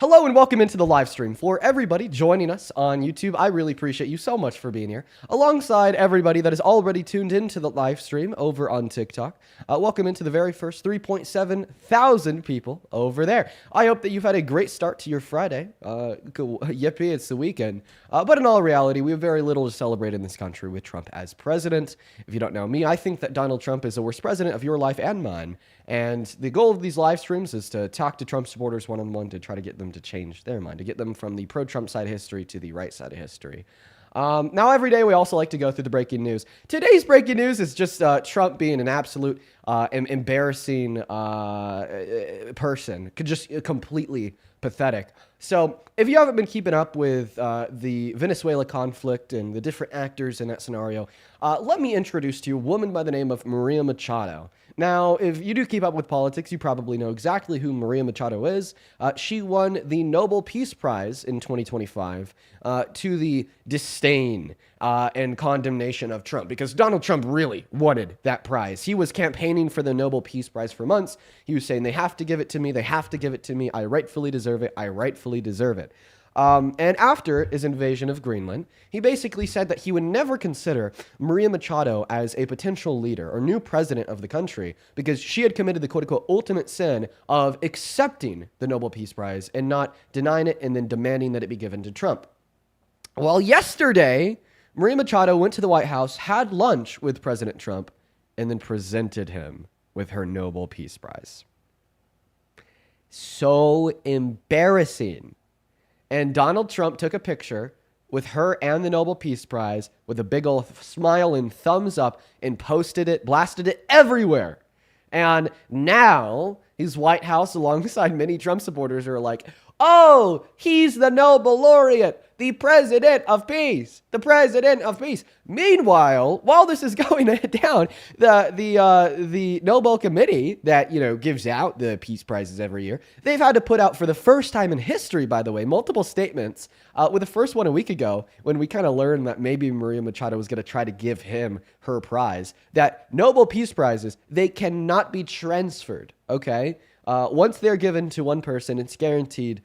Hello and welcome into the live stream. For everybody joining us on YouTube, I really appreciate you so much for being here. Alongside everybody that is already tuned into the live stream over on TikTok, welcome into the very first 3.7 thousand people over there. I hope that you've had a great start to your Friday. Yippee, it's the weekend. But in all reality, we have very little to celebrate in this country with Trump as president. If you don't know me, I think that Donald Trump is the worst president of your life and mine. And the goal of these live streams is to talk to Trump supporters one-on-one to try to get them to change their mind, to get them from the pro-Trump side of history to the right side of history. Now, every day we also like to go through the breaking news. Today's breaking news is just Trump being an absolute embarrassing person, just completely pathetic. So if you haven't been keeping up with the Venezuela conflict and the different actors in that scenario, let me introduce to you a woman by the name of Maria Machado. Now, if you do keep up with politics, you probably know exactly who Maria Machado is. She won the Nobel Peace Prize in 2025 to the disdain and condemnation of Trump, because Donald Trump really wanted that prize. He was campaigning for the Nobel Peace Prize for months. He was saying, they have to give it to me. They have to give it to me. I rightfully deserve it. I rightfully deserve it. And after his invasion of Greenland, he basically said that he would never consider Maria Machado as a potential leader or new president of the country because she had committed the quote-unquote ultimate sin of accepting the Nobel Peace Prize and not denying it and then demanding that it be given to Trump. Well, yesterday, Maria Machado went to the White House, had lunch with President Trump, and then presented him with her Nobel Peace Prize. So embarrassing. And Donald Trump took a picture with her and the Nobel Peace Prize with a big old smile and thumbs up and posted it, blasted it everywhere. And now his White House, alongside many Trump supporters, are like, oh, he's the Nobel laureate, the president of peace, the president of peace. Meanwhile, while this is going down, the Nobel Committee that, gives out the peace prizes every year, they've had to put out for the first time in history, by the way, multiple statements, with the first one a week ago, when we kind of learned that maybe Maria Machado was going to try to give him her prize, that Nobel Peace Prizes, they cannot be transferred, okay? Once they're given to one person, it's guaranteed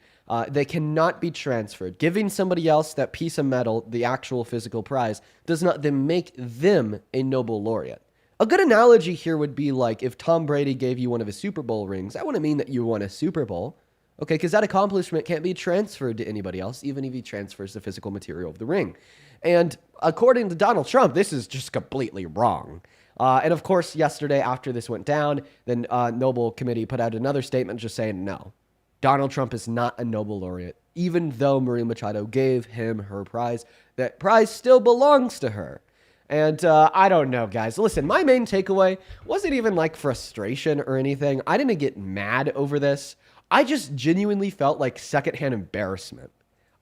they cannot be transferred. Giving somebody else that piece of metal, the actual physical prize, does not then make them a Nobel laureate. A good analogy here would be like if Tom Brady gave you one of his Super Bowl rings. That wouldn't mean that you won a Super Bowl, okay? Because that accomplishment can't be transferred to anybody else, even if he transfers the physical material of the ring. And according to Donald Trump, this is just completely wrong. And of course, yesterday after this went down, the Nobel Committee put out another statement just saying, no, Donald Trump is not a Nobel laureate. Even though Maria Machado gave him her prize, that prize still belongs to her. And I don't know, guys. Listen, my main takeaway wasn't even like frustration or anything. I didn't get mad over this. I just genuinely felt like secondhand embarrassment.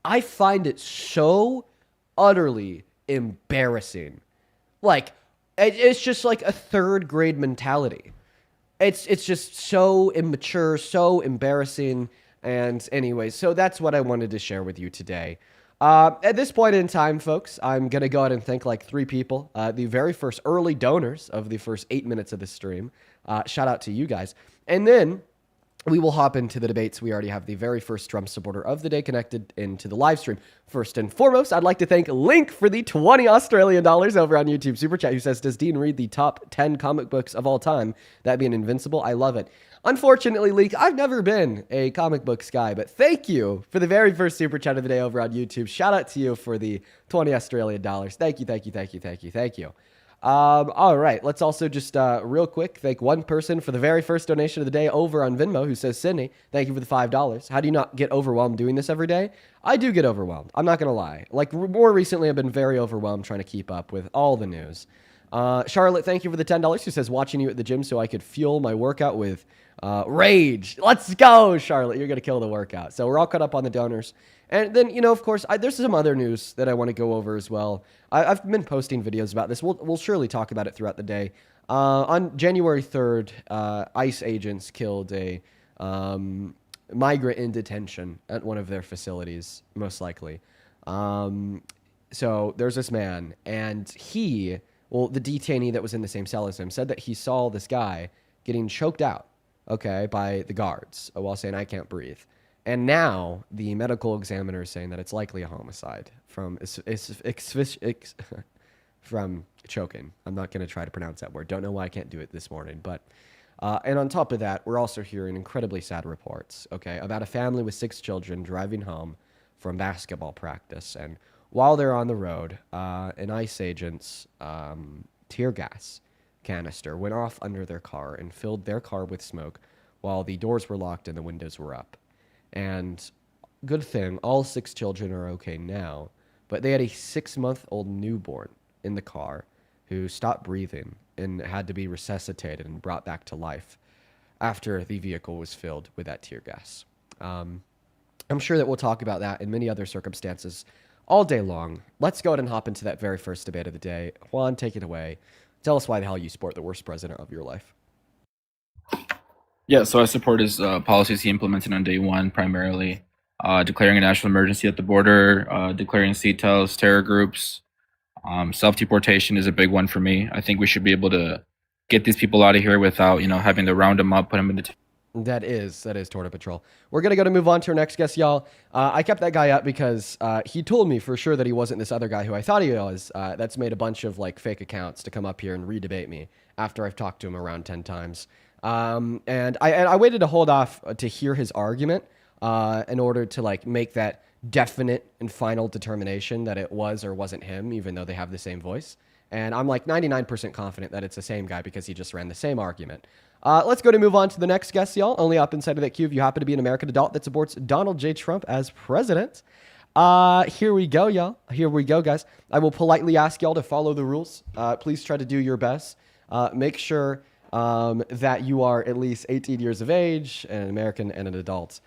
I find it so utterly embarrassing. Like, it's just like a third grade mentality. It's just so immature, so embarrassing. And anyways, so that's what I wanted to share with you today. At this point in time, folks, I'm going to go ahead and thank like 3 people. The very first early donors of the first 8 minutes of the stream. Shout out to you guys. And then we will hop into the debates. We already have the very first Trump supporter of the day connected into the live stream. First and foremost, I'd like to thank Link for the 20 Australian dollars over on YouTube Super Chat, who says, does Dean read the top 10 comic books of all time? That being Invincible, I love it. Unfortunately, Link, I've never been a comic books guy, but thank you for the very first Super Chat of the day over on YouTube. Shout out to you for the 20 Australian dollars. Thank you, thank you, thank you, thank you, thank you. All right, let's also just real quick thank one person for the very first donation of the day over on Venmo, who says, Sydney, thank you for the $5. How do you not get overwhelmed doing this every day? I do get overwhelmed. I'm not going to lie. Like, more recently, I've been very overwhelmed trying to keep up with all the news. Charlotte, thank you for the $10, who says, watching you at the gym so I could fuel my workout with rage. Let's go, Charlotte. You're going to kill the workout. So we're all caught up on the donors. And then, of course, there's some other news that I want to go over as well. I've been posting videos about this. We'll surely talk about it throughout the day. On January 3rd, ICE agents killed a migrant in detention at one of their facilities, most likely. So there's this man, and the detainee that was in the same cell as him said that he saw this guy getting choked out, okay, by the guards while saying, I can't breathe. And now the medical examiner is saying that it's likely a homicide from choking. I'm not going to try to pronounce that word. Don't know why I can't do it this morning. But and on top of that, we're also hearing incredibly sad reports, okay, about a family with 6 children driving home from basketball practice. And while they're on the road, an ICE agent's tear gas canister went off under their car and filled their car with smoke while the doors were locked and the windows were up. And good thing, all 6 children are okay now, but they had a 6-month-old newborn in the car who stopped breathing and had to be resuscitated and brought back to life after the vehicle was filled with that tear gas. I'm sure that we'll talk about that in many other circumstances all day long. Let's go ahead and hop into that very first debate of the day. Juan, take it away. Tell us why the hell you support the worst president of your life. Yeah, so I support his policies he implemented on day one, primarily declaring a national emergency at the border, declaring CTELs, terror groups. Self-deportation is a big one for me. I think we should be able to get these people out of here without, having to round them up, put them in the... That is Torta Patrol. We're going to move on to our next guest, y'all. I kept that guy up because he told me for sure that he wasn't this other guy who I thought he was. That's made a bunch of fake accounts to come up here and re-debate me after I've talked to him around 10 times. And I waited to hold off to hear his argument in order to make that definite and final determination that it was or wasn't him, even though they have the same voice. And I'm 99% confident that it's the same guy because he just ran the same argument. Let's go to move on to the next guest, y'all. Only up inside of that queue if you happen to be an American adult that supports Donald J. Trump as president. Here we go, y'all. Here we go, guys. I will politely ask y'all to follow the rules. Please try to do your best. Make sure that you are at least 18 years of age, and an American and an adult.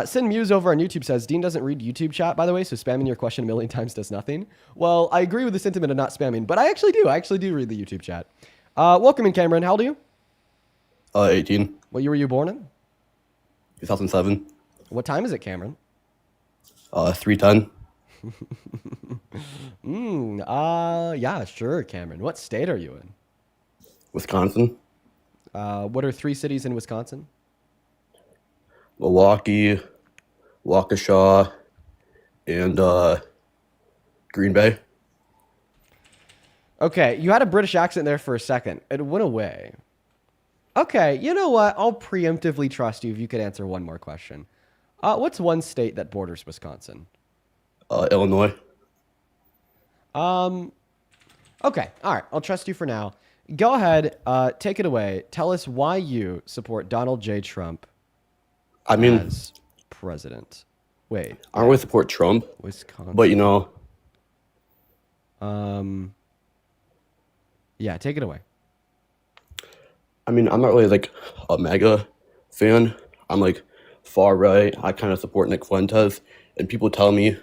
Sin Muse over on YouTube says, Dean doesn't read YouTube chat, by the way, so spamming your question a million times does nothing. Well, I agree with the sentiment of not spamming, but I actually do. I actually do read the YouTube chat. Welcome in, Cameron. How old are you? 18. What year were you born in? 2007. What time is it, Cameron? 3:10. Yeah, sure, Cameron. What state are you in? Wisconsin. What are 3 cities in Wisconsin? Milwaukee, Waukesha, and Green Bay. Okay, you had a British accent there for a second. It went away. Okay, you know what? I'll preemptively trust you if you could answer one more question. What's one state that borders Wisconsin? Illinois. Okay, all right. I'll trust you for now. Go ahead. Take it away. Tell us why you support Donald J. Trump as president. Wait. I don't really support Trump. Wisconsin. But, yeah, take it away. I'm not really, a MAGA fan. I'm, far right. I kind of support Nick Fuentes. And people tell me,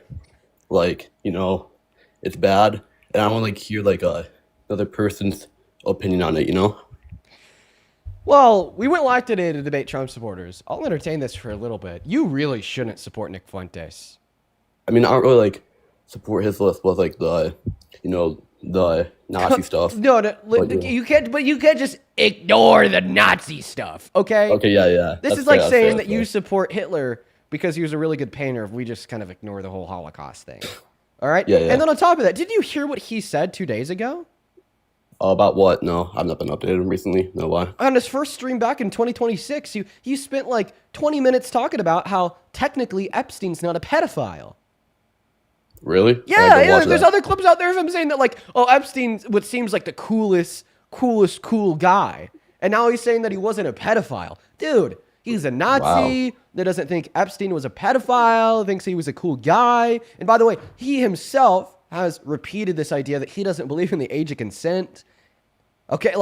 it's bad. And I want to, hear, another person's opinion on it, Well, we went live today to debate Trump supporters. I'll entertain this for a little bit. You really shouldn't support Nick Fuentes. I don't really, support his list with, the Nazi stuff. No, you can't just ignore the Nazi stuff, okay? Okay, yeah. This is like saying that you support Hitler because he was a really good painter if we just kind of ignore the whole Holocaust thing. All right? Yeah. And then on top of that, did you hear what he said 2 days ago? About what? No, I've not been updated recently. No, why? On his first stream back in 2026, he spent 20 minutes talking about how technically Epstein's not a pedophile. Really? Yeah. There's other clips out there of him saying that Epstein what seems like the coolest cool guy, and now he's saying that he wasn't a pedophile. Dude, he's a Nazi that doesn't think Epstein was a pedophile, thinks he was a cool guy. And by the way, he himself has repeated this idea that he doesn't believe in the age of consent. Okay,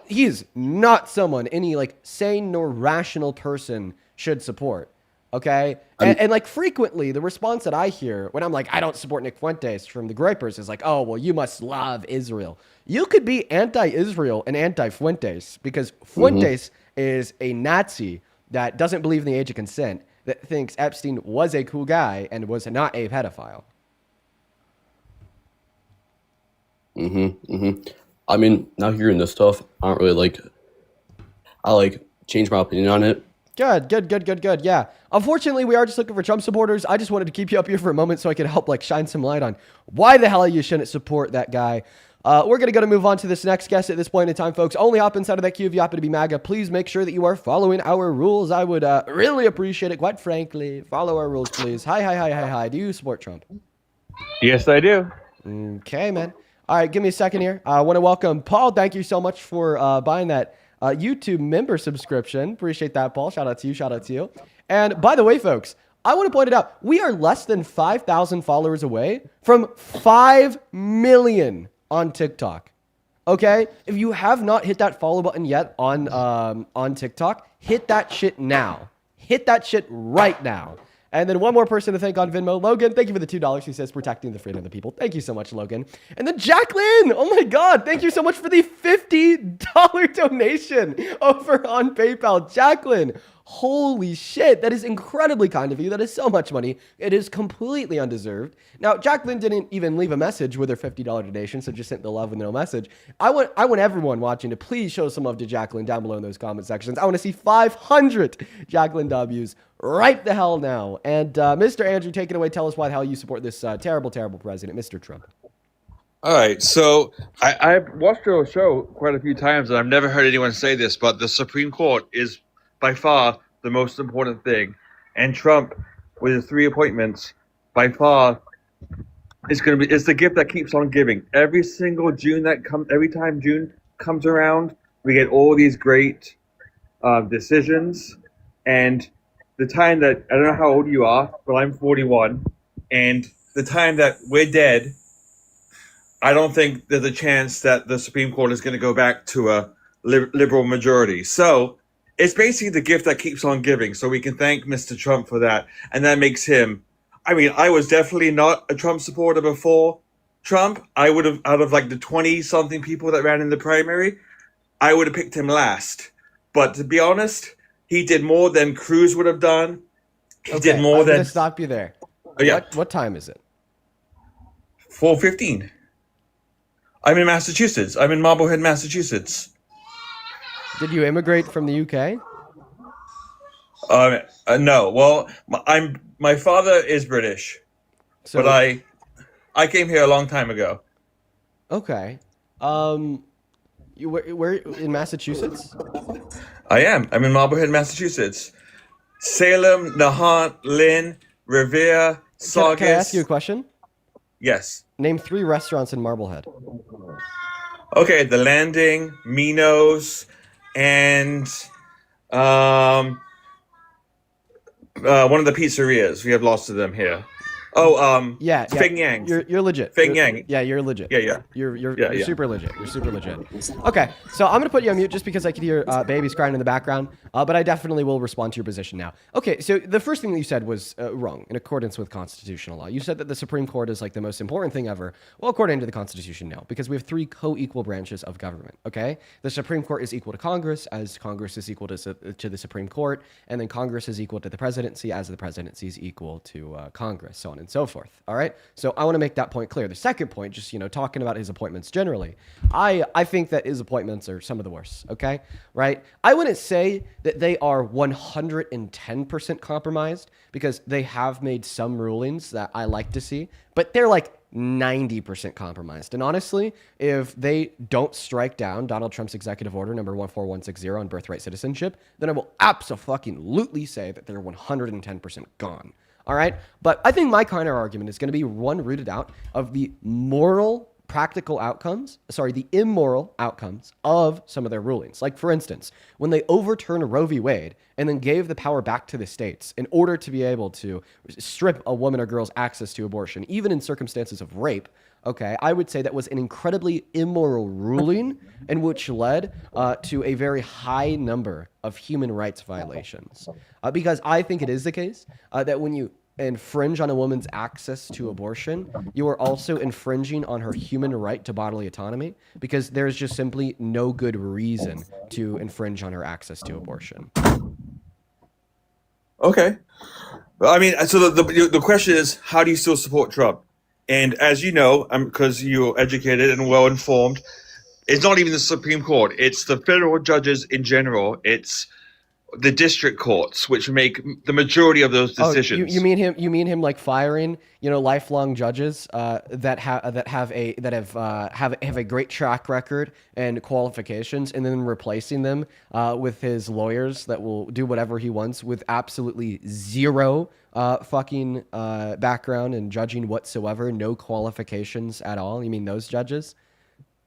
he is not someone any sane nor rational person should support. Okay, and frequently the response that I hear when I'm I don't support Nick Fuentes from the gripers is oh, well, you must love Israel. You could be anti-Israel and anti-Fuentes because Fuentes is a Nazi that doesn't believe in the age of consent, that thinks Epstein was a cool guy and was not a pedophile. Now hearing this stuff, I don't really I changed my opinion on it. Good. Yeah. Unfortunately, we are just looking for Trump supporters. I just wanted to keep you up here for a moment so I could help like shine some light on why the hell you shouldn't support that guy. We're going to move on to this next guest at this point in time, folks. Only hop inside of that queue if you happen to be MAGA. Please make sure that you are following our rules. I would really appreciate it, quite frankly. Follow our rules, please. Hi. Do you support Trump? Yes, I do. Okay, man. All right, give me a second here. I want to welcome Paul. Thank you so much for buying that YouTube member subscription. Appreciate that, Paul. Shout out to you. And by the way, folks, I want to point it out. We are less than 5,000 followers away from 5 million on TikTok. Okay? If you have not hit that follow button yet on TikTok, hit that shit now. Hit that shit right now. And then one more person to thank on Venmo. Logan, thank you for the $2. He says, protecting the freedom of the people. Thank you so much, Logan. And then Jacqueline, oh my God, thank you so much for the $50 donation over on PayPal. Jacqueline, holy shit, that is incredibly kind of you. That is so much money. It is completely undeserved. Now, Jacqueline didn't even leave a message with her $50 donation, so just sent the love with no message. I want everyone watching to please show some love to Jacqueline down below in those comment sections. I want to see 500 Jacqueline W's right the hell now. And Mr. Andrew, take it away. Tell us why the hell you support this terrible president, Mr. Trump. All right, so I've watched your show quite a few times, and I've never heard anyone say this, but the Supreme Court is by far the most important thing. And Trump, with his 3 appointments, by far it's the gift that keeps on giving. Every single every time June comes around, we get all these great decisions. And the time that, I don't know how old you are, but I'm 41, and the time that we're dead, I don't think there's a chance that the Supreme Court is going to go back to a liberal majority. So it's basically the gift that keeps on giving. So we can thank Mr. Trump for that. And that makes him, I mean, I was definitely not a Trump supporter before Trump. I would have, out of like the 20-something people that ran in the primary, I would have picked him last. But to be honest, he did more than Cruz would have done. He did more than... I'm going to stop you there. Oh, yeah. What time is it? 4:15. I'm in Massachusetts. I'm in Marblehead, Massachusetts. Did you immigrate from the UK? No. Well, my father is British, So, but I came here a long time ago. Okay. You where in Massachusetts? I am. I'm in Marblehead, Massachusetts. Salem, Nahant, Lynn, Revere, Saugus. Can I ask you a question? Yes. Name 3 restaurants in Marblehead. Okay, The Landing, Minos, and one of the pizzerias. We have lots of them here. Oh, Yeah. Feng Yang. You're legit. Feng Yang. Yeah, you're legit. Yeah. You're super legit. You're super legit. Okay, so I'm gonna put you on mute just because I could hear babies crying in the background. But I definitely will respond to your position now. Okay, so the first thing that you said was wrong in accordance with constitutional law. You said that the Supreme Court is like the most important thing ever. Well, according to the Constitution, no, because we have 3 co-equal branches of government. Okay, the Supreme Court is equal to Congress, as Congress is equal to the Supreme Court, and then Congress is equal to the presidency, as the presidency is equal to Congress, so on and so forth. All right, so I want to make that point clear. The second point, just talking about his appointments generally, I think that his appointments are some of the worst. Okay, right? I wouldn't say that they are 110% compromised, because they have made some rulings that I like to see, but they're like 90% compromised. And honestly, if they don't strike down Donald Trump's executive order number 14160 on birthright citizenship, then I will absolutely say that they're 110% gone. All right. But I think my counter argument is going to be one rooted out of the the immoral outcomes of some of their rulings. Like, for instance, when they overturned Roe v. Wade and then gave the power back to the states in order to be able to strip a woman or girl's access to abortion, even in circumstances of rape, okay, I would say that was an incredibly immoral ruling, and which led to a very high number of human rights violations. Because I think it is the case that when you infringe on a woman's access to abortion, you are also infringing on her human right to bodily autonomy, because there's just simply no good reason to infringe on her access to abortion. Okay. I mean, so the question is, how do you still support Trump? And as you know, because you're educated and well informed, it's not even the Supreme Court. It's the federal judges in general. It's the district courts, which make the majority of those decisions. Oh, you mean him? You mean him like firing, lifelong judges that have a great track record and qualifications, and then replacing them with his lawyers that will do whatever he wants with absolutely zero fucking background and judging whatsoever, no qualifications at all. You mean those judges?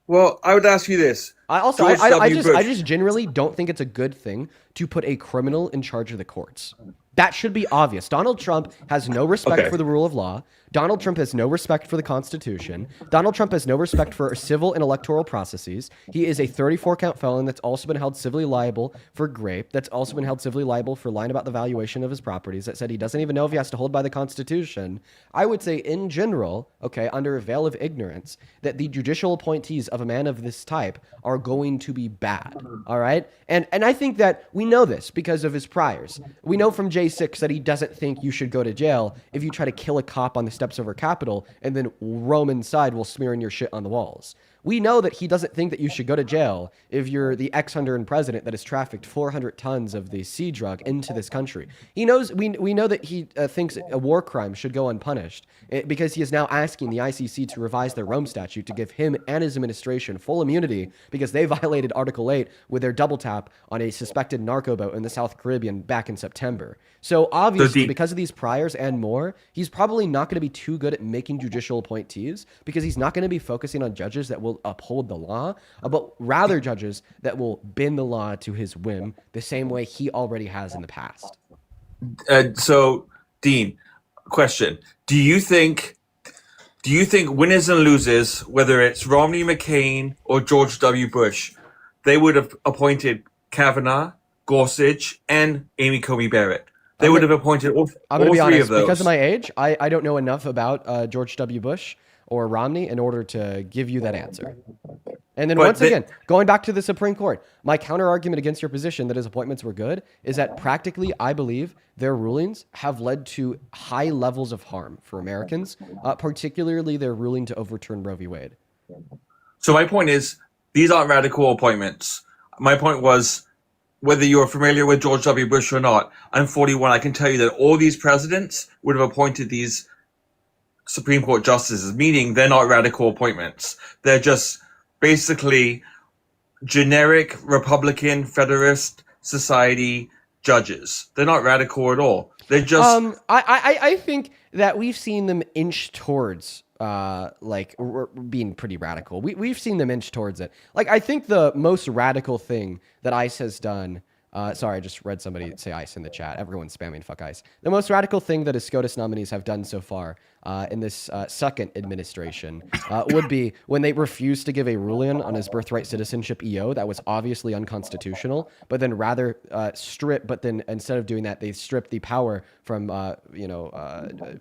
Well, I would ask you this. I just generally don't think it's a good thing to put a criminal in charge of the courts. That should be obvious. Donald Trump has no respect for the rule of law. Donald Trump has no respect for the Constitution. Donald Trump has no respect for civil and electoral processes. He is a 34-count felon that's also been held civilly liable for rape, that's also been held civilly liable for lying about the valuation of his properties, that said he doesn't even know if he has to hold by the Constitution. I would say in general, okay, under a veil of ignorance, that the judicial appointees of a man of this type are going to be bad, all right? And I think that we know this because of his priors. We know from J6 that he doesn't think you should go to jail if you try to kill a cop on the steps of our Capitol and then roam inside while smearing your shit on the walls. We know that he doesn't think that you should go to jail if you're the ex-Honduran president that has trafficked 400 tons of the C drug into this country. He knows, we know that he thinks a war crime should go unpunished because he is now asking the ICC to revise their Rome Statute to give him and his administration full immunity because they violated Article 8 with their double tap on a suspected narco boat in the South Caribbean back in September. So obviously, because of these priors and more, he's probably not going to be too good at making judicial appointees because he's not going to be focusing on judges that will uphold the law, but rather judges that will bend the law to his whim the same way he already has in the past. So, Dean, question. Do you think winners and losers, whether it's Romney, McCain, or George W. Bush, they would have appointed Kavanaugh, Gorsuch, and Amy Coney Barrett? They would have appointed all three honest, of those. Because of my age, I don't know enough about George W. Bush or Romney in order to give you that answer. And then again, going back to the Supreme Court, my counter argument against your position that his appointments were good is that practically, I believe, their rulings have led to high levels of harm for Americans, particularly their ruling to overturn Roe v. Wade. So my point is, these aren't radical appointments. My point was, whether you're familiar with George W. Bush or not, I'm 41. I can tell you that all these presidents would have appointed these Supreme Court justices, meaning they're not radical appointments. They're just basically generic Republican Federalist Society judges. They're not radical at all. They're just... I think that we've seen them inch towards being pretty radical. We've seen them inch towards it. Like, I think the most radical thing that ICE has done, sorry, I just read somebody say ICE in the chat. Everyone's spamming fuck ICE. The most radical thing that his SCOTUS nominees have done so far in this second administration would be when they refused to give a ruling on his birthright citizenship EO that was obviously unconstitutional, but then instead of doing that, they stripped the power from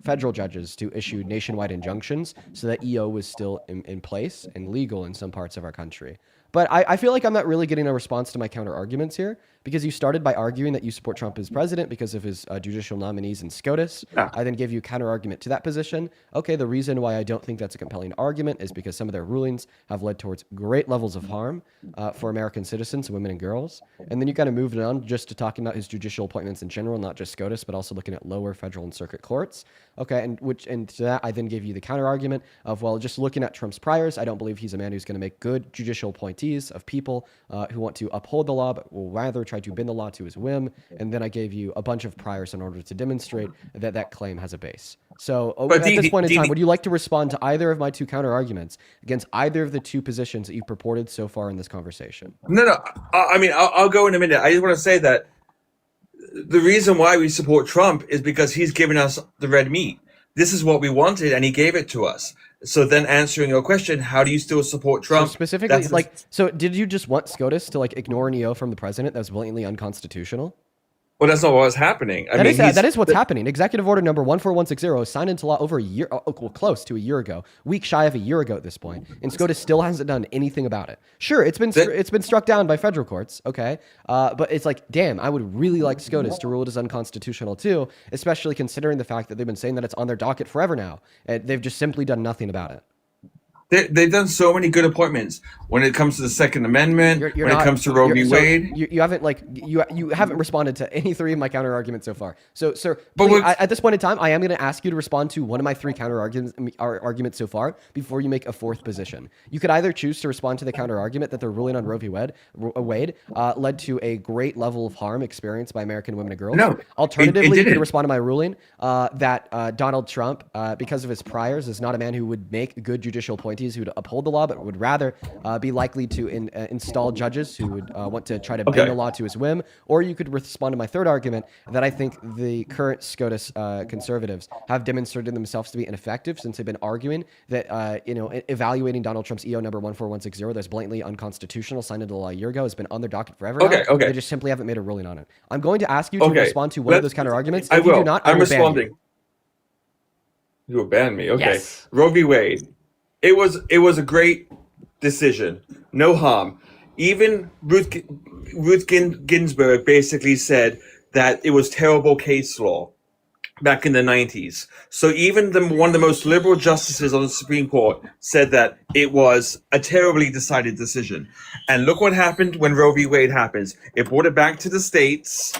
federal judges to issue nationwide injunctions so that EO was still in place and legal in some parts of our country. But I feel like I'm not really getting a response to my counter arguments here because you started by arguing that you support Trump as president because of his judicial nominees in SCOTUS. Yeah. I then gave you a counter argument to that position. Okay, the reason why I don't think that's a compelling argument is because some of their rulings have led towards great levels of harm for American citizens, women and girls. And then you kind of moved on just to talking about his judicial appointments in general, not just SCOTUS, but also looking at lower federal and circuit courts. Okay, and to that, I then gave you the counter argument of, well, just looking at Trump's priors, I don't believe he's a man who's going to make good judicial appointees of people who want to uphold the law, but will rather try to bend the law to his whim. And then I gave you a bunch of priors in order to demonstrate that that claim has a base. So at this point in time, would you like to respond to either of my two counter arguments against either of the two positions that you purported so far in this conversation? No. I mean, I'll go in a minute. I just want to say that the reason why we support Trump is because he's given us the red meat. This is what we wanted, and he gave it to us. So then answering your question, how do you still support Trump? So specifically, so did you just want SCOTUS to ignore an EO from the president that was blatantly unconstitutional? Well, that's not what's happening. That is what's happening. Executive Order number 14160 signed into law over a year, close to a year ago, week shy of a year ago at this point, and SCOTUS still hasn't done anything about it. Sure, it's been struck down by federal courts, okay, but it's like, damn, I would really like SCOTUS to rule it as unconstitutional too, especially considering the fact that they've been saying that it's on their docket forever now, and they've just simply done nothing about it. They've done so many good appointments when it comes to the Second Amendment, You're when not, it comes to Roe v. so Wade. you haven't you haven't responded to any three of my counter arguments so far. So, sir, But please, with- at this point in time, I am going to ask you to respond to one of my three counter arguments so far before you make a fourth position. You could either choose to respond to the counter argument that the ruling on Roe v. Wade led to a great level of harm experienced by American women and girls. No, Alternatively, it you could didn't. respond to my ruling that Donald Trump, because of his priors, is not a man who would make good judicial appointees who would uphold the law, but would rather be likely to install judges who would want to try to bend the law to his whim. Or you could respond to my third argument that I think the current SCOTUS conservatives have demonstrated themselves to be ineffective since they've been arguing that evaluating Donald Trump's EO number 14160 that's blatantly unconstitutional, signed into law a year ago, has been on their docket forever. Okay, now. okay. They just simply haven't made a ruling on it. I'm going to ask you to Okay, respond to one of let- those counter arguments. I If you will. do not, I I'm will ban you. responding. You will ban me. Okay. Yes. Roe v. Wade. It was a great decision. No harm. Even Ruth Ginsburg basically said that it was terrible case law back in the 90s. So even one of the most liberal justices on the Supreme Court said that it was a terribly decided decision. And look what happened when Roe v. Wade happens. It brought it back to the states,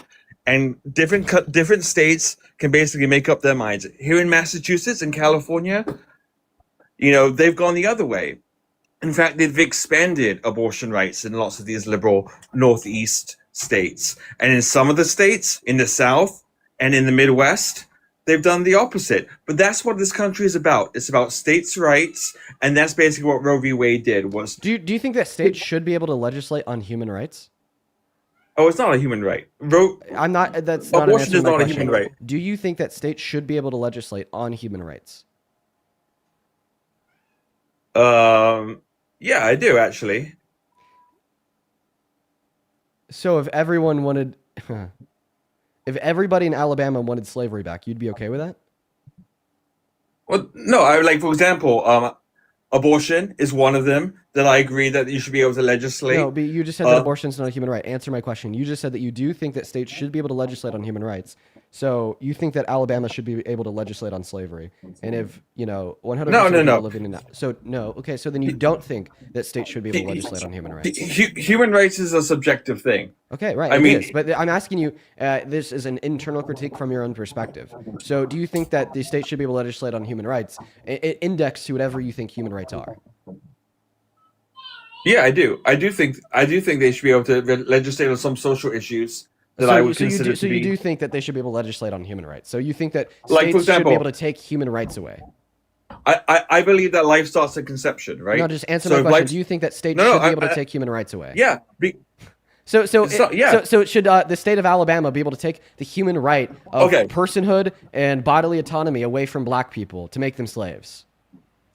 and different states can basically make up their minds. Here in Massachusetts and California, they've gone the other way. In fact, they've expanded abortion rights in lots of these liberal Northeast states. And in some of the states, in the South and in the Midwest, they've done the opposite. But that's what this country is about. It's about states' rights, and that's basically what Roe v. Wade did. Was Do you think that states should be able to legislate on human rights? Oh, it's not a human right. I'm not. That's not an Abortion answer to is my not a question. human right. Do you think that states should be able to legislate on human rights? Yeah, I do actually. So if everyone wanted, if everybody in Alabama wanted slavery back, you'd be okay with that? Well, no, for example, abortion is one of them that I agree that you should be able to legislate. No, but you just said that abortion is not a human right. Answer my question. You just said that you do think that states should be able to legislate on human rights. So you think that Alabama should be able to legislate on slavery. And if, 100% No. of people living in that. So no. Okay, so then you don't think that states should be able to legislate on human rights. Human rights is a subjective thing. Okay, right. I it mean- is. But I'm asking you, this is an internal critique from your own perspective. So do you think that the state should be able to legislate on human rights, index to whatever you think human rights are? Yeah, I do. I do think they should be able to legislate on some social issues that I would consider to be. You do think that they should be able to legislate on human rights. So you think that states Like, for should be example- able to take human rights away. I believe that life starts at conception, right? No, just answer So my if question. life- Do you think that states No, no, should be I- able to I- take human rights away? Yeah. So yeah. should the state of Alabama be able to take the human right of Okay. personhood and bodily autonomy away from black people to make them slaves?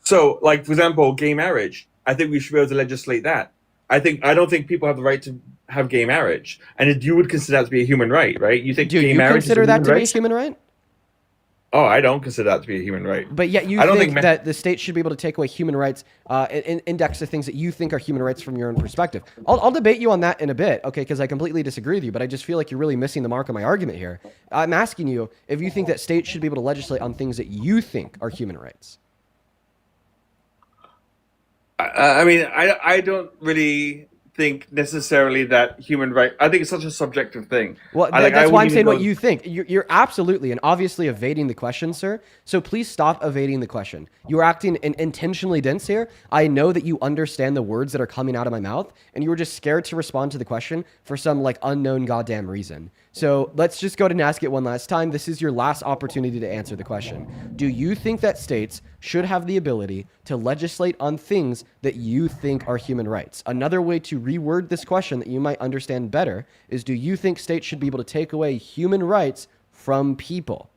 So, for example, gay marriage. I think we should be able to legislate that. I don't think people have the right to have gay marriage, and you would consider that to be a human right, right? You think Do gay you marriage consider is a that human to be a right? human right? Oh, I don't consider that to be a human right. But yet you I don't think think that the state should be able to take away human rights, index the things that you think are human rights from your own perspective. I'll debate you on that in a bit, okay, because I completely disagree with you, but I just feel like you're really missing the mark on my argument here. I'm asking you if you think that states should be able to legislate on things that you think are human rights. I don't really think necessarily that human right. I think it's such a subjective thing. Well, that's why I'm saying what you think. You're absolutely and obviously evading the question, sir. So please stop evading the question. You are acting intentionally dense here. I know that you understand the words that are coming out of my mouth, and you were just scared to respond to the question for some unknown goddamn reason. So let's just go ahead and ask it one last time. This is your last opportunity to answer the question. Do you think that states should have the ability to legislate on things that you think are human rights? Another way to reword this question that you might understand better is, do you think states should be able to take away human rights from people?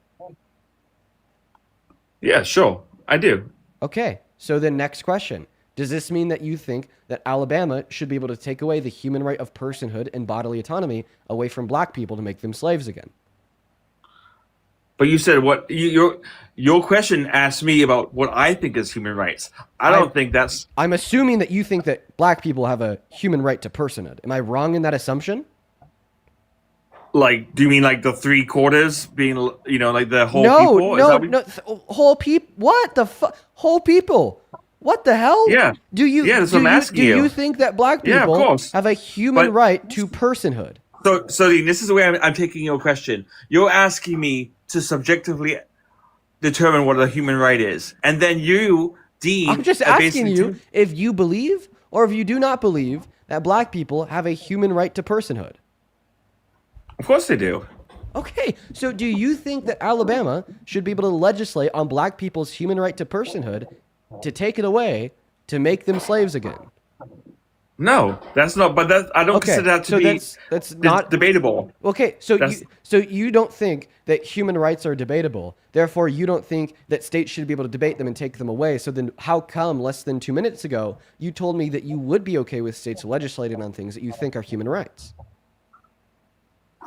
Yeah, sure. I do. Okay, so the next question. Does this mean that you think that Alabama should be able to take away the human right of personhood and bodily autonomy away from black people to make them slaves again? But you said what your question asked me about what I think is human rights. I don't think that's. I'm assuming that you think that black people have a human right to personhood. Am I wrong in that assumption? Do you mean the 3/4 being the whole people? Is that No, whole people. What the fuck? Whole people. What the hell? Yeah. Do you Yeah, that's do what I'm you asking do you. you think that black Yeah, of people course. have a human But- right to personhood? So Dean, this is the way I'm taking your question. You're asking me to subjectively determine what a human right is, and then you, Dean, I'm just are asking basically you if you believe or if you do not believe that black people have a human right to personhood. Of course they do. Okay, so do you think that Alabama should be able to legislate on black people's human right to personhood to take it away to make them slaves again? No, that's not. But that I don't Okay, consider that to so be that's not debatable. Okay, so That's- you don't think that human rights are debatable. Therefore, you don't think that states should be able to debate them and take them away. So then how come less than 2 minutes ago you told me that you would be okay with states legislating on things that you think are human rights?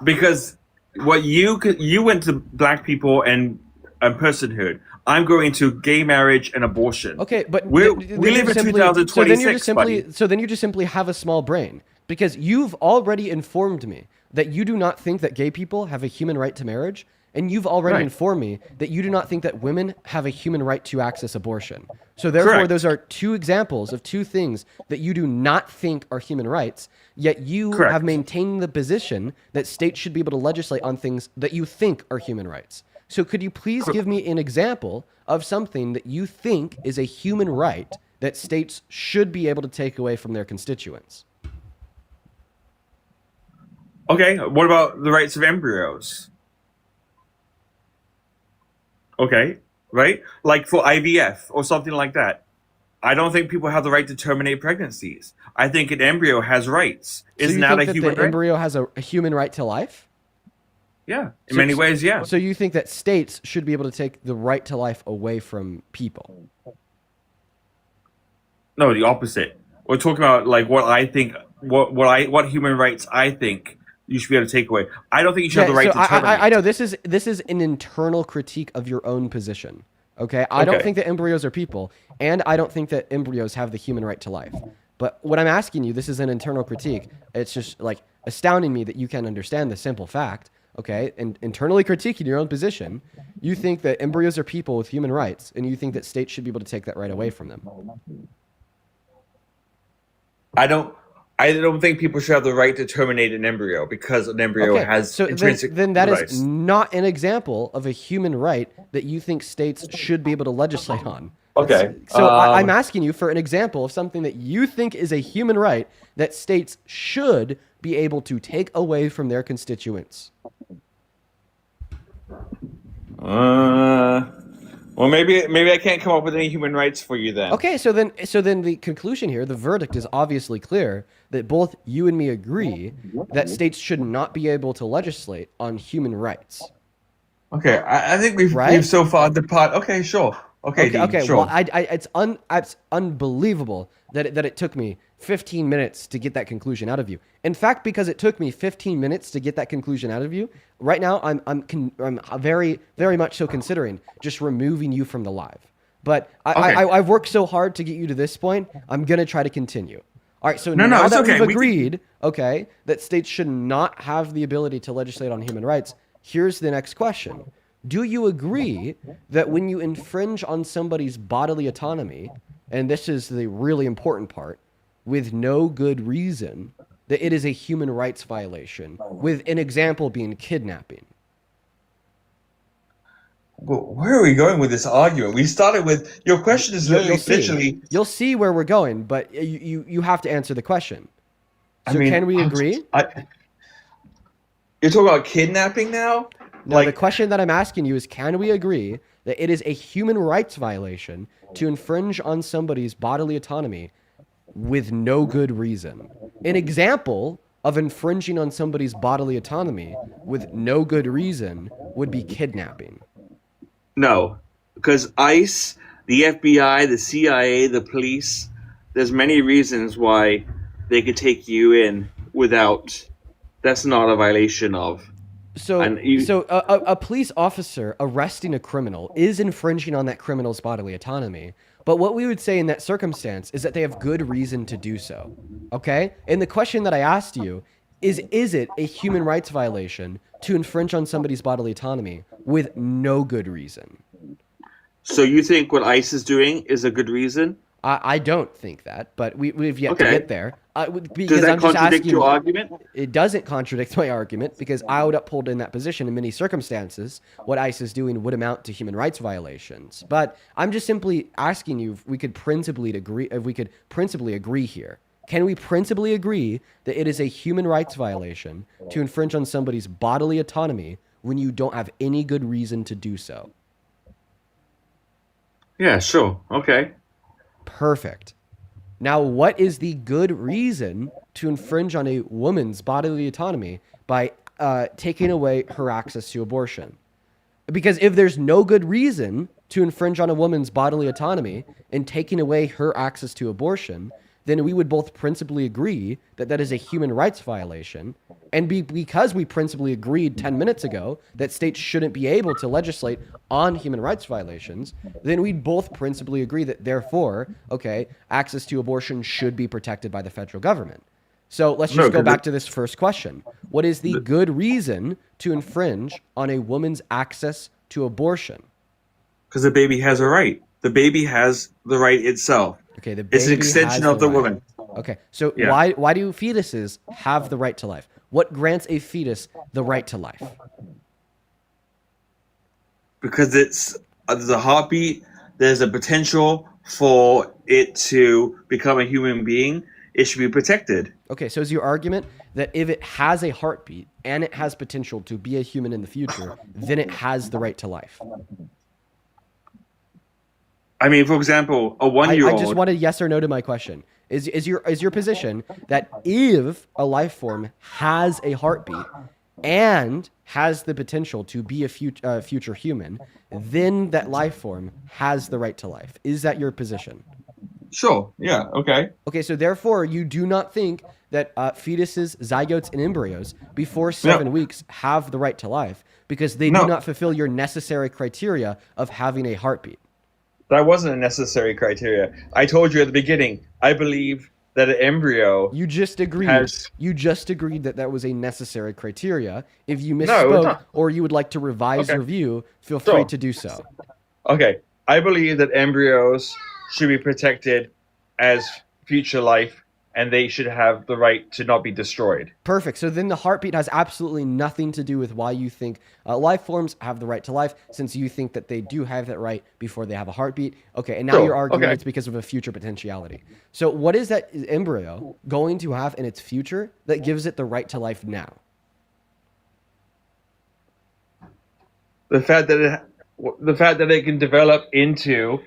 Because what you went to black people and personhood. I'm going to gay marriage and abortion. Okay, but we then live in simply- 2026, so then you just buddy. so then you just simply have a small brain because you've already informed me that you do not think that gay people have a human right to marriage, and you've already Right. informed me that you do not think that women have a human right to access abortion. So therefore, Correct. those are two examples of two things that you do not think are human rights. Yet you Correct. have maintained the position that states should be able to legislate on things that you think are human rights. So could you please give me an example of something that you think is a human right that states should be able to take away from their constituents? Okay, what about the rights of embryos? Okay, right? Like for IVF or something like that. I don't think people have the right to terminate pregnancies. I think an embryo has rights. So Isn't you that think a that human the right? embryo has a human right to life? Yeah, in So- many ways, yeah. So you think that states should be able to take the right to life away from people? No, the opposite. We're talking about like what I think, what human rights I think you should be able to take away. I don't think you should have the right so to terminate. I know this is an internal critique of your own position. Okay, I don't Okay. think that embryos are people, and I don't think that embryos have the human right to life. But what I'm asking you, this is an internal critique. It's just like astounding me that you can understand the simple fact. Okay, and internally critiquing your own position, you think that embryos are people with human rights, and you think that states should be able to take that right away from them. I don't think people should have the right to terminate an embryo because an embryo Okay, has so intrinsic then that rights. is not an example of a human right that you think states should be able to legislate on. Okay, So I'm asking you for an example of something that you think is a human right that states should be able to take away from their constituents. Well, maybe I can't come up with any human rights for you then. Okay, so then the conclusion here, the verdict is obviously clear that both you and me agree that states should not be able to legislate on human rights. Okay, I think we've Right? so far departed. Okay, sure. Okay, Dean, Okay. sure. Well, it's unbelievable that it took me 15 minutes to get that conclusion out of you. In fact, because it took me 15 minutes to get that conclusion out of you, right now I'm very very much so considering just removing you from the live. But Okay. I've worked so hard to get you to this point. I'm gonna try to continue. All right. So No, now it's that okay. we've We can- agreed, okay, that states should not have the ability to legislate on human rights, here's the next question. Do you agree that when you infringe on somebody's bodily autonomy, and this is the really important part, with no good reason, that it is a human rights violation, with an example being kidnapping? Well, where are we going with this argument? We started with your question is literally. You'll see where we're going, but you have to answer the question. So I mean, can we agree? You're talking about kidnapping now? No, the question that I'm asking you is, can we agree that it is a human rights violation to infringe on somebody's bodily autonomy with no good reason? An example of infringing on somebody's bodily autonomy with no good reason would be kidnapping. No, because ICE, the FBI, the CIA, the police, there's many reasons why they could take you in without. That's not a violation of. So, And you- a police officer arresting a criminal is infringing on that criminal's bodily autonomy. But what we would say in that circumstance is that they have good reason to do so. Okay? And the question that I asked you is it a human rights violation to infringe on somebody's bodily autonomy with no good reason? So you think what ICE is doing is a good reason? I don't think that, but we've yet to Okay. get there. Does Because that I'm just contradict asking. your argument? It doesn't contradict my argument because I would uphold in that position in many circumstances what ICE is doing would amount to human rights violations. But I'm just simply asking you if we could principally agree here. Can we principally agree that it is a human rights violation to infringe on somebody's bodily autonomy when you don't have any good reason to do so? Yeah, sure. Okay. Perfect. Now, what is the good reason to infringe on a woman's bodily autonomy by taking away her access to abortion? Because if there's no good reason to infringe on a woman's bodily autonomy and taking away her access to abortion, then we would both principally agree that that is a human rights violation. And because we principally agreed 10 minutes ago that states shouldn't be able to legislate on human rights violations, then we'd both principally agree that therefore, okay, access to abortion should be protected by the federal government. So let's just go back to this first question. What is the good reason to infringe on a woman's access to abortion? Because the baby has a right. The baby has the right itself. Okay, the It's an baby extension has of the right. woman. Okay, so Yeah. why do fetuses have the right to life? What grants a fetus the right to life? Because there's a heartbeat. There's a potential for it to become a human being. It should be protected. Okay, so is your argument that if it has a heartbeat and it has potential to be a human in the future, then it has the right to life? I mean, for example, a I 1-year-old. just want a yes or no to my question. Is your position that if a life form has a heartbeat and has the potential to be a future human, then that life form has the right to life? Is that your position? Sure. Yeah. Okay. Okay, so therefore you do not think that fetuses, zygotes, and embryos before 7 weeks have the right to life because they do not fulfill your necessary criteria of having a heartbeat. That wasn't a necessary criteria. I told you at the beginning. I believe that an embryo. You just agreed. You just agreed that that was a necessary criteria. If you misspoke or you would like to revise your view, feel free to do so. Okay. I believe that embryos should be protected as future life, and they should have the right to not be destroyed. Perfect. So then the heartbeat has absolutely nothing to do with why you think life forms have the right to life, since you think that they do have that right before they have a heartbeat. Okay, and now you're arguing it's because of a future potentiality. So what is that embryo going to have in its future that gives it the right to life now? The fact that it can develop into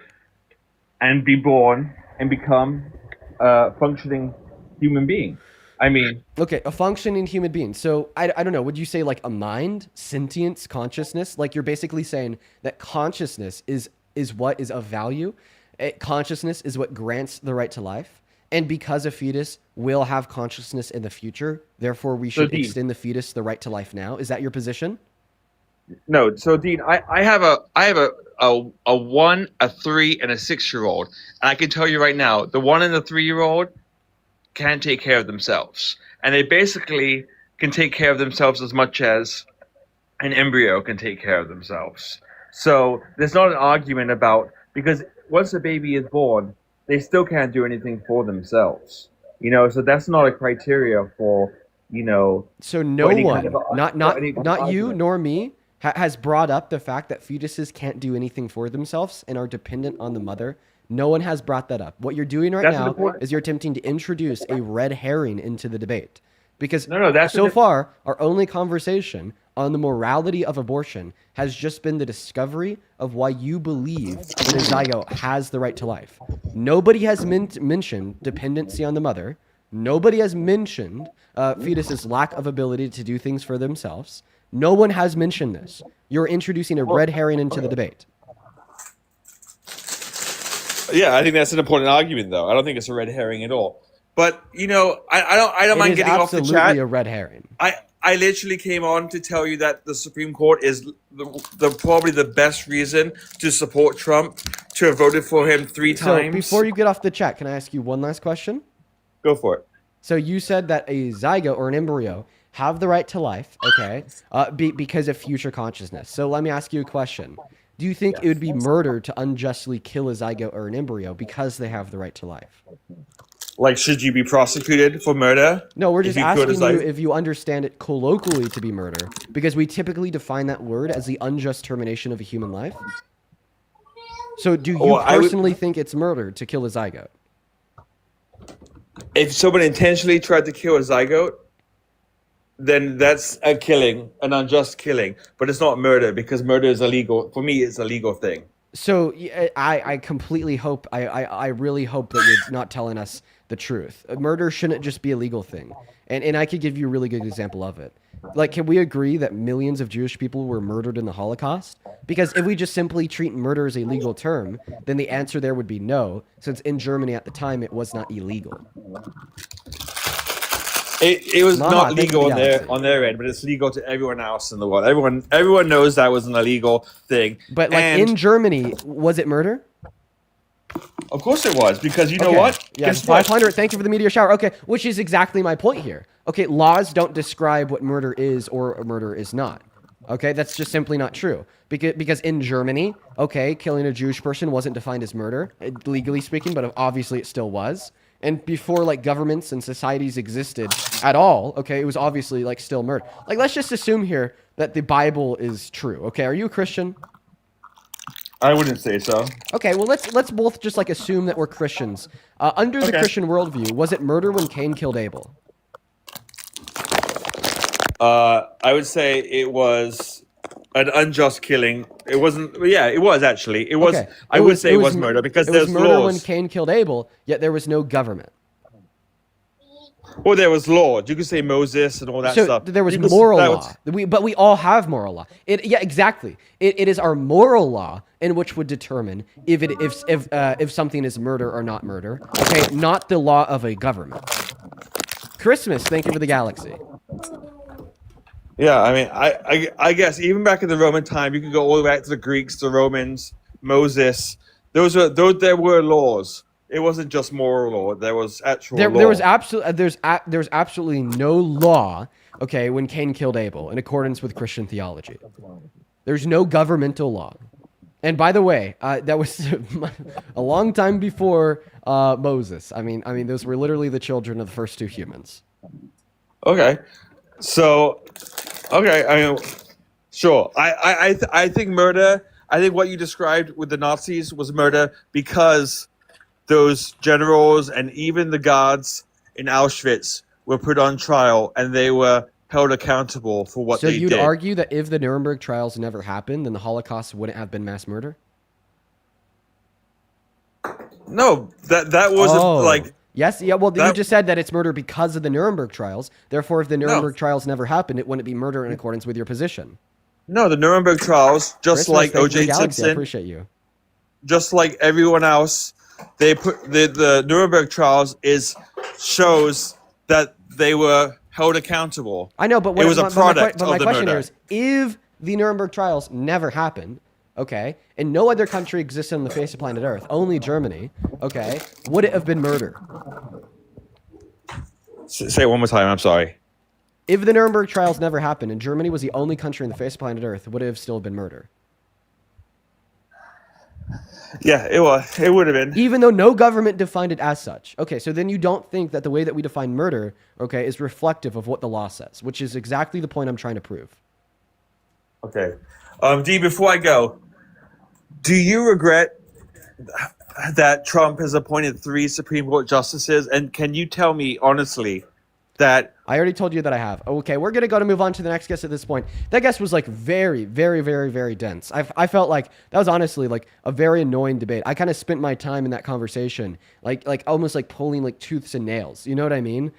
and be born and become a functioning human being. I mean... Okay, a functioning human being. So, I don't know, would you say like a mind, sentience, consciousness? Like you're basically saying that consciousness is what is of value. Consciousness is what grants the right to life. And because a fetus will have consciousness in the future, therefore we should extend the fetus the right to life now. Is that your position? No, so Dean, I have a 1, a 3, and a 6-year-old, and I can tell you right now, the 1 and the 3-year-old can't take care of themselves, and they basically can take care of themselves as much as an embryo can take care of themselves. So there's not an argument about, because once a baby is born, they still can't do anything for themselves. So that's not a criteria for, So no one, not you nor me, has brought up the fact that fetuses can't do anything for themselves and are dependent on the mother. No one has brought that up. What you're doing right now is you're attempting to introduce a red herring into the debate. Because so far, our only conversation on the morality of abortion has just been the discovery of why you believe that a zygote has the right to life. Nobody has mentioned dependency on the mother. Nobody has mentioned fetuses' lack of ability to do things for themselves. No one has mentioned this. You're introducing a red herring into the debate. Yeah, I think that's an important argument, though. I don't think it's a red herring at all. But I don't mind getting off the chat. It is absolutely a red herring. I literally came on to tell you that the Supreme Court is probably the best reason to support Trump, to have voted for him 3 times. So before you get off the chat, can I ask you one last question? Go for it. So you said that a zygote or an embryo have the right to life, okay, because of future consciousness. So let me ask you a question. Do you think it would be murder to unjustly kill a zygote or an embryo because they have the right to life? Like, should you be prosecuted for murder? No, we're if just you killed a asking you zygote? if you understand it colloquially to be murder, because we typically define that word as the unjust termination of a human life. So do you Well, I would- personally think it's murder to kill a zygote? If someone intentionally tried to kill a zygote, then that's a killing, an unjust killing. But it's not murder, because murder is illegal. For me, it's a legal thing. So I completely hope, I really hope that you're not telling us the truth. Murder shouldn't just be a legal thing. And I could give you a really good example of it. Like, can we agree that millions of Jewish people were murdered in the Holocaust? Because if we just simply treat murder as a legal term, then the answer there would be no, since in Germany at the time it was not illegal. It was Mama, not thank you legal for on the galaxy. on their end, but it's legal to everyone else in the world. Everyone knows that was an illegal thing. But like And in Germany, was it murder? of course it was, because you know Okay. what? Yes, Guess what? 500. Thank you for the meteor shower. Okay, which is exactly my point here. Okay, laws don't describe what murder is or murder is not. Okay, that's just simply not true. Because in Germany, okay, killing a Jewish person wasn't defined as murder, legally speaking, but obviously it still was. And before like governments and societies existed at all, okay, it was obviously like still murder. Like, let's just assume here that the Bible is true. Okay, are you a Christian? I wouldn't say so. Okay, well let's both just like assume that we're Christians. Under the Okay. Christian worldview, was it murder when Cain killed Abel? I would say it was an unjust killing. It wasn't. Yeah, it was actually. It was. Okay. I would say it was murder, because it was there's murder when laws. Cain killed Abel, yet there was no government. Or there was law. You could say Moses and all that So stuff. there was You could- moral that law. But we all have moral law. Yeah, exactly. It is our moral law in which would determine if something is murder or not murder. Okay, not the law of a government. Christmas, thank you for the galaxy. Yeah, I mean, I guess even back in the Roman time, you could go all the way back to the Greeks, the Romans, Moses. There were laws. It wasn't just moral law. There was actual law. There was there's absolutely no law, okay, when Cain killed Abel in accordance with Christian theology. There's no governmental law. And by the way, that was a long time before Moses. I mean, those were literally the children of the first two humans. Okay. So, okay, I mean, sure. I think murder. I think what you described with the Nazis was murder, because those generals and even the guards in Auschwitz were put on trial and they were held accountable for what So they you'd did. argue that if the Nuremberg trials never happened, then the Holocaust wouldn't have been mass murder? No, that wasn't like. Yes, yeah, well, you That- just said that it's murder because of the Nuremberg trials. Therefore, if the Nuremberg trials never happened, it wouldn't be murder in accordance with your position. No, the Nuremberg trials, just Christmas, like thank you for the O.J. galaxy. I Simpson, appreciate you. just like everyone else, they put the Nuremberg trials shows that they were held accountable. I know, but it was a product but my of the question murder. is, if the Nuremberg trials never happened, okay, and no other country existed on the face of planet Earth, only Germany, okay, would it have been murder? Say it one more time. I'm sorry. If the Nuremberg trials never happened and Germany was the only country on the face of planet Earth, would it have still been murder? Yeah, it was. It would have been. Even though no government defined it as such. Okay, so then you don't think that the way that we define murder, okay, is reflective of what the law says, which is exactly the point I'm trying to prove. Okay. Dee, before I go, do you regret that Trump has appointed 3 Supreme Court justices? And can you tell me honestly that I already told you that I have. Okay, we're going to move on to the next guest at this point. That guest was like very, very, very, very dense. I felt like that was honestly like a very annoying debate. I kind of spent my time in that conversation, like almost like pulling like tooths and nails. You know what I mean?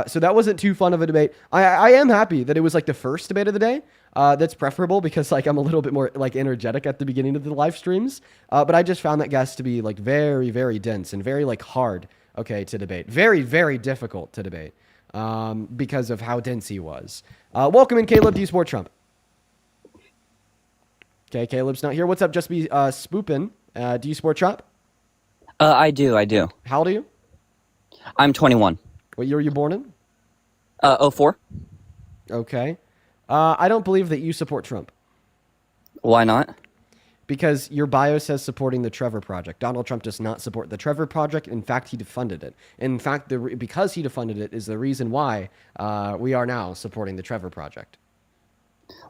So that wasn't too fun of a debate. I am happy that it was like the first debate of the day. That's preferable because like I'm a little bit more like energetic at the beginning of the live streams. But I just found that guest to be like very, very dense and very like hard, okay, to debate. Very, very difficult to debate. Because of how dense he was. Welcome in, Caleb. Do you support Trump? Okay, Caleb's not here. What's up, Just Be Spoopin? Do you support Trump? I do. How old are you? I'm 21. What year were you born in? 04. Okay. I don't believe that you support Trump. Why not? Because your bio says supporting the Trevor Project. Donald Trump does not support the Trevor Project. In fact, he defunded it. In fact, because he defunded it is the reason why we are now supporting the Trevor Project.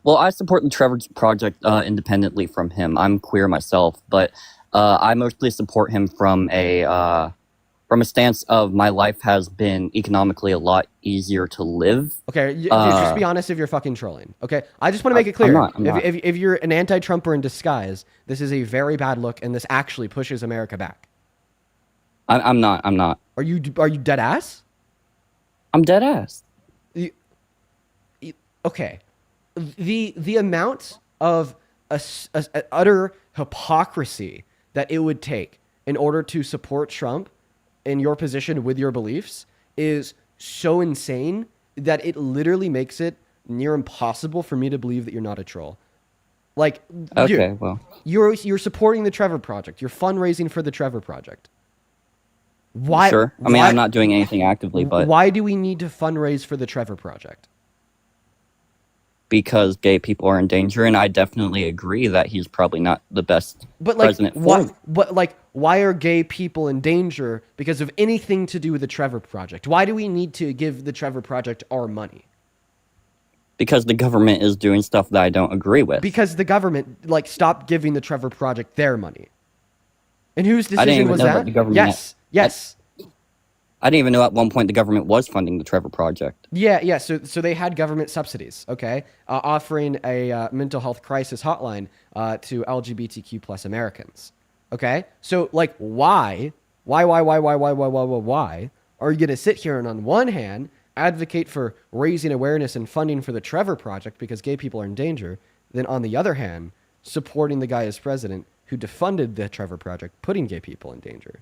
Well, I support the Trevor Project independently from him. I'm queer myself, but I mostly support him from a stance of my life has been economically a lot easier to live. Okay, dude, just be honest if you're fucking trolling. Okay, I just want to make it clear. I'm not. If you're an anti-Trumper in disguise, this is a very bad look, and this actually pushes America back. I'm not. Are you dead ass? I'm dead ass. Okay, the amount of utter hypocrisy that it would take in order to support Trump in your position with your beliefs is so insane that it literally makes it near impossible for me to believe that you're not a troll. Like, Okay, dude, well, you're supporting the Trevor Project. You're fundraising for the Trevor Project. Why? sure. I mean, I'm not doing anything actively, but why do we need to fundraise for the Trevor Project? because gay people are in danger, and I definitely agree that he's probably not the best But like, president for what? them. But like, why are gay people in danger because of anything to do with the Trevor Project? Why do we need to give the Trevor Project our money? Because the government is doing stuff that I don't agree with. Because the government like stopped giving the Trevor Project their money. And whose I didn't decision even was know that that? the government- Yes. I didn't even know at one point the government was funding the Trevor Project. Yeah. So they had government subsidies, okay, offering a mental health crisis hotline to LGBTQ plus Americans, okay. So like, why are you gonna sit here and on one hand advocate for raising awareness and funding for the Trevor Project because gay people are in danger, then on the other hand supporting the guy as president who defunded the Trevor Project, putting gay people in danger?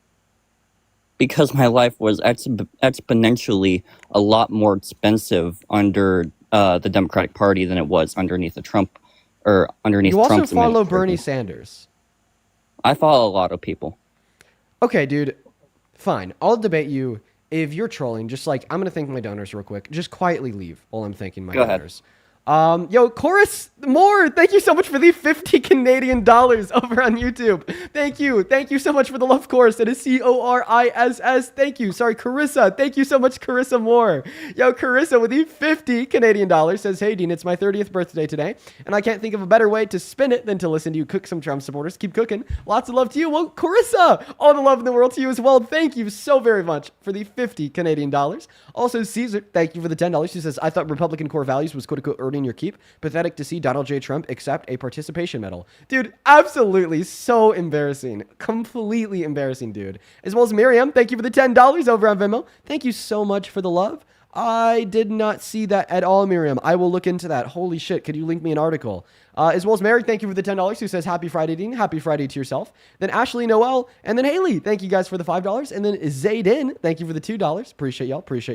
Because my life was exponentially a lot more expensive under the Democratic Party than it was underneath the Trump or underneath You also Trump's follow administration. Bernie Sanders. I follow a lot of people. Okay, dude. Fine. I'll debate you if you're trolling. Just like, I'm going to thank my donors real quick. Just quietly leave while I'm thanking my Go ahead. donors. Yo, Chorus Moore, thank you so much for the 50 Canadian dollars over on YouTube. Thank you. Thank you so much for the love, Chorus. That is CORISS. Thank you. Sorry, Carissa. Thank you so much, Carissa Moore. Yo, Carissa with the 50 Canadian dollars says, hey, Dean, it's my 30th birthday today, and I can't think of a better way to spend it than to listen to you cook some Trump supporters. Keep cooking. Lots of love to you. Well, Carissa, all the love in the world to you as well. Thank you so very much for the 50 Canadian dollars. Also, Caesar, thank you for the $10. She says, I thought Republican core values was quote-unquote earning your keep. Pathetic to see Donald J. Trump accept a participation medal. Dude, absolutely so embarrassing. Completely embarrassing, dude. As well as Miriam, thank you for the $10 over on Venmo. Thank you so much for the love. I did not see that at all, Miriam. I will look into that. Holy shit, could you link me an article? As well as Mary, thank you for the $10, who says happy Friday, Dean. Happy Friday to yourself. Then Ashley Noel, and then Haley, thank you guys for the $5. And then Zayden, thank you for the $2. Appreciate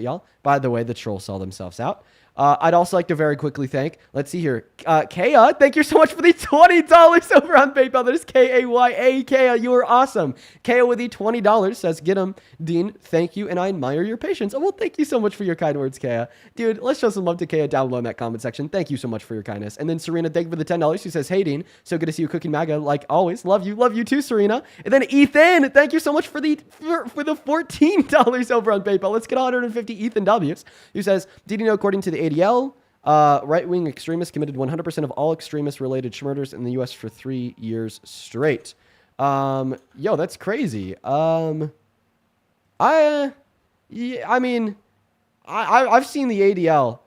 y'all. By the way, the trolls sell themselves out. I'd also like to very quickly thank, let's see here, Kaya, thank you so much for the $20 over on PayPal. That is Kaya. Kaya, you are awesome. Kaya with the $20 says, get him, Dean, thank you, and I admire your patience. Oh, well, thank you so much for your kind words, Kaya. Dude, let's show some love to Kaya down below in that comment section. Thank you so much for your kindness. And then Serena, thank you for the $10. She says, hey, Dean, so good to see you cooking MAGA like always. Love you too, Serena. And then Ethan, thank you so much for the $14 over on PayPal. Let's get 150 Ethan W's, who says, did you know according to the ADL, right-wing extremists committed 100% of all extremist-related murders in the U.S. for 3 years straight. Yo, that's crazy. I've seen the ADL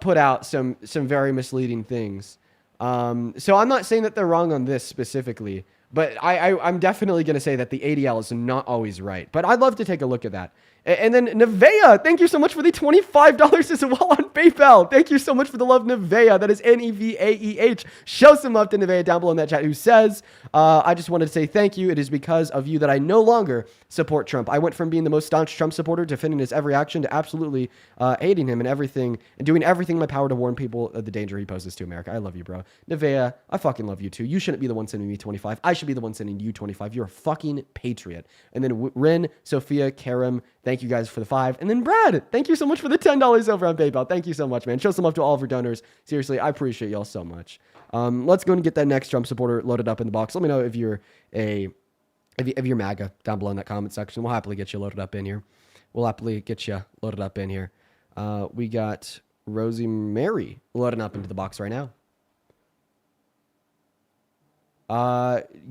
put out some very misleading things. So I'm not saying that they're wrong on this specifically, but I'm definitely going to say that the ADL is not always right. But I'd love to take a look at that. And then Nevea, thank you so much for the $25 as well on PayPal. Thank you so much for the love, Nevea. That is Nevaeh. Show some love to Nevea down below in that chat, who says, I just wanted to say thank you. It is because of you that I no longer support Trump. I went from being the most staunch Trump supporter, defending his every action, to absolutely hating him and everything, and doing everything in my power to warn people of the danger he poses to America. I love you, bro. Nevea, I fucking love you too. You shouldn't be the one sending me 25. I should be the one sending you 25. You're a fucking patriot. And then Ren, Sophia, Karam, Thank you guys for the 5. And then Brad, thank you so much for the $10 over on PayPal. Thank you so much, man. Show some love to all of our donors. Seriously, I appreciate y'all so much. Let's go and get that next Trump supporter loaded up in the box. Let me know if you're if you're MAGA down below in that comment section. We'll happily get you loaded up in here. We got Rosie Mary loading up into the box right now.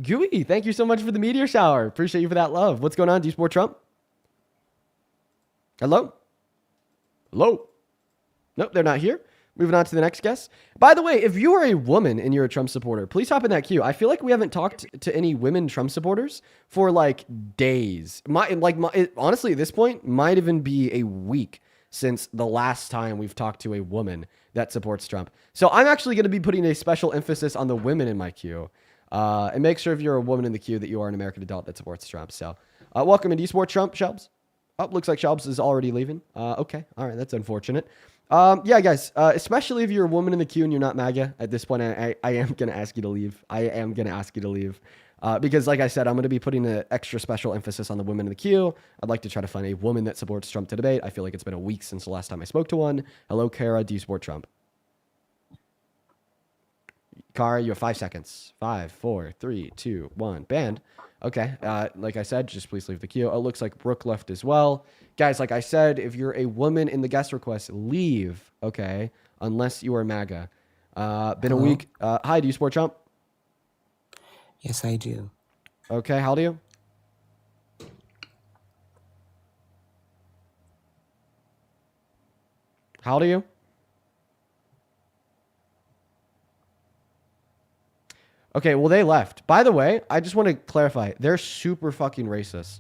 Gooey, thank you so much for the meteor shower. Appreciate you for that love. What's going on? Do you support Trump? Hello? Nope, they're not here. Moving on to the next guest. By the way, if you are a woman and you're a Trump supporter, please hop in that queue. I feel like we haven't talked to any women Trump supporters for like days. Honestly, at this point, might even be a week since the last time we've talked to a woman that supports Trump. So I'm actually going to be putting a special emphasis on the women in my queue. And make sure if you're a woman in the queue that you are an American adult that supports Trump. So welcome. And do you support Trump, Shelbs? Oh, looks like Shelbs is already leaving. Okay. All right. That's unfortunate. Yeah, guys, especially if you're a woman in the queue and you're not MAGA, at this point, I am going to ask you to leave. Because like I said, I'm going to be putting an extra special emphasis on the women in the queue. I'd like to try to find a woman that supports Trump to debate. I feel like it's been a week since the last time I spoke to one. Hello, Kara. Do you support Trump? Kara, you have 5 seconds. 5, 4, 3, 2, 1. Banned. Okay. Like I said, just please leave the queue. It looks like Brooke left as well. Guys, like I said, if you're a woman in the guest request, leave. Okay. Unless you are MAGA. Been a week. Hi, do you support Trump? Yes, I do. Okay. How old are you? How old are you? Okay, well, they left. By the way, I just want to clarify. They're super fucking racist.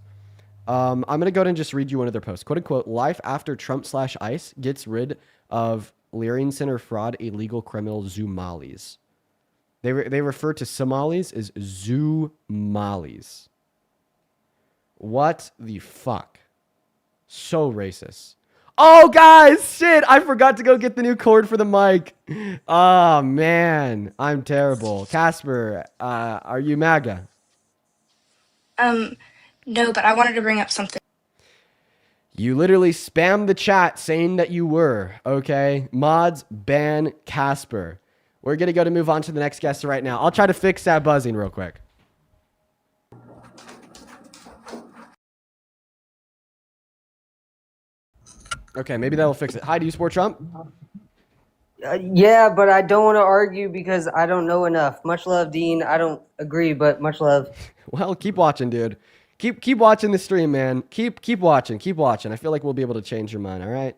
I'm going to go ahead and just read you one of their posts. Quote, unquote, life after Trump/ICE gets rid of Leering Center fraud illegal criminal Zumalis. They refer to Somalis as Zumalis. What the fuck? So racist. Oh, guys, shit. I forgot to go get the new cord for the mic. Oh, man. I'm terrible. Casper, are you MAGA? No, but I wanted to bring up something. You literally spammed the chat saying that you were, okay? Mods, ban Casper. We're going to go to move on to the next guest right now. I'll try to fix that buzzing real quick. Okay, maybe that'll fix it. Hi, do you support Trump? Yeah, but I don't want to argue because I don't know enough. Much love, Dean. I don't agree, but much love. Well, keep watching, dude. Keep watching the stream, man. Keep watching. I feel like we'll be able to change your mind, all right?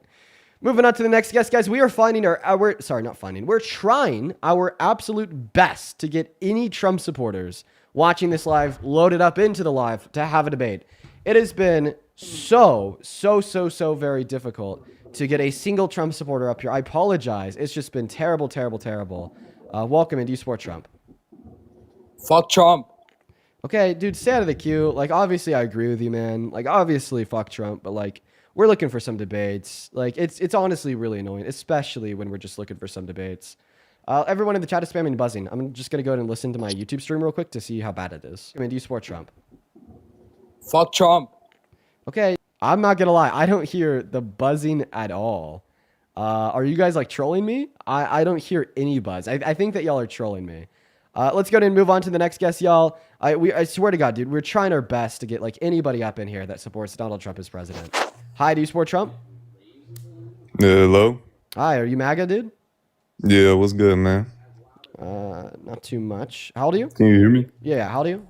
Moving on to the next guest, guys. We are finding we're trying our absolute best to get any Trump supporters watching this live loaded up into the live to have a debate. It has been so very difficult to get a single Trump supporter up here. I apologize. It's just been terrible. Welcome, and do you support Trump? Fuck Trump. Okay, dude, stay out of the queue. Like, obviously, I agree with you, man. Like, obviously, fuck Trump, but like, we're looking for some debates. Like, it's honestly really annoying, especially when we're just looking for some debates. Everyone in the chat is spamming buzzing. I'm just gonna go ahead and listen to my YouTube stream real quick to see how bad it is. I mean, do you support Trump? Fuck Trump. Okay, I'm not gonna lie. I don't hear the buzzing at all. Are you guys like trolling me? I don't hear any buzz. I think that y'all are trolling me. Let's go ahead and move on to the next guest, y'all. I swear to God, dude, we're trying our best to get like anybody up in here that supports Donald Trump as president. Hi, do you support Trump? Hello. Hi, are you MAGA, dude? Yeah, what's good, man? Not too much. How old are you? Can you hear me? Yeah, how old are you?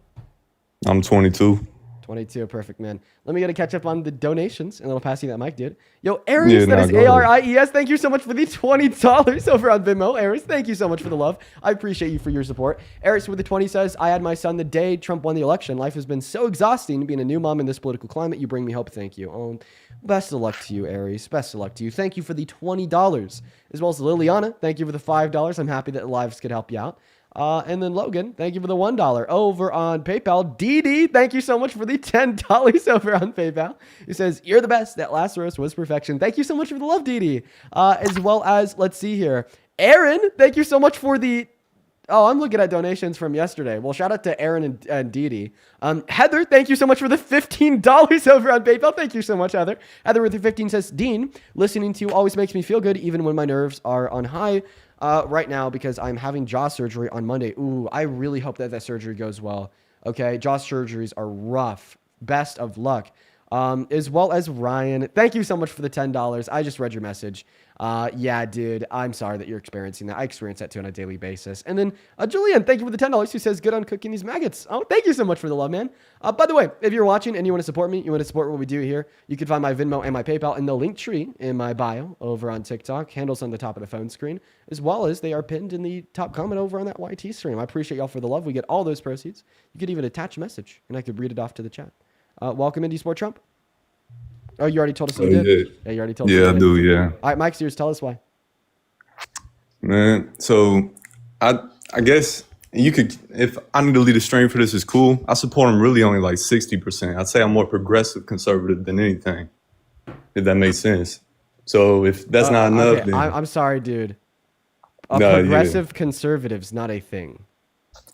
I'm 22. 22, perfect, man. Let me get a catch up on the donations, and I'll pass you that mic, dude. Yo, Aries, Yeah, that is go ahead. ARIES. Thank you so much for the $20 over on Venmo. Aries, thank you so much for the love. I appreciate you for your support. Aries with the 20 says, I had my son the day Trump won the election. Life has been so exhausting being a new mom in this political climate. You bring me hope. Thank you. Oh, best of luck to you, Aries. Best of luck to you. Thank you for the $20, as well as Liliana. Thank you for the $5. I'm happy that lives could help you out. And then Logan, thank you for the $1 over on PayPal. DD, thank you so much for the $10 over on PayPal. He says, you're the best. That last roast was perfection. Thank you so much for the love, DD. As well as, let's see here. Aaron, thank you so much for the Oh, I'm looking at donations from yesterday. Well, shout out to Aaron and Dee Dee. Heather, thank you so much for the $15 over on PayPal. Thank you so much, Heather. Heather with the 15 says, Dean, listening to you always makes me feel good, even when my nerves are on high right now because I'm having jaw surgery on Monday. Ooh, I really hope that surgery goes well. Okay, jaw surgeries are rough. Best of luck. As well as Ryan. Thank you so much for the $10. I just read your message. Yeah, dude, I'm sorry that you're experiencing that. I experience that too on a daily basis. And then Julian, thank you for the $10 who says good on cooking these maggots. Oh, thank you so much for the love, man. By the way, if you're watching and you want to support me, you want to support what we do here, you can find my Venmo and my PayPal in the link tree in my bio over on TikTok. Handles on the top of the phone screen, as well as they are pinned in the top comment over on that YT stream. I appreciate y'all for the love. We get all those proceeds. You could even attach a message and I could read it off to the chat. Welcome into Sport Trump. Oh, you already told us you did? Yeah, you already told us. Yeah, I do, yeah. All right, Mike Sears, tell us why. Man, so I guess you could, if I need to lead a stream for this, is cool. I support him really only like 60%. I'd say I'm more progressive conservative than anything, if that makes sense. So if that's not enough, okay, then I'm sorry, dude. Progressive conservative's not a thing.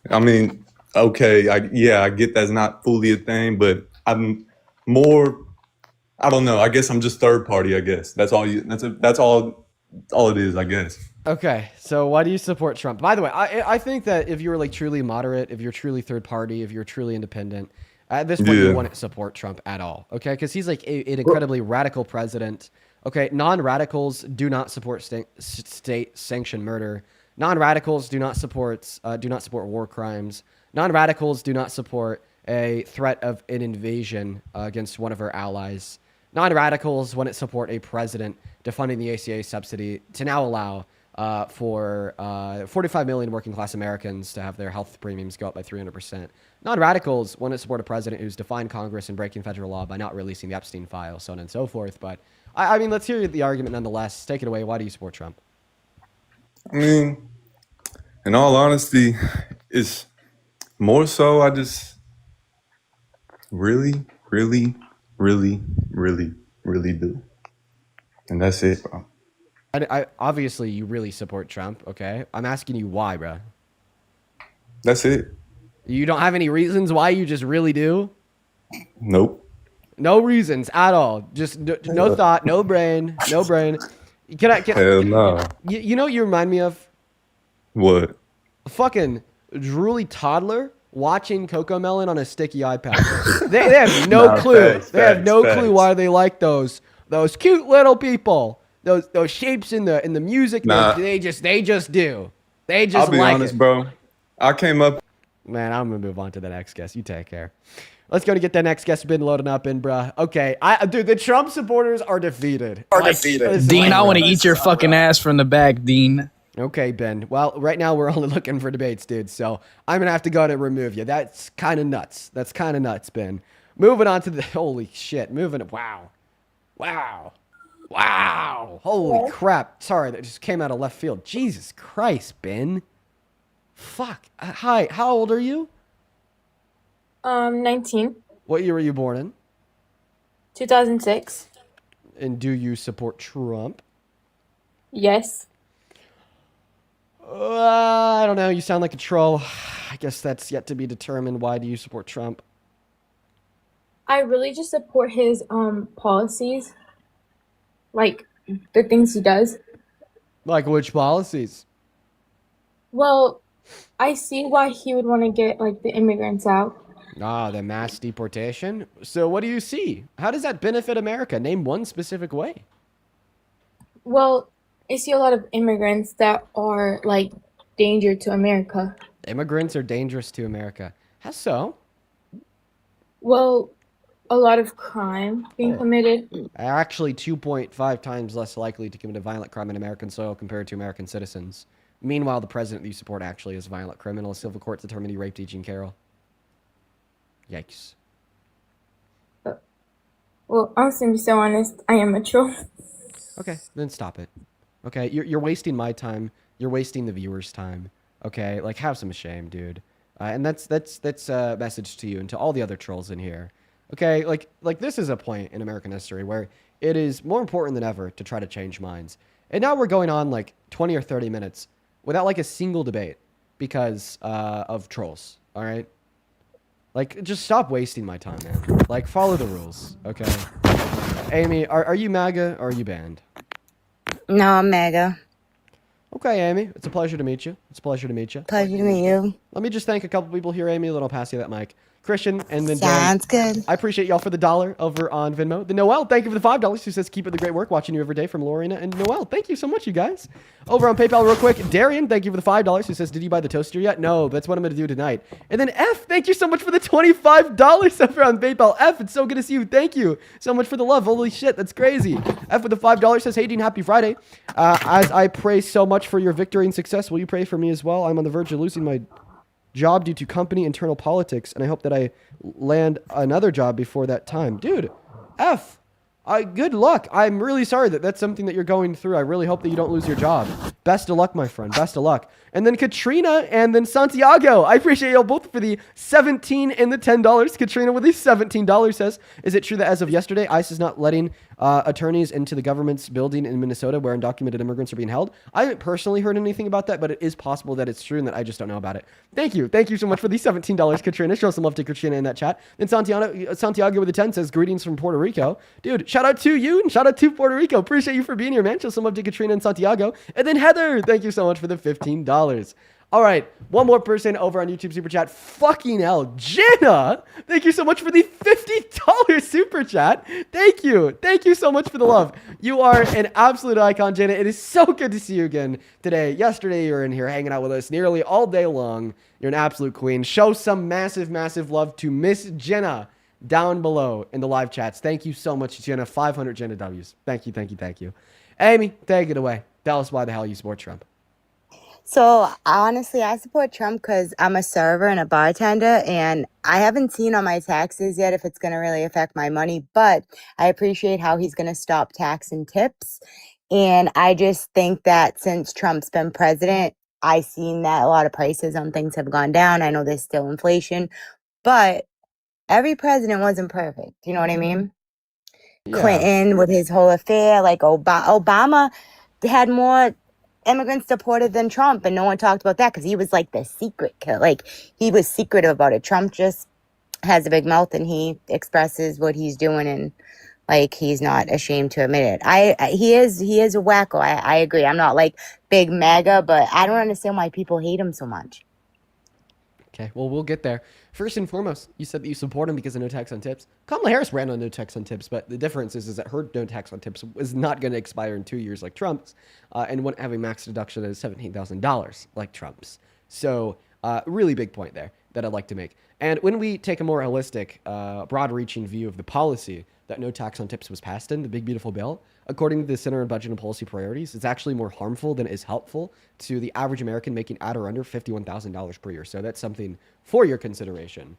I mean, okay, I get that's not fully a thing, but I'm more, I don't know. I guess I'm just third party, I guess. That's all it is, I guess. Okay, so why do you support Trump? By the way, I think that if you're like truly moderate, if you're truly third party, if you're truly independent, at this point you wouldn't support Trump at all, okay? Because he's like an incredibly radical president. Okay, non-radicals do not support state-sanctioned murder. Non-radicals do not support war crimes. Non-radicals do not support a threat of an invasion against one of our allies. Non-radicals wouldn't support a president defunding the ACA subsidy to now allow for 45 million working class Americans to have their health premiums go up by 300%. Non-radicals want to support a president who's defined Congress and breaking federal law by not releasing the Epstein file, so on and so forth. But I mean, let's hear the argument nonetheless. Take it away. Why do you support Trump? I mean, in all honesty, it's more so I just really do. And that's it, bro. I obviously you really support Trump, okay? I'm asking you why, bro. That's it. You don't have any reasons why, you just really do? Nope. No reasons at all. Just no thought, no brain. Hell no. You know what you remind me of? What? A fucking drooly toddler watching Cocomelon on a sticky iPad. they have no clue. They have no clue why they like those cute little people. Those shapes in the music. Nah. They just do. They just I'll be like honest, it. bro. I came up. Man, I'm gonna move on to the next guest. You take care. Let's go to get that next guest been loading up in, bruh. Okay, dude, the Trump supporters are defeated. Dean, I want to eat your fucking ass from the back, Dean. Okay, Ben. Well, right now we're only looking for debates, dude. So I'm gonna have to go ahead and remove you. That's kind of nuts. That's kind of nuts, Ben. Moving on to the holy shit. Wow. Holy crap. Sorry, that just came out of left field. Jesus Christ, Ben. Fuck. Hi. How old are you? 19. What year were you born in? 2006. And do you support Trump? Yes. I don't know. You sound like a troll. I guess that's yet to be determined. Why do you support Trump? I really just support his policies. Like the things he does. Like which policies? Well, I see why he would want to get like the immigrants out. The mass deportation. So what do you see? How does that benefit America? Name one specific way. Well, I see a lot of immigrants that are like danger to America. Immigrants are dangerous to America. How so? Well, a lot of crime being committed. Are actually 2.5 times less likely to commit a violent crime in American soil compared to American citizens. Meanwhile, the president that you support actually is a violent criminal. Civil court determined he raped Eugene Carroll. Yikes. Well, I'm just gonna be so honest. I am a troll. Okay, then stop it. Okay, you're wasting my time. You're wasting the viewers' time. Okay, like have some shame, dude. And that's a message to you and to all the other trolls in here. Okay, like this is a point in American history where it is more important than ever to try to change minds. And now we're going on like 20 or 30 minutes without like a single debate. because of trolls. All right. Like, just stop wasting my time, man. Like, follow the rules, okay? Amy, are you MAGA or are you banned? No, I'm MAGA. Okay, Amy. It's a pleasure to meet you. It's a pleasure to meet you. Pleasure to meet you. Let me just thank a couple people here, Amy, then I'll pass you that mic. Christian, and then Sounds Darren. good. I appreciate y'all for the $1 over on Venmo. The Noel, thank you for the $5. Who says keep up the great work, watching you every day from Lorena and Noel. Thank you so much, you guys. Over on PayPal, real quick, Darian, thank you for the $5. Who says, did you buy the toaster yet? No, that's what I'm going to do tonight. And then F, thank you so much for the $25 over on PayPal. F, it's so good to see you. Thank you so much for the love. Holy shit, that's crazy. F with the $5 says, hey, Dean, happy Friday. As I pray so much for your victory and success, will you pray for me as well? I'm on the verge of losing my job due to company internal politics, and I hope that I land another job before that time. Dude, F, good luck. I'm really sorry that that's something that you're going through. I really hope that you don't lose your job. Best of luck, my friend. Best of luck. And then Katrina and then Santiago. I appreciate y'all both for the $17 and the $10. Katrina with the $17 says, is it true that as of yesterday, ICE is not letting attorneys into the government's building in Minnesota where undocumented immigrants are being held? I haven't personally heard anything about that, but it is possible that it's true and that I just don't know about it. Thank you. Thank you so much for the $17, Katrina. Show some love to Katrina in that chat. And Santiago with the 10 says, greetings from Puerto Rico. Dude, shout out to you and shout out to Puerto Rico. Appreciate you for being here, man. Show some love to Katrina and Santiago. And then Heather, thank you so much for the $15. All right, one more person over on YouTube Super Chat. Fucking hell, Jenna! Thank you so much for the $50 Super Chat. Thank you. Thank you so much for the love. You are an absolute icon, Jenna. It is so good to see you again today. Yesterday, you were in here hanging out with us nearly all day long. You're an absolute queen. Show some massive, massive love to Miss Jenna down below in the live chats. Thank you so much, Jenna. 500 Jenna W's. Thank you, thank you, thank you. Amy, take it away. Tell us why the hell you support Trump. So honestly, I support Trump because I'm a server and a bartender, and I haven't seen on my taxes yet if it's going to really affect my money, but I appreciate how he's going to stop tax and tips. And I just think that since Trump's been president, I've seen that a lot of prices on things have gone down. I know there's still inflation, but every president wasn't perfect. You know what I mean? Yeah. Clinton with his whole affair, like Obama had more immigrants deported than Trump, and no one talked about that because he was like the secret killer. Like, he was secretive about it. Trump just has a big mouth and he expresses what he's doing, and like, he's not ashamed to admit it. He is a wacko. I agree. I'm not like big MAGA, but I don't understand why people hate him so much. Okay, well, we'll get there. First and foremost, you said that you support him because of no tax on tips. Kamala Harris ran on no tax on tips, but the difference is that her no tax on tips is not going to expire in 2 years like Trump's, and wouldn't have a max deduction of $17,000 like Trump's. So, really big point there that I'd like to make. And when we take a more holistic, broad-reaching view of the policy that no tax on tips was passed in, the big, beautiful bill, according to the Center on Budget and Policy Priorities, it's actually more harmful than it is helpful to the average American making at or under $51,000 per year. So that's something for your consideration.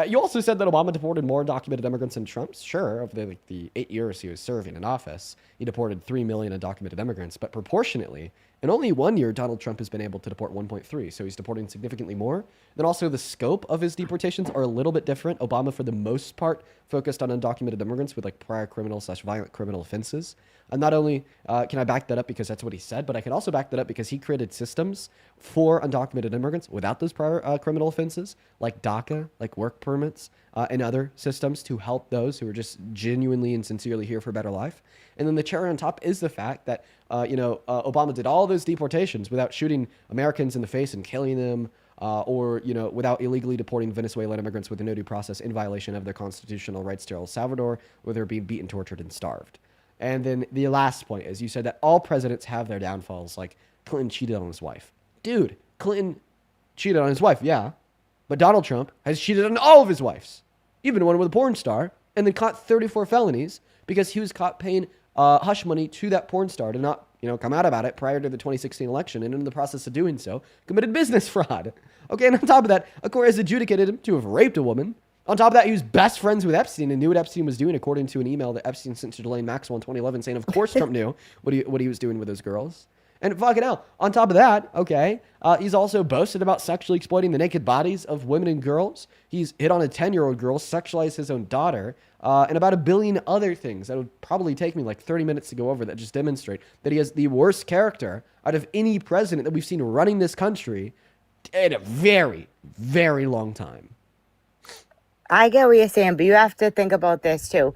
You also said that Obama deported more undocumented immigrants than Trump's. Sure, of the 8 years he was serving in office, he deported 3 million undocumented immigrants. But proportionately, in only 1 year, Donald Trump has been able to deport 1.3. So he's deporting significantly more. Then also the scope of his deportations are a little bit different. Obama, for the most part, focused on undocumented immigrants with like prior criminal/violent criminal offenses. And not only can I back that up because that's what he said, but I can also back that up because he created systems for undocumented immigrants without those prior criminal offenses, like DACA, like work permits, and other systems to help those who are just genuinely and sincerely here for a better life. And then the cherry on top is the fact that, Obama did all those deportations without shooting Americans in the face and killing them, or without illegally deporting Venezuelan immigrants with no due process in violation of their constitutional rights to El Salvador, where they're being beaten, tortured, and starved. And then the last point is you said that all presidents have their downfalls, like Clinton cheated on his wife. Dude, Clinton cheated on his wife, yeah. But Donald Trump has cheated on all of his wives, even one with a porn star, and then caught 34 felonies because he was caught paying hush money to that porn star to not, come out about it prior to the 2016 election, and in the process of doing so, committed business fraud. Okay, and on top of that, a court has adjudicated him to have raped a woman. On top of that, he was best friends with Epstein and knew what Epstein was doing, according to an email that Epstein sent to Ghislaine Maxwell in 2011, saying, of course, Trump knew what he was doing with those girls. And fucking hell, on top of that, okay, he's also boasted about sexually exploiting the naked bodies of women and girls. He's hit on a 10-year-old girl, sexualized his own daughter, and about a billion other things that would probably take me like 30 minutes to go over that just demonstrate that he has the worst character out of any president that we've seen running this country in a very, very long time. I get what you're saying, but you have to think about this too.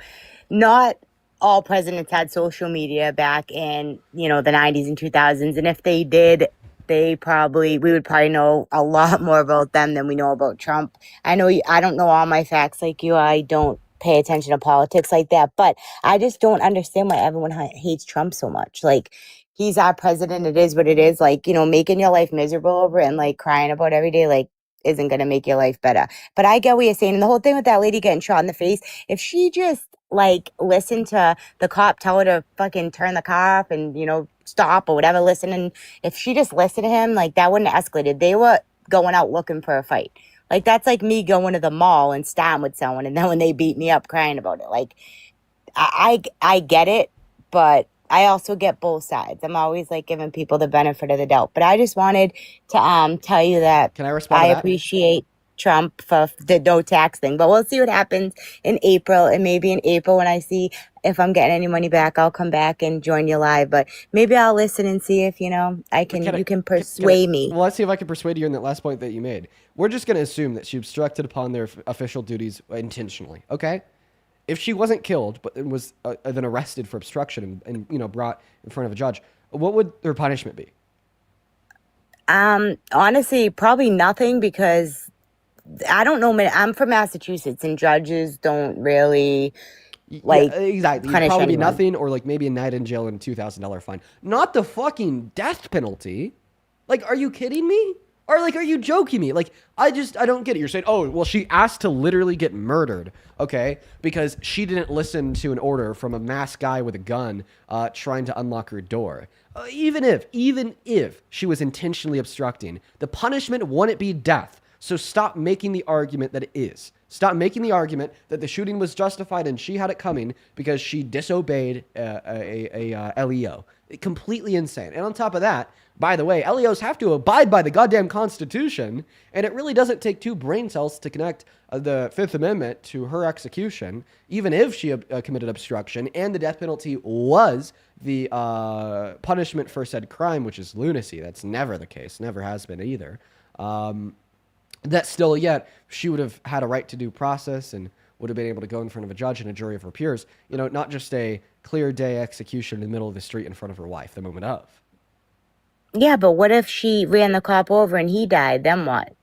Not all presidents had social media back in, the 90s and 2000s. And if they did, we would probably know a lot more about them than we know about Trump. I don't know all my facts like you. I don't pay attention to politics like that, but I just don't understand why everyone hates Trump so much. Like, he's our president. It is what it is. Like, making your life miserable over it and like crying about every day, like, isn't going to make your life better. But I get what you're saying. And the whole thing with that lady getting shot in the face, if she just like listened to the cop tell her to fucking turn the car off and, stop or whatever, and if she just listened to him, like, that wouldn't have escalated. They were going out looking for a fight. Like, that's like me going to the mall and starting with someone, and then when they beat me up crying about it. Like, I get it, but I also get both sides. I'm always like giving people the benefit of the doubt. But I just wanted to tell you that Can I respond to that? appreciate Trump for the no tax thing. But we'll see what happens in April. And maybe in April, when I see if I'm getting any money back, I'll come back and join you live. But maybe I'll listen and see if, you can persuade me. Well, let's see if I can persuade you in that last point that you made. We're just going to assume that she obstructed upon their official duties intentionally, okay? If she wasn't killed, but was then arrested for obstruction and brought in front of a judge, what would her punishment be? Honestly, probably nothing, because I don't know. I'm from Massachusetts, and judges don't really exactly. punish It'd probably be anyone. nothing, or like maybe a night in jail and a $2,000 fine. Not the fucking death penalty. Like, are you kidding me? Or like, are you joking me? Like, I don't get it. You're saying, oh, well, she asked to literally get murdered, okay, because she didn't listen to an order from a masked guy with a gun trying to unlock her door. Even if she was intentionally obstructing, the punishment wouldn't be death. So stop making the argument that it is. Stop making the argument that the shooting was justified and she had it coming because she disobeyed a LEO. Completely insane. And on top of that, by the way, LEOs have to abide by the goddamn Constitution, and it really doesn't take two brain cells to connect the Fifth Amendment to her execution, even if she committed obstruction, and the death penalty was the punishment for said crime, which is lunacy. That's never the case. Never has been either. That still yet, she would have had a right to due process and would have been able to go in front of a judge and a jury of her peers. Not just a clear day execution in the middle of the street in front of her wife the moment of. Yeah, but what if she ran the cop over and he died? Then what?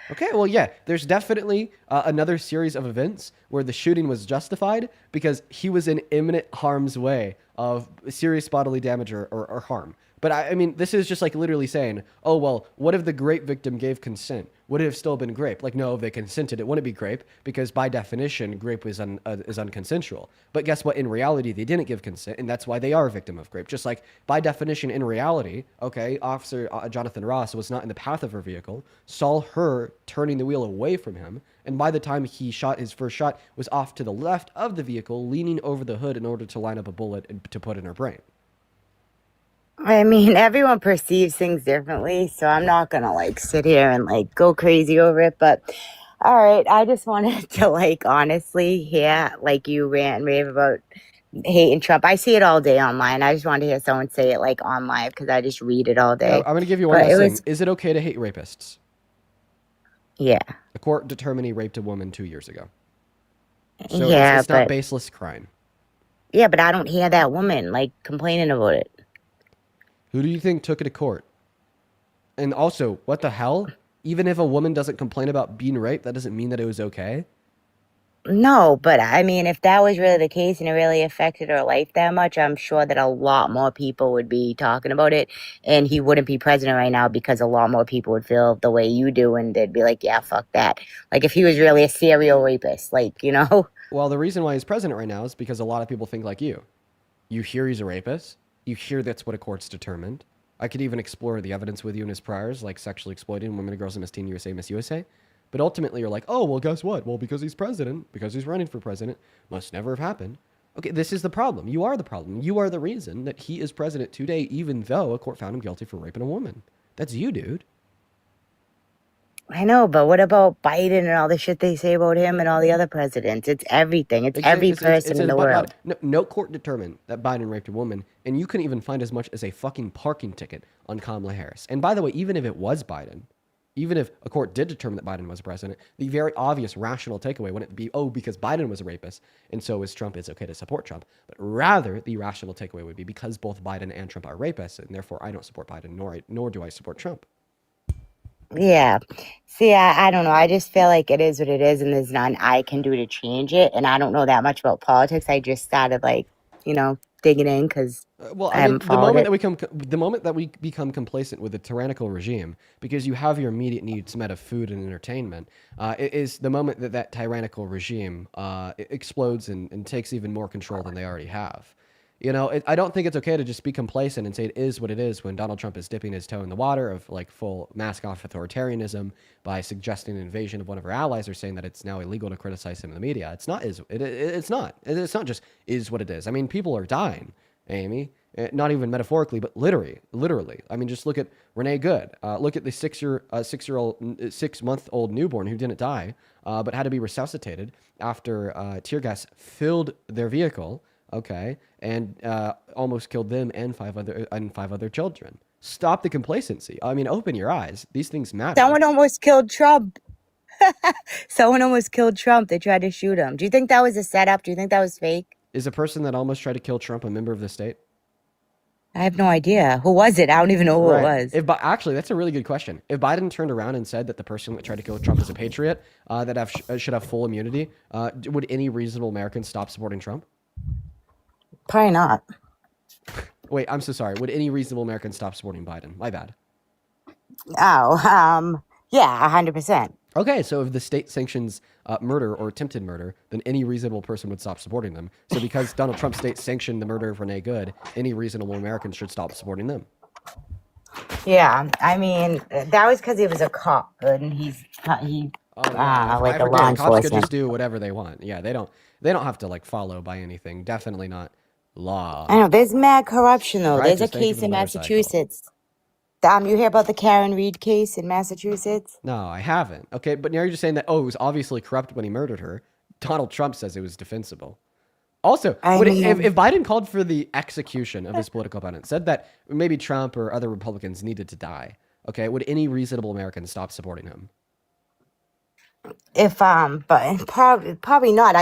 Okay, well, yeah, there's definitely another series of events where the shooting was justified because he was in imminent harm's way of serious bodily damage or harm. But I mean, this is just like literally saying, oh, well, what if the grape victim gave consent? Would it have still been grape? Like, no, if they consented, it wouldn't be grape because by definition, grape is unconsensual. But guess what? In reality, they didn't give consent, and that's why they are a victim of grape. Just like by definition, in reality, okay, Officer Jonathan Ross was not in the path of her vehicle, saw her turning the wheel away from him, and by the time he shot his first shot, was off to the left of the vehicle, leaning over the hood in order to line up a bullet and to put in her brain. I mean, everyone perceives things differently, so I'm not gonna like sit here and like go crazy over it. But all right, I just wanted to like honestly hear like you rant and rave about hating Trump. I see it all day online. I just wanted to hear someone say it like on live because I just read it all day. I'm going to give you one But last it thing. was Is it okay to hate rapists? yeah, The court determined he raped a woman 2 years ago. So yeah, it's not but baseless crime. yeah, but I don't hear that woman like complaining about it. Who do you think took it to court? And also, what the hell? Even if a woman doesn't complain about being raped, that doesn't mean that it was okay. No, but I mean, if that was really the case and it really affected her life that much, I'm sure that a lot more people would be talking about it, and he wouldn't be president right now because a lot more people would feel the way you do, and they'd be like, yeah, fuck that. Like, if he was really a serial rapist, like, Well, the reason why he's president right now is because a lot of people think like you. You hear he's a rapist. You hear that's what a court's determined. I could even explore the evidence with you in his priors, like sexually exploiting women and girls in Miss Teen USA, Miss USA. But ultimately, you're like, oh, well, guess what? Well, because he's president, because he's running for president, must never have happened. Okay, this is the problem. You are the problem. You are the reason that he is president today, even though a court found him guilty for raping a woman. That's you, dude. I know, but what about Biden and all the shit they say about him and all the other presidents? It's everything. It's every person in the world. No court determined that Biden raped a woman, and you couldn't even find as much as a fucking parking ticket on Kamala Harris. And by the way, even if it was Biden, even if a court did determine that Biden was president, the very obvious rational takeaway wouldn't be, oh, because Biden was a rapist and so is Trump, it's okay to support Trump. But rather, the rational takeaway would be because both Biden and Trump are rapists, and therefore I don't support Biden, nor do I support Trump. Yeah. See, I don't know. I just feel like it is what it is, and there's nothing I can do to change it. And I don't know that much about politics. I just started, like, digging in because Well, I I mean, haven't followed it. the moment that we become complacent with a tyrannical regime, because you have your immediate needs met of food and entertainment, it is the moment that that tyrannical regime explodes and takes even more control than they already have. I don't think it's okay to just be complacent and say it is what it is when Donald Trump is dipping his toe in the water of like full mask off authoritarianism by suggesting an invasion of one of our allies or saying that it's now illegal to criticize him in the media. It's not. It's not. It's not just is what it is. I mean, people are dying, Amy. Not even metaphorically, but literally. I mean, just look at Renee Good. Look at the 6-month-old newborn who didn't die, but had to be resuscitated after tear gas filled their vehicle. Okay, and almost killed them and five other children. Stop the complacency. I mean, open your eyes. These things matter. Someone almost killed Trump. Someone almost killed Trump. They tried to shoot him. Do you think that was a setup? Do you think that was fake? Is a person that almost tried to kill Trump a member of the state? I have no idea. Who was it? I don't even know who it was. Actually, that's a really good question. If Biden turned around and said that the person that tried to kill Trump is a patriot, that should have full immunity, would any reasonable American stop supporting Trump? Probably not. Wait, I'm so sorry. Would any reasonable American stop supporting Biden? My bad. Oh, yeah, 100%. Okay, so if the state sanctions murder or attempted murder, then any reasonable person would stop supporting them. So because Donald Trump's state sanctioned the murder of Renee Good, any reasonable American should stop supporting them. Yeah, I mean, that was because he was a cop, and like a law enforcement. Cops could just do whatever they want. Yeah, they don't have to like follow by anything. Definitely not law. I know there's mad corruption though. Right, There's a case in Massachusetts. You hear about the Karen Reed case in Massachusetts? No, I haven't. Okay, but now you're just saying that, it was obviously corrupt when he murdered her. Donald Trump says it was defensible. Also, if Biden called for the execution of his political opponent, said that maybe Trump or other Republicans needed to die, okay, would any reasonable American stop supporting him? But probably not.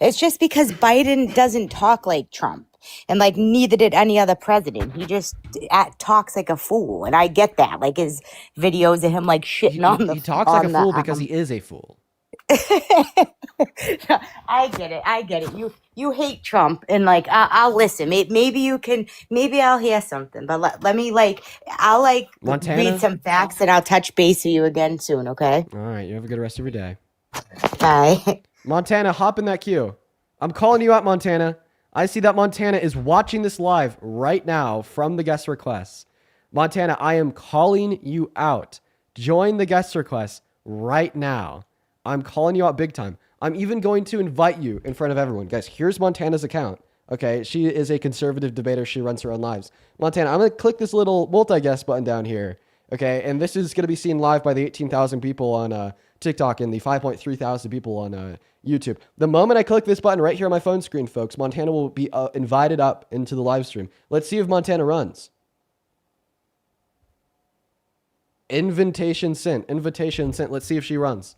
It's just because Biden doesn't talk like Trump, and like neither did any other president. He just talks like a fool, and I get that. Like his videos of him like shitting on the. He talks like a fool because he is a fool. I get it. You hate Trump, and like I'll listen. Maybe I'll hear something. But let me I'll Montana? read some facts, and I'll touch base with you again soon. Okay. All right. You have a good rest of your day. Bye. Montana, hop in that queue. I'm calling you out, Montana. I see that Montana is watching this live right now from the guest requests. Montana, I am calling you out. Join the guest requests right now. I'm calling you out big time. I'm even going to invite you in front of everyone. Guys, here's Montana's account. Okay, she is a conservative debater. She runs her own lives. Montana, I'm going to click this little multi-guest button down here. Okay, and this is going to be seen live by the 18,000 people on TikTok and the 5.3 thousand people on YouTube. The moment I click this button right here on my phone screen, folks, Montana will be invited up into the live stream. Let's see if Montana runs. Invitation sent. Let's see if she runs.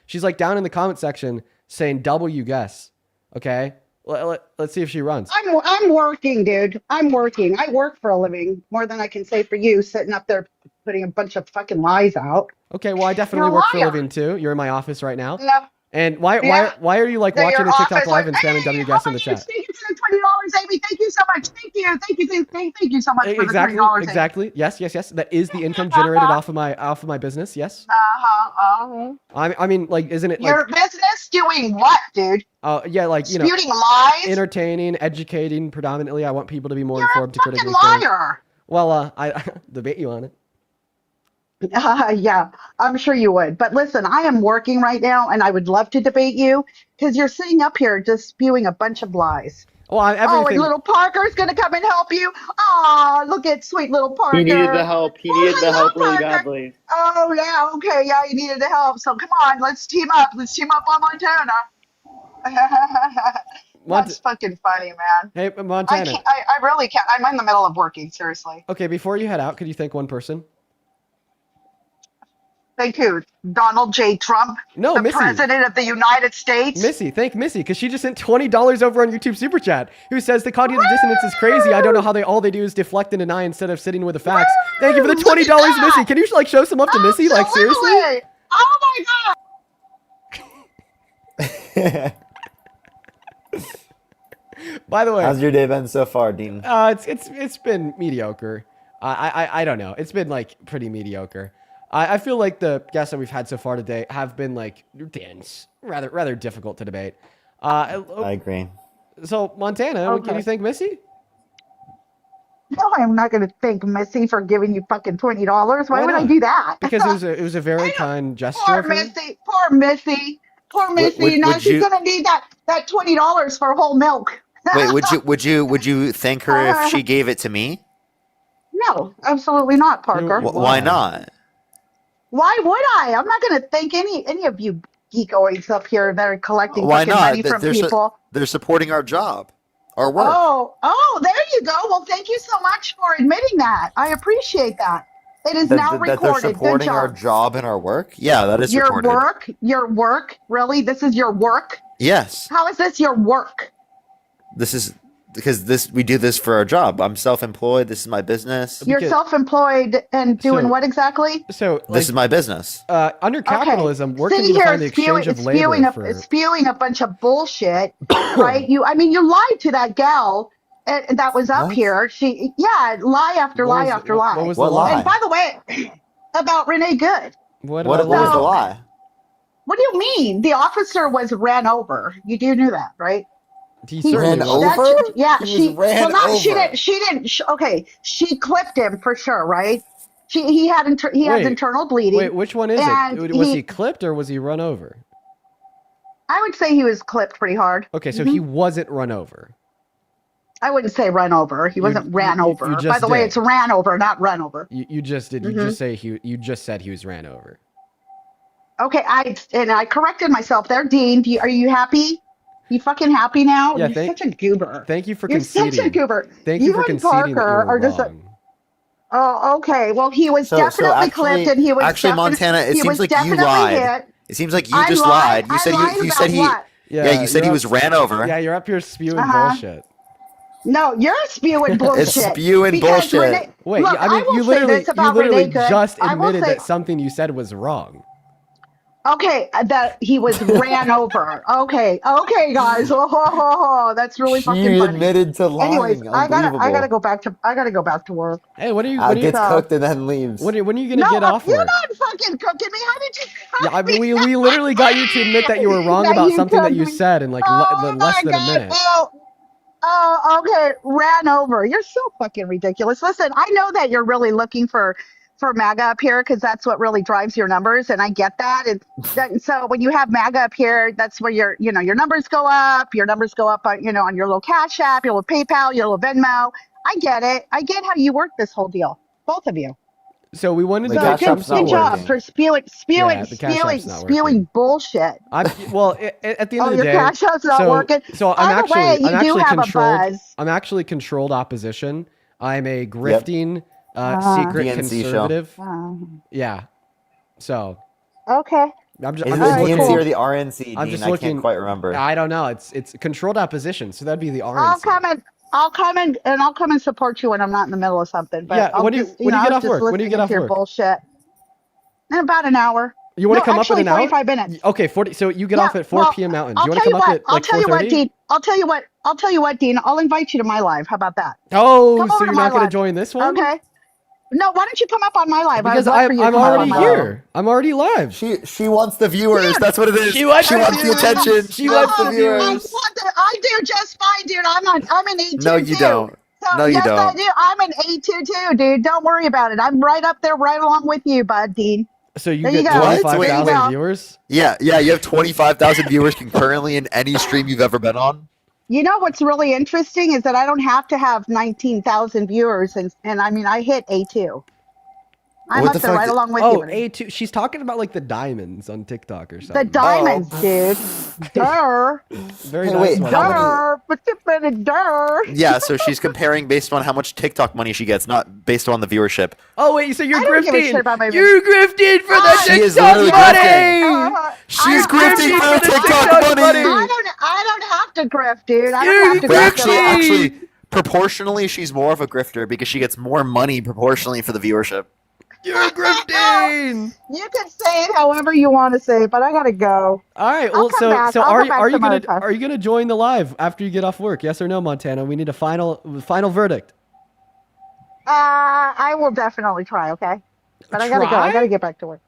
She's like down in the comment section saying W guess. Okay, let's see if she runs. I'm working, dude. I'm working. I work for a living, more than I can say for you, sitting up there putting a bunch of fucking lies out. Okay, well I definitely work for a living too. You're in my office right now. No. And why are you like watching the TikTok live and spamming W guess in the chat? Thank you for the $20, Amy. Thank you so much. Thank you so much for the $20. Exactly. Yes. That is the income generated off of my business. Yes. I mean, like, isn't it your business doing what, dude? Yeah, like spewing lies, entertaining, educating. Predominantly, I want people to be more informed. You're a fucking liar. Well, I debate you on it. Yeah, I'm sure you would. But listen, I am working right now, and I would love to debate you because you're sitting up here just spewing a bunch of lies. Well, Oh, and little Parker's going to come and help you. Oh, look at sweet little Parker. He needed the help. He needed the help really Parker. badly. Oh, yeah. Okay. Yeah, he needed the help. So come on, let's team up. Let's team up on Montana. That's fucking funny, man. Hey, Montana. I really can't. I'm in the middle of working, seriously. Okay, before you head out, could you thank one person? Thank you, Donald J. Trump, No, the Missy. President of the United States. Missy, thank Missy, because she just sent $20 over on YouTube Super Chat, who says the cognitive dissonance is crazy. I don't know how all they do is deflect and deny instead of sitting with the facts. Thank you for the $20, Missy. Can you like show some up to Missy? Like seriously? Oh my God. By the way, how's your day been so far, Dean? It's been mediocre. I don't know. It's been like pretty mediocre. I feel like the guests that we've had so far today have been like dense, rather difficult to debate. I agree. So Montana, what can you thank Missy? No, I'm not going to thank Missy for giving you fucking $20. Why would I not? do that? Because it was a very kind gesture. Poor of her. Missy. Poor Missy. Poor Missy. Now she's gonna need that $20 for whole milk. Wait, would you thank her if she gave it to me? No, absolutely not, Parker. Why not? Why would I? I'm not gonna thank any of you geekoids up here that are collecting Why fucking not? money from people. They're supporting our job, our work. Oh, there you go. Well, thank you so much for admitting that. I appreciate that. It is now recorded. That they're supporting our job and our work? Yeah, that is recorded. Your work? Really? This is your work? Yes. How is this your work? This is because we do this for our job. I'm self-employed. This is my business. You're self-employed and doing what exactly? So this is my business. Under capitalism, where can Sitting you here find the exchange of labor? spewing a bunch of bullshit, right? You lied to that gal that was up here. Lie after lie after lie. What was the lie? And by the way, about Renee Good. What was the lie? What do you mean? The officer was ran over. You do know that, right? He ran over? Yeah, She didn't. Okay, she clipped him for sure, right? He has internal bleeding. Wait, which one is it? Was he clipped or was he run over? I would say he was clipped pretty hard. Okay, so he wasn't run over. I wouldn't say run over. He wasn't ran over. By the way, it's ran over, not run over. You just did. You just say you just said he was ran over. Okay, I corrected myself there, Dean. Are you happy? You fucking happy now? Yeah, You're such a goober. Thank you for You're conceding. such a goober. Thank you for conceding that you were wrong. Oh, okay. Well, he was definitely clipped, and he was actually Montana. It seems like you lied. Hit. It seems like you just lied. You said you said he was ran over. Yeah, you're up here spewing bullshit. No, you're spewing bullshit. It's spewing bullshit. Wait, look, I mean, you literally just admitted that something you said was wrong. Okay, that he was ran over. Okay, guys. That's really fucking funny. You admitted to lying. Anyways, I gotta go back to work. Hey, what are you? Gets cooked and then leaves. When are you gonna get off work? You're not fucking cooking me. How did you? Yeah, I mean, we literally got you to admit that you were wrong about something that you said in like less than a minute. Oh, okay. Ran over. You're so fucking ridiculous. Listen, I know that you're really looking for MAGA up here because that's what really drives your numbers, and I get that. And so when you have MAGA up here, that's where your numbers go up. Your numbers go up on on your little Cash App, your little PayPal, your little Venmo. I get it. I get how you work this whole deal, both of you. So we wanted to get good job for spewing bullshit. Well, at the end of the your day, Cash App's not working. So By the way, you do have a buzz. I'm actually controlled opposition. I'm a grifting secret DNC conservative. Show. Yeah. So. Okay. Is it the DNC or the RNC, Dean? I can't quite remember. I don't know. It's controlled opposition, so that'd be the RNC. I'll come and support you when I'm not in the middle of something. But yeah, when do you get off work? When do you get off work? Bullshit. In about an hour. You want to come up in an hour? 45 minutes. Okay, 40. So you get off at 4 p.m. Mountain. Do you want to come up at like 4:30? I'll tell you what, Dean. I'll invite you to my live. How about that? Oh, so you're not going to join this one? Okay. No, why don't you come up on my live? Because I'm already here. I'm already live. She wants the viewers. Dude, that's what it is. She wants the attention. She wants the viewers. I do just fine, dude. I'm an A22. No, you don't. No, you don't. I do. I'm an A22, dude. Don't worry about it. I'm right up there, right along with you, bud, Dean. So you get 25,000 viewers? Yeah. You have 25,000 viewers concurrently in any stream you've ever been on. You know what's really interesting is that I don't have to have 19,000 viewers, and I mean I hit A2. I'm What up the there fuck right did- along with Oh, you. A2. She's talking about like the diamonds on TikTok or The something. diamonds, dude. Durr. Very Hey, nice wait, one. how many- Durr. But durr. Yeah, so she's comparing based on how much TikTok money she gets, not based on the viewership. Oh wait, so you're I don't give a shit grifting. about my You're grifting for the She is TikTok literally money. grifting. She's I grifting for the TikTok money. I don't have to grift, dude. I You're don't have to But grift at all. actually, proportionally, she's more of a grifter because she gets more money proportionally for the viewership. You're grifting. You can say it however you want to say it, but I gotta go. All right. I'll Well, come so back. so I'll are come back are you some other gonna time. are you gonna join the live after you get off work? Yes or no, Montana? We need a final verdict. I will definitely try, okay? But I gotta go. I gotta get back to work.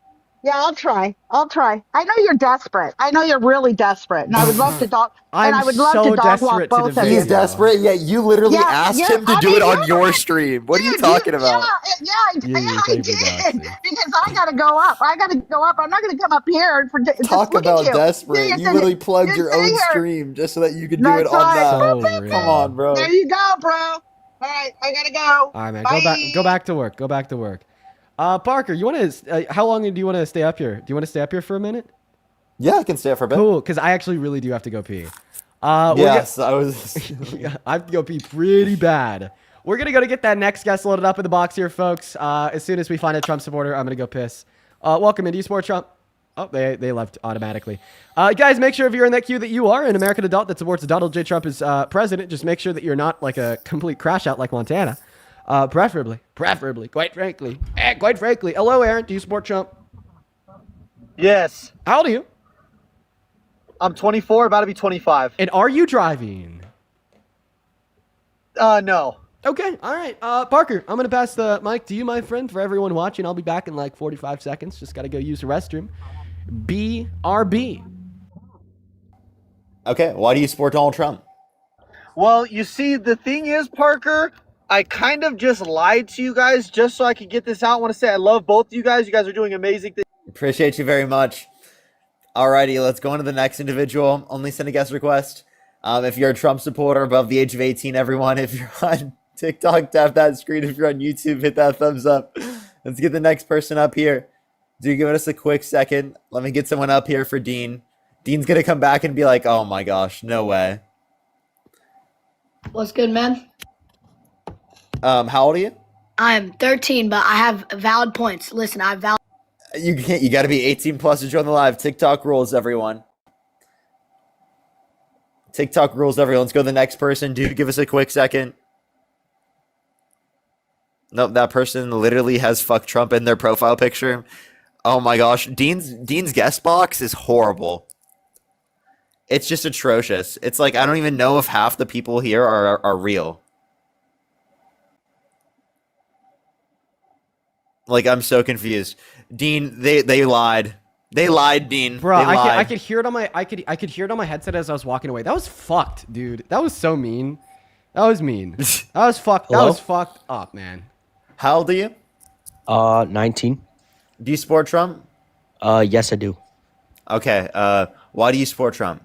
Yeah, I'll try. I know you're desperate. I know you're really desperate, and I would love to dog. And I'm I would love so to dog walk desperate to both of He's you. desperate, yet you literally Yeah, asked yeah, him to I do mean, it on you- your stream. What are you Dude, talking about? I did because I gotta go up. I'm not gonna come up here for just Talk look about at you. desperate. You're You sitting- literally plugged you're your sitting own here. stream just so that you could do it That's on right. that. Come on, bro. There you go, bro. All right, I gotta go. All right, man. Go back to work. Go back to work. Parker, you want to? How long do you want to stay up here? Do you want to stay up here for a minute? Yeah, I can stay up for a bit. Cool, because I actually really do have to go pee. Yes, I was. I have to go pee pretty bad. We're gonna go to get that next guest loaded up in the box here, folks. As soon as we find a Trump supporter, I'm gonna go piss. Welcome in. Do you support Trump? Oh, they left automatically. Guys, make sure if you're in that queue that you are an American adult that supports Donald J. Trump as president. Just make sure that you're not like a complete crash out like Montana. Preferably, quite frankly. Hello, Aaron. Do you support Trump? Yes. How old are you? I'm 24, about to be 25. And are you driving? No. Okay, all right. Parker, I'm going to pass the mic to you, my friend. For everyone watching, I'll be back in like 45 seconds. Just got to go use the restroom. BRB. Okay, why do you support Donald Trump? Well, you see, the thing is, Parker, I kind of just lied to you guys just so I could get this out. I want to say I love both of you guys. You guys are doing amazing things. Appreciate you very much. Alrighty, let's go on to the next individual. Only send a guest request. If you're a Trump supporter above the age of 18, everyone, if you're on TikTok, tap that screen. If you're on YouTube, hit that thumbs up. Let's get the next person up here. Do give us a quick second. Let me get someone up here for Dean. Dean's going to come back and be like, oh my gosh, no way. What's good, man? How old are you? I'm 13, but I have valid points. Listen, I have valid. You got to be 18 plus to join the live. TikTok rules, everyone. TikTok rules, everyone. Let's go to the next person. Dude, give us a quick second. Nope, that person literally has fuck Trump in their profile picture. Oh my gosh. Dean's guest box is horrible. It's just atrocious. It's like, I don't even know if half the people here are real. Like, I'm so confused. Dean, they lied. They lied, Dean. Bro, they lied. I could hear it on my I could hear it on my headset as I was walking away. That was fucked, dude. That was so mean. That was mean. That was fucked. That Hello? was fucked up, man. How old are you? 19. Do you support Trump? Yes, I do. Okay. Why do you support Trump?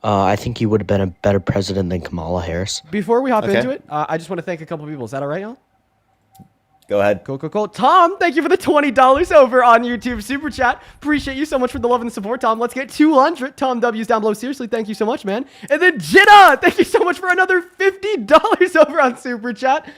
I think he would have been a better president than Kamala Harris. Before we hop Okay. into it, I just want to thank a couple people. Is that all right, y'all? Go ahead. Cool. Tom, thank you for the $20 over on YouTube Super Chat. Appreciate you so much for the love and the support, Tom. Let's get 200 Tom W's down below. Seriously, thank you so much, man. And then Jitta, thank you so much for another $50 over on Super Chat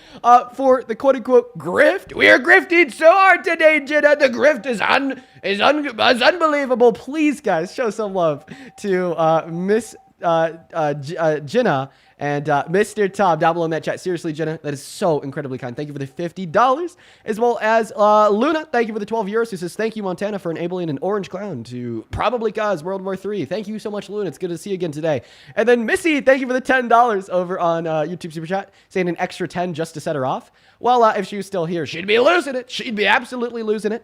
for the quote-unquote grift. We are grifting so hard today, Jitta. The grift is unbelievable. Please, guys, show some love to Miss Jenna and Mr. Tom down below in that chat. Seriously, Jenna, that is so incredibly kind. Thank you for the $50, as well as Luna. Thank you for the 12 euros. Who says thank you, Montana, for enabling an orange clown to probably cause World War III. Thank you so much, Luna. It's good to see you again today. And then Missy, thank you for the $10 over on YouTube Super Chat, saying an extra 10 just to set her off. Well, if she was still here, she'd be losing it. She'd be absolutely losing it.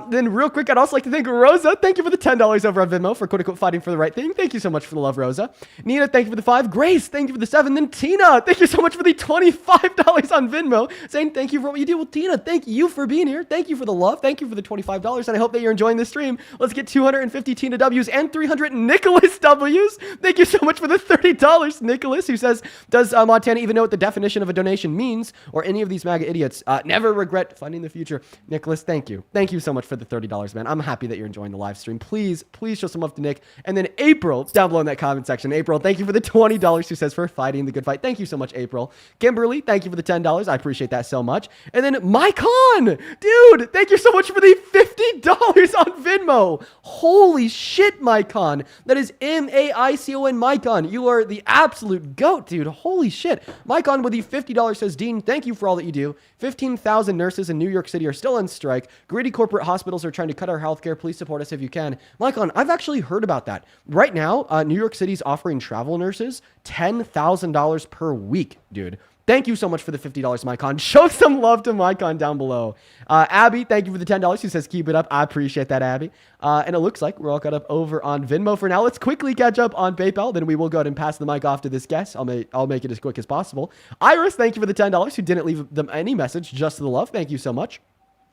Then real quick, I'd also like to thank Rosa. Thank you for the $10 over on Venmo for quote-unquote fighting for the right thing. Thank you so much for the love, Rosa. Nina, thank you for the 5. Grace, thank you for the 7. Then Tina, thank you so much for the $25 on Venmo, saying thank you for what you do. Well, Tina, thank you for being here. Thank you for the love. Thank you for the $25. And I hope that you're enjoying this stream. Let's get 250 Tina W's and 300 Nicholas W's. Thank you so much for the $30, Nicholas, who says, does Montana even know what the definition of a donation means? Or any of these MAGA idiots? Never regret funding the future. Nicholas, thank you. Thank you so much for the $30, man. I'm happy that you're enjoying the live stream. Please show some love to Nick. And then April, down below in that comment section. April, thank you for the $20, who says, for fighting the good fight. Thank you so much, April. Kimberly, thank you for the $10. I appreciate that so much. And then Mycon, dude, thank you so much for the $50 on Venmo. Holy shit, Mycon. That is Maicon, Mycon. You are the absolute goat, dude. Holy shit. Mycon with the $50 says, Dean, thank you for all that you do. 15,000 nurses in New York City are still on strike. Greedy corporate hospitals are trying to cut our healthcare. Please support us if you can. Mycon, I've actually heard about that. Right now, New York City's offering travel nurses $10,000 per week, dude. Thank you so much for the $50, Mycon. Show some love to Mycon down below. Abby, thank you for the $10. She says, keep it up. I appreciate that, Abby. And it looks like we're all caught up over on Venmo for now. Let's quickly catch up on PayPal. Then we will go ahead and pass the mic off to this guest. I'll make it as quick as possible. Iris, thank you for the $10, who didn't leave them any message, just the love. Thank you so much.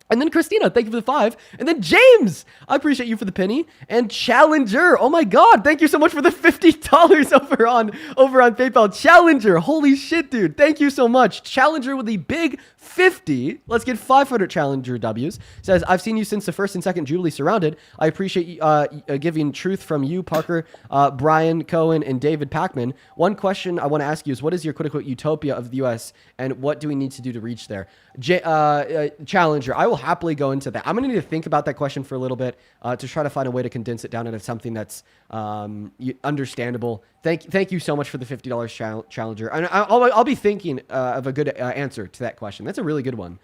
And then Christina, thank you for the 5. And then James, I appreciate you for the penny. And Challenger, oh my God, thank you so much for the $50 over on PayPal. Challenger, holy shit, dude, thank you so much. Challenger with the big 50. Let's get 500 Challenger W's. Says, I've seen you since the first and second Jubilee Surrounded. I appreciate you giving truth from you, Parker, Brian, Cohen, and David Pacman. One question I want to ask you is, what is your quote-unquote utopia of the U.S. and what do we need to do to reach there? Challenger, I will happily go into that. I'm going to need to think about that question for a little bit to try to find a way to condense it down into something that's understandable. Thank you so much for the $50 Challenger. And I'll be thinking of a good answer to that question. That's a really good one.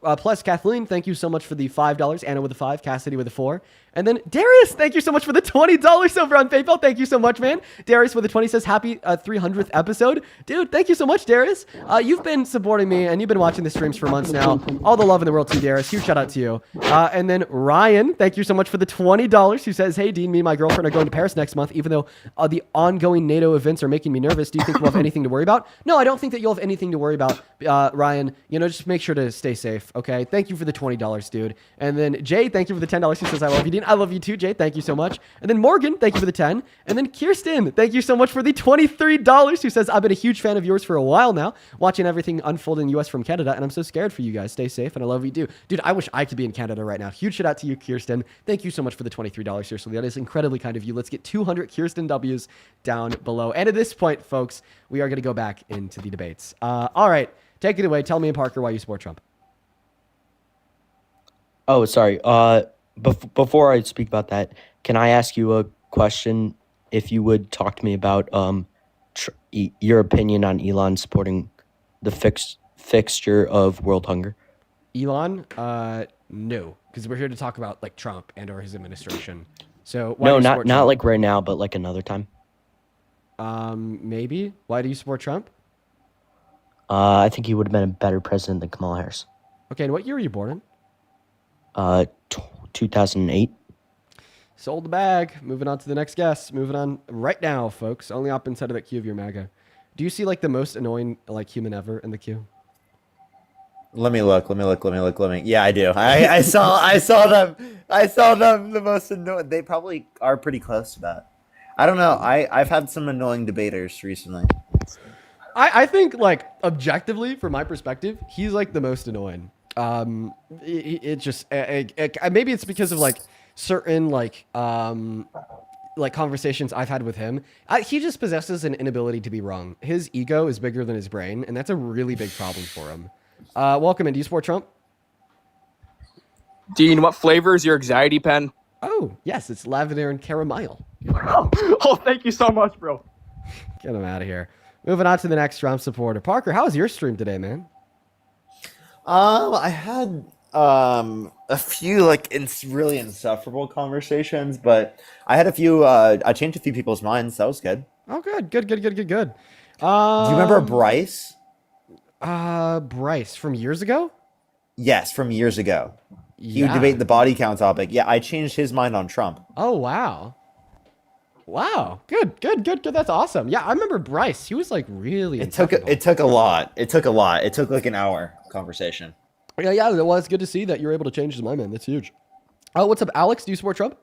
Plus, Kathleen, thank you so much for the $5. Anna with a 5, Cassidy with a 4. And then Darius, thank you so much for the $20 over on PayPal. Thank you so much, man. Darius with a 20 says, happy 300th episode. Dude, thank you so much, Darius. You've been supporting me and you've been watching the streams for months now. All the love in the world to you, Darius. Huge shout out to you. And then Ryan, thank you so much for the $20, who says, hey, Dean, me and my girlfriend are going to Paris next month, even though the ongoing NATO events are making me nervous. Do you think we'll have anything to worry about? No, I don't think that you'll have anything to worry about, Ryan. You know, just make sure to stay safe, okay? Thank you for the $20, dude. And then Jay, thank you for the $10. He says, I love you, Dean. I love you too, Jay. Thank you so much. And then Morgan, thank you for the 10. And then Kirsten, thank you so much for the $23, who says, I've been a huge fan of yours for a while now, watching everything unfold in the U.S. from Canada, and I'm so scared for you guys. Stay safe, and I love you too. Dude, I wish I could be in Canada right now. Huge shout out to you, Kirsten. Thank you so much for the $23. Seriously, that is incredibly kind of you. Let's get 200 Kirsten W's down below. And at this point, folks, we are going to go back into the debates. All right, take it away. Tell me and Parker why you support Trump. Oh, sorry. Before I speak about that, can I ask you a question? If you would talk to me about your opinion on Elon supporting the fixture of world hunger. Elon, no, because we're here to talk about like Trump and or his administration. So no, not like right now, but like another time. Maybe. Why do you support Trump? I think he would have been a better president than Kamala Harris. Okay, and what year were you born in? 2008. Sold the bag. Moving on to the next guest. Moving on right now, folks. Only up inside of that queue of your MAGA. Do you see like the most annoying like human ever in the queue? Let me look. Yeah, I do. I saw them the most annoying. They probably are pretty close to that. I don't know. I've had some annoying debaters recently. I think like objectively, from my perspective, he's like the most annoying. It just maybe it's because of like certain like conversations I've had with him. He just possesses an inability to be wrong. His ego is bigger than his brain, and that's a really big problem for him. Welcome in. Do you support Trump? Dean, what flavor is your anxiety pen? Oh, yes, it's lavender and caramel. Oh, thank you so much, bro. Get him out of here. Moving on to the next Trump supporter. Parker, how was your stream today, man? I had a few like really insufferable conversations, but I had a few. I changed a few people's minds. That was good. Oh, good. Do you remember Bryce? Bryce from years ago? Yes, from years ago. He Yeah. would debate the body count topic. Yeah, I changed his mind on Trump. Oh, wow. Wow. Good. That's awesome. Yeah, I remember Bryce. He was like really. It took a lot. It took like an hour conversation. Yeah. Well, it's good to see that you're able to change his mind, man. That's huge. Oh, what's up, Alex? Do you support Trump?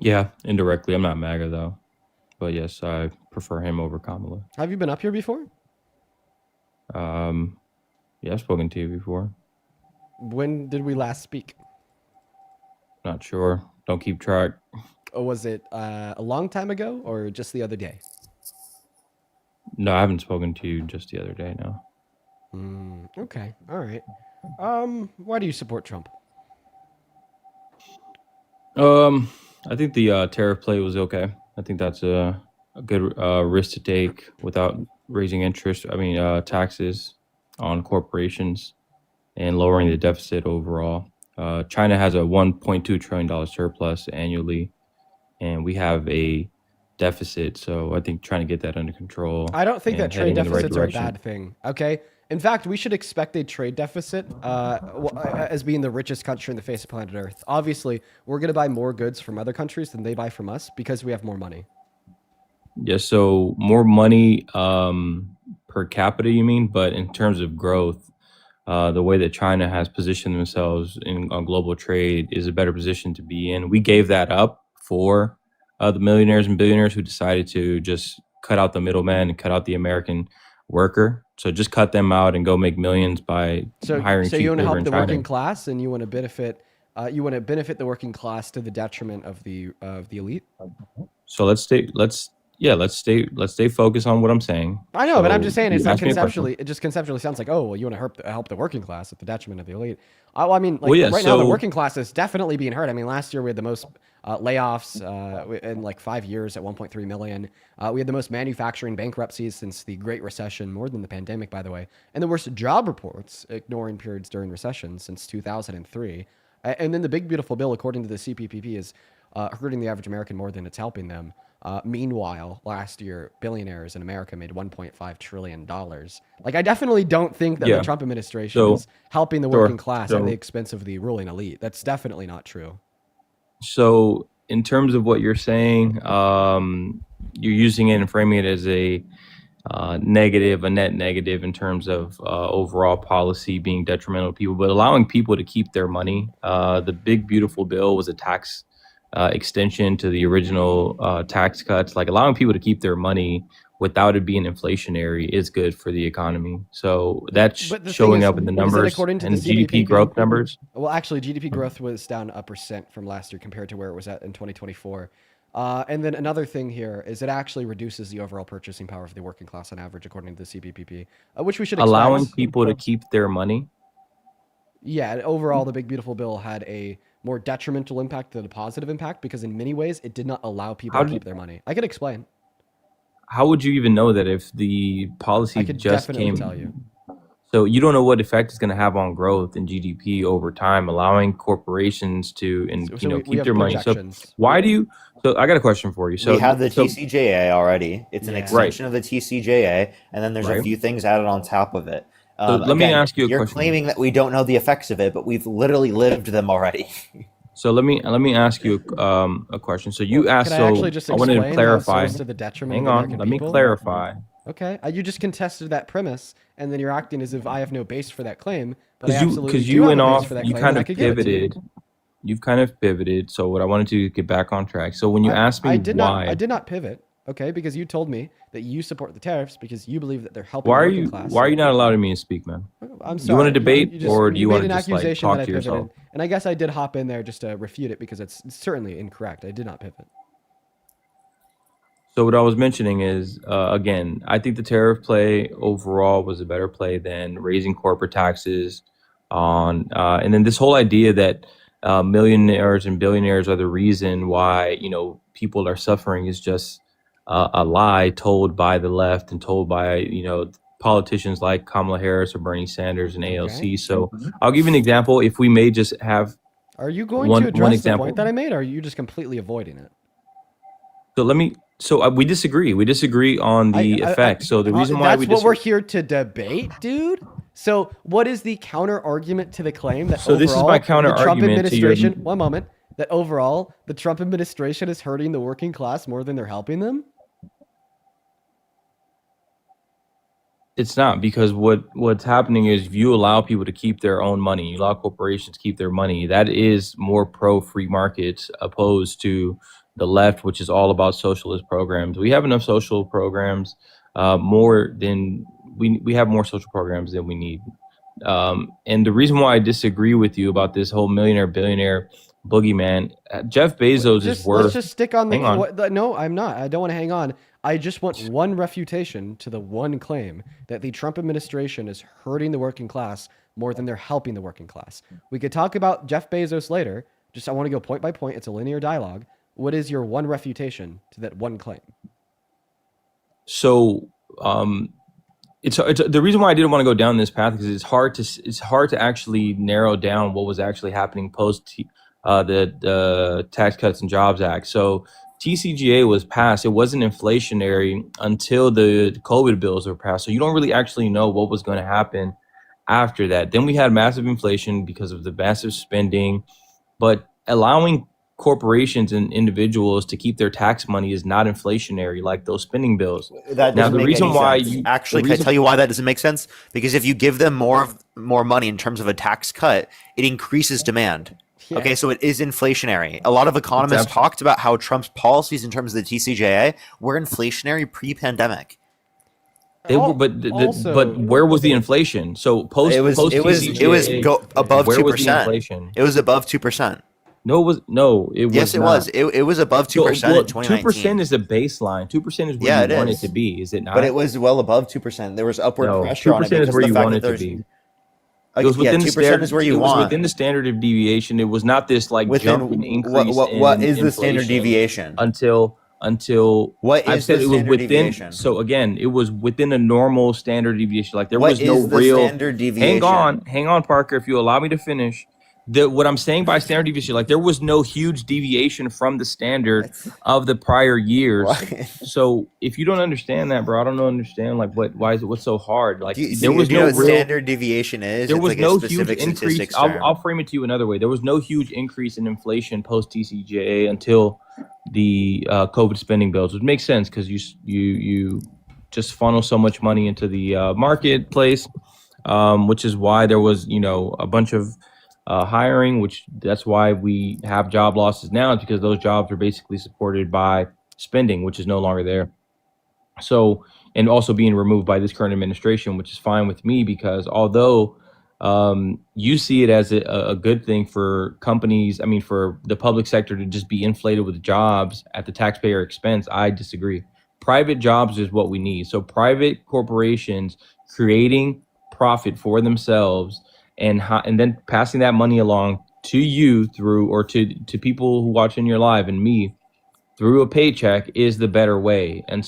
Yeah, indirectly. I'm not MAGA though, but yes, I prefer him over Kamala. Have you been up here before? Yeah, I've spoken to you before. When did we last speak? Not sure. Don't keep track. Or was it a long time ago or just the other day? No, I haven't spoken to you just the other day. No. Okay. All right. Why do you support Trump? I think the tariff play was okay. I think that's a good risk to take without raising interest. I mean, taxes on corporations and lowering the deficit overall. China has a $1.2 trillion surplus annually, and we have a deficit. So I think trying to get that under control. I don't think that trade heading in the right deficits are a direction. bad thing. Okay. In fact, we should expect a trade deficit as being the richest country in the face of planet Earth. Obviously, we're going to buy more goods from other countries than they buy from us because we have more money. Yeah, so more money per capita, you mean? But in terms of growth, the way that China has positioned themselves on global trade is a better position to be in. We gave that up for the millionaires and billionaires who decided to just cut out the middleman and cut out the American worker. So just cut them out and go make millions by hiring So cheap you want to labor help in the China. working class, and you want to benefit. You want to benefit the working class to the detriment of the elite. So let's stay focused on what I'm saying. I know, but I'm So just saying it's you not asked me a question. conceptually. It just conceptually sounds like, oh, well, you want to help the working class at the detriment of the elite. I mean, like Well, yeah, right now, the so- working class is definitely being hurt. I mean, last year we had the most layoffs in like 5 years at 1.3 million. We had the most manufacturing bankruptcies since the Great Recession, more than the pandemic, by the way, and the worst job reports, ignoring periods during recession, since 2003. And then the big beautiful bill, according to the CPPP, is hurting the average American more than it's helping them. Meanwhile, last year, billionaires in America made $1.5 trillion. Like, I definitely don't think that Yeah. the Trump administration So- is helping the Sure. working class at So- the expense of the ruling elite. That's definitely not true. So in terms of what you're saying, you're using it and framing it as a negative, a net negative in terms of overall policy being detrimental to people, but allowing people to keep their money. The big beautiful bill was a tax extension to the original tax cuts. Like allowing people to keep their money without it being inflationary is good for the economy. So that's But the thing showing is, up in the is that numbers according to and the GDP CPPP growth numbers. Well, actually, GDP growth was down 1% from last year compared to where it was at in 2024. And then another thing here is it actually reduces the overall purchasing power of the working class on average, according to the CPPP, which we should expect. Allowing people to keep their money. Yeah, and overall, the big beautiful bill had a more detrimental impact than a positive impact because in many ways it did not allow people How to did- keep their money. I could explain. How would you even know that if the policy I could just definitely came? tell you. So you don't know what effect it's going to have on growth and GDP over time, allowing corporations to So we keep have their money. So projections. why do you? So I got a question for you. So we have the so- TCJA already. It's an Yeah. extension of the TCJA, and then there's a Right. few things added on top of it. So let me ask you a You're question. claiming that we don't know the effects of it, but we've literally lived them already. So let me ask you a question. So you asked. Can I So actually just I wanted explain to how it's clarify. to the detriment Hang of on. American Let me people? clarify. Okay, you just contested that premise, and then you're acting as if I have no base for that claim. But I Because absolutely you do have went a base off. for that You claim, kind and I of could give it to you. pivoted. You've kind of pivoted. So what I wanted to get back on track. So when you asked me I did why, not. I did not pivot. Okay, because you told me that you support the tariffs because you believe that they're helping why the are working you class. why are you not allowing me to speak, man? I'm sorry. You want to debate, just- or do you made want an to just like accusation talk that I to pivoted, yourself? and I guess I did hop in there just to refute it because it's certainly incorrect. I did not pivot. So what I was mentioning is, again, I think the tariff play overall was a better play than raising corporate taxes on, and then this whole idea that millionaires and billionaires are the reason why people are suffering is just a lie told by the left and told by politicians like Kamala Harris or Bernie Sanders and ALC. So I'll give you an example. If we may just have Are you going one to address the example. point that I made, or are you just completely avoiding it? So let me. So we disagree. We disagree on the effect. So the reason why that's we what we're disagree. here to debate, dude. So what is the counter argument to the claim that So overall this is my the Trump counter-argument to your- administration? One moment. that overall the Trump administration is hurting the working class more than they're helping them? It's not, because what's happening is if you allow people to keep their own money, you allow corporations to keep their money, that is more pro free markets opposed to the left, which is all about socialist programs. We have enough social programs, more than we have more social programs than we need. And the reason why I disagree with you about this whole millionaire billionaire boogeyman, Jeff Bezos is worth. Let's just stick on the. Hang on. No, I'm not. I don't want to hang on. I just want one refutation to the one claim that the Trump administration is hurting the working class more than they're helping the working class. We could talk about Jeff Bezos later. Just I want to go point by point. It's a linear dialogue. What is your one refutation to that one claim? So, it's the reason why I didn't want to go down this path, because it's hard to actually narrow down what was actually happening post the Tax Cuts and Jobs Act. So TCJA was passed. It wasn't inflationary until the COVID bills were passed. So you don't really actually know what was going to happen after that. Then we had massive inflation because of the massive spending, but allowing corporations and individuals to keep their tax money is not inflationary like those spending bills. That Now, doesn't the make reason any why sense. you Actually, the can I reason, tell you why that doesn't make sense? Because if you give them more money in terms of a tax cut, it increases demand. Yeah. Okay, so it is inflationary. A lot of economists talked about how Trump's policies in terms of the TCJA were inflationary pre-pandemic. they were, but where was the inflation? So post It was TCJA, above where 2%. was the inflation? It was above 2%. No, it was no. It was Yes, it not. was. It was above 2% in 2019. 2% is the baseline. 2% is where you want it to be. Is it not? But it was well above 2%. There was upward No, pressure on it 2% is because where of you the fact want that it to there's be. It was within the 2% standard. is where you It was want. within the standard of deviation. It was not this like Within jump and increase. what in is the standard inflation deviation? Until What I've is said the it was standard within. deviation? So again, it was within a normal standard deviation. Like there What was no is the real standard deviation? Hang on, Parker. If you allow me to finish. What I'm saying by standard deviation, like there was no huge deviation from the standard of the prior years. So if you don't understand that, bro, I don't understand like what's so hard. Like there was do you no know what real standard deviation is? there It's was like no a huge specific increase. statistics term. I'll frame it to you another way. There was no huge increase in inflation post TCJA until the COVID spending bills, which makes sense because you just funnel so much money into the marketplace, which is why there was a bunch of hiring, which that's why we have job losses now, is because those jobs are basically supported by spending, which is no longer there. So, and also being removed by this current administration, which is fine with me because although you see it as a good thing for companies, I mean, for the public sector to just be inflated with jobs at the taxpayer expense, I disagree. Private jobs is what we need. So private corporations creating profit for themselves and then passing that money along to you through, or to people who watch in your live and me through a paycheck is the better way. And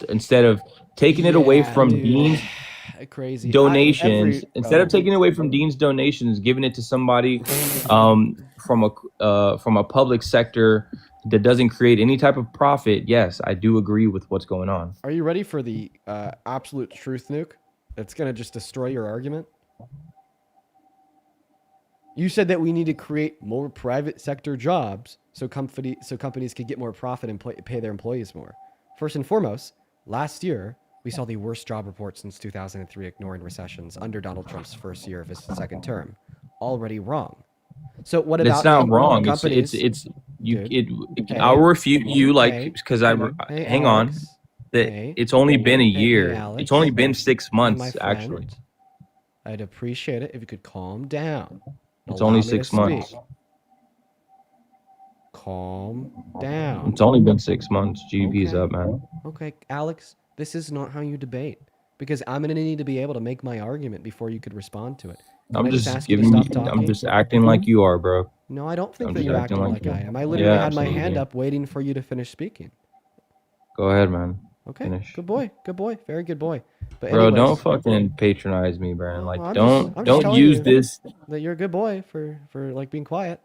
instead of taking it away from Dean's donations, instead of taking it away from Dean's donations, giving it to somebody from a public sector that doesn't create any type of profit, yes, I do agree with what's going on. Are you ready for the absolute truth nuke? It's going to just destroy your argument. You said that we need to create more private sector jobs so companies could get more profit and pay their employees more. First and foremost, last year, we saw the worst job report since 2003, ignoring recessions under Donald Trump's first year of his second term. Already wrong. So what about it's not wrong. Companies? I'll refute you because hang on. That it's only been a year. Alex, it's only been 6 months my friend, actually. I'd appreciate it if you could calm down. It's Allow only me to 6 months. speak. Calm down. It's only been 6 months. GDP's up, man. Okay, Alex, this is not how you debate. Because I'm going to need to be able to make my argument before you could respond to it. Can I I'm just ask you to giving. stop talking? I'm just acting like you are, bro. No, I don't think I'm that just you're acting like you I are. am. I literally Yeah, had my hand absolutely. up waiting for you to finish speaking. Go ahead, man. Okay, Finish. good boy, very good boy. But Bro, anyways, don't fucking patronize me, Brandon. Like, I'm don't just telling use you this. that you're a good boy for like being quiet.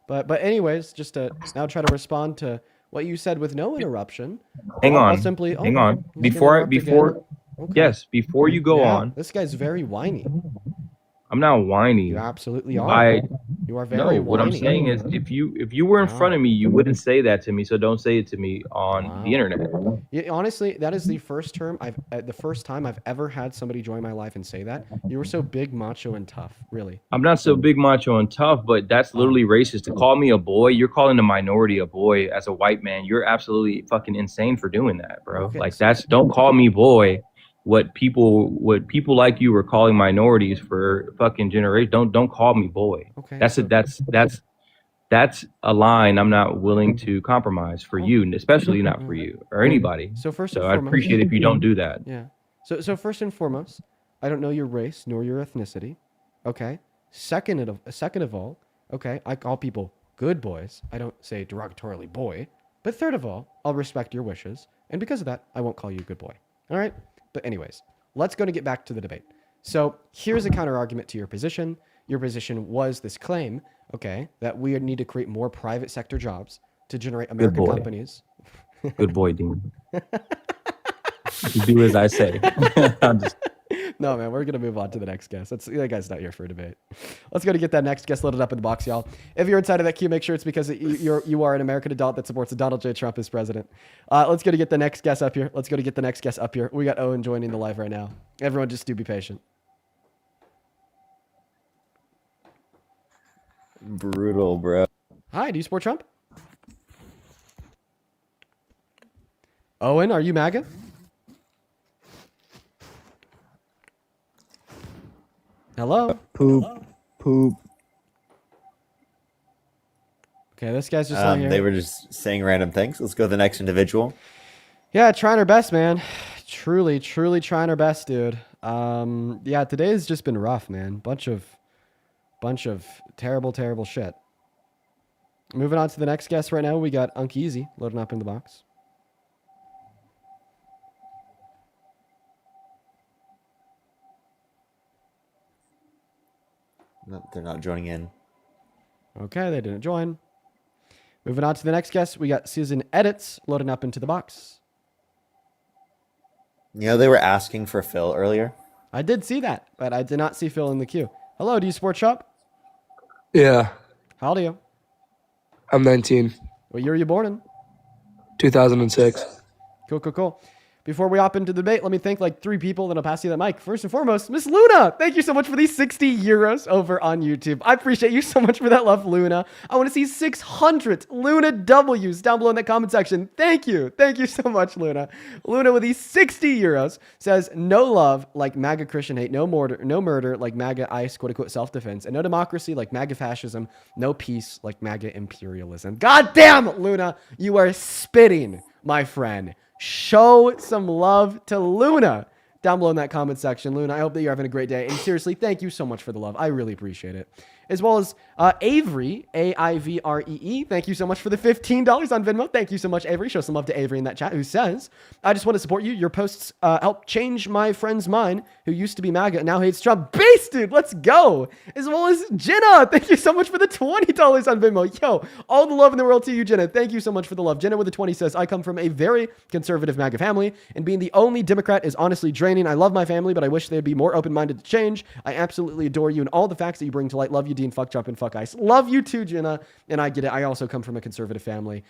But anyways, just to now try to respond to what you said with no interruption. Hang I'll on. simply Hang on. Before you go Yeah, on, this guy's very whiny. I'm not whiny. You absolutely are. You are very No, what I'm whiny. saying is if you were in front of me, you wouldn't say that to me. So don't say it to me on the internet. Yeah, honestly, that is the first time I've ever had somebody join my life and say that. You were so big, macho, and tough. Really. I'm not so big, macho, and tough, but that's literally racist. To call me a boy, you're calling a minority a boy as a white man. You're absolutely fucking insane for doing that, bro. Okay, Like don't call me boy. What people like you were calling minorities for fucking generation. Don't call me boy. Okay, That's a line I'm not willing to compromise for you, and especially not for you or anybody. So first and I'd foremost, appreciate if you don't do that. Yeah. So first and foremost, I don't know your race nor your ethnicity. Okay. Second of all, okay, I call people good boys. I don't say derogatorily boy. But third of all, I'll respect your wishes, and because of that, I won't call you a good boy. All right. But anyways, let's go to get back to the debate. So here's a counter argument to your position. Your position was this claim, okay, that we need to create more private sector jobs to generate American boy. companies. Good boy, Dean. You do as I say. I'm just... No, man, we're going to move on to the next guest. That guy's not here for a debate. Let's go to get that next guest loaded up in the box, y'all. If you're inside of that queue, make sure it's because you are an American adult that supports Donald J. Trump as president. Let's go to get the next guest up here. We got Owen joining the live right now. Everyone just do be patient. Brutal, bro. Hi, do you support Trump? Owen, are you MAGA? Hello? Poop. Okay, this guy's just not here. They were just saying random things. Let's go to the next individual. Yeah, trying our best, man. Truly trying our best, dude. Yeah, today's just been rough, man. Bunch of terrible shit. Moving on to the next guest right now, we got Unkeezy loading up in the box. No, they're not joining in. Okay, they didn't join. Moving on to the next guest, we got Susan Edits loading up into the box. You know, they were asking for Phil earlier. I did see that, but I did not see Phil in the queue. Hello, do you support Trump? Yeah, How old are you? I'm 19. What year were you born in? 2006. Cool. Before we hop into the debate, let me thank like 3 people, then I'll pass you that mic. First and foremost, Miss Luna. Thank you so much for these 60 euros over on YouTube. I appreciate you so much for that love, Luna. I want to see 600 Luna W's down below in the comment section. Thank you. Thank you so much, Luna. Luna with these 60 euros says, no love like MAGA Christian hate, no murder like MAGA ICE, quote unquote, self-defense, and no democracy like MAGA fascism, no peace like MAGA imperialism. God damn, Luna, you are spitting, my friend. Show some love to Luna down below in that comment section. Luna, I hope that you're having a great day. And seriously, thank you so much for the love. I really appreciate it. As well as Avery, Aivree. Thank you so much for the $15 on Venmo. Thank you so much, Avery. Show some love to Avery in that chat, who says, I just want to support you. Your posts help change my friend's mind who used to be MAGA and now hates Trump. Base, dude, let's go. As well as Jenna. Thank you so much for the $20 on Venmo. Yo, all the love in the world to you, Jenna. Thank you so much for the love. Jenna with the 20 says, I come from a very conservative MAGA family, and being the only Democrat is honestly draining. I love my family, but I wish they'd be more open-minded to change. I absolutely adore you and all the facts that you bring to light. Love you, Dean. Fuck Trump and fuck ICE. Love you too, Jenna. And I get it. I also come from a conservative family.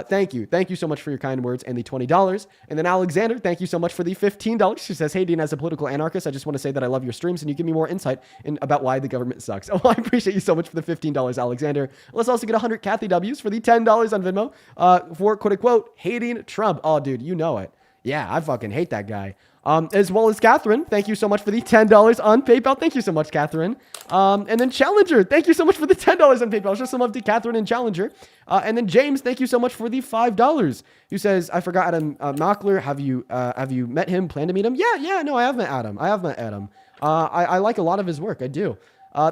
Thank you. Thank you so much for your kind words and the $20. And then Alexander, thank you so much for the $15. She says, hey, Dean, as a political anarchist, I just want to say that I love your streams and you give me more insight about why the government sucks. Oh, I appreciate you so much for the $15, Alexander. Let's also get 100 Kathy W's for the $10 on Venmo for, quote unquote, hating Trump. Oh, dude, you know it. Yeah, I fucking hate that guy. As well as Catherine, thank you so much for the $10 on PayPal. Thank you so much, Catherine. And then Challenger, thank you so much for the $10 on PayPal. Show some love to Catherine and Challenger. And then James, thank you so much for the $5. Who says, I forgot Adam Mockler. Have you met him? Plan to meet him? Yeah. No, I have met Adam. I like a lot of his work. I do.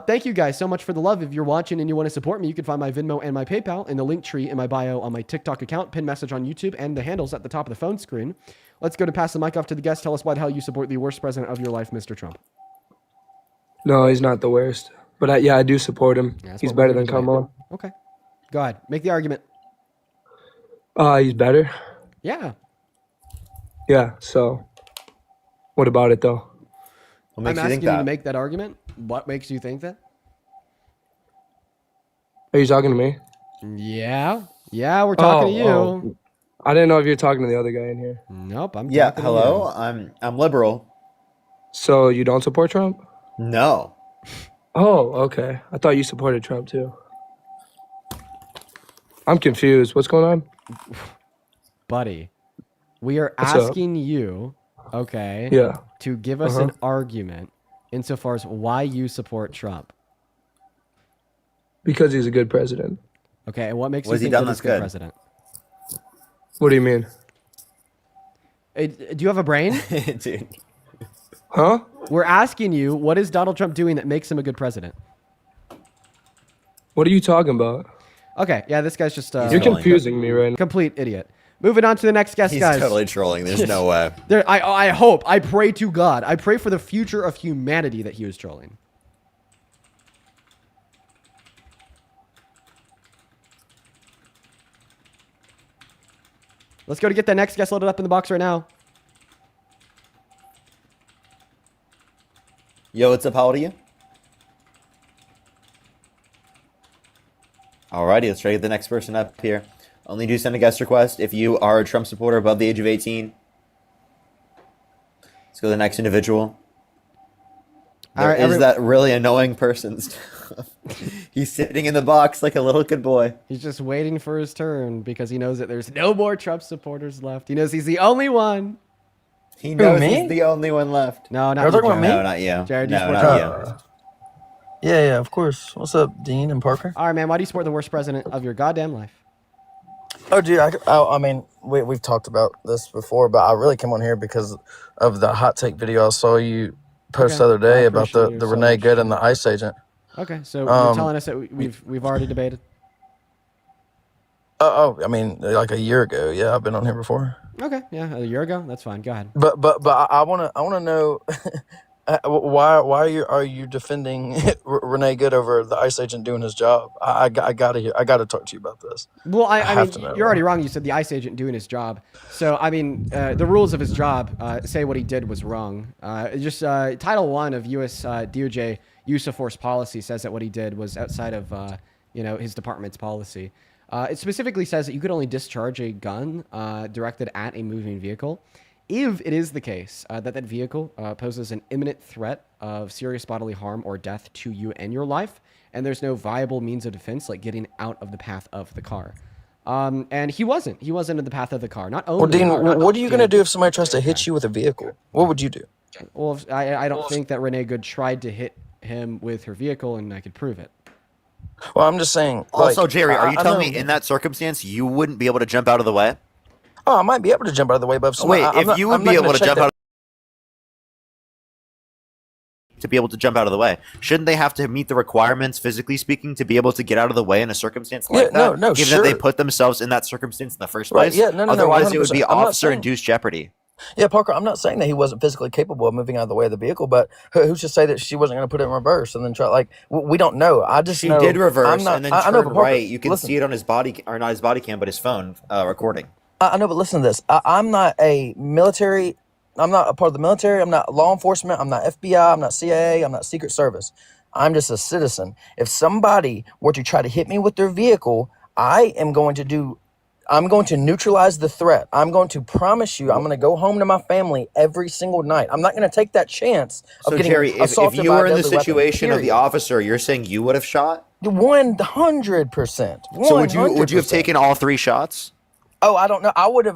Thank you guys so much for the love. If you're watching and you want to support me, you can find my Venmo and my PayPal in the link tree in my bio on my TikTok account, pin message on YouTube, and the handles at the top of the phone screen. Let's go to pass the mic off to the guest. Tell us why the hell you support the worst president of your life, Mr. Trump. No, he's not the worst. But I do support him. Yeah, he's better than Kamala. Okay. Go ahead. Make the argument. He's better? Yeah. Yeah, so what about it, though? What makes I'm you asking think you that? to make that argument. What makes you think that? Are you talking to me? Yeah. Yeah, we're talking to you. Oh. I didn't know if you're talking to the other guy in here. Nope, I'm Yeah, talking hello. to you. I'm liberal. So you don't support Trump? No. Oh, okay. I thought you supported Trump too. I'm confused. What's going on? Buddy, we are What's up? asking you, okay, Yeah. to give us an argument insofar as why you support Trump. Because he's a good president. Okay, and what makes What you has he think done that he's that's a good good? president? What do you mean? Do you have a brain? Dude. Huh? We're asking you, what is Donald Trump doing that makes him a good president? What are you talking about? Okay, yeah, this guy's just... You're confusing me right now. Complete idiot. Moving on to the next guest, He's guys. totally trolling. There's no way. I hope, I pray to God, I pray for the future of humanity that he was trolling. Let's go to get that next guest loaded up in the box right now. Yo, what's up? How old are you? Alrighty, let's try to get the next person up here. Only do send a guest request if you are a Trump supporter above the age of 18. Let's go to the next individual. There is that really annoying person. He's sitting in the box like a little good boy. He's just waiting for his turn because he knows that there's no more Trump supporters left. He knows he's the only one. He knows he's the only one left. No, not You're you, talking about Jared. me? No, not you. Jared, do you No, support not Trump? you. Yeah, of course. What's up, Dean and Parker? All right, man. Why do you support the worst president of your goddamn life? Oh, dude, I mean, we've talked about this before, but I really came on here because of the hot take video I saw you post the other day about the Renee Good and the ICE agent. Okay, so you're telling us that we've already debated? I mean, like a year ago. Yeah, I've been on here before. Okay, yeah, a year ago. That's fine. Go ahead. But I wanna know why are you defending Renee Good over the ICE agent doing his job? I gotta talk to you about this. Well, I have mean, to know. you're already wrong. You said the ICE agent doing his job. So, I mean, the rules of his job say what he did was wrong. Title I of U.S. DOJ use of force policy says that what he did was outside of, his department's policy. It specifically says that you could only discharge a gun directed at a moving vehicle if it is the case that vehicle poses an imminent threat of serious bodily harm or death to you and your life, and there's no viable means of defense like getting out of the path of the car. And he wasn't in the path of the car. Not only. Well, Dean, what are you gonna do if somebody tries to hit you with a vehicle? What would you do? Well, I don't think that Renee Good tried to hit him with her vehicle, and I could prove it. Well, I'm just saying. Also, like, Jerry, are you I telling know- me in that circumstance you wouldn't be able to jump out of the way? Oh, I might be able to jump out of the way, but If you would be able to jump out to be able to jump out of the way, shouldn't they have to meet the requirements, physically speaking, to be able to get out of the way in a circumstance like that? No, given that they put themselves in that circumstance in the first Right, place. yeah, no, Otherwise, it would be 100%. I'm not officer-induced jeopardy. Yeah, Parker, I'm not saying that he wasn't physically capable of moving out of the way of the vehicle, but who's to say that she wasn't going to put it in reverse and then try? Like, we don't know. I just She know did reverse I'm not, and then I turn know, but Parker, right. You can listen, see it on his body, or not his body cam, but his phone recording. I know, but listen to this. I'm not a military. I'm not a part of the military. I'm not law enforcement. I'm not FBI. I'm not CIA. I'm not Secret Service. I'm just a citizen. If somebody were to try to hit me with their vehicle, I'm going to neutralize the threat. I'm going to promise you I'm going to go home to my family every single night. I'm not going to take that chance of So, getting Jerry, if assaulted you by a were in the deadly weapon, situation of the period. officer, you're saying you would have shot? 100%. So would you have taken all 3 shots? Oh, I don't know. What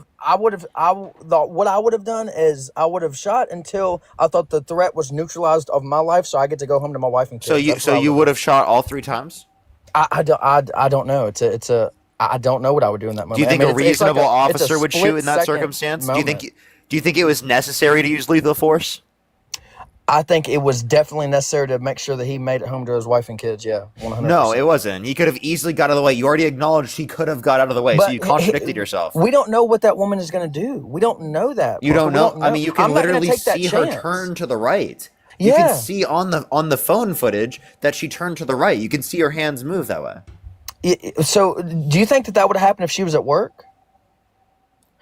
I would have done is I would have shot until I thought the threat was neutralized of my life, so I get to go home to my wife and kids. So you would have shot all 3 times? I don't know. I don't know what I would do in that moment. Do you think I mean, a reasonable it's a officer would shoot in that split-second circumstance? moment. Do you think it was necessary to use lethal force? I think it was definitely necessary to make sure that he made it home to his wife and kids. Yeah, 100%. No, it wasn't. He could have easily got out of the way. You already acknowledged he could have got out of the way, so But you contradicted yourself. We don't know what that woman is going to do. We don't know that. You don't We know. I mean, you can I'm not gonna literally take that see her chance. turn to the right. You Yeah. can see on the phone footage that she turned to the right. You can see her hands move that way. So, do you think that would have happened if she was at work?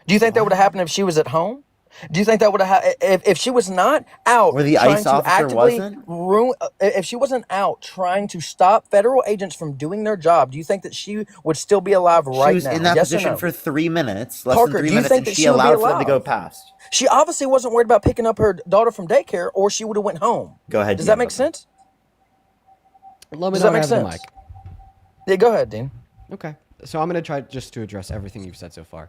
Do you think that would have happened if she was at home? Do you think that would have if she was not out Or the trying ICE to officer actively wasn't? ruin, if she wasn't out trying to stop federal agents from doing their job, do you think that she would still be alive She right was now? in that Yes or position no? for 3 minutes, less than Parker, 3 do you minutes, think and that she she would be allowed for them to go alive? past. She obviously wasn't worried about picking up her daughter from daycare, or she would have went home. Go ahead, Does Dean. that make sense? Let me Does know that make I have the sense? mic. Yeah, go ahead, Dean. Okay. So I'm going to try just to address everything you've said so far.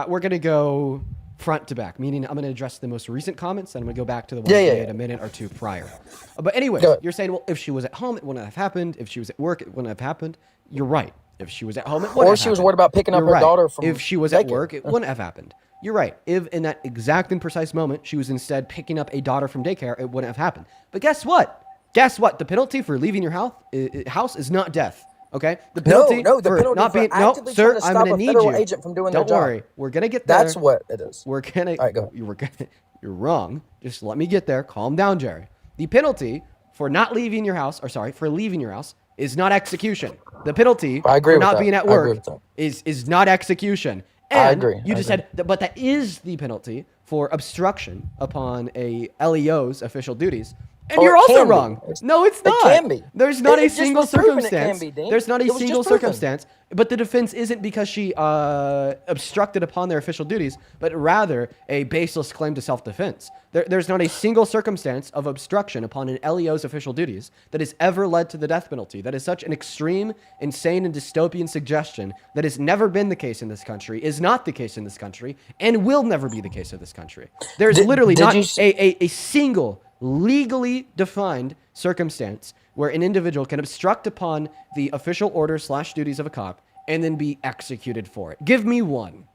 We're going to go front to back, meaning I'm going to address the most recent comments, and I'm going to go back to the ones you made a minute or two prior. But anyways, you're saying, well, if she was at home, it wouldn't have happened. If she was at work, it wouldn't have happened. You're right. If she was at home, it wouldn't have Or she was happened. worried about picking up You're her right. daughter from If she was at daycare. work, it wouldn't have happened. You're right. If in that exact and precise moment she was instead picking up a daughter from daycare, it wouldn't have happened. But guess what? Guess what? The penalty for leaving your house is not death. Okay? The penalty No, the for penalty not for being no, actively sir. trying to I'm stop going to a need federal you. agent from doing Don't their job. worry. We're gonna get there. That's what it is. We're gonna. All right, go. You're wrong. Just let me get there. Calm down, Jerry. The penalty for not leaving your house, or sorry, for leaving your house, is not execution. The penalty I agree for with not that. being at I agree work with that. is not execution. And I agree. You I just agree. said, but that is the penalty for obstruction upon a LEO's official duties. And Or you're it also can be. wrong. No, it's not. It can be. There's not a It just single was proven it can circumstance. be, Dean. There's not a It was just single proven. circumstance. But the defense isn't because she obstructed upon their official duties, but rather a baseless claim to self-defense. There's not a single circumstance of obstruction upon an LEO's official duties that has ever led to the death penalty. That is such an extreme, insane, and dystopian suggestion that has never been the case in this country, is not the case in this country, and will never be the case in this country. There's literally not a single legally defined circumstance where an individual can obstruct upon the official orders / duties of a cop and then be executed for it. Give me one.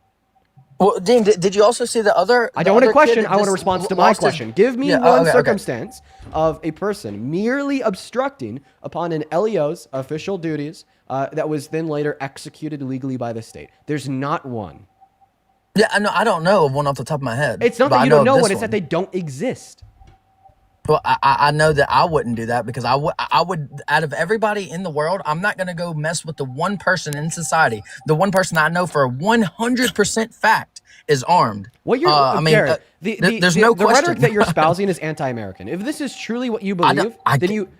Well, Dean, did you also see the other? I don't want a question. I want a response to my lost his- question. Give me Yeah, one okay. circumstance of a person merely obstructing upon an LEO's official duties that was then later executed legally by the state. There's not one. Yeah, I don't know of one off the top of my head. It's not but that I you don't of know this one. It's one. that they don't exist. Well, I know that I wouldn't do that because I would out of everybody in the world, I'm not going to go mess with the one person in society. The one person I know for a 100% fact is armed. What you're, Jared, there's no the question. rhetoric that you're espousing is anti-American. If this is truly what you believe,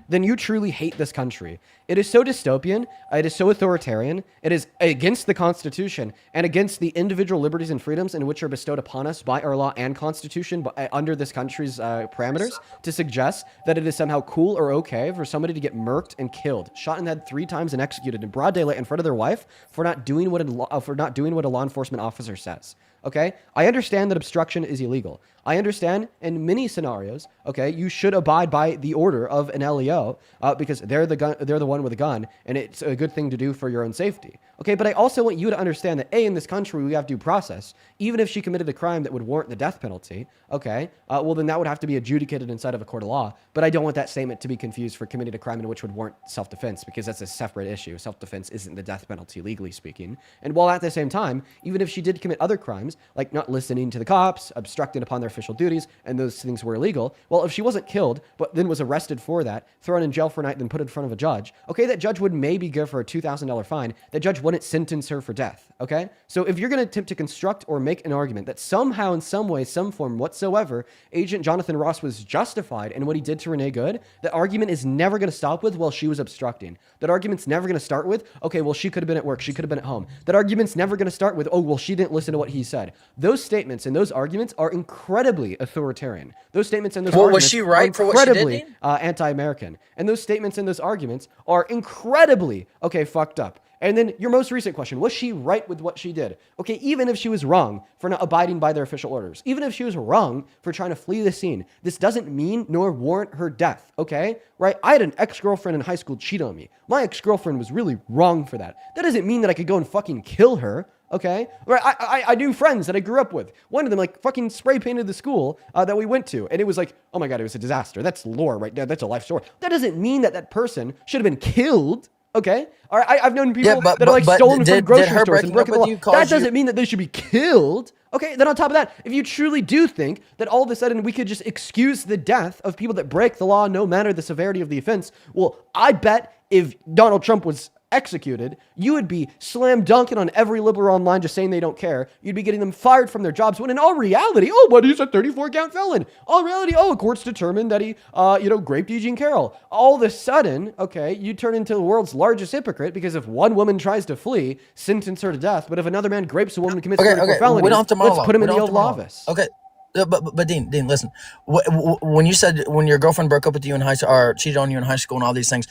then you truly hate this country. It is so dystopian. It is so authoritarian. It is against the Constitution and against the individual liberties and freedoms in which are bestowed upon us by our law and Constitution under this country's parameters to suggest that it is somehow cool or okay for somebody to get murked and killed, shot in the head 3 times and executed in broad daylight in front of their wife for not doing what a law enforcement officer says. Okay, I understand that obstruction is illegal. I understand in many scenarios, okay, you should abide by the order of an LEO because they're the one with a gun, and it's a good thing to do for your own safety. Okay, but I also want you to understand that in this country we have due process. Even if she committed a crime that would warrant the death penalty, okay, well then that would have to be adjudicated inside of a court of law. But I don't want that statement to be confused for committing a crime in which would warrant self-defense because that's a separate issue. Self-defense isn't the death penalty legally speaking. And while at the same time, even if she did commit other crimes like not listening to the cops, obstructing upon their official duties, and those things were illegal, well, if she wasn't killed but then was arrested for that, thrown in jail for a night, then put in front of a judge, okay, that judge would maybe give her a $2,000 fine. That judge wouldn't sentence her for death, okay? So if you're going to attempt to construct or make an argument that somehow, in some way, some form whatsoever, Agent Jonathan Ross was justified in what he did to Renee Good, that argument is never going to stop with, well, she was obstructing. That argument's never going to start with, okay, well, she could have been at work, she could have been at home. That argument's never going to start with, oh, well, she didn't listen to what he said. Those statements and those arguments are incredibly authoritarian. Those statements and those arguments was she right are for what she did, incredibly Dean? anti-American. And those statements and those arguments are incredibly, okay, fucked up. And then your most recent question, was she right with what she did? Okay, even if she was wrong for not abiding by their official orders, even if she was wrong for trying to flee the scene, this doesn't mean nor warrant her death, okay? Right? I had an ex-girlfriend in high school cheat on me. My ex-girlfriend was really wrong for that. That doesn't mean that I could go and fucking kill her. Okay, right? I knew friends that I grew up with. One of them like fucking spray painted the school that we went to, and it was like, oh my god, it was a disaster. That's lore right there. That's a life story. That doesn't mean that that person should have been killed. Okay, all right. I've known people that are like stolen from grocery stores and broken the law. That doesn't mean that they should be killed. Okay, then on top of that, if you truly do think that all of a sudden we could just excuse the death of people that break the law no matter the severity of the offense, well, I bet if Donald Trump was executed, you would be slam dunking on every liberal online just saying they don't care. You'd be getting them fired from their jobs when in all reality, oh, but he's a 34 count felon. All reality, oh, courts determined that he, raped Eugene Carroll. All of a sudden, okay, you turn into the world's largest hypocrite because if one woman tries to flee, sentence her to death. But if another man grapes a woman and commits 34 felonies, we don't have to let's monologue. put him We in the don't have to Oval monologue. Office. Okay. But Dean, listen. When you said when your girlfriend broke up with you in high school or cheated on you in high school and all these things,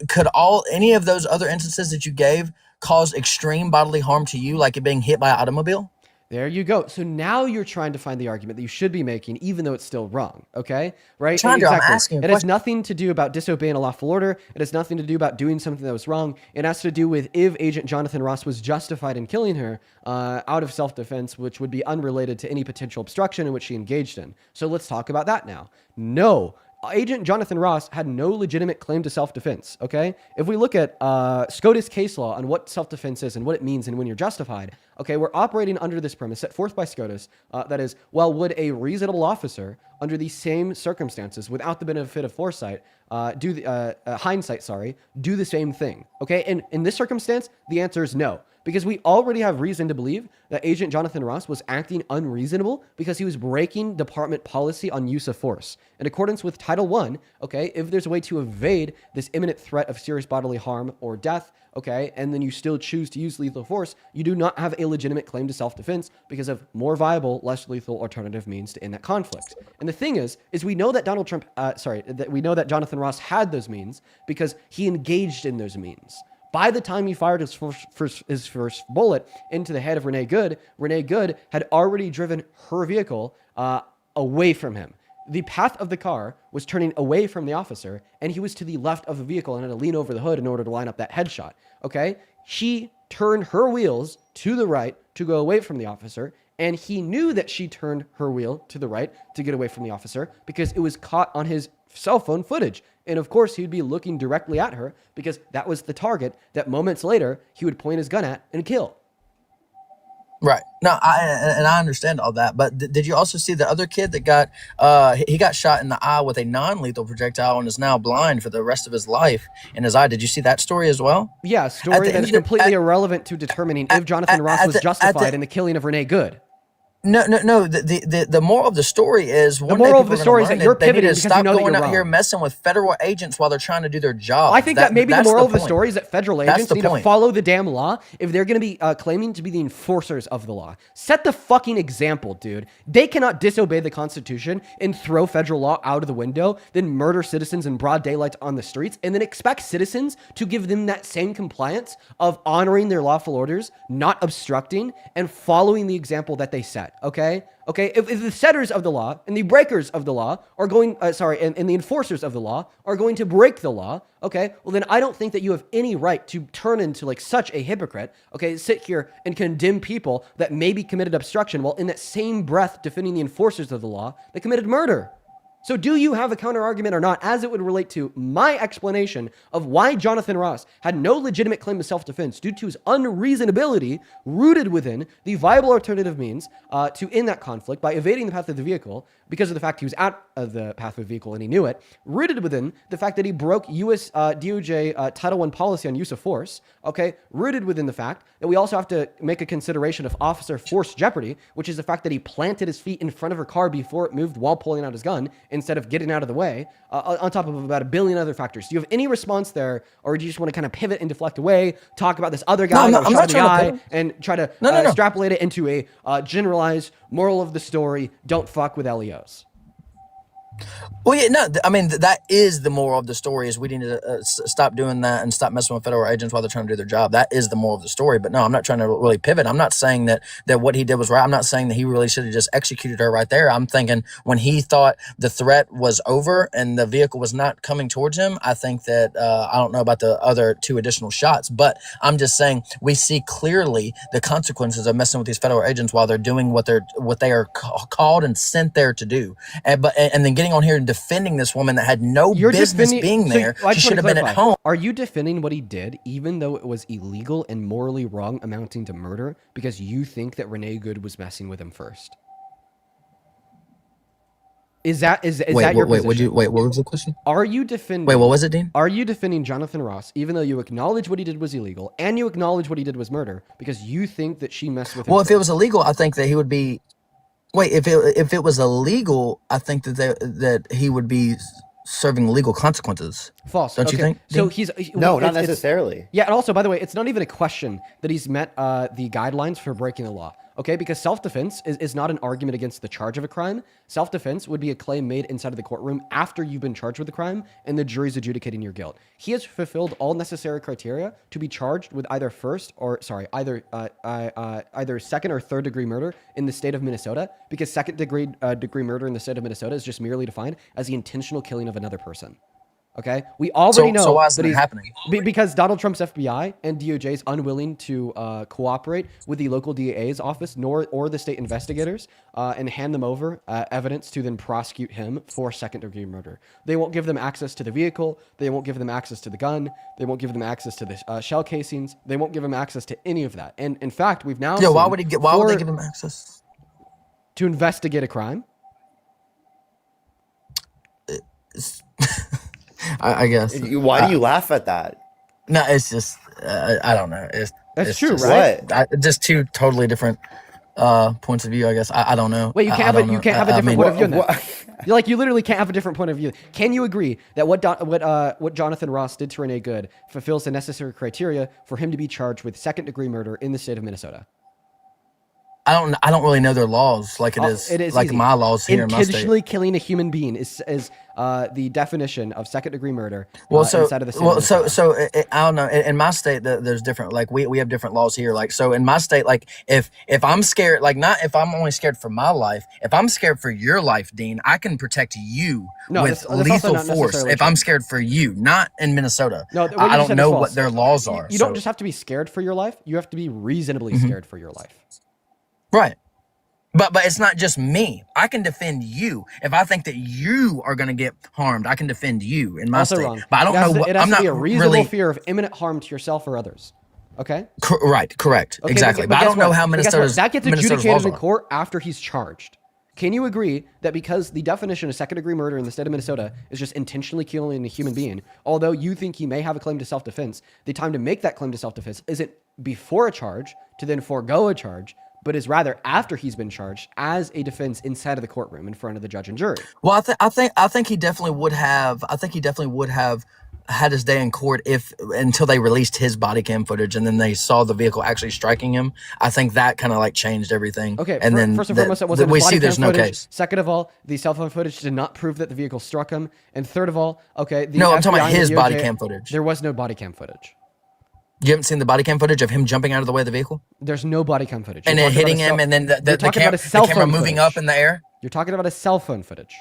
could any of those other instances that you gave cause extreme bodily harm to you, like it being hit by an automobile? There you go. So now you're trying to find the argument that you should be making, even though it's still wrong. Okay, right? I'm asking. It has nothing to do about disobeying a lawful order. It has nothing to do about doing something that was wrong. It has to do with if Agent Jonathan Ross was justified in killing her out of self-defense, which would be unrelated to any potential obstruction in which she engaged in. So let's talk about that now. No. Agent Jonathan Ross had no legitimate claim to self-defense, okay? If we look at SCOTUS case law on what self-defense is and what it means and when you're justified, okay, we're operating under this premise set forth by SCOTUS, that is, well, would a reasonable officer under these same circumstances, without the benefit of foresight, do the same thing, okay? And in this circumstance, the answer is no. Because we already have reason to believe that Agent Jonathan Ross was acting unreasonable because he was breaking department policy on use of force. In accordance with Title I, okay, if there's a way to evade this imminent threat of serious bodily harm or death, okay, and then you still choose to use lethal force, you do not have a legitimate claim to self-defense because of more viable, less lethal alternative means to end that conflict. And the thing is we know that we know that Jonathan Ross had those means because he engaged in those means. By the time he fired his first bullet into the head of Renee Good had already driven her vehicle away from him. The path of the car was turning away from the officer, and he was to the left of the vehicle and had to lean over the hood in order to line up that headshot. Okay? She turned her wheels to the right to go away from the officer, and he knew that she turned her wheel to the right to get away from the officer because it was caught on his cell phone footage. And of course, he'd be looking directly at her because that was the target that moments later he would point his gun at and kill. Right. No, I understand all that, but did you also see the other kid that got he got shot in the eye with a non-lethal projectile and is now blind for the rest of his life in his eye? Did you see that story as well? Yeah, a story that's completely irrelevant to determining if Jonathan Ross was justified in the killing of Renee Good. No. The moral of the story is the moral of the story is that you're pivoting because you know that you're out wrong. Here messing with federal agents while they're trying to do their job. I think that maybe the moral of the story is that federal agents need to follow the damn law if they're going to be claiming to be the enforcers of the law. Set the fucking example, dude. They cannot disobey the Constitution and throw federal law out of the window, then murder citizens in broad daylight on the streets, and then expect citizens to give them that same compliance of honoring their lawful orders, not obstructing, and following the example that they set. Okay? If the setters of the law and the breakers of the law are going, and the enforcers of the law are going to break the law, okay, well then I don't think that you have any right to turn into like such a hypocrite, okay, sit here and condemn people that maybe committed obstruction while in that same breath defending the enforcers of the law that committed murder. So do you have a counter argument or not as it would relate to my explanation of why Jonathan Ross had no legitimate claim to self-defense due to his unreasonability rooted within the viable alternative means to end that conflict by evading the path of the vehicle because of the fact he was out of the path of the vehicle and he knew it, rooted within the fact that he broke U.S. DOJ Title I policy on use of force, okay, rooted within the fact that we also have to make a consideration of officer force jeopardy, which is the fact that he planted his feet in front of her car before it moved while pulling out his gun, instead of getting out of the way, on top of about a billion other factors. Do you have any response there, or do you just want to kind of pivot and deflect away, talk about this other guy that was shot in the eye, and try to extrapolate it into a generalized moral of the story, don't fuck with LEOs? Well, yeah, no, I mean, that is the moral of the story is we need to stop doing that and stop messing with federal agents while they're trying to do their job. That is the moral of the story. But no, I'm not trying to really pivot. I'm not saying that what he did was right. I'm not saying that he really should have just executed her right there. I'm thinking when he thought the threat was over and the vehicle was not coming towards him, I think that I don't know about the other 2 additional shots, but I'm just saying we see clearly the consequences of messing with these federal agents while they're doing what they are called and sent there to do. And then getting on here and defending this woman that had no business being there. She should have been at home. Are you defending what he did, even though it was illegal and morally wrong, amounting to murder, because you think that Renee Good was messing with him first? Is that wait, your wait, position? what was the question? Are you defending? Wait, what was it, Dean? Are you defending Jonathan Ross, even though you acknowledge what he did was illegal and you acknowledge what he did was murder, because you think that she messed with him? Well, if it was illegal, I think that he would be. Wait, if it was illegal, I think that he would be serving legal consequences. False. Don't you think? So Dean? No, not necessarily. Yeah, and also, by the way, it's not even a question that he's met the guidelines for breaking the law. Okay, because self-defense is not an argument against the charge of a crime. Self-defense would be a claim made inside of the courtroom after you've been charged with the crime and the jury's adjudicating your guilt. He has fulfilled all necessary criteria to be charged with either second or third degree murder in the state of Minnesota, because second degree murder in the state of Minnesota is just merely defined as the intentional killing of another person. Okay, we already know. So why is that that he's happening? Because Donald Trump's FBI and DOJ is unwilling to cooperate with the local DA's office or the state investigators and hand them over evidence to then prosecute him for second-degree murder. They won't give them access to the vehicle. They won't give them access to the gun. They won't give them access to the shell casings. They won't give them access to any of that. And in fact, we've now Why would they give him access? To investigate a crime. I guess. Why do you laugh at that? No, it's just I don't know. That's it's true, just, right? Just two totally different points of view. I guess I don't know. Wait, you can't have a different point of view on that. You literally can't have a different point of view. Can you agree that what Jonathan Ross did to Renee Good fulfills the necessary criteria for him to be charged with second-degree murder in the state of Minnesota? I don't really know their laws like it is like easy. my laws here in my state. Intentionally killing a human being is the definition of second-degree murder inside of the state. I don't know. In my state, there's different. Like we have different laws here. Like so, in my state, like if I'm scared, like not if I'm only scared for my life. If I'm scared for your life, Dean, I can protect you with lethal force. If I'm scared for you, not in Minnesota. No, I don't know what their laws are. You don't just have to be scared for your life. You have to be reasonably scared for your life. Right. But it's not just me. I can defend you. If I think that you are going to get harmed, I can defend you in my state. Wrong. But I don't know what it has I'm to not be a reasonable really fear of imminent harm to yourself or others. Okay? Right, correct. Okay, exactly. But I don't know how Minnesota's that gets Minnesota's adjudicated laws in are. court after he's charged. Can you agree that because the definition of second-degree murder in the state of Minnesota is just intentionally killing a human being, although you think he may have a claim to self-defense, the time to make that claim to self-defense isn't before a charge to then forego a charge, but is rather after he's been charged as a defense inside of the courtroom in front of the judge and jury? Well, I think he definitely would have. I think he definitely would have had his day in court until they released his body cam footage and then they saw the vehicle actually striking him. I think that kind of like changed everything. Okay, and then first and foremost, it wasn't we body see there's cam no footage. case. Second of all, the cell phone footage did not prove that the vehicle struck him. And third of all, okay, No, I'm talking FBI about and his the body DOJ cam footage. There was no body cam footage. You haven't seen the body cam footage of him jumping out of the way of the vehicle? There's no body cam footage. And then hitting him and then the camera moving up in the air? You're talking about a cell phone footage.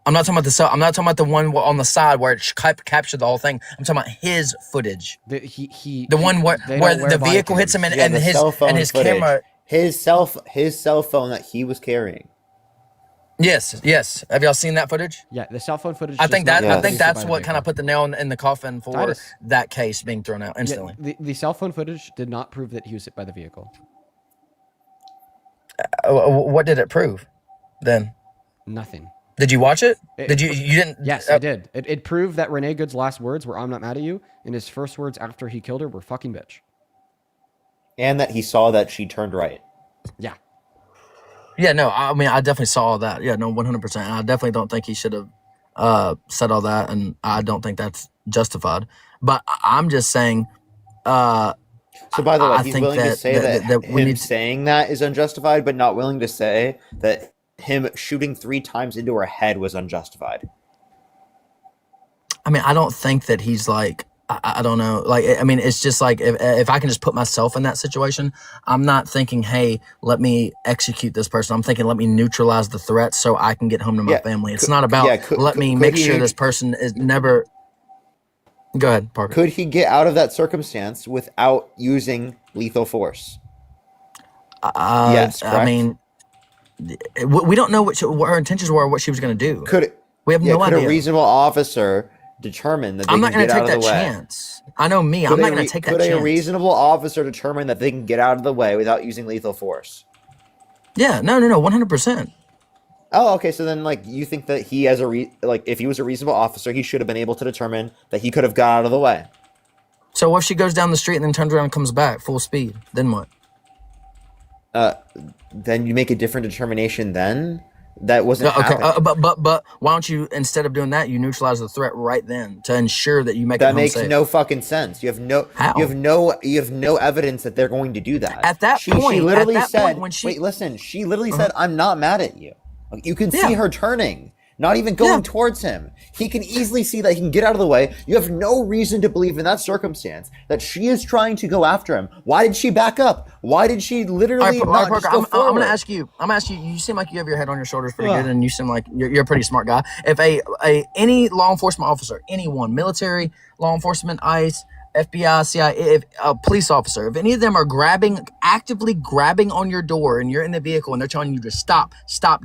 I'm not talking about the cell. I'm not talking about the one on the side where it captured the whole thing. I'm talking about his footage. The one where the vehicle hits him and his camera. His cell phone that he was carrying. Yes. Have y'all seen that footage? Yeah, the cell phone footage. I think that's what kind of put the nail in the coffin for Titus. that case being thrown out instantly. Yeah, the cell phone footage did not prove that he was hit by the vehicle. What did it prove then? Nothing. Did you watch it? You didn't? Yes, I did. It proved that Renee Good's last words were "I'm not mad at you," and his first words after he killed her were "fucking bitch." And that he saw that she turned right. Yeah. Yeah, no, I mean, I definitely saw all that. Yeah, no, 100%. I definitely don't think he should have said all that, and I don't think that's justified. But I'm just saying. So, by the way, he's willing to say that him saying that is unjustified, but not willing to say that him shooting 3 times into her head was unjustified. I mean, I don't think that he's like. I don't know. Like, I mean, it's just like if I can just put myself in that situation, I'm not thinking, hey, let me execute this person. I'm thinking, let me neutralize the threat so I can get home to my family. It's not about let me make sure this person is never. Go ahead, Parker. Could he get out of that circumstance without using lethal force? Yes, correct? I mean, we don't know what her intentions were or what she was going to do. We have no idea. Could a reasonable officer determine that they I'm not going to take that chance. I know me. I'm not going to take that chance. Could a reasonable officer determine that they can get out of the way without using lethal force? Yeah, no, 100%. Oh, okay. So then, like, you think that he, as a if he was a reasonable officer, he should have been able to determine that he could have got out of the way. So what if she goes down the street and then turns around and comes back full speed? Then what? Then you make a different determination. Then that wasn't happening. But why don't you, instead of doing that, you neutralize the threat right then to ensure that you make That it home makes safe? no fucking sense. You have no evidence that they're going to do that. At that she point, literally said, when she wait, listen, she literally said, I'm not mad at you. Like, you can see her turning, not even going towards him. He can easily see that he can get out of the way. You have no reason to believe in that circumstance that she is trying to go after him. Why did she back up? Why did she literally not just go forward? I'm gonna ask you. You seem like you have your head on your shoulders pretty good, and you seem like you're a pretty smart guy. If any law enforcement officer, anyone, military, law enforcement, ICE, FBI, CIA, if a police officer, if any of them are actively grabbing on your door and you're in the vehicle and they're telling you to stop,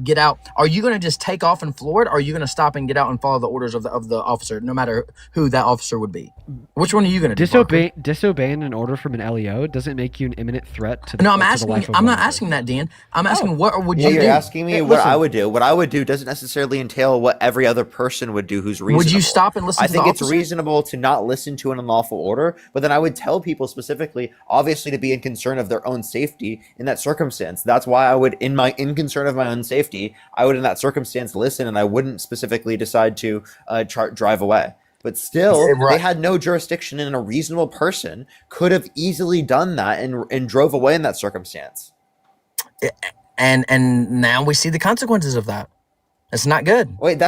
get out, are you going to just take off and floor it? Or are you going to stop and get out and follow the orders of the officer, no matter who that officer would be? Which one are you going to do? Disobeying an order from an LEO doesn't make you an imminent threat to the No, I'm to the asking. life of I'm one not another. asking that, Dan. I'm asking what would you do? You're asking me what I would do. What I would do doesn't necessarily entail what every other person would do who's reasonable. Would you stop and listen I to the think it's officer? reasonable to not listen to an unlawful order, but then I would tell people specifically, obviously, to be in concern of their own safety in that circumstance. That's why I would, in concern of my own safety, I would in that circumstance listen, and I wouldn't specifically decide to drive away. But still, they had no jurisdiction, and a reasonable person could have easily done that and drove away in that circumstance. And now we see the consequences of that. It's not good. Wait,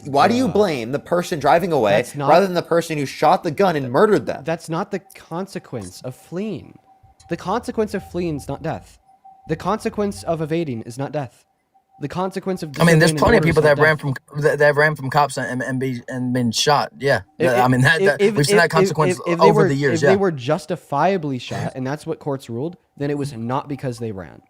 why do you blame the person driving away rather than the person who shot the gun and murdered them? That's not the consequence of fleeing. The consequence of fleeing is not death. The consequence of evading is not death. The consequence of there's plenty of people that have ran from cops and been shot. Yeah, we've seen that consequence over the years. If they were justifiably shot, and that's what courts ruled, then it was not because they ran.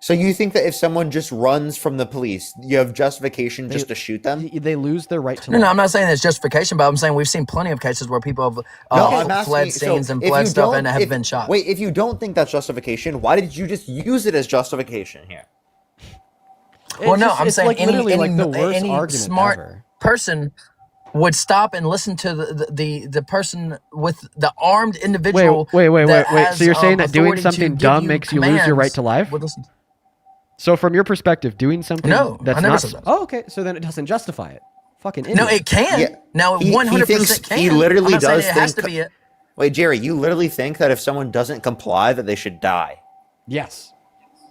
So you think that if someone just runs from the police, you have justification just to shoot them? They lose their right to No, life. I'm not saying that's justification, but I'm saying we've seen plenty of cases where people have fled scenes and fled stuff and have been shot. Wait, if you don't think that's justification, why did you just use it as justification here? Well, no, I'm saying any smart person would stop and listen to the person with the armed individual. Wait. So you're saying that doing something dumb makes you lose your right to life? So from your perspective, doing something that's not... Oh, okay. So then it doesn't justify it. Fucking idiot. No, it can. Yeah. Now, 100% can. He literally does think... It has to be it. Wait, Jerry, you literally think that if someone doesn't comply that they should die? Yes.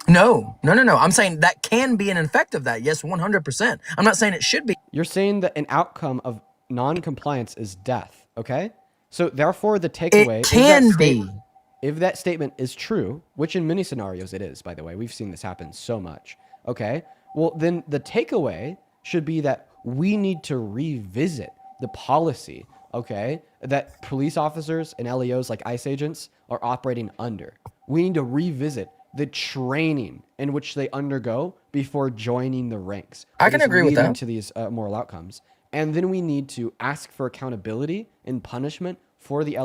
No. I'm saying that can be an effect of that. Yes, 100%. I'm not saying it should be. You're saying that an outcome of non-compliance is death, okay? So therefore, the takeaway... It can be. If that statement is true, which in many scenarios it is, by the way, we've seen this happen so much, okay? Well, then the takeaway should be that we need to revisit the policy, okay, that police officers and LEOs like ICE agents are operating under. We need to revisit the training in which they undergo before joining the ranks. I can agree with that. To these moral outcomes. And then we need to ask for accountability and punishment for the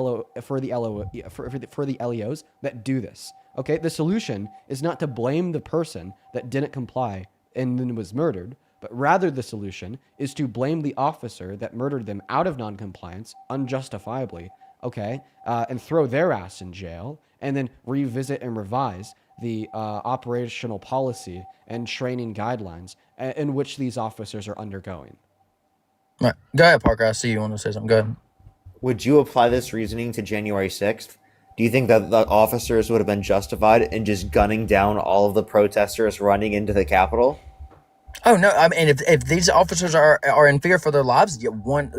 LEOs that do this. Okay, the solution is not to blame the person that didn't comply and then was murdered, but rather the solution is to blame the officer that murdered them out of non-compliance unjustifiably, okay, and throw their ass in jail, and then revisit and revise the operational policy and training guidelines in which these officers are undergoing. All right. Go ahead, Parker. I see you want to say something. Go ahead. Would you apply this reasoning to January 6th? Do you think that the officers would have been justified in just gunning down all of the protesters running into the Capitol? Oh, no. I mean, if these officers are in fear for their lives,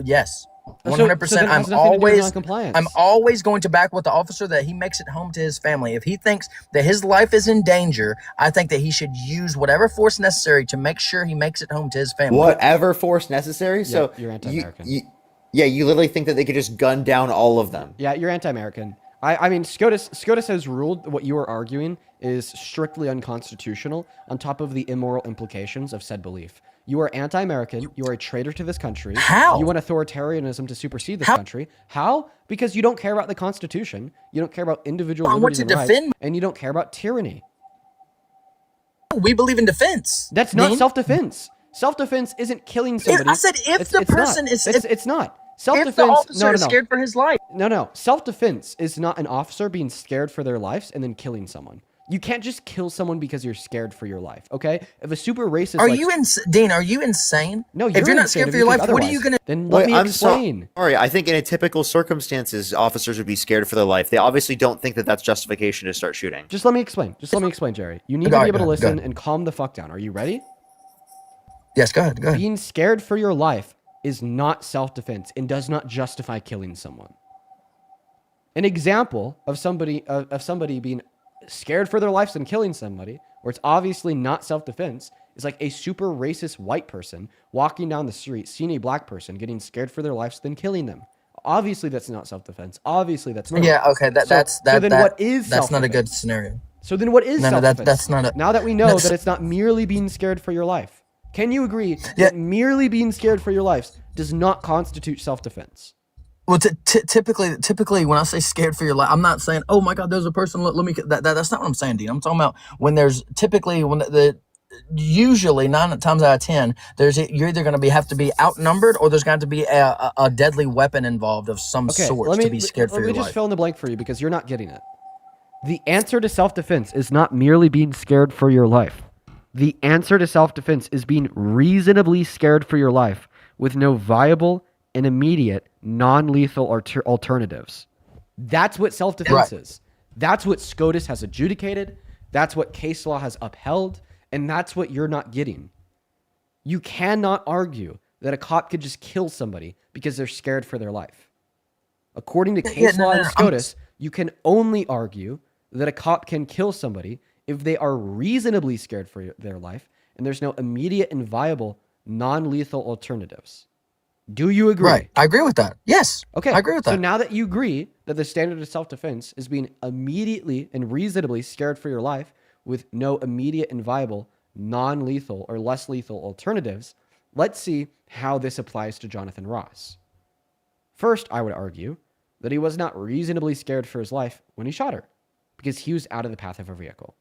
yes. 100%. I'm always going to back with the officer that he makes it home to his family. If he thinks that his life is in danger, I think that he should use whatever force necessary to make sure he makes it home to his family. Whatever force necessary? So you're anti-American. You literally think that they could just gun down all of them? Yeah, you're anti-American. I mean, SCOTUS has ruled what you are arguing is strictly unconstitutional on top of the immoral implications of said belief. You are anti-American. You are a traitor to this country. How? You want authoritarianism to supersede this country. How? Because you don't care about the Constitution. You don't care about individual liberties and rights. And you don't care about tyranny. we believe in defense. That's not Dean. self-defense. Self-defense isn't killing somebody. I said if the person is... It's not. Self-defense... If the officer is scared for his life. No. Self-defense is not an officer being scared for their lives and then killing someone. You can't just kill someone because you're scared for your life, okay? If a super racist... Dean, are you insane? No, if you're not scared for your life, what are you going to... Then let me explain. Sorry, I think in a typical circumstances, officers would be scared for their life. They obviously don't think that that's justification to start shooting. Just let me explain. Jerry. You need to be able to listen and calm the fuck down. Are you ready? Yes, go ahead. Being scared for your life is not self-defense and does not justify killing someone. An example of somebody being scared for their lives and killing somebody, where it's obviously not self-defense, is like a super racist white person walking down the street, seeing a black person, getting scared for their lives, then killing them. Obviously, that's not self-defense. Obviously, that's not. Yeah, okay. What is that's not a good scenario. So then what is self-defense? That's not a... Now that we know that it's not merely being scared for your life, can you agree that merely being scared for your lives does not constitute self-defense? Well, typically, when I say scared for your life, I'm not saying, oh my God, there's a person. Let me. That's not what I'm saying, Dean. I'm talking about when there's usually 9 times out of 10, you're either going to have to be outnumbered or there's going to be a deadly weapon involved of some sort to be scared for your life. Let me just fill in the blank for you because you're not getting it. The answer to self-defense is not merely being scared for your life. The answer to self-defense is being reasonably scared for your life with no viable and immediate non-lethal alternatives. That's what self-defense is. That's what SCOTUS has adjudicated. That's what case law has upheld. And that's what you're not getting. You cannot argue that a cop could just kill somebody because they're scared for their life. According to case law and SCOTUS, you can only argue that a cop can kill somebody if they are reasonably scared for their life and there's no immediate and viable non-lethal alternatives. Do you agree? Right. I agree with that. Yes. Okay. I agree with that. So now that you agree that the standard of self-defense is being immediately and reasonably scared for your life with no immediate and viable non-lethal or less lethal alternatives, let's see how this applies to Jonathan Ross. First, I would argue that he was not reasonably scared for his life when he shot her because he was out of the path of her vehicle.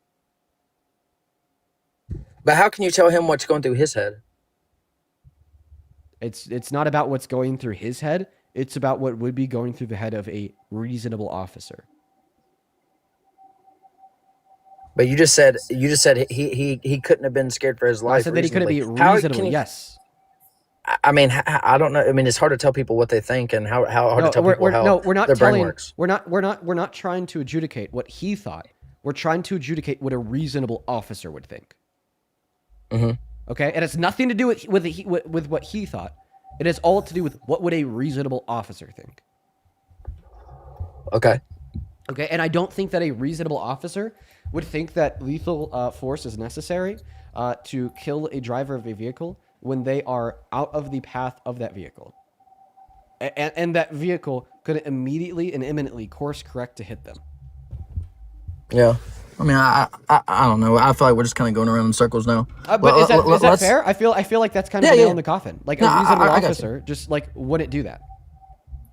But how can you tell him what's going through his head? It's not about what's going through his head. It's about what would be going through the head of a reasonable officer. But you just said he couldn't have been scared for his life. I said that he couldn't be reasonably. Yes. I mean, I don't know. I mean, it's hard to tell people what they think and how hard to tell people how their brain works. We're not trying to adjudicate what he thought. We're trying to adjudicate what a reasonable officer would think. Mm-hmm. Okay, it has nothing to do with what he thought. It has all to do with what would a reasonable officer think. Okay. Okay, and I don't think that a reasonable officer would think that lethal force is necessary to kill a driver of a vehicle when they are out of the path of that vehicle. And that vehicle could immediately and imminently course correct to hit them. Yeah. I mean, I don't know. I feel like we're just kind of going around in circles now. But is that fair? I feel like that's kind of a nail in the coffin. Like a reasonable officer just like wouldn't do that.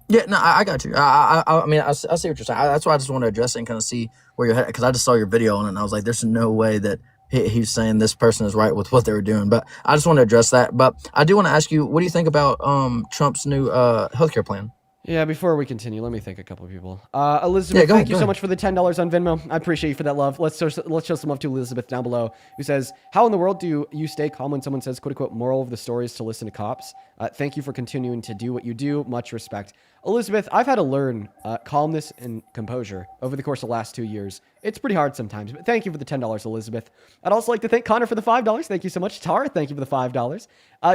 Yeah, no, I got you. I mean, I see what you're saying. That's why I just want to address it and kind of see where you're headed, because I just saw your video on it and I was like, there's no way that he's saying this person is right with what they were doing. But I just want to address that. But I do want to ask you, what do you think about Trump's new healthcare plan? Yeah, before we continue, let me thank a couple of people. Elizabeth, thank you so much for the $10 on Venmo. I appreciate you for that love. Let's show some love to Elizabeth down below, who says, how in the world do you stay calm when someone says, quote unquote, moral of the story is to listen to cops? Thank you for continuing to do what you do. Much respect. Elizabeth, I've had to learn calmness and composure over the course of the last 2 years. It's pretty hard sometimes, but thank you for the $10, Elizabeth. I'd also like to thank Connor for the $5. Thank you so much. Tara, thank you for the $5.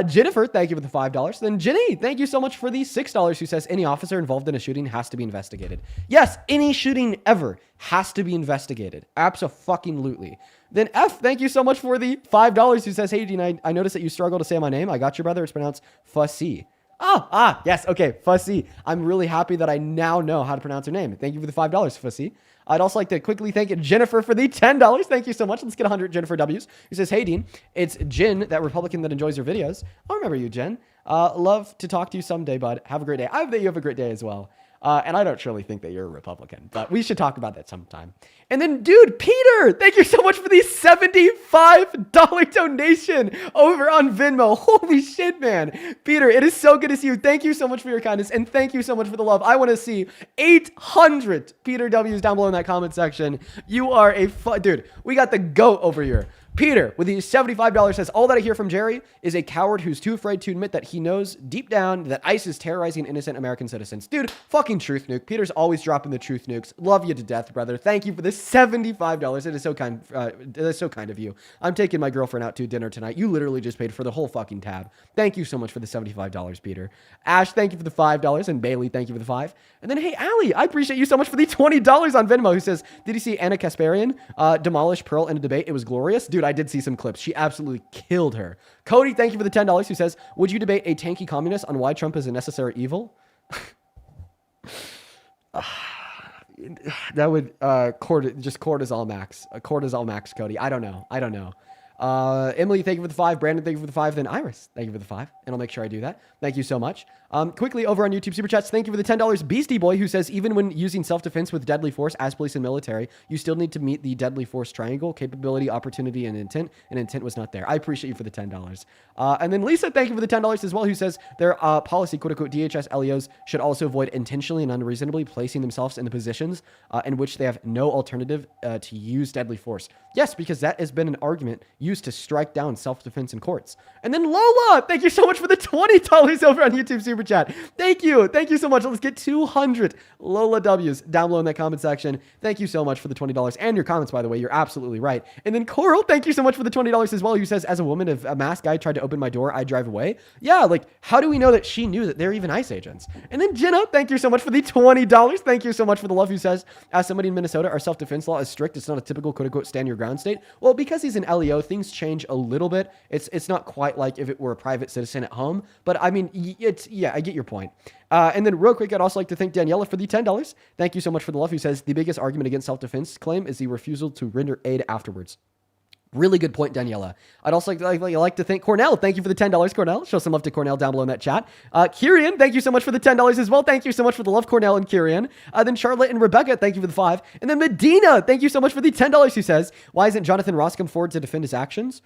Jennifer, thank you for the $5. Then Jenny, thank you so much for the $6, who says any officer involved in a shooting has to be investigated. Yes, any shooting ever has to be investigated. Abso-fucking-lutely. Then F, thank you so much for the $5, who says, hey, Dean, I noticed that you struggle to say my name. I got you, brother. It's pronounced Fussy. Yes, okay, Fussy. I'm really happy that I now know how to pronounce her name. Thank you for the $5, Fussy. I'd also like to quickly thank Jennifer for the $10. Thank you so much. Let's get 100 Jennifer W's, who says, hey, Dean, it's Jen, that Republican that enjoys your videos. I remember you, Jen. Love to talk to you someday, bud. Have a great day. I hope that you have a great day as well. And I don't truly think that you're a Republican, but we should talk about that sometime. And then, dude, Peter, thank you so much for the $75 donation over on Venmo. Holy shit, man. Peter, it is so good to see you. Thank you so much for your kindness, and thank you so much for the love. I want to see 800 Peter W's down below in that comment section. You are a dude, we got the GOAT over here. Peter, with these $75, says, all that I hear from Jerry is a coward who's too afraid to admit that he knows deep down that ICE is terrorizing innocent American citizens. Dude, fucking truth nuke. Peter's always dropping the truth nukes. Love you to death, brother. Thank you for the $75. It is so kind. It is so kind of you. I'm taking my girlfriend out to dinner tonight. You literally just paid for the whole fucking tab. Thank you so much for the $75, Peter. Ash, thank you for the $5, and Bailey, thank you for the $5. And then, hey, Allie, I appreciate you so much for the $20 on Venmo, who says, did you see Anna Kasparian demolish Pearl in a debate? It was glorious. Dude, I did see some clips. She absolutely killed her. Cody, thank you for the $10, who says, would you debate a tanky communist on why Trump is a necessary evil? That would cortisol max, Cody. I don't know. Emily, thank you for the 5. Brandon, thank you for the 5. Then Iris, thank you for the 5. And I'll make sure I do that. Thank you so much. Quickly over on YouTube Super Chats, thank you for the $10. Beastie Boy, who says, even when using self-defense with deadly force as police and military, you still need to meet the deadly force triangle: capability, opportunity, and intent. And intent was not there. I appreciate you for the $10. And then Lisa, thank you for the $10 as well, who says their policy, quote unquote, DHS LEOs should also avoid intentionally and unreasonably placing themselves in the positions in which they have no alternative to use deadly force. Yes, because that has been an argument used to strike down self-defense in courts. And then Lola, thank you so much for the $20 over on YouTube Super Chat. Thank you so much. Let's get 200 Lola W's down below in that comment section. Thank you so much for the $20 and your comments, by the way. You're absolutely right. And then Coral, thank you so much for the $20 as well, who says, as a woman, if a masked guy tried to open my door, I'd drive away. Yeah, like, how do we know that she knew that they're even ICE agents? And then Jenna, thank you so much for the $20. Thank you so much for the love, who says, as somebody in Minnesota, our self-defense law is strict. It's not a typical, quote unquote, stand your ground state. Well, because he's an LEO, things change a little bit. It's not quite like if it were a private citizen at home, but I mean, I get your point. And then real quick, I'd also like to thank Daniela for the $10. Thank you so much for the love, who says the biggest argument against self-defense claim is the refusal to render aid afterwards. Really good point, Daniela. I'd also like to thank Cornell. Thank you for the $10, Cornell. Show some love to Cornell down below in that chat. Kieran, thank you so much for the $10 as well. Thank you so much for the love, Cornell and Kieran. Then Charlotte and Rebecca, thank you for the 5. And then Medina, thank you so much for the $10, who says, why isn't Jonathan Ross come forward to defend his actions?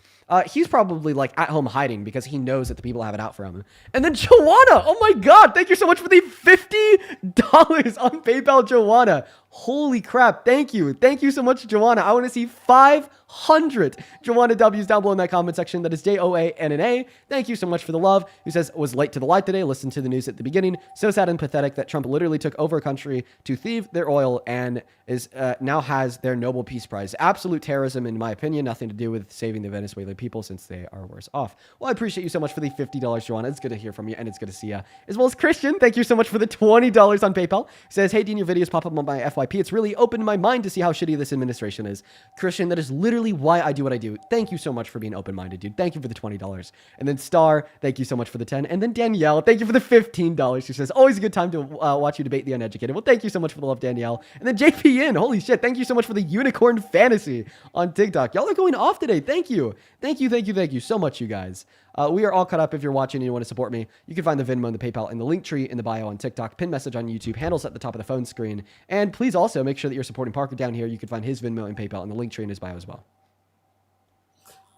He's probably like at home hiding because he knows that the people have it out for him. And then Joanna, oh my God, thank you so much for the $50 on PayPal, Joanna. Holy crap. Thank you. Thank you so much, Joanna. I want to see 500 Joanna W's down below in that comment section. That is JOANNA. Thank you so much for the love. Who says, was late to the light today. Listened to the news at the beginning. So sad and pathetic that Trump literally took over a country to thieve their oil and is now has their Nobel Peace Prize. Absolute terrorism, in my opinion. Nothing to do with saving the Venezuelan people since they are worse off. Well, I appreciate you so much for the $50, Joanna. It's good to hear from you and it's good to see you. As well as Christian, thank you so much for the $20 on PayPal. Says, hey, Dean, your videos pop up on my FYP. It's really opened my mind to see how shitty this administration is. Christian, that is literally why I do what I do. Thank you so much for being open-minded, dude. Thank you for the $20. And then Star, thank you so much for the 10. And then Danielle, thank you for the $15. She says, always a good time to watch you debate the uneducated. Well, thank you so much for the love, Danielle. And then JPN, holy shit, thank you so much for the unicorn fantasy on TikTok. Y'all are going off today. Thank you. Thank you so much, you guys. We are all caught up. If you're watching and you want to support me, you can find the Venmo and the PayPal in the link tree in the bio on TikTok, pin message on YouTube, handles at the top of the phone screen. And please also make sure that you're supporting Parker down here. You can find his Venmo and PayPal in the link tree in his bio as well.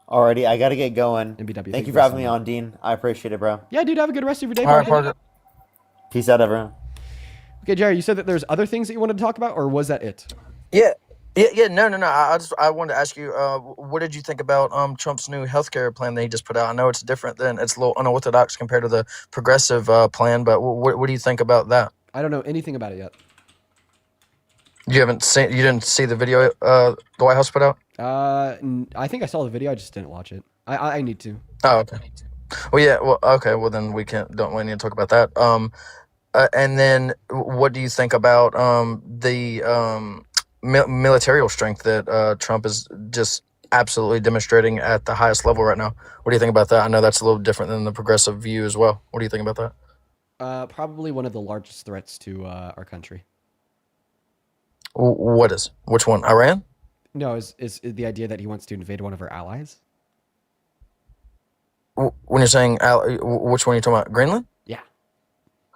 Alrighty, I gotta get going. MBW, thank you for having me on, Dean. I appreciate it, bro. Yeah, dude, have a good rest of your day, All right, Parker. Parker. Peace out, everyone. Okay, Jerry, you said that there's other things that you wanted to talk about, or was that it? Yeah. No. I wanted to ask you, what did you think about Trump's new healthcare plan that he just put out? I know it's different it's a little unorthodox compared to the progressive plan, but what do you think about that? I don't know anything about it yet. You didn't see the video the White House put out? I think I saw the video. I just didn't watch it. I need to. Oh, okay. Well, yeah. Well, okay. Well, then we need to talk about that. And then what do you think about the military strength that Trump is just absolutely demonstrating at the highest level right now? What do you think about that? I know that's a little different than the progressive view as well. What do you think about that? Probably one of the largest threats to our country. What is? Which one? Iran? No, is the idea that he wants to invade one of our allies. When you're saying which one are you talking about? Greenland? Yeah.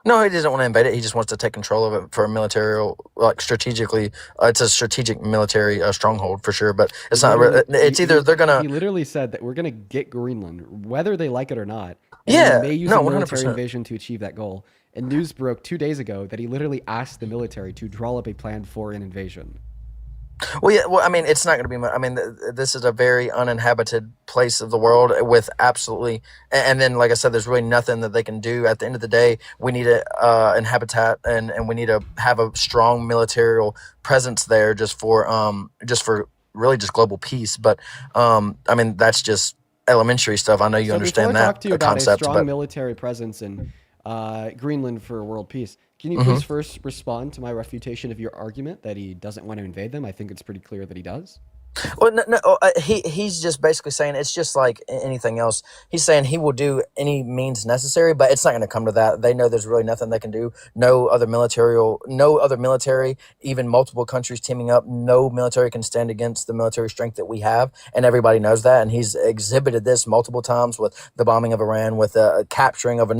No, he doesn't want to invade it. He just wants to take control of it for a military, like strategically. It's a strategic military stronghold for sure. But it's not. It's either they're gonna. He literally said that we're gonna get Greenland, whether they like it or not. And Yeah, we may use no, a military 100%. invasion to achieve that goal. And news broke 2 days ago that he literally asked the military to draw up a plan for an invasion. Well, yeah. Well, I mean, it's not going to be. I mean, this is a very uninhabited place of the world with absolutely. And then, like I said, there's really nothing that they can do. At the end of the day, we need a habitat, and we need to have a strong military presence there, just for really just global peace. But I mean, that's just elementary stuff. I know you understand before I that talk to you about concept. a strong But military presence in Greenland for world peace, can you please first respond to my refutation of your argument that he doesn't want to invade them? I think it's pretty clear that he does. well, he's just basically saying it's just like anything else. He's saying he will do any means necessary, but it's not going to come to that. They know there's really nothing they can do. No other military, even multiple countries teaming up, no military can stand against the military strength that we have, and everybody knows that. And he's exhibited this multiple times with the bombing of Iran, with capturing of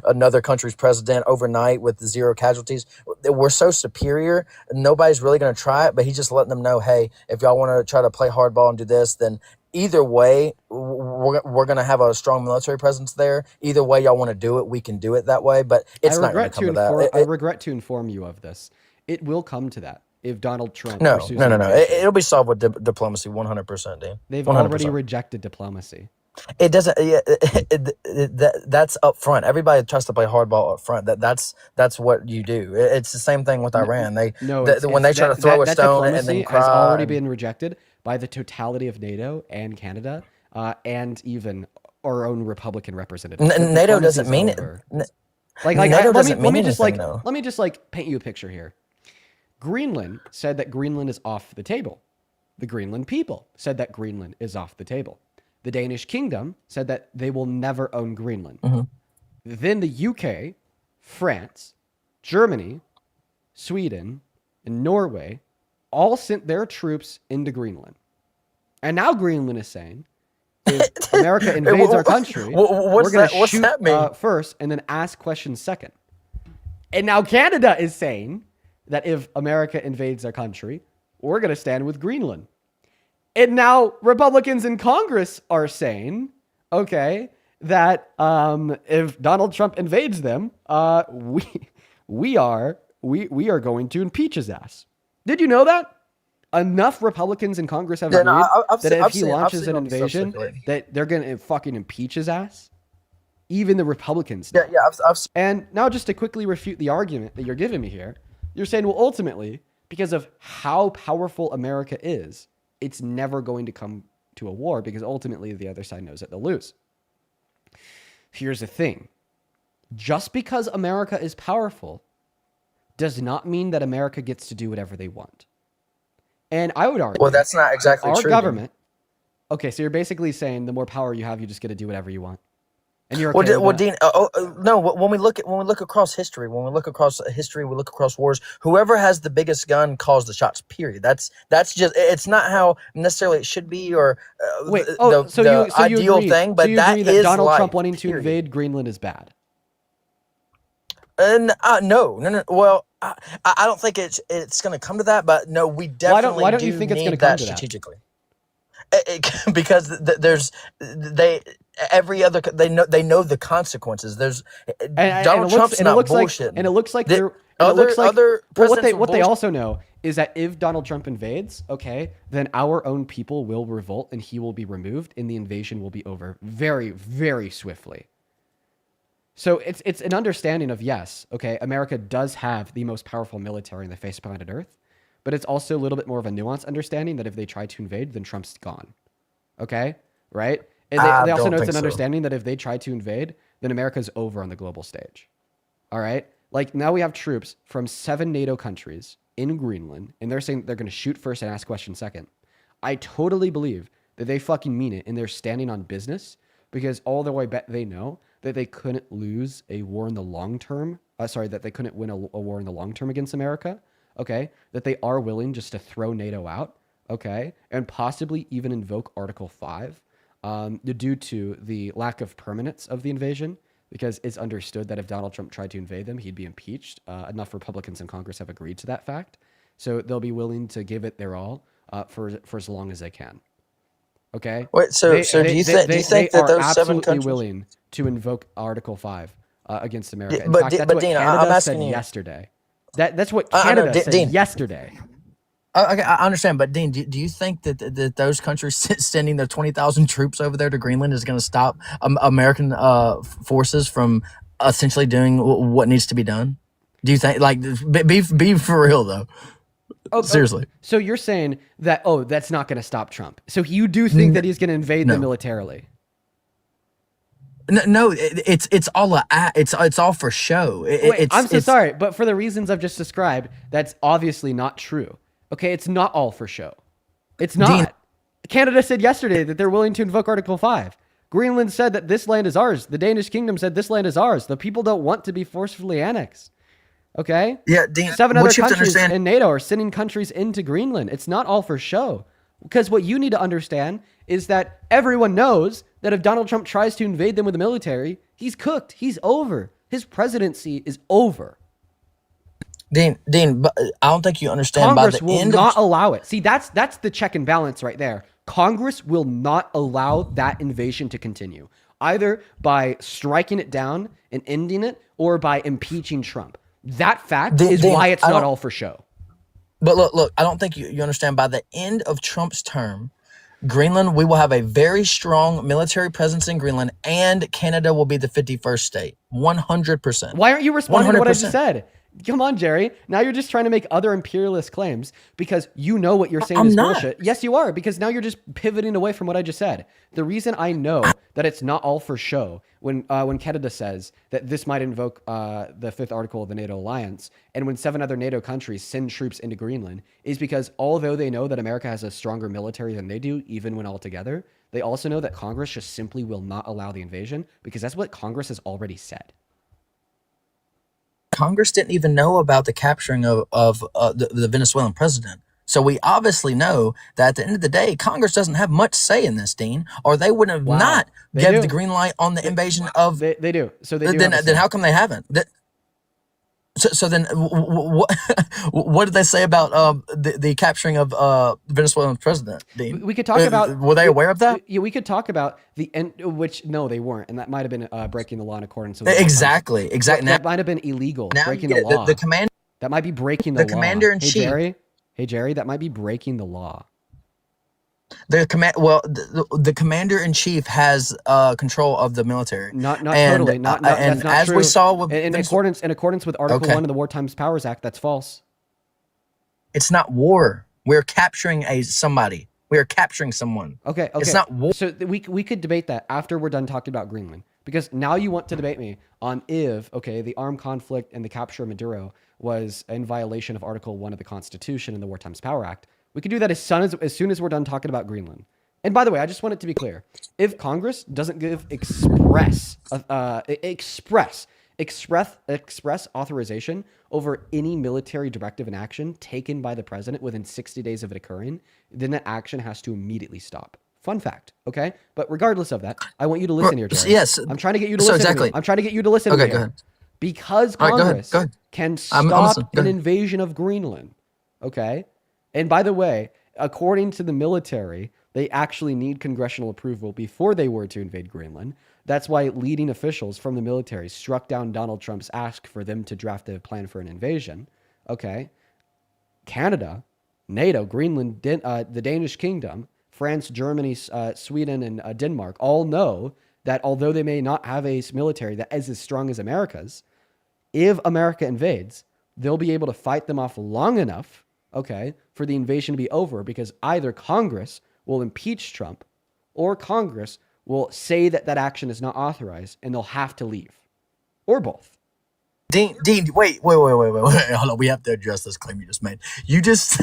another country's president overnight with 0 casualties. We're so superior. Nobody's really going to try it, but he's just letting them know, hey, if y'all want to try to play hardball and do this, then either way, we're going to have a strong military presence there. Either way y'all want to do it, we can do it that way, but it's not going to come to that. I regret to inform you of this. It will come to that if Donald Trump No. pursues an invasion. It'll be solved with diplomacy, 100%, Dean. They've 100%. already rejected diplomacy. It doesn't. Yeah, that's up front. Everybody tries to play hardball up front. That's what you do. It's the same thing with Iran. When they try to throw a stone and then cry. Has already been rejected by the totality of NATO and Canada, and even our own Republican representatives. NATO doesn't mean it. NATO doesn't mean anything, though. Let me just paint you a picture here. Greenland said that Greenland is off the table. The Greenland people said that Greenland is off the table. The Danish kingdom said that they will never own Greenland. Then the UK, France, Germany, Sweden, and Norway all sent their troops into Greenland. And now Greenland is saying, if America invades our country, we're going to shoot first and then ask questions second. And now Canada is saying that if America invades our country, we're going to stand with Greenland. And now Republicans in Congress are saying, okay, that if Donald Trump invades them, we are going to impeach his ass. Did you know that? Enough Republicans in Congress have agreed that if he launches an invasion, that they're going to fucking impeach his ass. Even the Republicans. Yeah. And now just to quickly refute the argument that you're giving me here, you're saying, well, ultimately, because of how powerful America is, it's never going to come to a war because ultimately the other side knows that they'll lose. Here's the thing. Just because America is powerful does not mean that America gets to do whatever they want. And I would argue... Well, that's not exactly our true. Our government... Okay, so you're basically saying the more power you have, you just get to do whatever you want. And you're okay with that? Dean, no. When we look across history, we look across wars. Whoever has the biggest gun calls the shots. Period. That's just. It's not how necessarily it should be, or the ideal thing. But so you that agree that is Donald life, Trump wanting to period. invade Greenland is bad. No. Well, I don't think it's going to come to that. But no, we definitely why don't you think it's going to come to strategically? Because they know the consequences. Donald Trump's not bullshit, and it looks like what they also know is that if Donald Trump invades, okay, then our own people will revolt and he will be removed and the invasion will be over very, very swiftly. So it's an understanding of, yes, okay, America does have the most powerful military on the face of planet Earth. But it's also a little bit more of a nuanced understanding that if they try to invade, then Trump's gone. Okay? Right? And they also know it's an understanding that if they try to invade, then America's over on the global stage. All right? Like, now we have troops from 7 NATO countries in Greenland, and they're saying they're going to shoot first and ask questions second. I totally believe that they fucking mean it, and they're standing on business, because all the way back they know that they couldn't lose a war in the long term. That they couldn't win a war in the long term against America. Okay, that they are willing just to throw NATO out, okay, and possibly even invoke Article 5 due to the lack of permanence of the invasion, because it's understood that if Donald Trump tried to invade them, he'd be impeached. Enough Republicans in Congress have agreed to that fact. So they'll be willing to give it their all for as long as they can. Okay? Wait, so do you think that are those 7 absolutely countries willing to invoke Article 5 against America. In but fact, that's but what Dean, Canada I'm said asking you. yesterday. That's what I know, Canada said Dean. yesterday. Okay, I understand, but Dean, do you think that those countries sending their 20,000 troops over there to Greenland is going to stop American forces from essentially doing what needs to be done? Do you think, like, be for real though? Seriously. So you're saying that that's not going to stop Trump. So you do think that he's going to invade them militarily? No, it's all it's all for show. I'm so sorry, but for the reasons I've just described, that's obviously not true. Okay, it's not all for show. It's not. Dean, Canada said yesterday that they're willing to invoke Article 5. Greenland said that this land is ours. The Danish kingdom said this land is ours. The people don't want to be forcefully annexed. Okay? Yeah, Dean, 7 other countries in NATO are sending countries into Greenland. It's not all for show. Because what you need to understand is that everyone knows that if Donald Trump tries to invade them with the military, he's cooked. He's over. His presidency is over. Dean, but I don't think you understand. Congress by the will end not of, allow it. See, that's the check and balance right there. Congress will not allow that invasion to continue, either by striking it down and ending it or by impeaching Trump. That fact is why it's not all for show. But look, I don't think you understand. By the end of Trump's term, Greenland, we will have a very strong military presence in Greenland, and Canada will be the 51st state. 100%. Why aren't you responding 100%. to what I just said? Come on, Jerry. Now you're just trying to make other imperialist claims because you know what you're saying is bullshit. Yes, you are, because now you're just pivoting away from what I just said. The reason I know that it's not all for show when Canada says that this might invoke the 5th article of the NATO alliance, and when 7 other NATO countries send troops into Greenland, is because although they know that America has a stronger military than they do, even when all together, they also know that Congress just simply will not allow the invasion because that's what Congress has already said. Congress didn't even know about the capturing of the Venezuelan president. So we obviously know that at the end of the day, Congress doesn't have much say in this, Dean, or they would have not given the green light on the invasion of. They do. So they do. Then how come they haven't? So then, what did they say about the capturing of Venezuelan president, Dean? We could talk about. Were they aware of that? Yeah, we could talk about the end. Which no, they weren't, and that might have been breaking the law in accordance with. Exactly. That might have been illegal. Breaking the law. The command. That might be breaking the law. Commander in chief. Hey Jerry, that might be breaking the law. The commander in chief has control of the military. Not totally. Not that's not as true. we saw with in accordance with Article 1 of the War Times Powers Act, that's false. It's not war. We're capturing somebody. We are capturing someone. Okay. It's not war. So we could debate that after we're done talking about Greenland, because now you want to debate me on if the armed conflict and the capture of Maduro was in violation of Article 1 of the Constitution and the War Times Power Act. We could do that as soon as we're done talking about Greenland. And by the way, I just want it to be clear. If Congress doesn't give express authorization over any military directive and action taken by the president within 60 days of it occurring, then that action has to immediately stop. Fun fact, okay? But regardless of that, I want you to listen here, Jerry. Yes. I'm trying to get you to listen to me. I'm trying to get you to listen to me. Go ahead. Because Congress can stop an invasion of Greenland, okay? And by the way, according to the military, they actually need congressional approval before they were to invade Greenland. That's why leading officials from the military struck down Donald Trump's ask for them to draft a plan for an invasion. Okay. Canada, NATO, Greenland, the Danish kingdom, France, Germany, Sweden, and Denmark all know that although they may not have a military that is as strong as America's, if America invades, they'll be able to fight them off long enough, okay, for the invasion to be over, because either Congress will impeach Trump or Congress will say that that action is not authorized and they'll have to leave, or both. Dean, wait. Hold on. We have to address this claim you just made. You just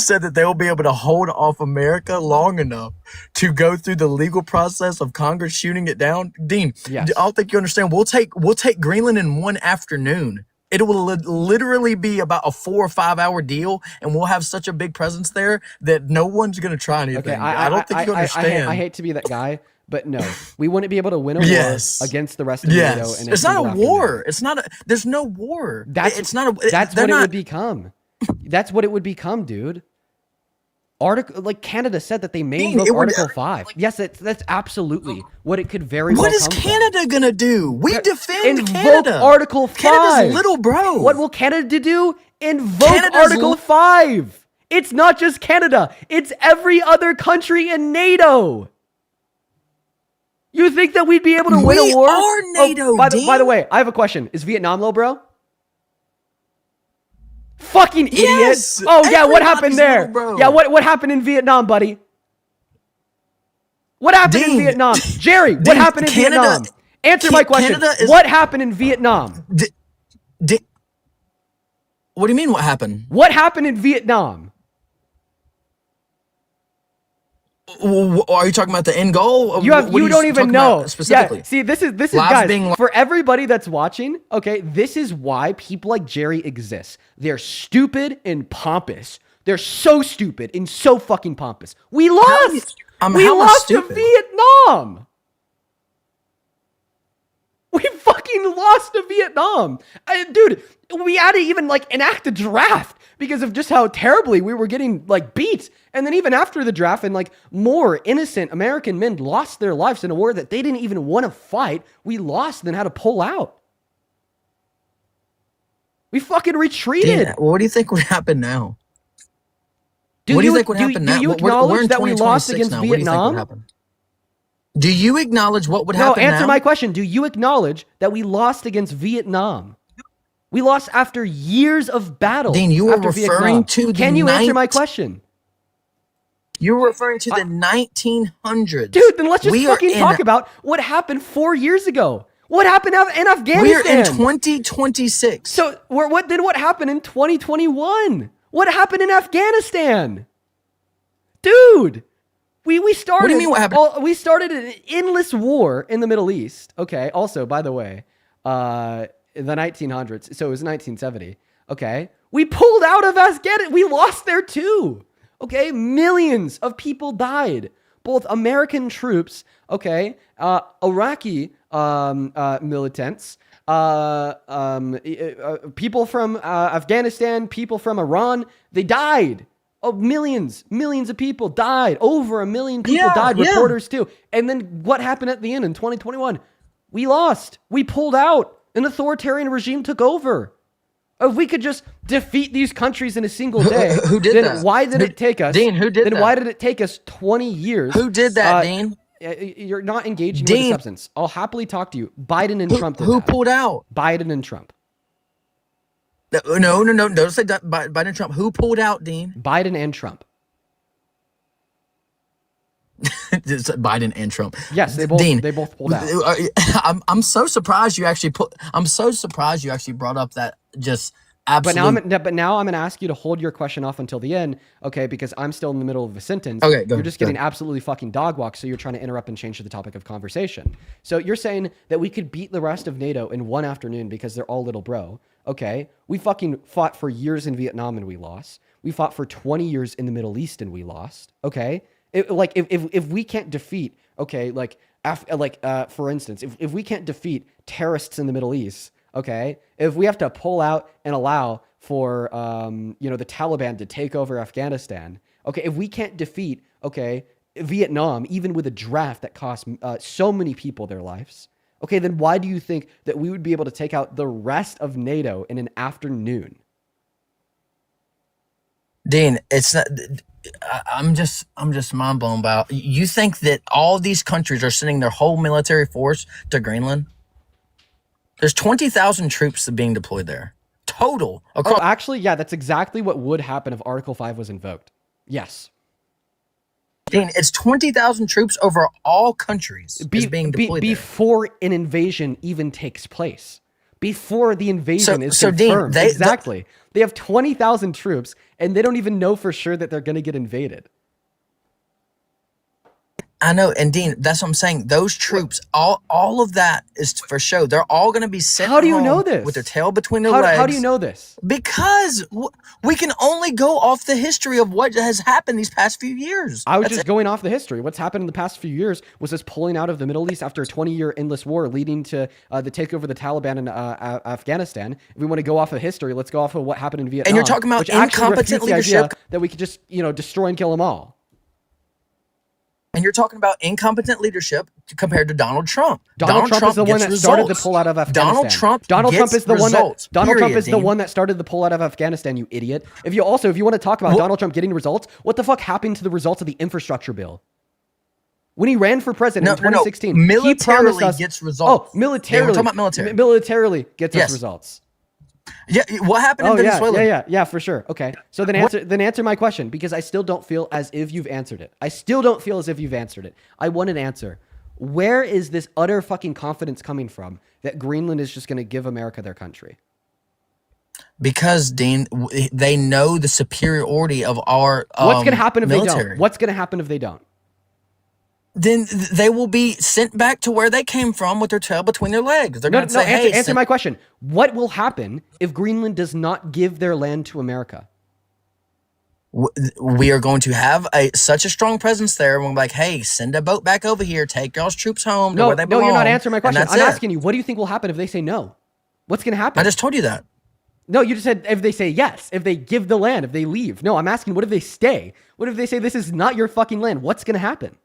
said that they will be able to hold off America long enough to go through the legal process of Congress shooting it down. Dean, yes. I don't think you understand. We'll take Greenland in one afternoon. It will literally be about a 4 or 5 hour deal, and we'll have such a big presence there that no one's going to try anything. Okay, I don't think you understand. I hate to be that guy, But no, we wouldn't be able to win a Yes. war against the rest of NATO. Yes. In It's not a single afternoon. war. It's not a. There's no war. It's not a. That's they're what it not- would become. That's what it would become, dude. Canada said that they may Dean, invoke it would- Article 5. Yes, that's absolutely what it could very well What is come Canada gonna do? We defend Invoke Canada. Article 5. Canada's little bro. What will Canada do? Invoke Canada's Article li- 5. It's not just Canada. It's every other country in NATO. You think that we'd be able to win a war? We are NATO, by the Dean. way, I have a question. Is Vietnam low, bro? Fucking idiot. Yes, Oh, yeah, what happened everybody's there? little bro. Yeah, what happened in Vietnam, buddy? What happened in Dean, Vietnam? Jerry, what Dean, happened in Canada- Vietnam? Answer my question. Canada is- What happened in Vietnam? What do you mean? What happened? What happened in Vietnam? Are you talking about the end goal? You don't even know. Specifically. Yeah, see, this is Lives guys, being for everybody that's watching, okay, this is why people like Jerry exist. They're stupid and pompous. They're so stupid and so fucking pompous. We lost. We how am I lost to stupid? Vietnam. We fucking lost to Vietnam. Dude, we had to even enact a draft because of just how terribly we were getting beat. And then even after the draft, and more innocent American men lost their lives in a war that they didn't even want to fight. We lost and then had to pull out. We fucking retreated. Dean, what do you think would happen now? Do what do you you think would happen now? Do you We're acknowledge in that we lost 2026 against now. What do you think would Vietnam? happen? Do you acknowledge what would No, happen answer now? my question. Do you acknowledge that we lost against Vietnam? We lost after years of battle. Dean, you were after referring Vietnam. to the Can you answer my question? You're referring to the 1900s. Dude, then let's just We are fucking in- talk about what happened 4 years ago. What happened in Afghanistan? We're in 2026. So what happened in 2021? What happened in Afghanistan? Dude, we started. What do you mean what happened? We started an endless war in the Middle East. Okay. Also, by the way, in the 1900s. So it was 1970. Okay. We pulled out of Afghanistan. We lost there too. Okay. Millions of people died. Both American troops, okay, Iraqi militants, people from Afghanistan, people from Iran, they died. Oh, millions of people died. Over 1 million people died, reporters too. And then what happened at the end in 2021? We lost. We pulled out. An authoritarian regime took over. If we could just defeat these countries in a single day, Who did then that? why did it take us? Dean, who did then that? why did it take us 20 years? Who did that, Dean? You're not engaging with Dean. the substance. I'll happily talk to you. Biden and Trump did Who that. pulled out? Biden and Trump. No. Don't say that. Biden and Trump. Who pulled out, Dean? Biden and Trump. It's Biden and Trump. Yes, they both. Dean, They both pulled out. I'm so surprised you actually brought up that just But absolute. now I'm going to ask you to hold your question off until the end, okay? Because I'm still in the middle of a sentence. Okay, go You're just go getting ahead. absolutely fucking dog walked, so you're trying to interrupt and change the topic of conversation. So you're saying that we could beat the rest of NATO in one afternoon because they're all little bro, okay? We fucking fought for years in Vietnam and we lost. We fought for 20 years in the Middle East and we lost, okay? If we can't defeat, okay, for instance, if we can't defeat terrorists in the Middle East, okay, if we have to pull out and allow for the Taliban to take over Afghanistan, okay, if we can't defeat, okay, Vietnam, even with a draft that cost so many people their lives, okay, then why do you think that we would be able to take out the rest of NATO in an afternoon? Dean, it's not. I'm just mind blown by. You think that all these countries are sending their whole military force to Greenland? There's 20,000 troops being deployed there total. Oh, actually, yeah, that's exactly what would happen if Article 5 was invoked. Yes. Dean, it's 20,000 troops over all countries is being deployed there. Before an invasion even takes place. Before the invasion is so Dean, confirmed. Exactly. They have 20,000 troops, and they don't even know for sure that they're going to get invaded. I know, and Dean, that's what I'm saying. Those troops, all of that is for show. They're all going to be sent How do you home know this? with their tail between their legs. How do you know this? Because we can only go off the history of what has happened these past few years. I was just going off the history. What's happened in the past few years was this pulling out of the Middle East after a 20-year endless war leading to the takeover of the Taliban in Afghanistan. If we want to go off of history, let's go off of what happened in Vietnam. And you're talking about which actually incompetent refutes the idea leadership. that we could just, destroy and kill them all. And you're talking about incompetent leadership compared to Donald Trump. Donald Trump is the one that started the pullout of Afghanistan. Donald Trump is the one that started the pullout of Afghanistan, you idiot. If you want to talk about Donald Trump getting results, what the fuck happened to the results of the infrastructure bill? When he ran for president in 2016, he promised us gets results. Oh, militarily. We're talking about military. Militarily gets us results. Yeah, what happened in Venezuela? Yeah, for sure. Okay, so then answer my question, because I still don't feel as if you've answered it. I still don't feel as if you've answered it. I want an answer. Where is this utter fucking confidence coming from that Greenland is just going to give America their country? Because, Dean, they know the superiority of our What's going to happen if military. they don't? What's going to happen if they don't? Then they will be sent back to where they came from with their tail between their legs. They're going to say, answer my question. What will happen if Greenland does not give their land to America? We are going to have such a strong presence there. We're like, hey, send a boat back over here. Take y'all's troops home to where they belong. No, you're not answering my question. I'm asking you, what do you think will happen if they say no? What's going to happen? I just told you that. No, you just said if they say yes, if they give the land, if they leave. No, I'm asking, what if they stay? What if they say this is not your fucking land? What's going to happen?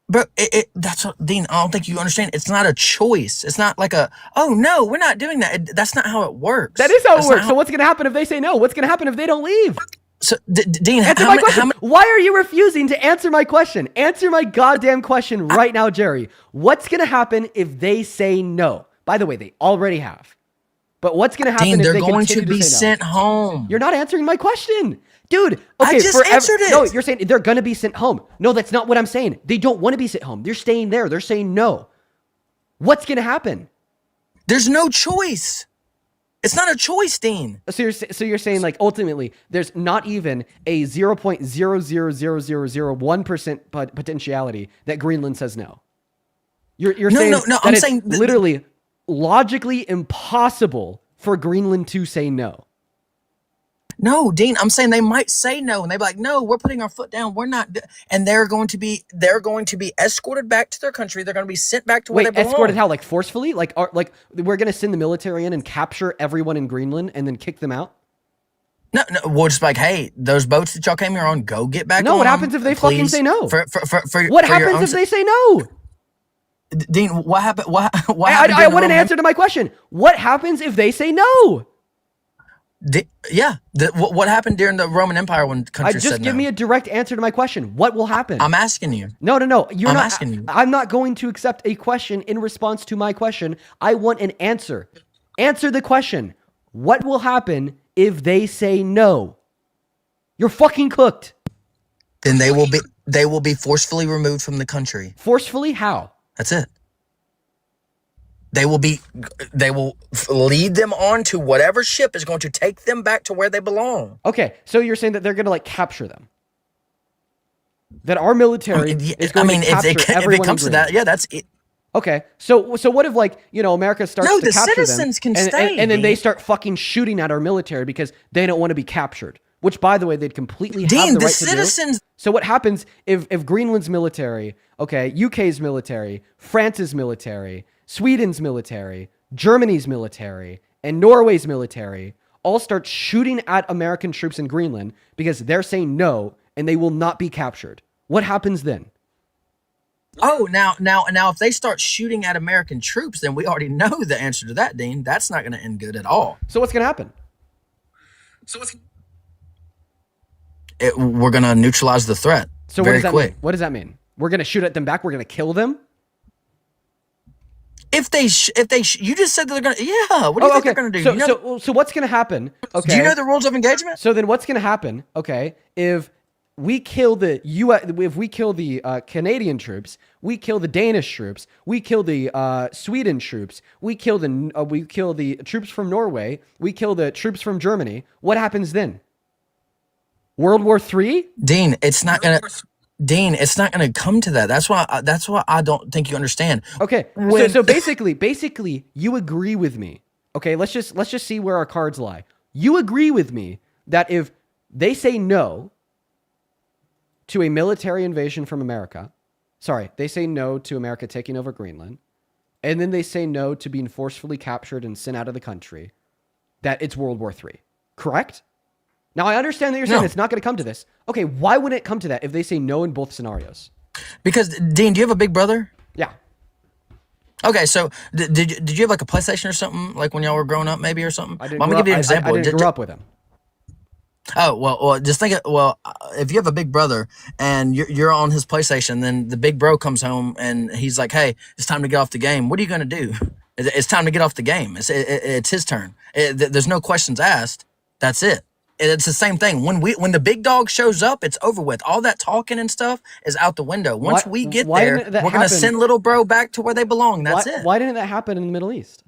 But that's what, Dean, I don't think you understand. It's not a choice. It's not like oh, no, we're not doing that. That's not how it works. That is how it works. So what's going to happen if they say no? What's going to happen if they don't leave? So, Dean, answer my question. Why are you refusing to answer my question? Answer my goddamn question right now, Jerry. What's going to happen if they say no? By the way, they already have. But what's going to happen Dean, if they're they going continue to be say no? sent home? You're not answering my question. Dude, okay, I just answered it. No, you're saying they're going to be sent home. No, that's not what I'm saying. They don't want to be sent home. They're staying there. They're saying no. What's going to happen? There's no choice. It's not a choice, Dean. So you're saying, like, ultimately there's not even a 0.00001% potentiality that Greenland says no. You're saying that I'm it's saying literally logically impossible for Greenland to say no. No, Dean, I'm saying they might say no, and they'd be like, "No, we're putting our foot down. We're not," and they're going to be escorted back to their country. They're going to be sent back to where they belong. Escorted how? Like forcefully? Like we're going to send the military in and capture everyone in Greenland and then kick them out? No, we'll just like, hey, those boats that y'all came here on, go get back. No, what happens if they fucking say no? What happens if they say no? Dean, what happened? I want an answer to my question. What happens if they say no? What happened during the Roman Empire when countries said no? Just give me a direct answer to my question. What will happen? I'm asking you. No. You're not asking you. I'm not going to accept a question in response to my question. I want an answer. Answer the question. What will happen if they say no? You're fucking cooked. Then they will be forcefully removed from the country. Forcefully? How? That's it. They will lead them on to whatever ship is going to take them back to where they belong. Okay, so you're saying that they're going to capture them? That our military is going to capture everyone if it comes to that, yeah, that's it. Okay, so what if America starts to capture them? No, the citizens can stay. And then they start fucking shooting at our military because they don't want to be captured. Which, by the way, they'd completely have the right to do. So what happens if Greenland's military, UK's military, France's military, Sweden's military, Germany's military, and Norway's military all start shooting at American troops in Greenland because they're saying no and they will not be captured? What happens then? Oh, now, if they start shooting at American troops, then we already know the answer to that, Dean. That's not going to end good at all. So what's going to happen? We're going to neutralize the threat. So very quick. Mean? What does that mean? We're going to shoot at them back? We're going to kill them? If they you just said that they're gonna, yeah. What do you think they're gonna do? So what's gonna happen? Okay. Do you know the rules of engagement? So then, what's gonna happen? Okay, if we kill the Canadian troops, we kill the Danish troops, we kill the Sweden troops, we kill the troops from Norway, we kill the troops from Germany. What happens then? World War III? Dean, it's not gonna. Dean, it's not going to come to that. That's why I don't think you understand. Okay, so basically, you agree with me. Okay, let's just see where our cards lie. You agree with me that if they say no to a military invasion from America, they say no to America taking over Greenland, and then they say no to being forcefully captured and sent out of the country, that it's World War III. Correct? Now, I understand that you're saying it's not going to come to this. Okay, why wouldn't it come to that if they say no in both scenarios? Because, Dean, do you have a big brother? Yeah. Okay, so did you have like a PlayStation or something, like when y'all were growing up, maybe, or something? I didn't I'm grow gonna up, give you an example. I didn't grow up with him. Oh, well, just think, if you have a big brother and you're on his PlayStation, then the big bro comes home and he's like, hey, it's time to get off the game. What are you going to do? It's time to get off the game. It's his turn. There's no questions asked. That's it. It's the same thing. When the big dog shows up, it's over with. All that talking and stuff is out the window. Once we get there, we're going to send little bro back to where they belong. That's it. Why didn't that happen in the Middle East?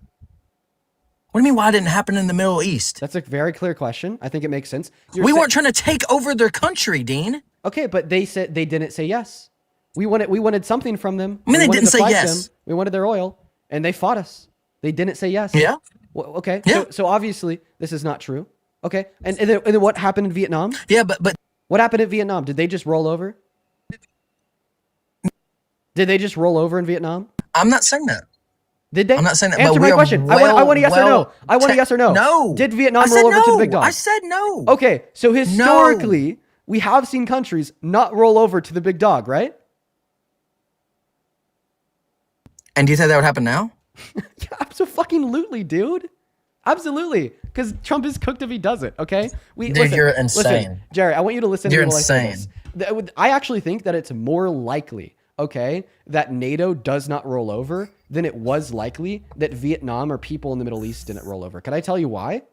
What do you mean, why didn't it happen in the Middle East? That's a very clear question. I think it makes sense. We weren't trying to take over their country, Dean. Okay, but they didn't say yes. We wanted something from them. I mean, they didn't say yes. We wanted their oil, and they fought us. They didn't say yes. Yeah. Well, okay. Yeah. So obviously this is not true. Okay. And then what happened in Vietnam? Yeah, but what happened in Vietnam? Did they just roll over? Did they just roll over in Vietnam? I'm not saying that. Did they? I'm not saying that. Answer my question. I want a yes or no. I want a yes or no. No. Did Vietnam roll over to the big dog? I said no. Okay. So historically, we have seen countries not roll over to the big dog, right? And do you think that would happen now? Yeah, absolutely, dude. Absolutely. Because Trump is cooked if he does it, okay? Dude, you're insane. Listen, Jerry, I want you to listen to me while I say insane. this. I actually think that it's more likely, okay, that NATO does not roll over than it was likely that Vietnam or people in the Middle East didn't roll over. Can I tell you why?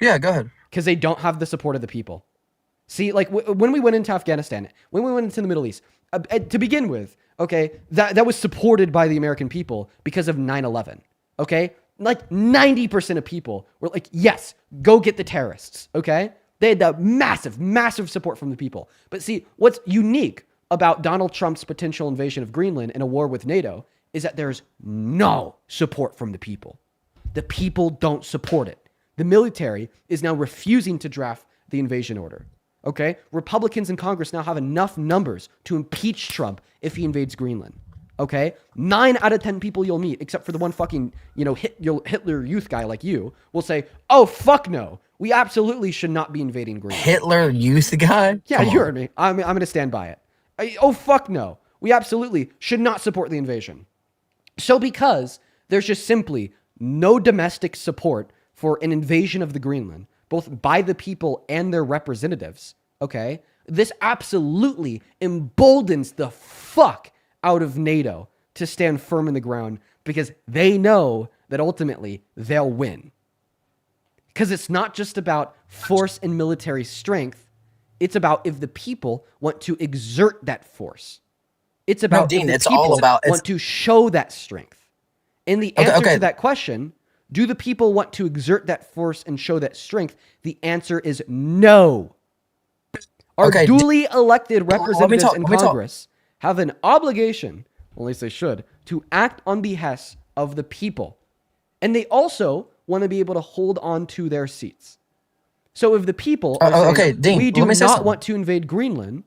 Yeah, go ahead. Because they don't have the support of the people. See, like when we went into Afghanistan, when we went into the Middle East, to begin with, okay, that was supported by the American people because of 9/11, okay? Like 90% of people were like, yes, go get the terrorists, okay? They had that massive support from the people. But see, what's unique about Donald Trump's potential invasion of Greenland in a war with NATO is that there's no support from the people. The people don't support it. The military is now refusing to draft the invasion order. Okay? Republicans in Congress now have enough numbers to impeach Trump if he invades Greenland. Okay? 9 out of 10 people you'll meet, except for the one fucking, Hitler Youth guy like you, will say, oh, fuck no. We absolutely should not be invading Greenland. Hitler Youth guy? Yeah, you heard me. I'm going to stand by it. Oh, fuck no. We absolutely should not support the invasion. So because there's just simply no domestic support for an invasion of the Greenland, both by the people and their representatives, okay, this absolutely emboldens the fuck out of NATO to stand firm in the ground because they know that ultimately they'll win. Because it's not just about force and military strength. It's about if the people want to exert that force. It's about Dean, if the it's people all about want to show that strength. And the answer to that question, do the people want to exert that force and show that strength? The answer is no. Our duly elected representatives in Congress have an obligation, or at least they should, to act on behest of the people. And they also want to be able to hold on to their seats. So if the people are saying, Dean, we do not want to invade Greenland,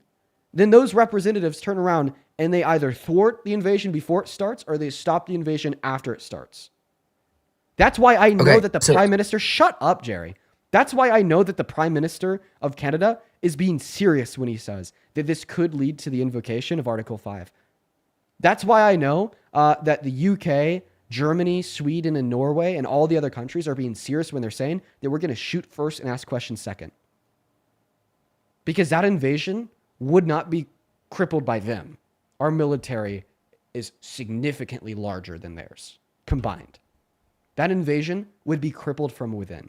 then those representatives turn around and they either thwart the invasion before it starts or they stop the invasion after it starts. That's why I know that the Prime Minister... Shut up, Jerry. That's why I know that the Prime Minister of Canada is being serious when he says that this could lead to the invocation of Article 5. That's why I know that the UK, Germany, Sweden, and Norway, and all the other countries are being serious when they're saying that we're going to shoot first and ask questions second. Because that invasion would not be crippled by them. Our military is significantly larger than theirs, combined. That invasion would be crippled from within.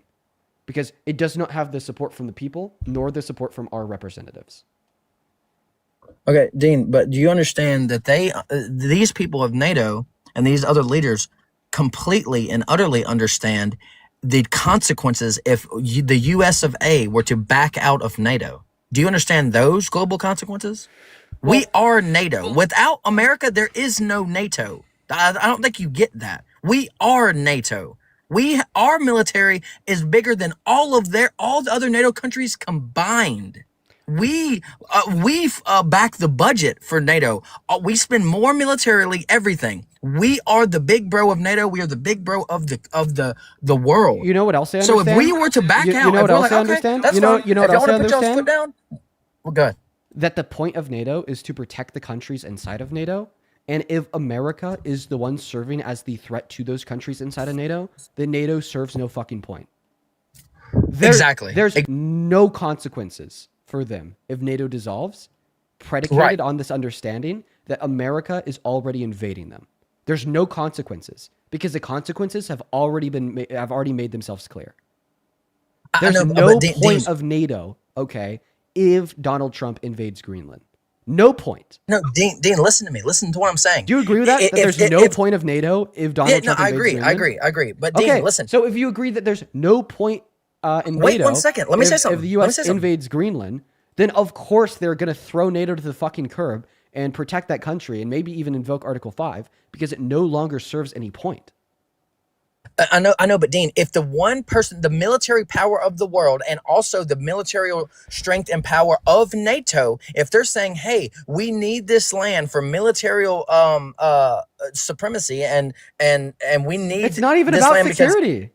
Because it does not have the support from the people, nor the support from our representatives. Okay, Dean, but do you understand that these people of NATO and these other leaders completely and utterly understand the consequences if the US of A were to back out of NATO? Do you understand those global consequences? We are NATO. Without America, there is no NATO. I don't think you get that. We are NATO. Our military is bigger than all the other NATO countries combined. We back the budget for NATO. We spend more militarily everything. We are the big bro of NATO. We are the big bro of the world. You know what else I So understand? if we were to back out, you know if what we're else like, I okay, understand? that's You know fine. what If y'all else I want to put y'all's understand? foot down, well, good. That the point of NATO is to protect the countries inside of NATO. And if America is the one serving as the threat to those countries inside of NATO, then NATO serves no fucking point. Exactly. There's no consequences for them if NATO dissolves, predicated on this understanding that America is already invading them. There's no consequences because the consequences have already made themselves clear. There's no point of NATO, okay, if Donald Trump invades Greenland. No point. No, Dean, listen to me. Listen to what I'm saying. Do you agree with that? That there's no point of NATO if Donald Trump invades Greenland? I agree. But Dean, listen. So if you agree that there's no point in Wait NATO, 1 second. Let me say something. If the U.S. invades Greenland, then of course they're going to throw NATO to the fucking curb and protect that country and maybe even invoke Article 5 because it no longer serves any point. I know, but Dean, if the one person, the military power of the world and also the military strength and power of NATO, if they're saying, hey, we need this land for military supremacy and we need it's not even about security.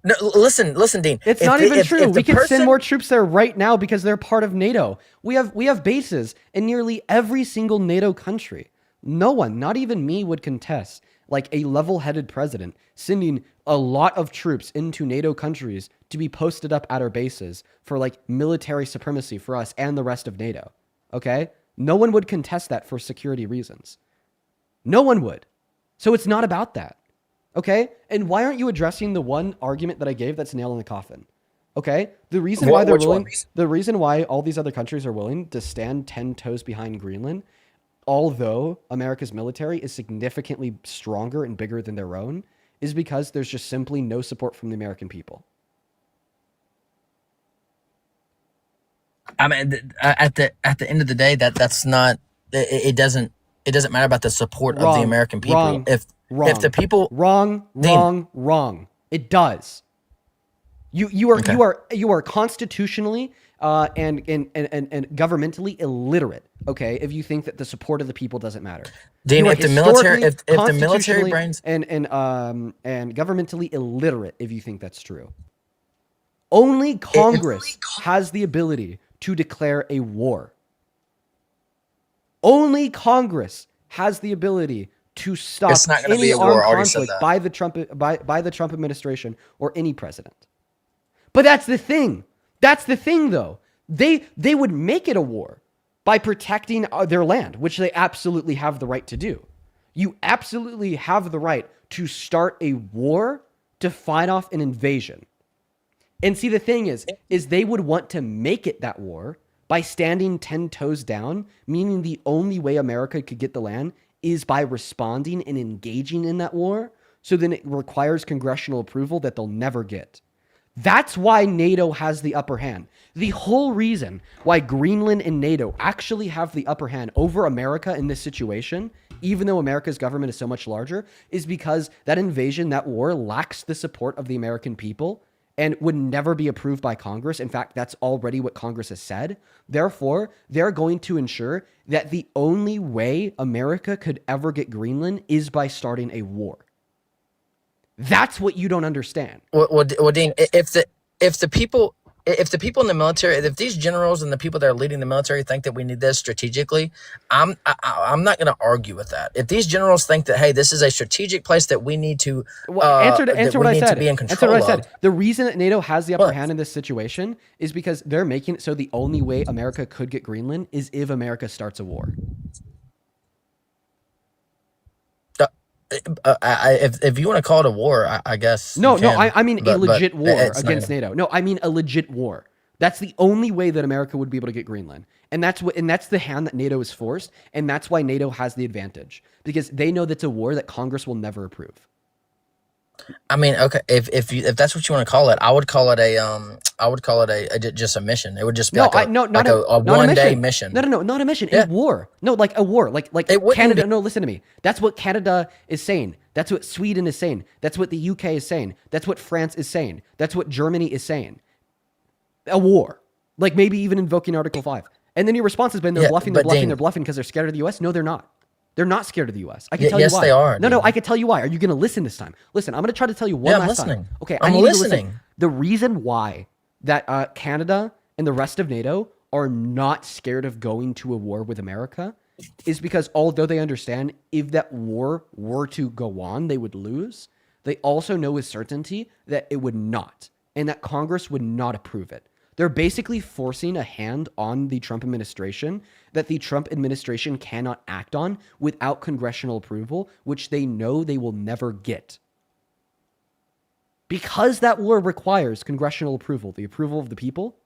No, listen, Dean. It's not even true. We can send more troops there right now because they're part of NATO. We have bases in nearly every single NATO country. No one, not even me, would contest like a level-headed president sending a lot of troops into NATO countries to be posted up at our bases for like military supremacy for us and the rest of NATO. Okay? No one would contest that for security reasons. No one would. So it's not about that. Okay? And why aren't you addressing the one argument that I gave that's nail in the coffin? Okay? The reason why they're willing, the reason why all these other countries are willing to stand 10 toes behind Greenland, although America's military is significantly stronger and bigger than their own, is because there's just simply no support from the American people. I mean, at the end of the day, that's not. It doesn't matter about the support of the American people. If the people wrong. It does. You are constitutionally and governmentally illiterate. Okay, if you think that the support of the people doesn't matter, Dean, if the military brains and governmentally illiterate, if you think that's true, only Congress has the ability to declare a war. Only Congress has the ability to stop any armed conflict by the Trump administration or any president. But that's the thing. That's the thing, though. They would make it a war by protecting their land, which they absolutely have the right to do. You absolutely have the right to start a war to fight off an invasion. And see, the thing is they would want to make it that war by standing 10 toes down, meaning the only way America could get the land is by responding and engaging in that war. So then it requires congressional approval that they'll never get. That's why NATO has the upper hand. The whole reason why Greenland and NATO actually have the upper hand over America in this situation, even though America's government is so much larger, is because that invasion, that war, lacks the support of the American people and would never be approved by Congress. In fact, that's already what Congress has said. Therefore, they're going to ensure that the only way America could ever get Greenland is by starting a war. That's what you don't understand. Well, Dean, if the people in the military, if these generals and the people that are leading the military think that we need this strategically, I'm not going to argue with that. If these generals think that, hey, this is a strategic place that we need to answer what I said. Be in control of. The reason that NATO has the upper hand in this situation is because they're making it so the only way America could get Greenland is if America starts a war. If you want to call it a war, I guess. No, I mean a legit war against NATO. No, I mean a legit war. That's the only way that America would be able to get Greenland. And that's the hand that NATO is forced, and that's why NATO has the advantage. Because they know that's a war that Congress will never approve. I mean, okay, if that's what you want to call it, I would call it just a mission. It would just be Not a not a 1 day mission. mission. No, not a mission. Yeah. A war. No, like a war. Like It wouldn't Canada. be. No, listen to me. That's what Canada is saying. That's what Sweden is saying. That's what the UK is saying. That's what France is saying. That's what Germany is saying. A war. Like maybe even invoking Article 5. And then your response has been they're bluffing because they're scared of the US. No, they're not. They're not scared of the U.S. I can tell you why. Yes, they are. No, I can tell you why. Are you going to listen this time? Listen, I'm going to try to tell you one last time. Okay, I'm I need you to listening. listen. The reason why that Canada and the rest of NATO are not scared of going to a war with America is because although they understand if that war were to go on, they would lose, they also know with certainty that it would not, and that Congress would not approve it. They're basically forcing a hand on the Trump administration that the Trump administration cannot act on without congressional approval, which they know they will never get. Because that war requires congressional approval, the approval of the people,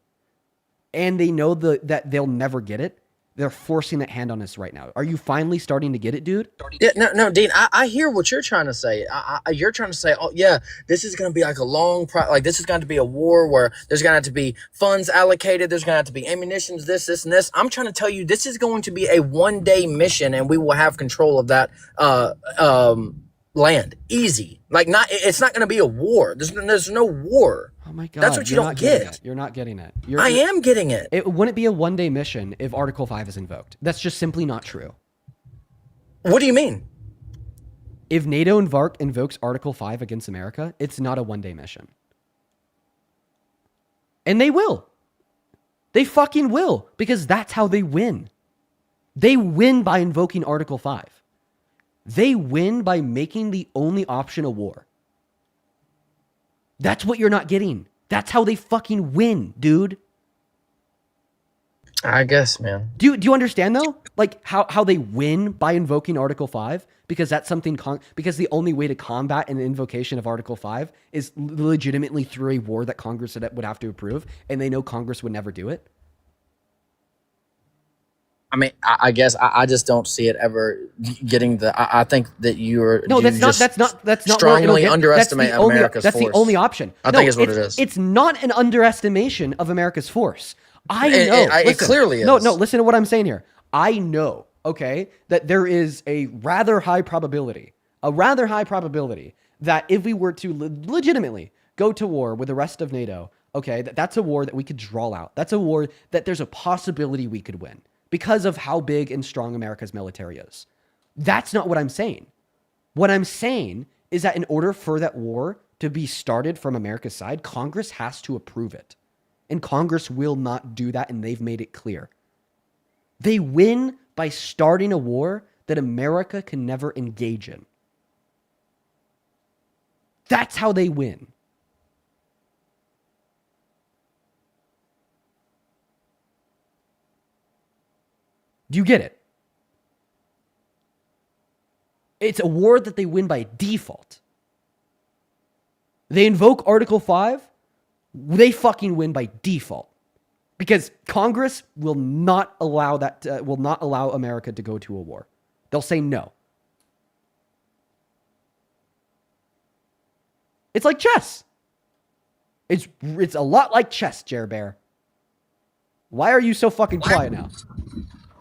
and they know that they'll never get it, they're forcing that hand on us right now. Are you finally starting to get it, dude? Yeah, no, Dean. I hear what you're trying to say. You're trying to say, oh yeah, this is going to be like a long, this is going to be a war where there's going to have to be funds allocated. There's going to have to be ammunitions, this, and this. I'm trying to tell you, this is going to be a 1 day mission, and we will have control of that land. Easy. Like it's not going to be a war. There's no war. Oh my God. That's what you don't get. You're not getting it. I am getting it. It wouldn't be a 1 day mission if Article 5 is invoked. That's just simply not true. What do you mean? If NATO invokes Article 5 against America, it's not a 1 day mission. And they will. They fucking will, because that's how they win. They win by invoking Article 5. They win by making the only option a war. That's what you're not getting. That's how they fucking win, dude. I guess, man. Do you understand though? Like how they win by invoking Article 5? Because that's something because the only way to combat an invocation of Article 5 is legitimately through a war that Congress would have to approve, and they know Congress would never do it. I mean, I guess I just don't see it ever getting the. I think that you're that's not strongly underestimate America's force. That's the only option. I think is what it is. It's not an underestimation of America's force. I know. It clearly is. No, listen to what I'm saying here. I know, okay, that there is a rather high probability that if we were to legitimately go to war with the rest of NATO, okay, that's a war that we could draw out. That's a war that there's a possibility we could win because of how big and strong America's military is. That's not what I'm saying. What I'm saying is that in order for that war to be started from America's side, Congress has to approve it. And Congress will not do that, and they've made it clear. They win by starting a war that America can never engage in. That's how they win. Do you get it? It's a war that they win by default. They invoke Article 5, they fucking win by default. Because Congress will not allow America to go to a war. They'll say no. It's like chess. It's a lot like chess, Jer Bear. Why are you so fucking quiet now?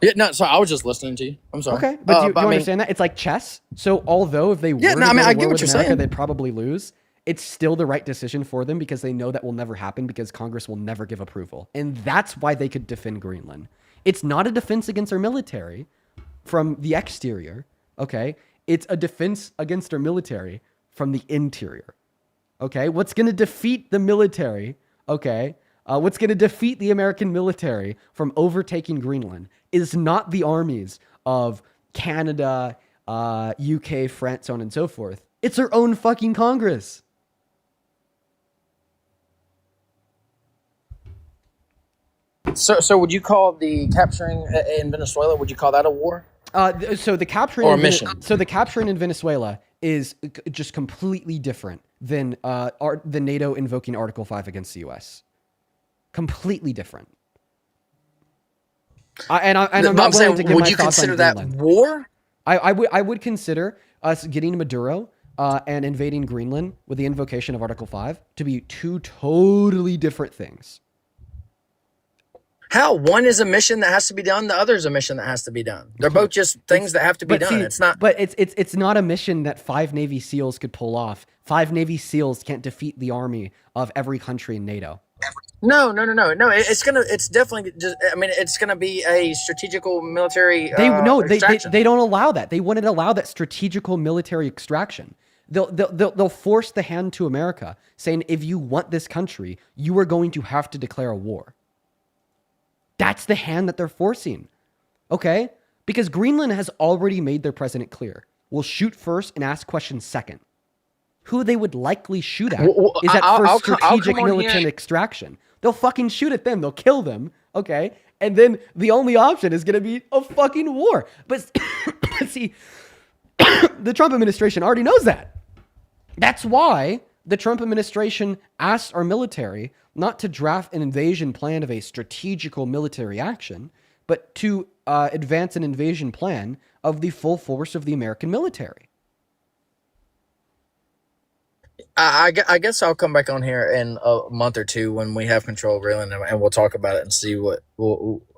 Yeah, no, sorry, I was just listening to you. I'm sorry. Okay, but do you understand that? It's like chess. So although if they were to go to war with America, they'd probably lose, it's still the right decision for them because they know that will never happen because Congress will never give approval. And that's why they could defend Greenland. It's not a defense against our military from the exterior, okay? It's a defense against our military from the interior, okay? What's going to defeat the military, okay? What's going to defeat the American military from overtaking Greenland is not the armies of Canada, UK, France, so on and so forth. It's their own fucking Congress. So would you call the capturing in Venezuela, would you call that a war? So the capturing or a mission? So the capturing in Venezuela is just completely different than the NATO invoking Article 5 against the US. Completely different. I'm not willing to give would my you thoughts consider on that Greenland. war? I would consider us getting Maduro and invading Greenland with the invocation of Article 5 to be two totally different things. How? One is a mission that has to be done. The other is a mission that has to be done. They're both just things that have to be done. See, it's not. But it's not a mission that 5 Navy SEALs could pull off. 5 Navy SEAls can't defeat the army of every country in NATO. No. It's definitely just. I mean, it's gonna be a strategical military. They extraction. don't allow that. They wouldn't allow that strategical military extraction. They'll force the hand to America, saying if you want this country, you are going to have to declare a war. That's the hand that they're forcing, okay? Because Greenland has already made their president clear. We'll shoot first and ask questions second. Who they would likely shoot at is at first strategic military extraction. They'll fucking shoot at them. They'll kill them, okay? And then the only option is going to be a fucking war. But see, the Trump administration already knows that. That's why the Trump administration asked our military not to draft an invasion plan of a strategical military action, but to advance an invasion plan of the full force of the American military. I guess I'll come back on here in a month or two when we have control of Greenland, and we'll talk about it and see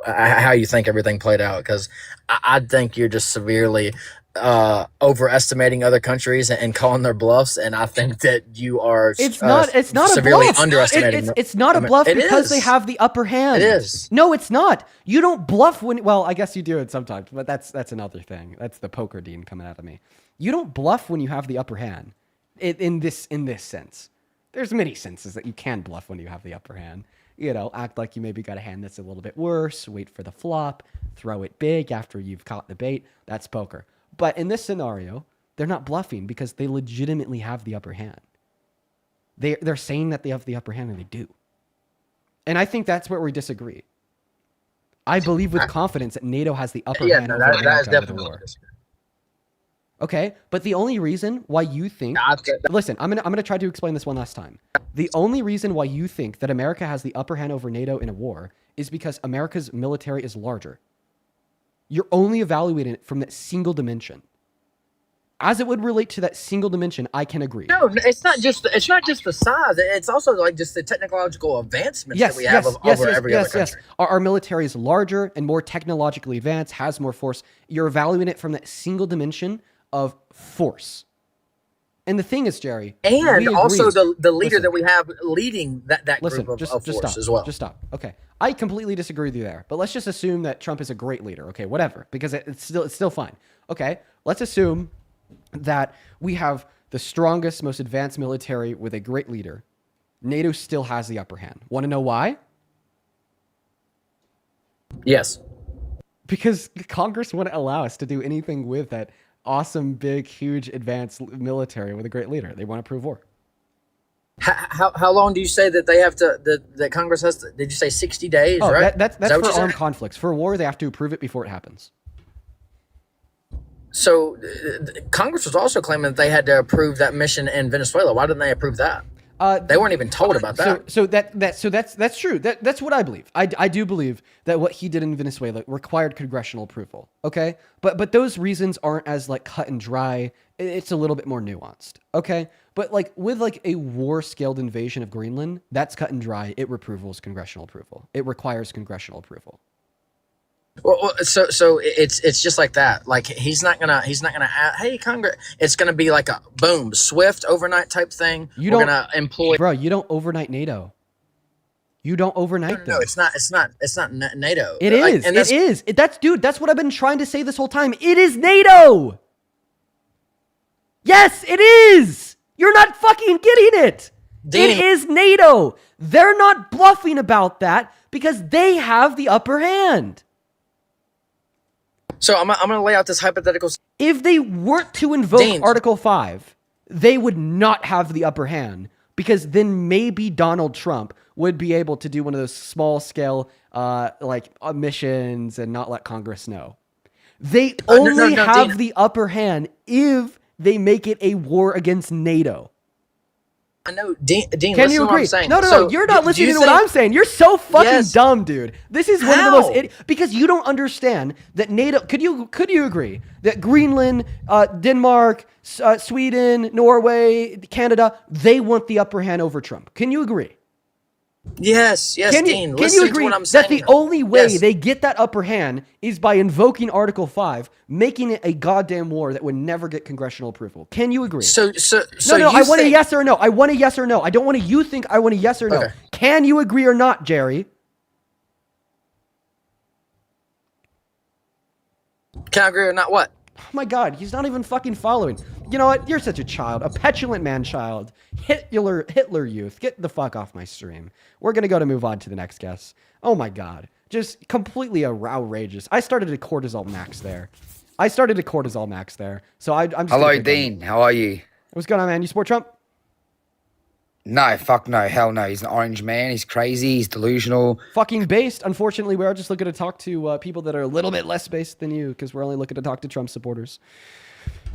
how you think everything played out. Because I think you're just severely overestimating other countries and calling their bluffs, and I think that you are. It's not severely a bluff. underestimating. It's not a bluff because they have the upper hand. It is. No, it's not. You don't bluff when. Well, I guess you do it sometimes, but that's another thing. That's the poker dean coming out of me. You don't bluff when you have the upper hand. In this sense, there's many senses that you can bluff when you have the upper hand. You know, act like you maybe got a hand that's a little bit worse. Wait for the flop. Throw it big after you've caught the bait. That's poker. But in this scenario, they're not bluffing because they legitimately have the upper hand. They're saying that they have the upper hand, and they do. And I think that's where we disagree. I believe with confidence that NATO has the upper hand over America over the war. Okay, but the only reason why you think... Listen, I'm gonna try to explain this one last time. The only reason why you think that America has the upper hand over NATO in a war is because America's military is larger. You're only evaluating it from that single dimension. As it would relate to that single dimension, I can agree. No, it's not just the size. It's also like just the technological advancements that we have over every other country. Our military is larger and more technologically advanced, has more force. You're evaluating it from that single dimension of force. And the thing is, Jerry, and also the leader that we have leading that group of force as well. Just stop. Okay, I completely disagree with you there. But let's just assume that Trump is a great leader. Okay, whatever, because it's still fine. Okay, let's assume that we have the strongest, most advanced military with a great leader. NATO still has the upper hand. Want to know why? Yes. Because Congress wouldn't allow us to do anything with that awesome, big, huge, advanced military with a great leader. They want to prove war. How long do you say that they have to, that Congress has to, did you say 60 days, right? That's for armed conflicts. For war, they have to approve it before it happens. So Congress was also claiming that they had to approve that mission in Venezuela. Why didn't they approve that? They weren't even told about that. So that's true. That's what I believe. I do believe that what he did in Venezuela required congressional approval. Okay, but those reasons aren't as like cut and dry. It's a little bit more nuanced. Okay, but like with like a war-scaled invasion of Greenland, that's cut and dry. It requires congressional approval. It requires congressional approval. Well, so it's just like that. Like he's not gonna hey Congress. It's gonna be like a boom, swift overnight type thing. We're gonna employ. Bro, you don't overnight NATO. You don't overnight them. No, it's not NATO. It is. It is. That's what I've been trying to say this whole time. It is NATO. Yes, it is. You're not fucking getting it. It is NATO. They're not bluffing about that because they have the upper hand. So I'm going to lay out this hypothetical. If they weren't to invoke Article 5, they would not have the upper hand because then maybe Donald Trump would be able to do one of those small scale missions and not let Congress know. They only have the upper hand if they make it a war against NATO. I know, Dean. Can Listen you to what I'm agree? saying. No, So, you're not do listening you to what think- I'm saying. You're so fucking Yes. dumb, dude. This is one of the How? most because you don't understand that NATO. Could you agree that Greenland, Denmark, Sweden, Norway, Canada, they want the upper hand over Trump? Can you agree? Yes, Can Dean. you Listen agree to what I'm that saying. the here. only way Yes. they get that upper hand is by invoking Article 5, making it a goddamn war that would never get congressional approval? Can you agree? So no, you I want a think- yes or no. I want a yes or no. I don't want a you think. I want a yes or no. Okay. Can you agree or not, Jerry? Can I agree or not? What? Oh my God, he's not even fucking following. You know what? You're such a child, a petulant man-child. Hitler youth. Get the fuck off my stream. We're gonna move on to the next guest. Oh my God, just completely outrageous. I started a cortisol max there. So I'm just. Hello, Dean. How are you? What's going on, man? You support Trump? No, fuck no. Hell no. He's an orange man. He's crazy. He's delusional. Fucking based. Unfortunately, we are just looking to talk to people that are a little bit less based than you because we're only looking to talk to Trump supporters.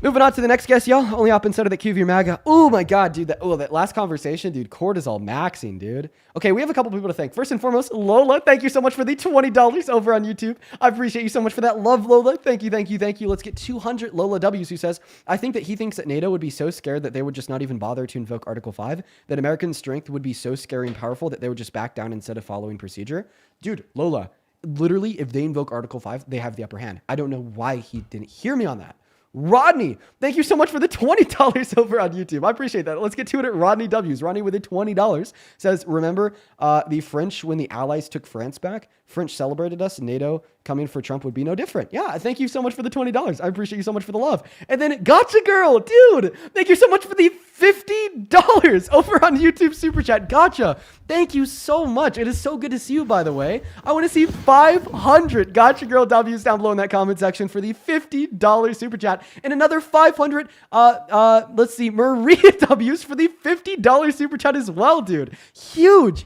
Moving on to the next guest, y'all. Only up instead of the QV MAGA. Oh my God, dude. That last conversation, dude. Cortisol maxing, dude. Okay, we have a couple people to thank. First and foremost, Lola. Thank you so much for the $20 over on YouTube. I appreciate you so much for that. Love, Lola. Thank you. Let's get 200 Lola W's, who says, I think that he thinks that NATO would be so scared that they would just not even bother to invoke Article 5, that American strength would be so scary and powerful that they would just back down instead of following procedure. Dude, Lola, literally, if they invoke Article 5, they have the upper hand. I don't know why he didn't hear me on that. Rodney, thank you so much for the $20 over on YouTube. I appreciate that. Let's get to it at Rodney W's. Rodney with the $20 says, remember the French when the Allies took France back? French celebrated us. NATO coming for Trump would be no different. Yeah, thank you so much for the $20. I appreciate you so much for the love. And then Gotcha Girl, dude, thank you so much for the $50 over on YouTube Super Chat. Gotcha. Thank you so much. It is so good to see you, by the way. I want to see 500 Gotcha Girl W's down below in that comment section for the $50 Super Chat. And another 500, let's see, Maria W's for the $50 Super Chat as well, dude. Huge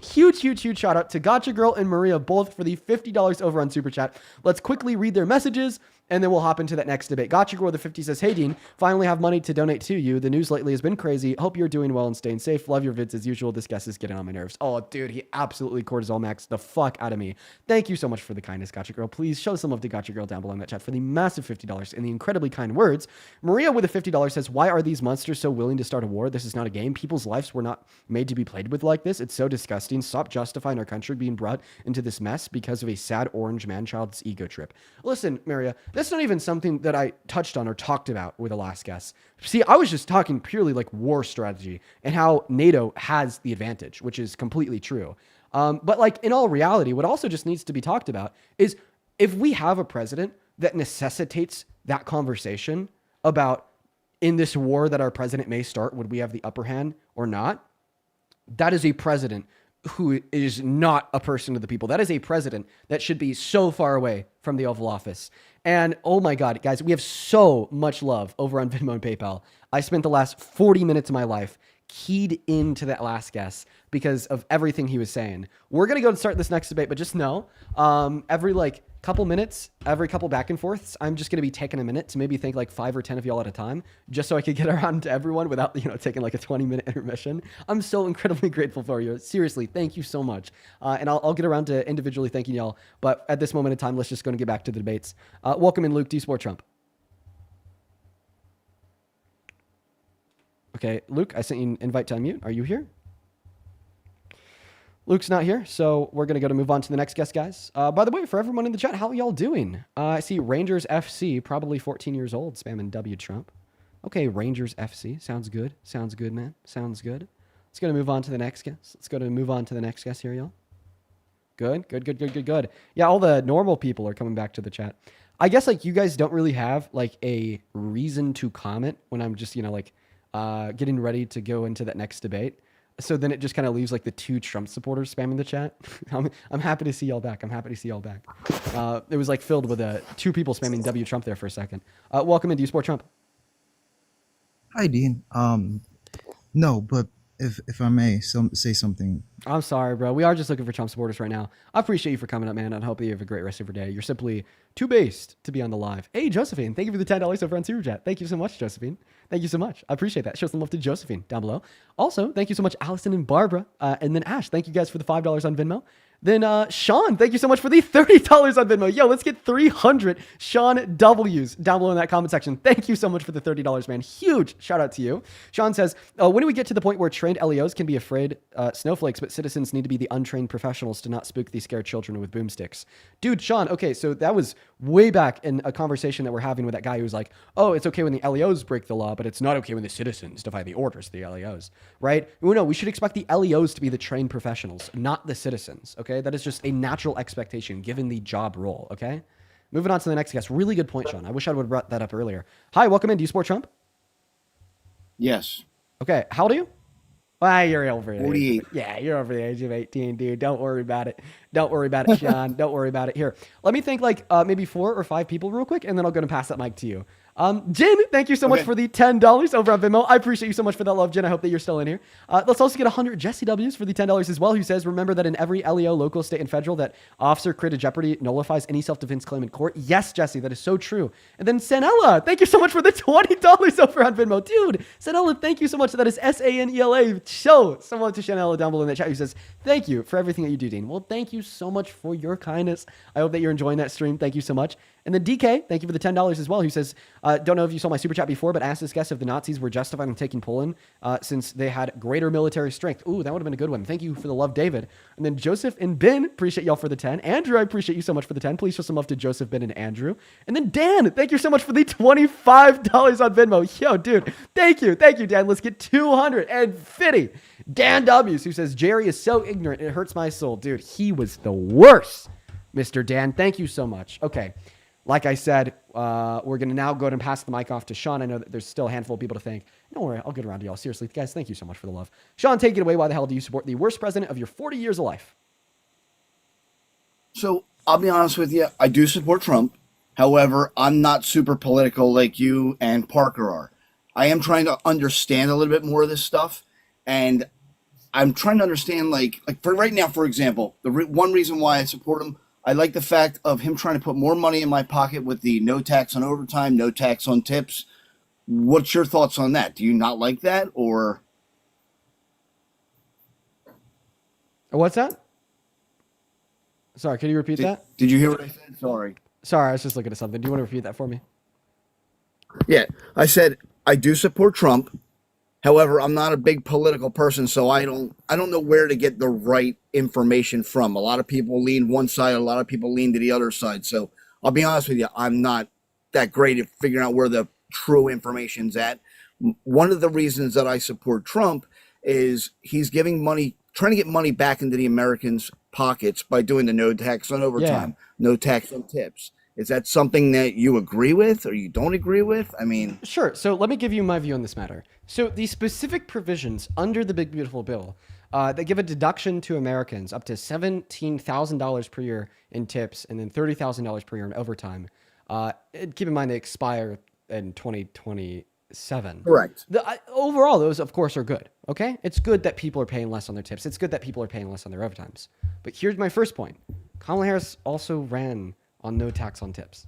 shout out to Gotcha Girl and Maria, both for the $50 over on Super Chat. Let's quickly read their messages, and then we'll hop into that next debate. Gotcha Girl with the 50 says, hey, Dean, finally have money to donate to you. The news lately has been crazy. Hope you're doing well and staying safe. Love your vids as usual. This guest is getting on my nerves. Oh, dude, he absolutely cortisol maxed the fuck out of me. Thank you so much for the kindness, Gotcha Girl. Please show some love to Gotcha Girl down below in that chat for the massive $50 and the incredibly kind words. Maria with the $50 says, why are these monsters so willing to start a war? This is not a game. People's lives were not made to be played with like this. It's so disgusting. Stop justifying our country being brought into this mess because of a sad orange man-child's ego trip. Listen, Maria, that's not even something that I touched on or talked about with the last guest. See, I was just talking purely like war strategy and how NATO has the advantage, which is completely true. But like in all reality, what also just needs to be talked about is if we have a president that necessitates that conversation about in this war that our president may start, would we have the upper hand or not? That is a president who is not a person of the people. That is a president that should be so far away from the Oval Office. And oh my God, guys, we have so much love over on Venmo and PayPal. I spent the last 40 minutes of my life keyed into that last guest because of everything he was saying. We're going to go and start this next debate, but just know every like couple minutes, every couple back and forths, I'm just going to be taking a minute to maybe think like 5 or 10 of y'all at a time, just so I could get around to everyone without, taking like a 20-minute intermission. I'm so incredibly grateful for you. Seriously, thank you so much. And I'll get around to individually thanking y'all. But at this moment in time, let's just go and get back to the debates. Welcome in, Luke. Do you support Trump? Okay, Luke, I sent you an invite to unmute. Are you here? Luke's not here, so we're going to move on to the next guest, guys. By the way, for everyone in the chat, how are y'all doing? I see Rangers FC, probably 14 years old, spamming W Trump. Okay, Rangers FC. Sounds good. Sounds good, man. Sounds good. Let's go to move on to the next guest. Here, y'all. Good. Yeah, all the normal people are coming back to the chat. I guess, like, you guys don't really have, like, a reason to comment when I'm just, getting ready to go into that next debate. So then it just kind of leaves like the 2 Trump supporters spamming the chat. I'm happy to see y'all back. It was like filled with 2 people spamming W Trump there for a second. Welcome in. Do you support Trump? Hi, Dean. No, but if I may say something. I'm sorry, bro. We are just looking for Trump supporters right now. I appreciate you for coming up, man. I hope you have a great rest of your day. You're simply too based to be on the live. Hey, Josephine, thank you for the $10 over on Super Chat. Thank you so much, Josephine. Thank you so much. I appreciate that. Show some love to Josephine down below. Also, thank you so much, Allison and Barbara. And then Ash, thank you guys for the $5 on Venmo. Then Sean, thank you so much for the $30 on Venmo. Yo, let's get 300 Sean W's down below in that comment section. Thank you so much for the $30, man. Huge shout out to you. Sean says, when do we get to the point where trained LEOs can be afraid snowflakes, but citizens need to be the untrained professionals to not spook these scared children with boomsticks? Dude, Sean, okay, so that was way back in a conversation that we're having with that guy who was like, oh, it's okay when the LEOs break the law, but it's not okay when the citizens defy the orders of the LEOs, right? Well, no, we should expect the LEOs to be the trained professionals, not the citizens, okay? That is just a natural expectation given the job role, okay? Moving on to the next guest. Really good point, Sean. I wish I would have brought that up earlier. Hi, welcome in. Do you support Trump? Yes. Okay, how old are you? Well, you're over the 48. Yeah, you're over the age of 18, dude. Don't worry about it. Don't worry about it, Sean. Don't worry about it. Here, let me think like maybe 4 or 5 people real quick, and then I'll go and pass that mic to you. Jin, thank you so much for the $10 over on Venmo. I appreciate you so much for that love, Jin. I hope that you're still in here. Let's also get 100 Jesse W's for the $10 as well, who says, remember that in every LEO, local, state, and federal, that officer created jeopardy nullifies any self-defense claim in court. Yes, Jesse, that is so true. And then Sanella, thank you so much for the $20 over on Venmo. Dude, Sanella, thank you so much. That is Sanela. Show someone to Sanella down below in the chat who says, thank you for everything that you do, Dean. Well, thank you so much for your kindness. I hope that you're enjoying that stream. Thank you so much. And then DK, thank you for the $10 as well, who says, don't know if you saw my super chat before, but asked this guest if the Nazis were justified in taking Poland since they had greater military strength. Ooh, that would have been a good one. Thank you for the love, David. And then Joseph and Ben, appreciate y'all for the 10. Andrew, I appreciate you so much for the 10. Please show some love to Joseph, Ben, and Andrew. And then Dan, thank you so much for the $25 on Venmo. Yo, dude, thank you. Thank you, Dan. Let's get 250. Dan W's, who says, Jerry is so ignorant, it hurts my soul. Dude, he was the worst, Mr. Dan. Thank you so much. Okay. Like I said, we're going to now go ahead and pass the mic off to Sean. I know that there's still a handful of people to thank. Don't worry, I'll get around to y'all. Seriously, guys, thank you so much for the love. Sean, take it away. Why the hell do you support the worst president of your 40 years of life? So I'll be honest with you. I do support Trump. However, I'm not super political like you and Parker are. I am trying to understand a little bit more of this stuff. And I'm trying to understand, like for right now, for example, one reason why I support him, I like the fact of him trying to put more money in my pocket with the no tax on overtime, no tax on tips. What's your thoughts on that? Do you not like that, or? What's that? Sorry, can you repeat that? Did you hear what I said? Sorry. Sorry, I was just looking at something. Do you want to repeat that for me? Yeah, I said I do support Trump. However, I'm not a big political person, so I don't know where to get the right information from. A lot of people lean one side, a lot of people lean to the other side. So I'll be honest with you, I'm not that great at figuring out where the true information's at. One of the reasons that I support Trump is he's giving money, trying to get money back into the Americans' pockets by doing the no tax on overtime, no tax on tips. Is that something that you agree with or you don't agree with? I mean, sure. So let me give you my view on this matter. So the specific provisions under the Big Beautiful Bill that give a deduction to Americans up to $17,000 per year in tips and then $30,000 per year in overtime. Keep in mind they expire in 2027. Correct. Overall, those of course are good. Okay, it's good that people are paying less on their tips. It's good that people are paying less on their overtimes. But here's my first point: Kamala Harris also ran on no tax on tips.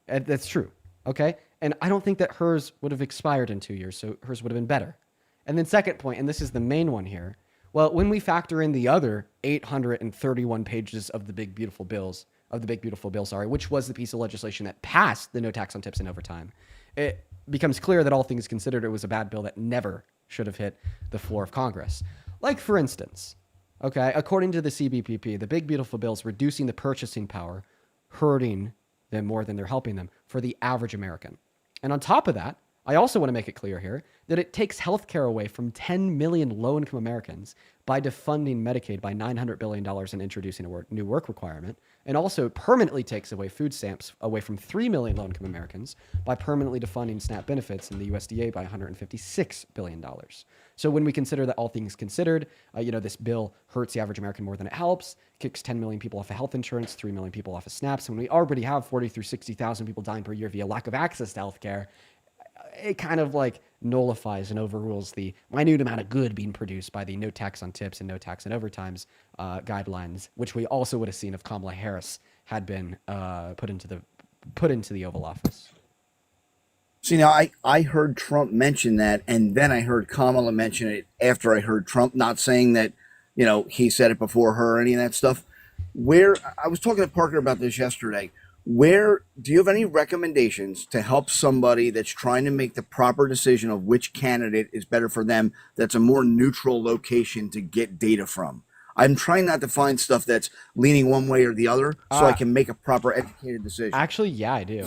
And that's true. Okay. And I don't think that hers would have expired in 2 years. So hers would have been better. And then second point, and this is the main one here. Well, when we factor in the other 831 pages of the Big Beautiful Bill, which was the piece of legislation that passed the no tax on tips and overtime, it becomes clear that all things considered, it was a bad bill that never should have hit the floor of Congress. Like for instance, okay, according to the CBPP, the Big Beautiful Bill is reducing the purchasing power, hurting them more than they're helping them for the average American. And on top of that, I also want to make it clear here that it takes healthcare away from 10 million low-income Americans by defunding Medicaid by $900 billion and introducing a new work requirement, and also permanently takes away food stamps away from 3 million low-income Americans by permanently defunding SNAP benefits in the USDA by $156 billion. So when we consider that all things considered, this bill hurts the average American more than it helps, kicks 10 million people off of health insurance, 3 million people off of SNAPs, when we already have 40 through 60,000 people dying per year via lack of access to healthcare, it kind of like nullifies and overrules the minute amount of good being produced by the no tax on tips and no tax on overtimes guidelines, which we also would have seen if Kamala Harris had been put into the Oval Office. See, now I heard Trump mention that, and then I heard Kamala mention it after I heard Trump, not saying that, he said it before her or any of that stuff. Where I was talking to Parker about this yesterday. Where do you have any recommendations to help somebody that's trying to make the proper decision of which candidate is better for them, that's a more neutral location to get data from? I'm trying not to find stuff that's leaning one way or the other so I can make a proper educated decision. Actually, yeah, I do.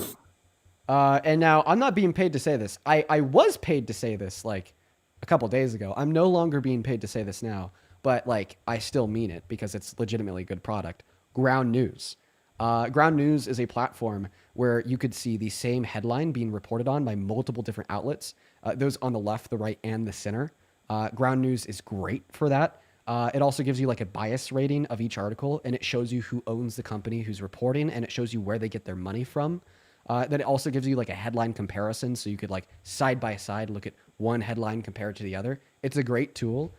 And now I'm not being paid to say this. I was paid to say this like a couple days ago. I'm no longer being paid to say this now, but like I still mean it because it's legitimately a good product. Ground News. Ground News is a platform where you could see the same headline being reported on by multiple different outlets, those on the left, the right, and the center. Ground News is great for that. It also gives you like a bias rating of each article, and it shows you who owns the company who's reporting, and it shows you where they get their money from. Then it also gives you like a headline comparison, so you could like side by side look at one headline compared to the other. It's a great tool.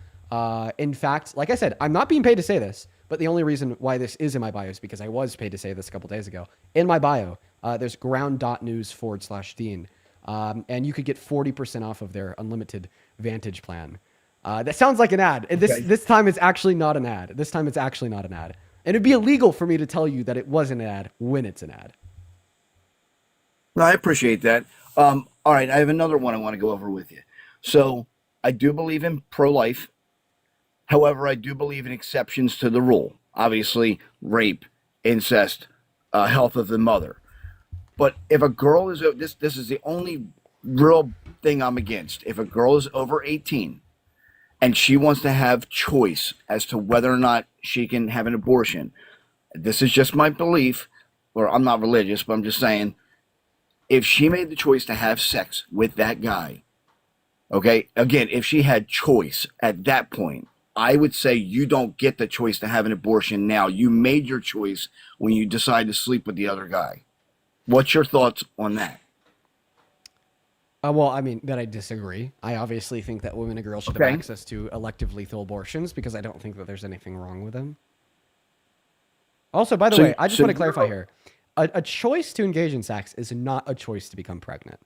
In fact, like I said, I'm not being paid to say this, but the only reason why this is in my bio is because I was paid to say this a couple days ago. In my bio, there's ground.news/Dean, and you could get 40% off of their unlimited Vantage plan. That sounds like an ad. And this time it's actually not an ad. This time it's actually not an ad. And it'd be illegal for me to tell you that it was an ad when it's an ad. No, I appreciate that. All right, I have another one I want to go over with you. So I do believe in pro-life. However, I do believe in exceptions to the rule. Obviously, rape, incest, health of the mother. But if a girl is, this is the only real thing I'm against. If a girl is over 18 and she wants to have choice as to whether or not she can have an abortion, this is just my belief, or I'm not religious, but I'm just saying, if she made the choice to have sex with that guy, okay, again, if she had choice at that point, I would say you don't get the choice to have an abortion now. You made your choice when you decide to sleep with the other guy. What's your thoughts on that? Well, I mean, that I disagree. I obviously think that women and girls should have access to elective lethal abortions because I don't think that there's anything wrong with them. Also, by the way, I just want to clarify here. A choice to engage in sex is not a choice to become pregnant.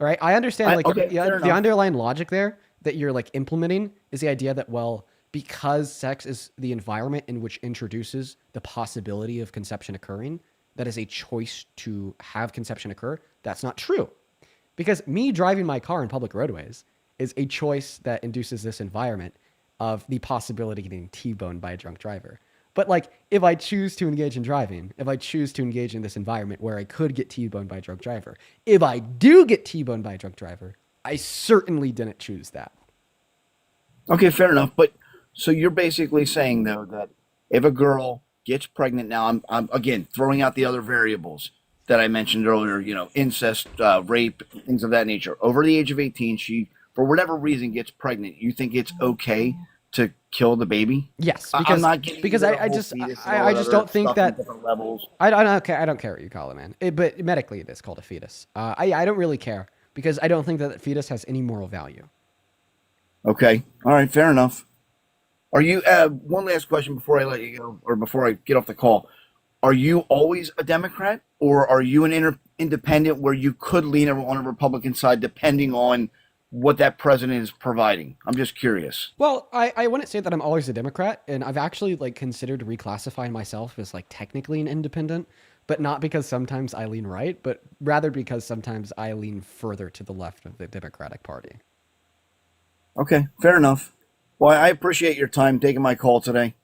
All right? I understand the underlying logic there that you're like implementing is the idea that, well, because sex is the environment in which introduces the possibility of conception occurring, that is a choice to have conception occur. That's not true. Because me driving my car in public roadways is a choice that induces this environment of the possibility of getting T-boned by a drunk driver. But like, if I choose to engage in driving, if I choose to engage in this environment where I could get T-boned by a drunk driver, if I do get T-boned by a drunk driver, I certainly didn't choose that. Okay, fair enough. But so you're basically saying though that if a girl gets pregnant, now I'm again throwing out the other variables that I mentioned earlier, incest, rape, things of that nature. Over the age of 18, she, for whatever reason, gets pregnant. You think it's okay to kill the baby? Yes, because I just don't think that levels. I don't care what you call it, man. But medically, it is called a fetus. I don't really care because I don't think that the fetus has any moral value. Okay, all right, fair enough. Are you? One last question before I let you go, or before I get off the call. Are you always a Democrat, or are you an independent where you could lean on a Republican side depending on what that president is providing? I'm just curious. Well, I wouldn't say that I'm always a Democrat, and I've actually like considered reclassifying myself as like technically an independent, but not because sometimes I lean right, but rather because sometimes I lean further to the left of the Democratic Party. Okay, fair enough. Well, I appreciate your time taking my call today.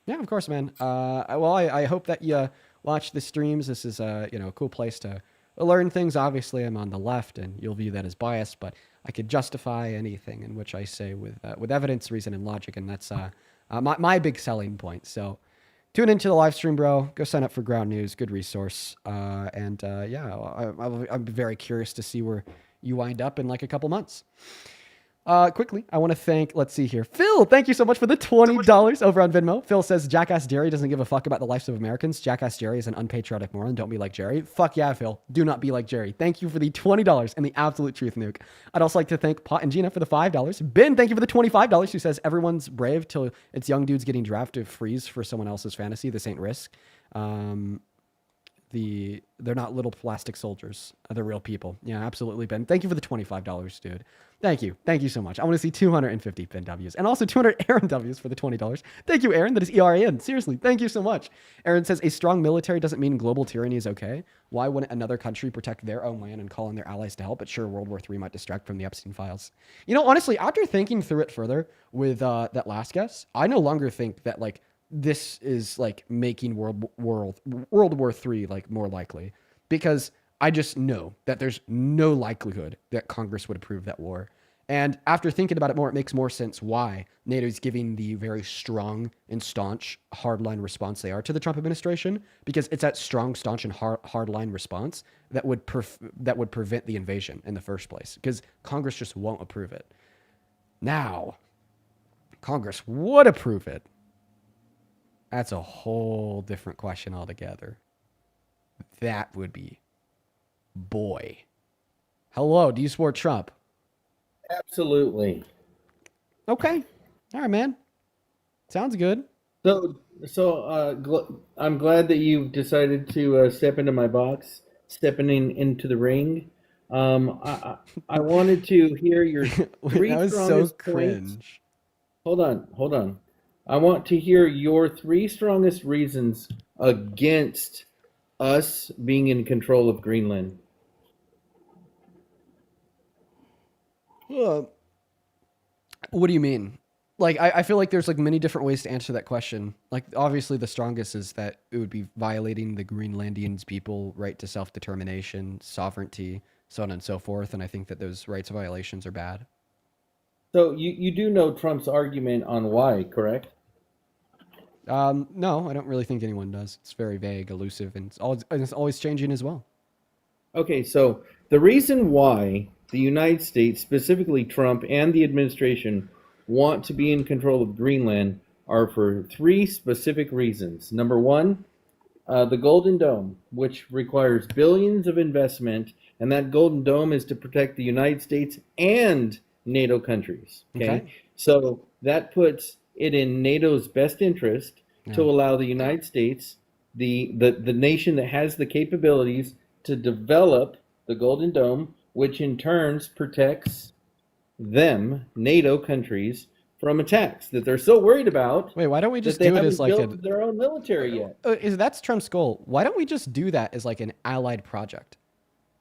Yeah, of course, man. I hope that you watch the streams. This is a cool place to learn things. Obviously, I'm on the left, and you'll view that as biased, but I could justify anything in which I say with evidence, reason, and logic, and that's my big selling point. So tune into the live stream, bro. Go sign up for Ground News. Good resource. I'm very curious to see where you wind up in like a couple months. Quickly, I want to thank, let's see here. Phil, thank you so much for the $20 over on Venmo. Phil says, Jackass Jerry doesn't give a fuck about the lives of Americans. Jackass Jerry is an unpatriotic moron. Don't be like Jerry. Fuck yeah, Phil. Do not be like Jerry. Thank you for the $20 and the absolute truth nuke. I'd also like to thank Pot and Gina for the $5. Ben, thank you for the $25, who says, everyone's brave till it's young dudes getting drafted freeze for someone else's fantasy. This ain't risk. They're not little plastic soldiers. They're real people. Yeah, absolutely, Ben. Thank you for the $25, dude. Thank you. Thank you so much. I want to see 250 Ben W's and also 200 Aaron W's for the $20. Thank you, Aaron. That is ERAN. Seriously, thank you so much. Aaron says, a strong military doesn't mean global tyranny is okay. Why wouldn't another country protect their own land and call on their allies to help? But sure, World War III might distract from the Epstein files. You know, honestly, after thinking through it further with that last guess, I no longer think that, like, this is, like, making World War III, like, more likely. Because I just know that there's no likelihood that Congress would approve that war. And after thinking about it more, it makes more sense why NATO is giving the very strong and staunch hardline response they are to the Trump administration, because it's that strong, staunch, and hardline response that would prevent the invasion in the first place, because Congress just won't approve it. Now, Congress would approve it. That's a whole different question altogether. That would be, boy. Hello, do you support Trump? Absolutely. Okay. All right, man. Sounds good. So I'm glad that you decided to step into my box, stepping into the ring. I wanted to hear your three that was strongest so cringe. points. Hold on. I want to hear your three strongest reasons against us being in control of Greenland. What do you mean? Like, I feel like there's like many different ways to answer that question. Like, obviously the strongest is that it would be violating the Greenlandians' people right to self-determination, sovereignty, so on and so forth. And I think that those rights violations are bad. So you do know Trump's argument on why, correct? No, I don't really think anyone does. It's very vague, elusive, and it's always changing as well. Okay, so the reason why the United States, specifically Trump and the administration, want to be in control of Greenland are for three specific reasons. Number one, the Golden Dome, which requires billions of investment, and that Golden Dome is to protect the United States and NATO countries. Okay. So that puts it in NATO's best interest to allow the United States, the nation that has the capabilities to develop the Golden Dome, which in turns protects them, NATO countries, from attacks that they're so worried about. Wait, why don't we just do it as like their own military yet? That's Trump's goal. Why don't we just do that as like an allied project?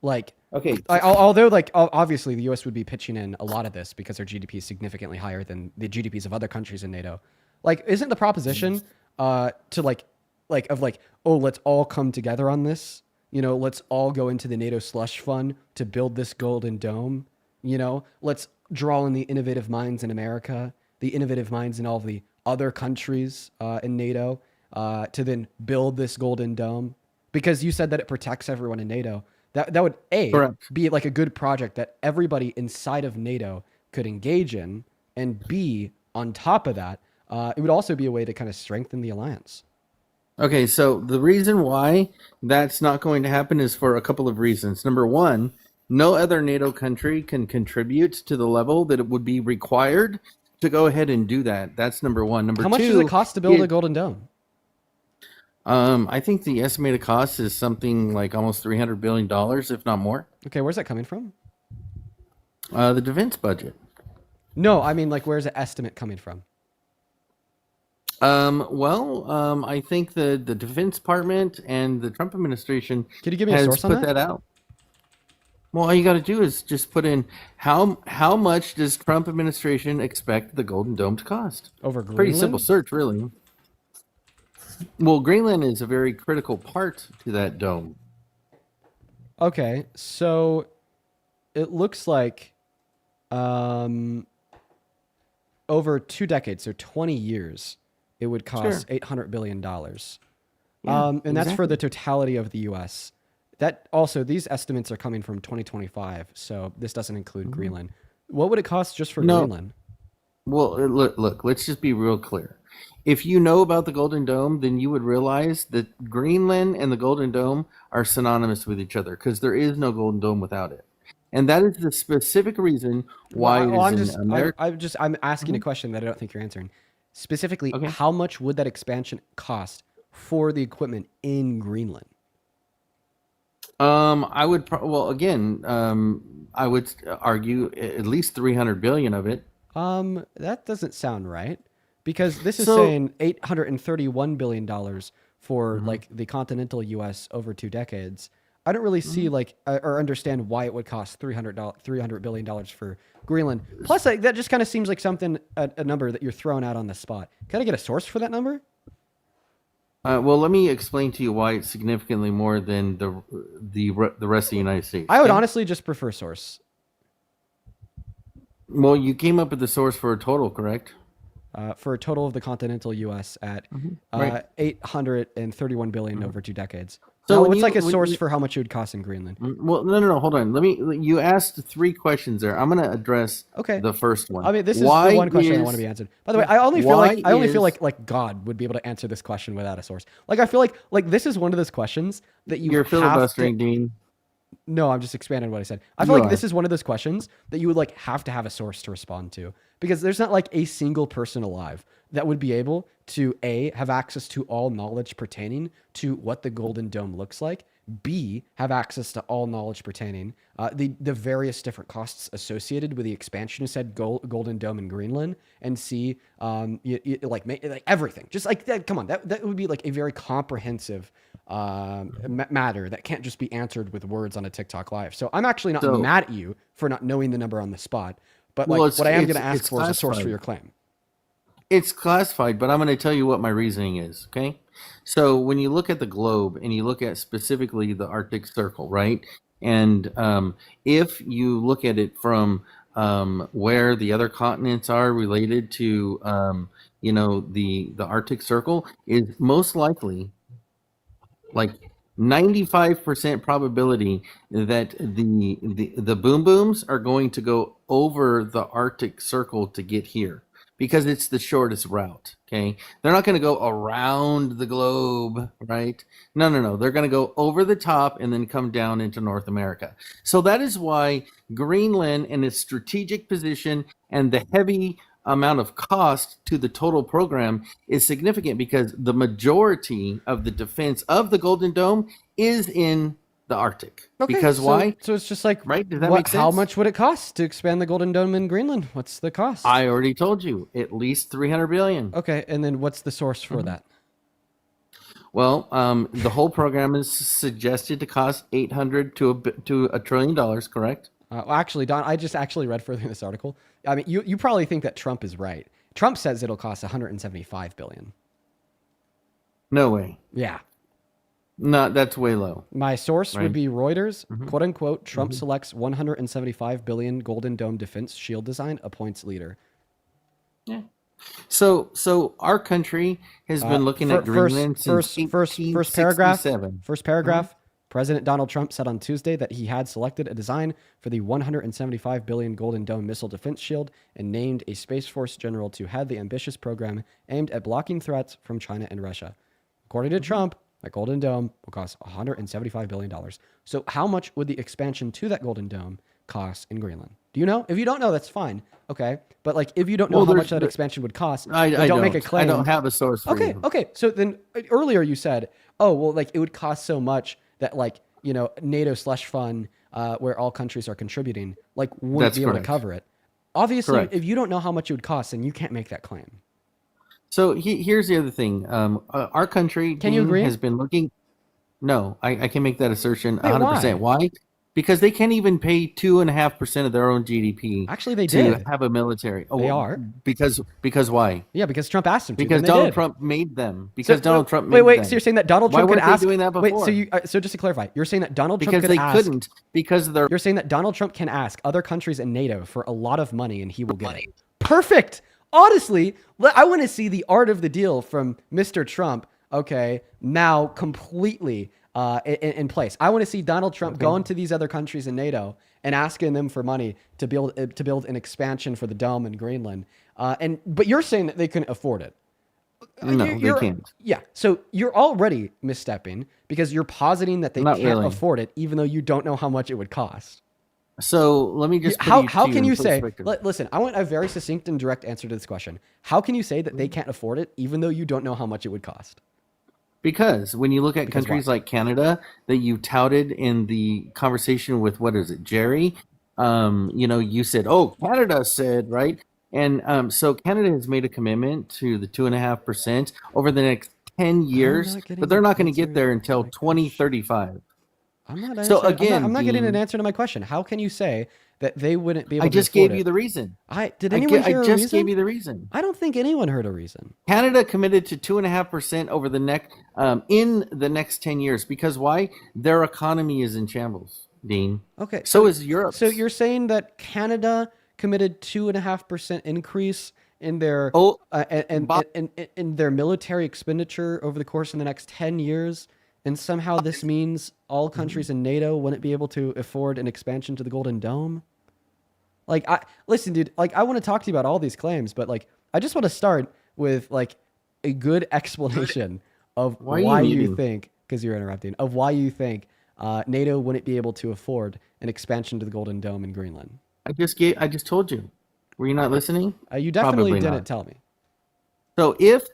Like, okay, although like obviously the U.S. would be pitching in a lot of this because their GDP is significantly higher than the GDPs of other countries in NATO. Like, isn't the proposition to like, oh, let's all come together on this? You know, let's all go into the NATO slush fund to build this Golden Dome. You know, let's draw in the innovative minds in America, the innovative minds in all the other countries in NATO to then build this Golden Dome. Because you said that it protects everyone in NATO. That would, be like a good project that everybody inside of NATO could engage in, and B, on top of that, it would also be a way to kind of strengthen the alliance. Okay, so the reason why that's not going to happen is for a couple of reasons. Number one, no other NATO country can contribute to the level that it would be required to go ahead and do that. That's number one. Number two, how much does it cost to build a Golden Dome? I think the estimated cost is something like almost $300 billion, if not more. Okay, where's that coming from? The defense budget. No, I mean, like, where's the estimate coming from? I think the Defense Department and the Trump administration Could you give me a source on put that out. Well, all you got to do is just put in how much does Trump administration expect the Golden Dome to cost? Over Greenland? Pretty simple search, really. Well, Greenland is a very critical part to that dome. Okay, so it looks like over 2 decades, so 20 years, it would cost $800 billion. And that's for the totality of the U.S. That also, these estimates are coming from 2025, so this doesn't include Greenland. What would it cost just for No. Greenland? Well, look, let's just be real clear. If you know about the Golden Dome, then you would realize that Greenland and the Golden Dome are synonymous with each other because there is no Golden Dome without it. And that is the specific reason why Well, it is in America. I'm asking a question that I don't think you're answering. Specifically, how much would that expansion cost for the equipment in Greenland? I would I would argue at least 300 billion of it. That doesn't sound right, because this is So- saying $831 billion for like the continental U.S. over 2 decades. I don't really see or understand why it would cost $300 billion for Greenland. Plus, that just kind of seems like a number that you're throwing out on the spot. Can I get a source for that number? Well, let me explain to you why it's significantly more than the rest of the United States. I would okay? honestly just prefer source. Well, you came up with the source for a total, correct? For a total of the continental U.S. at Right. 831 billion over 2 decades. So So when what's you- like a when source you- for how much it would cost in Greenland? Well, no, hold on. You asked 3 questions there. I'm going to address the first one. I mean, this is Why the one question I is- want to be answered. By the way, I only feel why like God would be able to answer this question without a source. Like I feel like this is one of those questions that you You're have filibustering, to, Dean. No, I'm just expanding what I said. I feel You like are. this is one of those questions that you would like have to have a source to respond to, because there's not like a single person alive that would be able to A, have access to all knowledge pertaining to what the Golden Dome looks like, B, have access to all knowledge pertaining the various different costs associated with the expansion of said Golden Dome in Greenland, and C, like everything. Just like that. Come on, that would be like a very comprehensive matter that can't just be answered with words on a TikTok live. So I'm actually not So- mad at you for not knowing the number on the spot, but Well, like it's- what I am going it's- to ask it's for is a source for classified. your claim. It's classified, but I'm going to tell you what my reasoning is, okay? So when you look at the globe and you look at specifically the Arctic Circle, right? And if you look at it from where the other continents are related to, the Arctic Circle, is most likely like 95% probability that the boom booms are going to go over the Arctic Circle to get here, because it's the shortest route. Okay, they're not going to go around the globe, right? No. They're going to go over the top and then come down into North America. So that is why Greenland and its strategic position and the heavy amount of cost to the total program is significant, because the majority of the defense of the Golden Dome is in the Arctic. Okay, Because why? So it's just like, right? Does that what, make sense? how much would it cost to expand the Golden Dome in Greenland? What's the cost? I already told you, at least 300 billion. Okay, and then what's the source for that? Well, the whole program is suggested to cost 800 to $1 trillion, correct? Well, actually, Don, I just actually read further in this article. I mean, you probably think that Trump is right. Trump says it'll cost 175 billion. No way. Yeah. No, that's way low. My source Right. would be Reuters, quote unquote, Trump selects 175 billion Golden Dome defense shield design, appoints leader. Yeah. So our country has been looking at Greenland since First $1867. paragraph. President Donald Trump said on Tuesday that he had selected a design for the 175 billion Golden Dome missile defense shield and named a Space Force general to head the ambitious program aimed at blocking threats from China and Russia. According to Trump, that Golden Dome will cost $175 billion. So how much would the expansion to that Golden Dome cost in Greenland? Do you know? If you don't know, that's fine. Okay. But like, if you don't know how much that expansion would cost, I don't make a claim. I don't have a source for you. Okay. So then earlier you said, oh, well, like it would cost so much that like, NATO slush fund, where all countries are contributing, like wouldn't That's be able correct. to cover it. Obviously, Correct. if you don't know how much it would cost, then you can't make that claim. So here's the other thing. Our country Can you agree? has been looking. No, I can make that assertion Wait, 100%. Why? Because they can't even pay 2.5% of their own GDP. Actually, they to did. have a military. They are. Because why? Yeah, because Trump asked them to. Because and they Donald did. Trump made them. So you're saying that Donald Trump Why could weren't ask? they doing that before? So just to clarify, you're saying that Donald Trump Because could they ask, couldn't. Because they're. You're saying that Donald Trump can ask other countries in NATO for a lot of money and he will get it. Perfect. Honestly, I want to see the art of the deal from Mr. Trump. Okay, now completely in place. I want to see Donald Trump go into these other countries in NATO and asking them for money to build an expansion for the dome in Greenland. But you're saying that they couldn't afford it. No, they can't. Yeah, so you're already misstepping because you're positing that they Not can't really. afford it, even though you don't know how much it would cost. So let me just How can you say? Listen, I want a very succinct and direct answer to this question. How can you say that they can't afford it, even though you don't know how much it would cost? Because when you look at countries why? like Canada that you touted in the conversation with, what is it, Jerry? You said, "Oh, Canada said," right? And so Canada has made a commitment to the 2.5% over the next 10 years, but they're not going to get there until 2035. I'm not. So again, I'm not getting an Dean, answer to my question. How can you say that they wouldn't be able I to just afford gave it? you the reason. Did anyone hear a reason? I just gave you the reason. I don't think anyone heard a reason. Canada committed to 2.5% over the next in the next 10 years because why? Their economy is in shambles, Dean. Okay. So is Europe. So you're saying that Canada committed 2.5% increase in their in their military expenditure over the course of the next 10 years, and somehow this means all countries in NATO wouldn't be able to afford an expansion to the Golden Dome? Listen, dude, I want to talk to you about all these claims, but I just want to start with a good explanation of why you think, because you're interrupting, of why you think NATO wouldn't be able to afford an expansion to the Golden Dome in Greenland. I just told you. Were you not listening? You definitely Probably didn't not. tell me. So if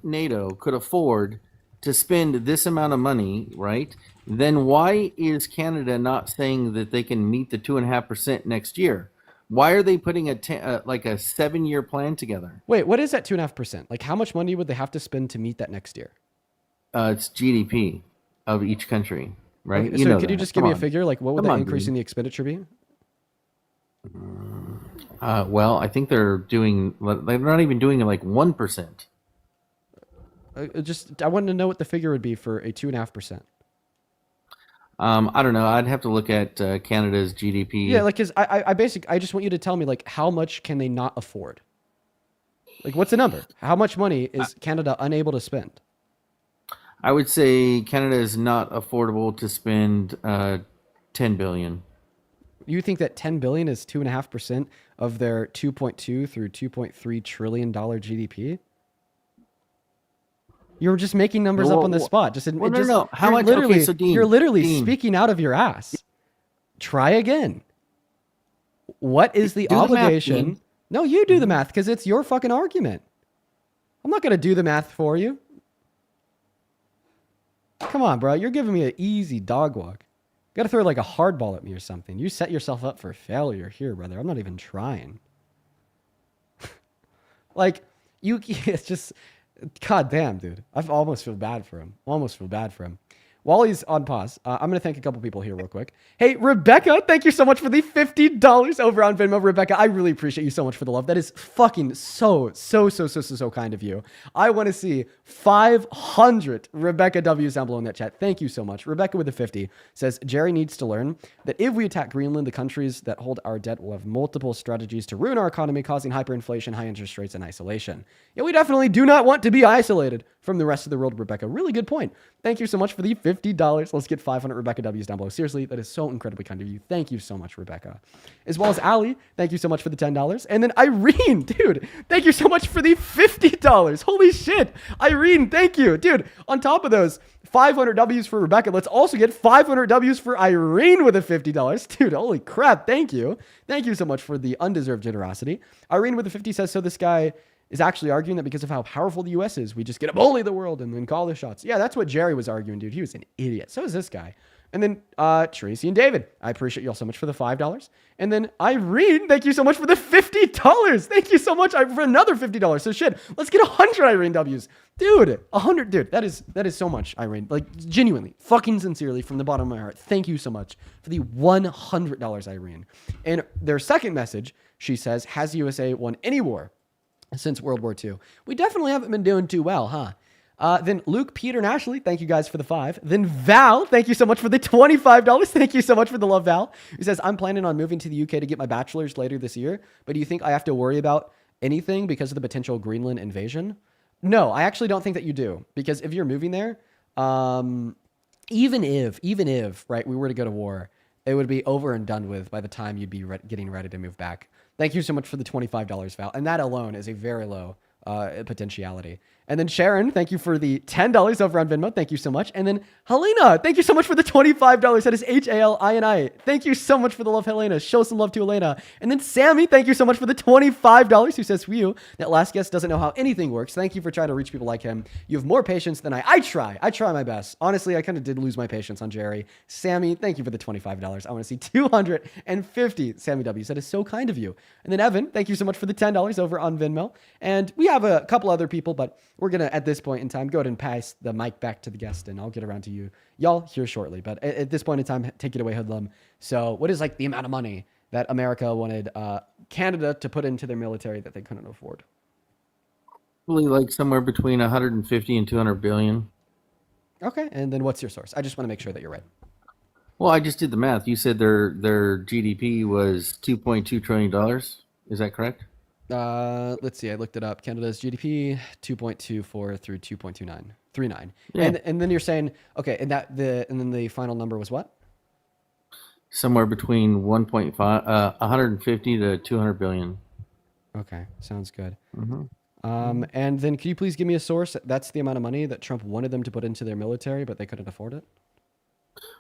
NATO could afford to spend this amount of money, right, then why is Canada not saying that they can meet the 2.5% next year? Why are they putting a 7-year plan together? Wait, what is that 2.5%? How much money would they have to spend to meet that next year? It's GDP of each country, right? Okay, so could you just give me a figure? What would the increase in the expenditure be? Well, I think they're not even doing 1%. I wanted to know what the figure would be for a 2.5%. I don't know. I'd have to look at Canada's GDP. Yeah, because I just want you to tell me how much can they not afford? What's the number? How much money is Canada unable to spend? I would say Canada is not affordable to spend $10 billion. You think that $10 billion is 2.5% of their $2.2 through $2.3 trillion GDP? You're just making numbers up on the spot. No. How much? Literally, Okay, so Dean, you're literally speaking out of your ass. Try again. What is the obligation? Math, no, you do the math because it's your fucking argument. I'm not going to do the math for you. Come on, bro. You're giving me an easy dog walk. Got to throw a hard ball at me or something. You set yourself up for failure here, brother. I'm not even trying. It's just, god damn, dude. I almost feel bad for him. While he's on pause, I'm going to thank a couple people here real quick. Hey, Rebecca, thank you so much for the $50 over on Venmo. Rebecca, I really appreciate you so much for the love. That is fucking so kind of you. I want to see 500 Rebecca W's down below in that chat. Thank you so much. Rebecca with the 50 says, Jerry needs to learn that if we attack Greenland, the countries that hold our debt will have multiple strategies to ruin our economy, causing hyperinflation, high interest rates, and isolation. Yeah, we definitely do not want to be isolated from the rest of the world, Rebecca. Really good point. Thank you so much for the $50. Let's get 500 Rebecca W's down below. Seriously, that is so incredibly kind of you. Thank you so much, Rebecca. As well as Ali, thank you so much for the $10. And then Irene, dude, thank you so much for the $50. Holy shit. Irene, thank you. Dude, on top of those 500 W's for Rebecca, let's also get 500 W's for Irene with the $50. Dude, holy crap. Thank you. Thank you so much for the undeserved generosity. Irene with the 50 says, so this guy is actually arguing that because of how powerful the U.S. is, we just get to bully the world and then call the shots. Yeah, that's what Jerry was arguing, dude. He was an idiot. So is this guy. And then Tracy and David, I appreciate you all so much for the $5. And then Irene, thank you so much for the $50. Thank you so much for another $50. So shit, let's get 100 Irene W's. Dude, 100, dude, that is so much, Irene. Genuinely, fucking sincerely, from the bottom of my heart, thank you so much for the $100, Irene. And their second message, she says, has USA won any war since World War II? We definitely haven't been doing too well, huh? Then Luke, Peter, and Ashley, thank you guys for the 5. Then Val, thank you so much for the $25. Thank you so much for the love, Val. He says, I'm planning on moving to the UK to get my bachelor's later this year, but do you think I have to worry about anything because of the potential Greenland invasion? No, I actually don't think that you do, because if you're moving there, even if, right, we were to go to war, it would be over and done with by the time you'd be getting ready to move back. Thank you so much for the $25, Val. And that alone is a very low potentiality. And then Sharon, thank you for the $10 over on Venmo. Thank you so much. And then Helena, thank you so much for the $25. That is HALINI. Thank you so much for the love, Helena. Show some love to Elena. And then Sammy, thank you so much for the $25 who says, "Whew, that last guest doesn't know how anything works. Thank you for trying to reach people like him. You have more patience than I try. I try my best. Honestly, I kind of did lose my patience on Jerry. Sammy, thank you for the $25. I want to see 250. Sammy W said, "It's so kind of you." And then Evan, thank you so much for the $10 over on Venmo. And we have a couple other people, but we're going to, at this point in time, go ahead and pass the mic back to the guest, and I'll get around to you y'all here shortly. But at this point in time, take it away, Hoodlum. So what is like the amount of money that America wanted Canada to put into their military that they couldn't afford? Probably like somewhere between 150 and 200 billion. Okay, and then what's your source? I just want to make sure that you're right. Well, I just did the math. You said their GDP was $2.2 trillion. Is that correct? Let's see. I looked it up. Canada's GDP 2.24 through 2.39. Yeah. And then you're saying, okay, and then the final number was what? Somewhere between 150 to 200 billion. Okay, sounds good. Mm-hmm. And then can you please give me a source? That's the amount of money that Trump wanted them to put into their military, but they couldn't afford it?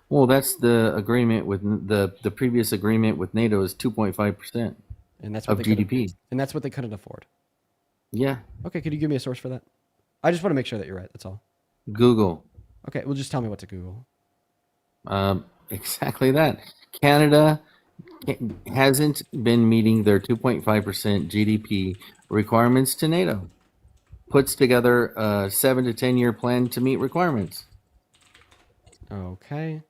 Well, that's the agreement with the previous agreement with NATO is 2.5%. And that's what of they GDP. And that's what they couldn't afford. Yeah. Okay, could you give me a source for that? I just want to make sure that you're right. That's all. Google. Okay, well, just tell me what to Google. Exactly that. Canada hasn't been meeting their 2.5% GDP requirements to NATO. Puts together a 7 to 10 year plan to meet requirements. Okay.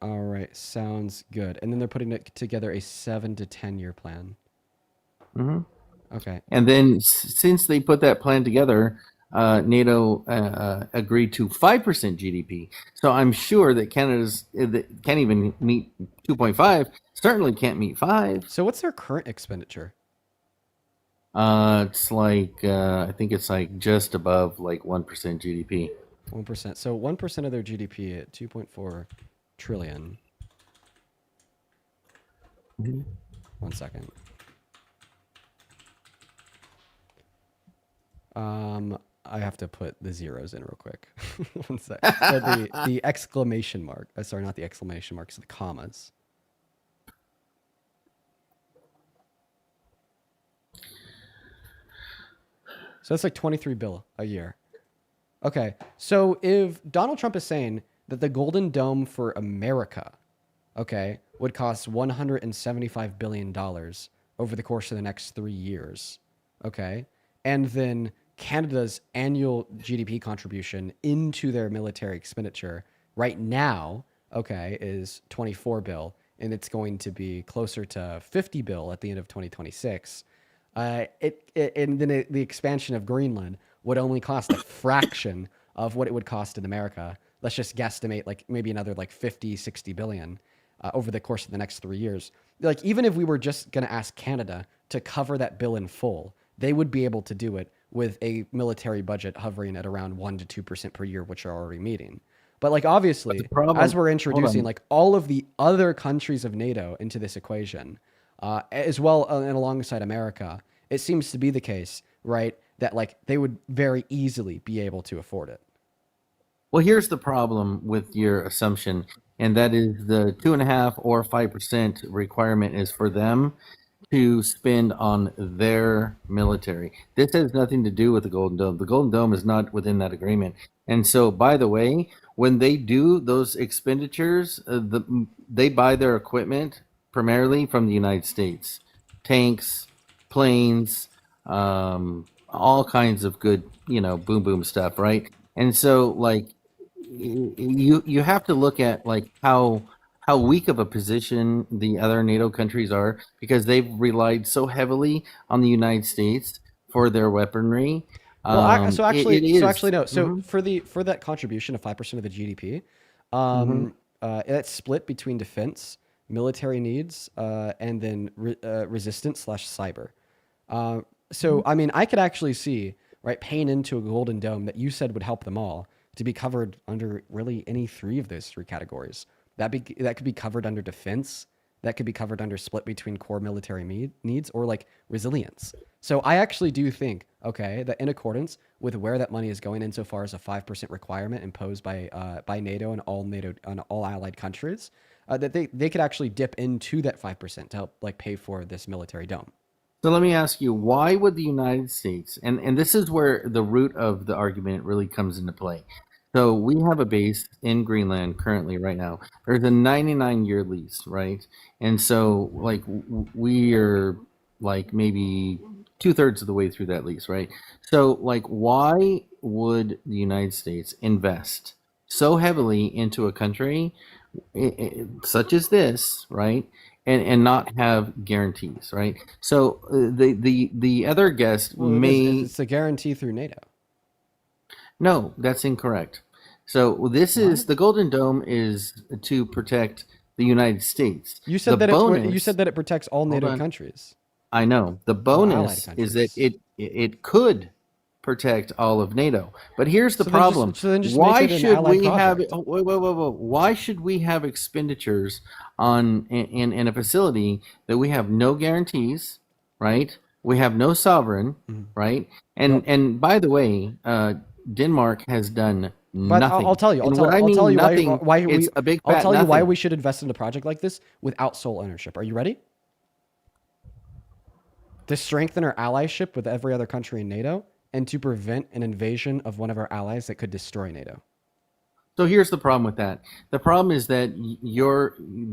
All right, sounds good. And then they're putting together a 7 to 10 year plan. Okay. And then since they put that plan together, NATO agreed to 5% GDP. So I'm sure that Canada's can't even meet 2.5. Certainly can't meet 5. So what's their current expenditure? It's like I think it's like just above like 1% GDP. 1%. So 1% of their GDP at 2.4 trillion. 1 second. I have to put the zeros in real quick. 1 sec. The exclamation mark. Sorry, not the exclamation marks, the commas. So that's like 23 bill a year. Okay, so if Donald Trump is saying that the Golden Dome for America, okay, would cost $175 billion over the course of the next 3 years, okay, and then Canada's annual GDP contribution into their military expenditure right now, okay, is 24 bill, and it's going to be closer to 50 bill at the end of 2026. And then the expansion of Greenland would only cost a fraction of what it would cost in America. Let's just guesstimate like maybe another like 50, 60 billion over the course of the next 3 years. Like even if we were just going to ask Canada to cover that bill in full, they would be able to do it with a military budget hovering at around 1 to 2% per year, which are already meeting. But like obviously, as we're introducing like all of the other countries of NATO into this equation, as well and alongside America, it seems to be the case, right, that like they would very easily be able to afford it. Well, here's the problem with your assumption, and that is the 2.5 or 5% requirement is for them to spend on their military. This has nothing to do with the Golden Dome. The Golden Dome is not within that agreement. And so, by the way, when they do those expenditures, they buy their equipment primarily from the United States. Tanks, planes, all kinds of good, boom, boom stuff, right? And so, like, you have to look at, like, how weak of a position the other NATO countries are because they've relied so heavily on the United States for their weaponry. Well, so for that contribution of 5% of the GDP, it's split between defense, military needs, and then resistance/cyber. So I mean, I could actually see paying into a Golden Dome that you said would help them all to be covered under really any three of those three categories. That could be covered under defense. That could be covered under split between core military needs or like resilience. So I actually do think, okay, that in accordance with where that money is going insofar as a 5% requirement imposed by NATO and all allied countries, that they could actually dip into that 5% to help like pay for this military dome. So let me ask you, why would the United States, and this is where the root of the argument really comes into play. So we have a base in Greenland currently right now. There's a 99-year lease, right? And so like we are like maybe 2/3 of the way through that lease, right? So like why would the United States invest so heavily into a country such as this, right? And not have guarantees, right? So the other guest it's a guarantee through NATO. No, that's incorrect. So this is the Golden Dome is to protect the United States. You said you said that it protects all NATO countries. I know. The bonus is that it could protect all of NATO. But here's the problem. Why should we have why should we have expenditures on in a facility that we have no guarantees, right? We have no sovereign, right? And by the way, Denmark has done nothing. I'll tell you. I'll tell you why we should invest in a project like this without sole ownership. Are you ready? To strengthen our allyship with every other country in NATO and to prevent an invasion of one of our allies that could destroy NATO. So here's the problem with that. The problem is that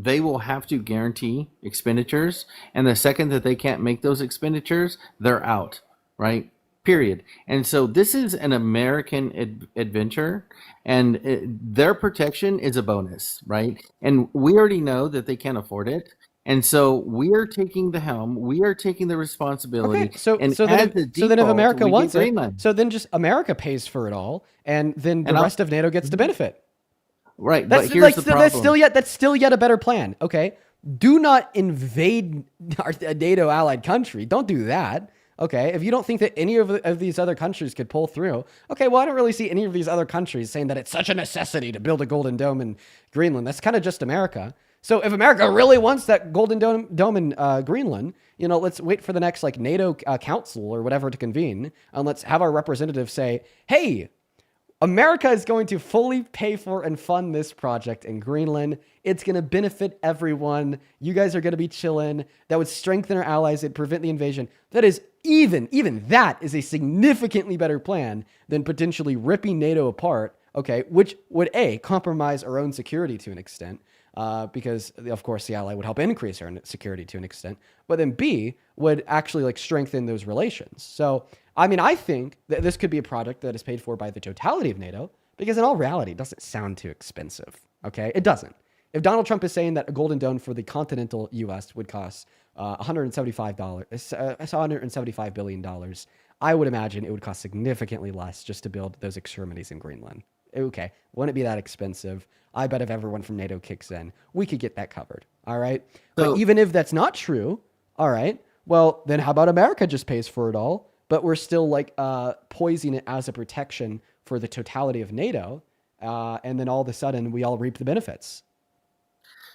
they will have to guarantee expenditures, and the second that they can't make those expenditures, they're out, right? Period. And so this is an American adventure, and their protection is a bonus, right? And we already know that they can't afford it. And so we are taking the helm. We are taking the responsibility. Okay, so then if America wants it, so then just America pays for it all, and then the rest of NATO gets to benefit. Right, but here's the problem. That's still yet a better plan. Okay, do not invade a NATO allied country. Don't do that. Okay, if you don't think that any of these other countries could pull through, okay, well, I don't really see any of these other countries saying that it's such a necessity to build a Golden Dome in Greenland. That's kind of just America. So if America really wants that Golden Dome in Greenland, let's wait for the next like NATO council or whatever to convene, and let's have our representatives say, hey, America is going to fully pay for and fund this project in Greenland. It's going to benefit everyone. You guys are going to be chilling. That would strengthen our allies and prevent the invasion. That is even that is a significantly better plan than potentially ripping NATO apart, okay, which would compromise our own security to an extent. Because of course the ally would help increase our security to an extent, but then B would actually like strengthen those relations. So, I mean, I think that this could be a project that is paid for by the totality of NATO, because in all reality, it doesn't sound too expensive. Okay, it doesn't. If Donald Trump is saying that a Golden Dome for the continental U.S. would cost $175 billion, I would imagine it would cost significantly less just to build those extremities in Greenland. Okay, wouldn't it be that expensive? I bet if everyone from NATO kicks in, we could get that covered. All right. But even if that's not true, all right, well, then how about America just pays for it all, but we're still like poising it as a protection for the totality of NATO. And then all of a sudden we all reap the benefits.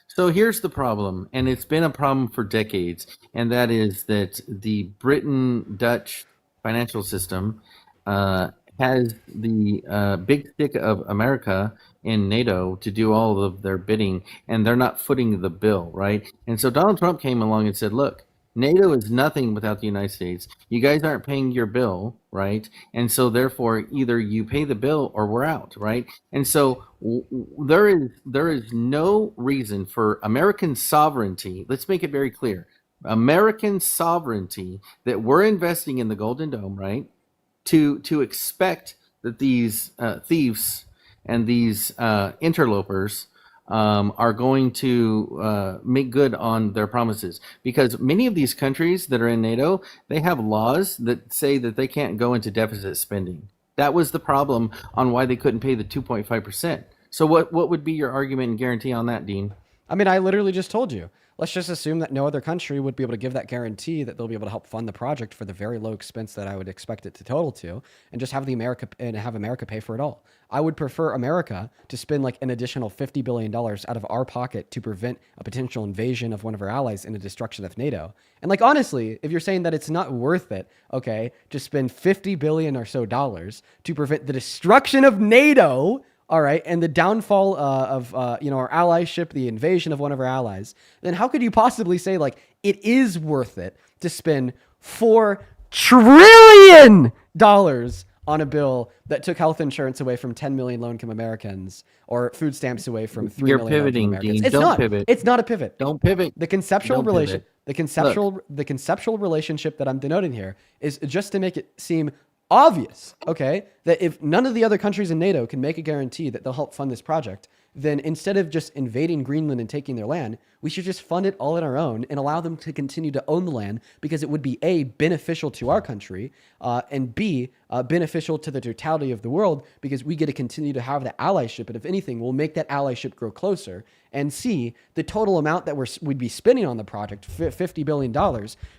So here's the problem, and it's been a problem for decades, and that is that the Britain-Dutch financial system has the big stick of America in NATO to do all of their bidding, and they're not footing the bill, right? And so Donald Trump came along and said, look, NATO is nothing without the United States. You guys aren't paying your bill, right? And so therefore, either you pay the bill or we're out, right? And so there is no reason for American sovereignty. Let's make it very clear. American sovereignty that we're investing in the Golden Dome, right? To expect that these thieves and these interlopers are going to make good on their promises, because many of these countries that are in NATO, they have laws that say that they can't go into deficit spending. That was the problem on why they couldn't pay the 2.5%. So what would be your argument and guarantee on that, Dean? I mean, I literally just told you. Let's just assume that no other country would be able to give that guarantee that they'll be able to help fund the project for the very low expense that I would expect it to total to, and just have America pay for it all. I would prefer America to spend like an additional $50 billion out of our pocket to prevent a potential invasion of one of our allies and a destruction of NATO. And like, honestly, if you're saying that it's not worth it, okay, to spend $50 billion or so to prevent the destruction of NATO, all right, and the downfall of our allyship, the invasion of one of our allies, then how could you possibly say like it is worth it to spend $4 trillion on a bill that took health insurance away from 10 million low-income Americans or food stamps away from 3 You're million pivoting, low-income Americans? Dean. It's Don't not. pivot. It's not a pivot. Don't pivot. The conceptual Don't relation, pivot. the conceptual relationship that I'm denoting here is just to make it seem obvious, okay, that if none of the other countries in NATO can make a guarantee that they'll help fund this project, then instead of just invading Greenland and taking their land, we should just fund it all on our own and allow them to continue to own the land, because it would be A, beneficial to our country, and B, beneficial to the totality of the world, because we get to continue to have the allyship, and if anything, we'll make that allyship grow closer. And C, the total amount that we'd be spending on the project, $50 billion,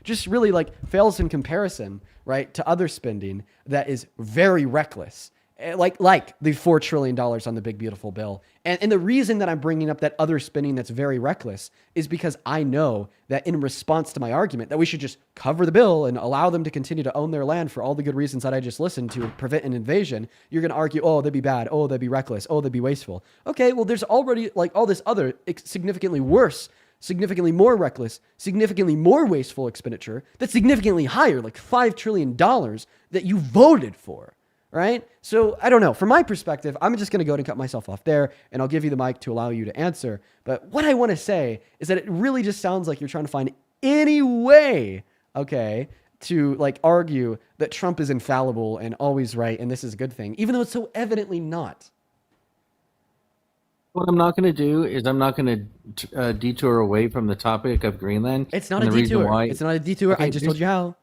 just really like fails in comparison, right, to other spending that is very reckless. Like the $4 trillion on the big, beautiful bill. And the reason that I'm bringing up that other spending that's very reckless is because I know that in response to my argument that we should just cover the bill and allow them to continue to own their land for all the good reasons that I just listened to prevent an invasion, you're going to argue, oh, they'd be bad. Oh, they'd be reckless. Oh, they'd be wasteful. Okay, well, there's already like all this other significantly worse, significantly more reckless, significantly more wasteful expenditure that's significantly higher, like $5 trillion that you voted for. Right? So I don't know. From my perspective, I'm just going to go ahead and cut myself off there, and I'll give you the mic to allow you to answer. But what I want to say is that it really just sounds like you're trying to find any way, okay, to like argue that Trump is infallible and always right, and this is a good thing, even though it's so evidently not. What I'm not going to do is I'm not going to detour away from the topic of Greenland. It's not a detour. It's not a detour. Okay, I just told you how.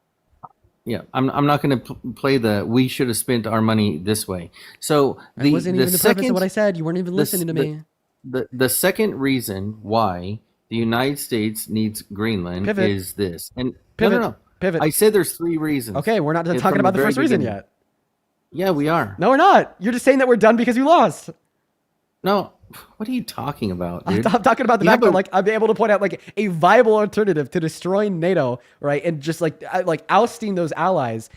Yeah, I'm not going to play the we should have spent our money this way. So that wasn't even the purpose of what I said. You weren't even listening to me. The second reason why the United States needs Greenland is this. And no. Pivot. I said there's 3 reasons. Okay, we're not talking about the first reason yet. Yeah, we are. No, we're not. You're just saying that we're done because you lost. No. What are you talking about, dude? I'm talking about the fact that like I'm able to point out like a viable alternative to destroying NATO, right? And just like ousting those allies,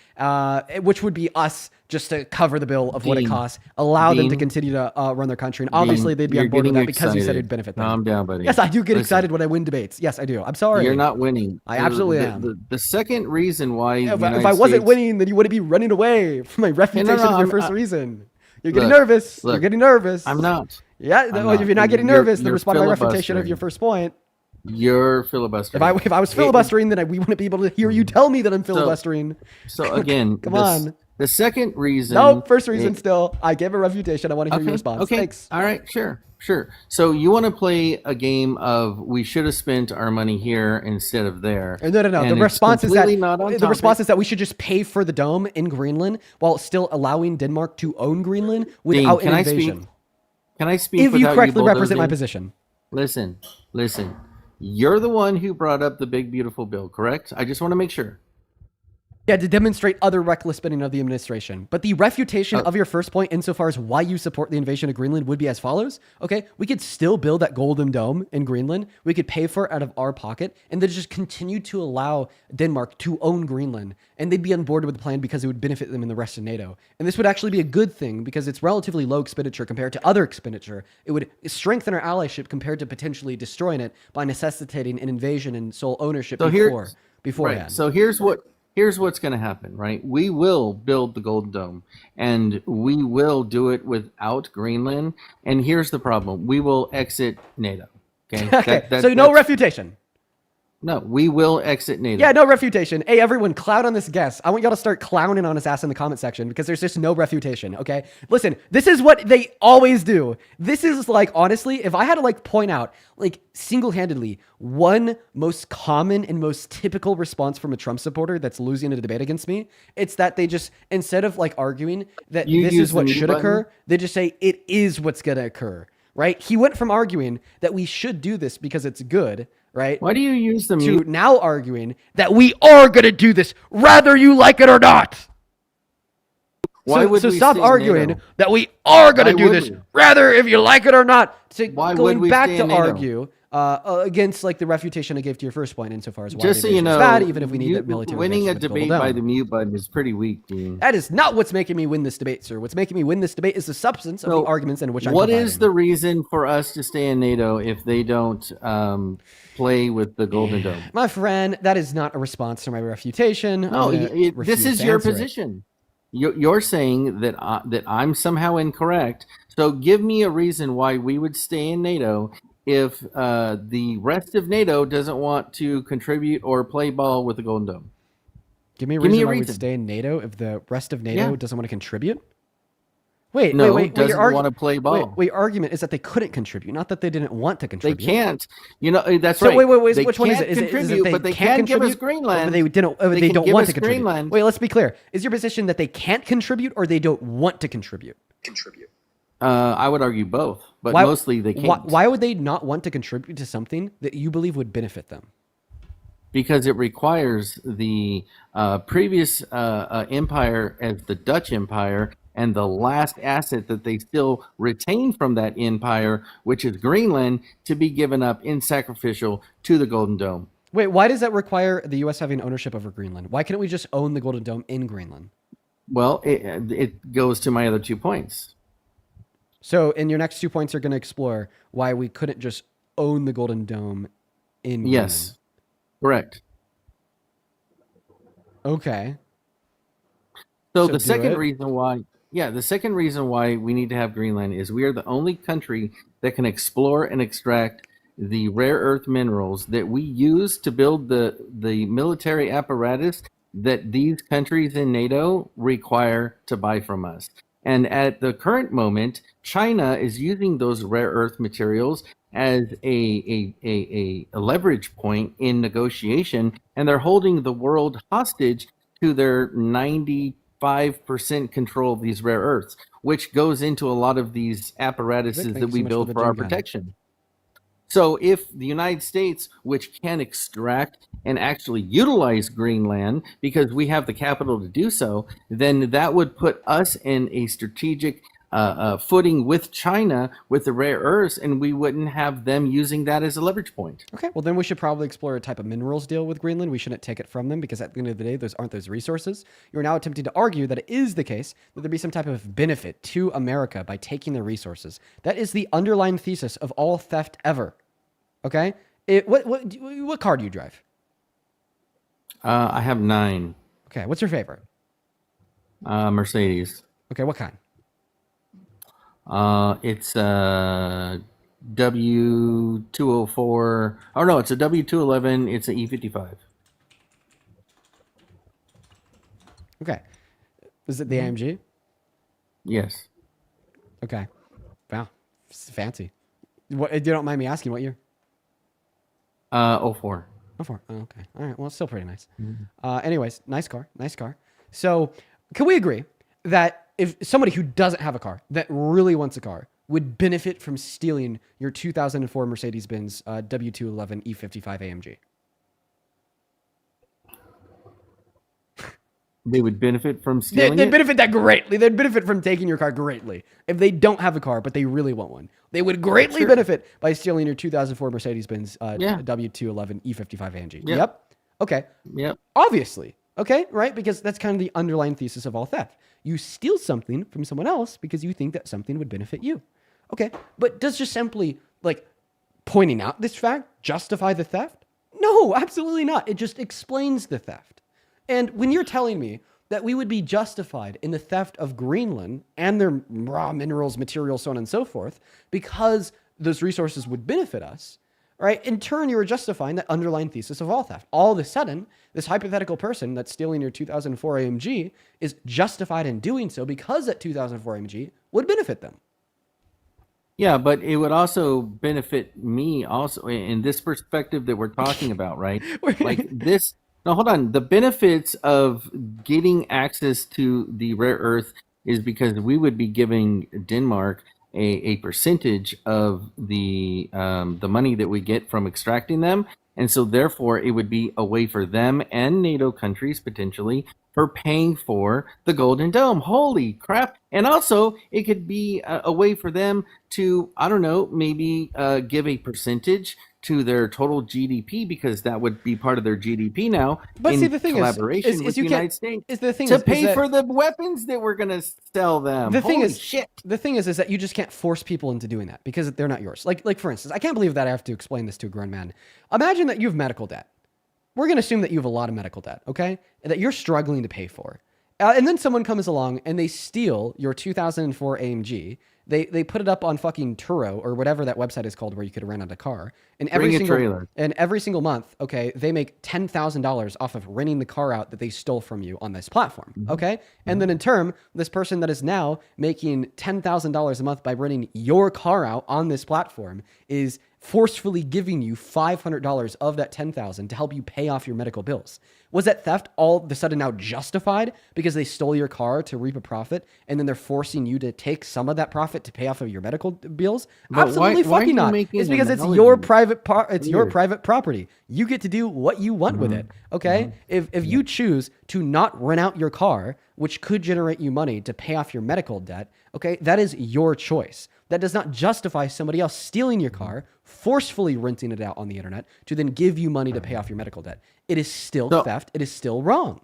which would be us just to cover the bill of what it costs, allow them to continue to run their country. And obviously they'd be on board with that because you said it'd benefit them. Calm down, buddy. Yes, I do get excited when I win debates. Yes, I do. I'm sorry. You're not winning. I absolutely am. The second reason why if I wasn't winning, then you wouldn't be running away from my refutation of your first reason. You're getting nervous. You're getting nervous. I'm not. Yeah, if you're not getting nervous, then respond to my refutation of your first point. You're filibustering. If I was filibustering, then we wouldn't be able to hear you tell me that I'm filibustering. So again, come on. The second reason. No, first reason still. I gave a refutation. I want to hear your response. Okay. Thanks. All right. Sure. So you want to play a game of we should have spent our money here instead of there. No. The response is that we should just pay for the dome in Greenland while still allowing Denmark to own Greenland without an invasion. Can I speak? If you correctly represent my position. Listen. You're the one who brought up the big, beautiful bill, correct? I just want to make sure. Yeah, to demonstrate other reckless spending of the administration. But the refutation of your first point insofar as why you support the invasion of Greenland would be as follows. Okay, we could still build that golden dome in Greenland. We could pay for it out of our pocket and then just continue to allow Denmark to own Greenland. And they'd be on board with the plan because it would benefit them in the rest of NATO. And this would actually be a good thing because it's relatively low expenditure compared to other expenditure. It would strengthen our allyship compared to potentially destroying it by necessitating an invasion and sole ownership beforehand. Right. So here's what's going to happen, right? We will build the Golden Dome, and we will do it without Greenland. And here's the problem: we will exit NATO. Okay. So no refutation. No, we will exit NATO. Yeah, no refutation. Hey, everyone, clown on this guess. I want y'all to start clowning on his ass in the comment section because there's just no refutation, okay? Listen, this is what they always do. This is like, honestly, if I had to like point out, like single-handedly, one most common and most typical response from a Trump supporter that's losing a debate against me, it's that they just, instead of like arguing that this is what should occur, they just say it is what's going to occur. right? He went from arguing that we should do this because it's good, right? Why do you use the to mute? now arguing that we are going to do this, whether you like it or not. Why would so we stop stay in arguing NATO? that we are going to Why do would this, we? rather if you like it or not. So Why going would we back stay to in NATO? argue against like the refutation I gave to your first point, insofar as why Just so you invasion is know, bad, even if we need that military winning a intervention with the debate global by dome. the mute button is pretty weak, Dean. That is not what's making me win this debate, sir. What's making me win this debate is the substance of the arguments in which I'm What providing. is the reason for us to stay in NATO if they don't play with the Golden Dome? My friend, that is not a response to my refutation. No, I'm gonna this refuse is to your answer it. position. You're saying that that I'm somehow incorrect. So give me a reason why we would stay in NATO if the rest of NATO doesn't want to contribute or play ball with the Golden Dome. Give me a reason why we'd stay in NATO if the rest of NATO doesn't want to contribute? Wait, No, wait. doesn't your want to play ball. Wait, your argument is that they couldn't contribute, not that they didn't want to They contribute. can't. You know, that's So right. wait. They Which one is can't it? Is it contribute, they but they can't can give us contribute, or Greenland. they didn't? Or They they can don't give want us to contribute. Greenland. Wait, let's be clear. Is your position that they can't contribute or they don't want to contribute? I would argue both, but Why- mostly they can't. Why would they not want to contribute to something that you believe would benefit them? Because it requires the previous empire as the Dutch Empire and the last asset that they still retain from that empire, which is Greenland, to be given up in sacrificial to the Golden Dome. Wait, why does that require the U.S. having ownership over Greenland? Why can't we just own the Golden Dome in Greenland? Well, it goes to my other 2 points. So, in your next 2 points are going to explore why we couldn't just own the Golden Dome in Greenland. Yes, correct. Okay. So So the do second it. reason why, the second reason why we need to have Greenland is we are the only country that can explore and extract the rare earth minerals that we use to build the military apparatus that these countries in NATO require to buy from us. And at the current moment, China is using those rare earth materials as a leverage point in negotiation, and they're holding the world hostage to their 95% control of these rare earths, which goes into a lot of these apparatuses Thank that you we so much build for the for our Doom Gun. protection. So if the United States, which can extract and actually utilize Greenland because we have the capital to do so, then that would put us in a strategic footing with China with the rare earths, and we wouldn't have them using that as a leverage point. Okay, well then we should probably explore a type of minerals deal with Greenland. We shouldn't take it from them because at the end of the day, those aren't those resources. You're now attempting to argue that it is the case that there be some type of benefit to America by taking their resources. That is the underlying thesis of all theft ever. Okay, what car do you drive? I have 9. Okay, what's your favorite? Mercedes. Okay, what kind? It's W204. Oh no, it's a W211. It's an E55. Okay, is it the AMG? Yes. Okay, wow, it's fancy. What? You don't mind me asking what year? 04. Oh, four. Oh, okay. All right. Well, it's still pretty nice. Anyways, nice car. Nice car. So, can we agree that if somebody who doesn't have a car that really wants a car would benefit from stealing your 2004 Mercedes-Benz W211 E55 AMG? They would benefit from stealing They'd it? benefit that greatly. They'd benefit from taking your car greatly. If they don't have a car, but they really want one, they would greatly Sure. benefit by stealing your 2004 Mercedes-Benz Yeah. W211 E55 AMG. Yep. Yep. Okay. Yep. Obviously. Okay. Right. Because that's kind of the underlying thesis of all theft. You steal something from someone else because you think that something would benefit you. Okay. But does just simply like pointing out this fact justify the theft? No, absolutely not. It just explains the theft. And when you're telling me that we would be justified in the theft of Greenland and their raw minerals, materials, so on and so forth, because those resources would benefit us, right? In turn, you were justifying that underlying thesis of all theft. All of a sudden, this hypothetical person that's stealing your 2004 AMG is justified in doing so because that 2004 AMG would benefit them. Yeah, but it would also benefit me also in this perspective that we're talking about, right? Like this. No, hold on. The benefits of getting access to the rare earth is because we would be giving Denmark a percentage of the money that we get from extracting them. And so therefore it would be a way for them and NATO countries potentially for paying for the Golden Dome. Holy crap. And also it could be a way for them to, I don't know, maybe give a percentage to their total GDP, because that would be part of their GDP now. But in see, the thing collaboration is with you the can't- United States is the thing to is pay that- for the weapons that we're going to sell them. The thing Holy is, shit. the thing is that you just can't force people into doing that because they're not yours. Like for instance, I can't believe that I have to explain this to a grown man. Imagine that you have medical debt. We're going to assume that you have a lot of medical debt, okay? And that you're struggling to pay for. And then someone comes along and they steal your 2004 AMG. They put it up on fucking Turo or whatever that website is called where you could rent out a car. And every single month, okay, they make $10,000 off of renting the car out that they stole from you on this platform, okay? And then in turn, this person that is now making $10,000 a month by renting your car out on this platform is forcefully giving you $500 of that $10,000 to help you pay off your medical bills. Was that theft all of a sudden now justified because they stole your car to reap a profit, and then they're forcing you to take some of that profit to pay off of your medical bills? But Absolutely why fucking are you not. making It's because it's analogies? your private your Weird. private property. You get to do what you want with it. Okay? If you choose to not rent out your car, which could generate you money to pay off your medical debt, okay, that is your choice. That does not justify somebody else stealing your car, forcefully renting it out on the internet to then give you money to pay off your medical debt. It is still theft. It is still wrong.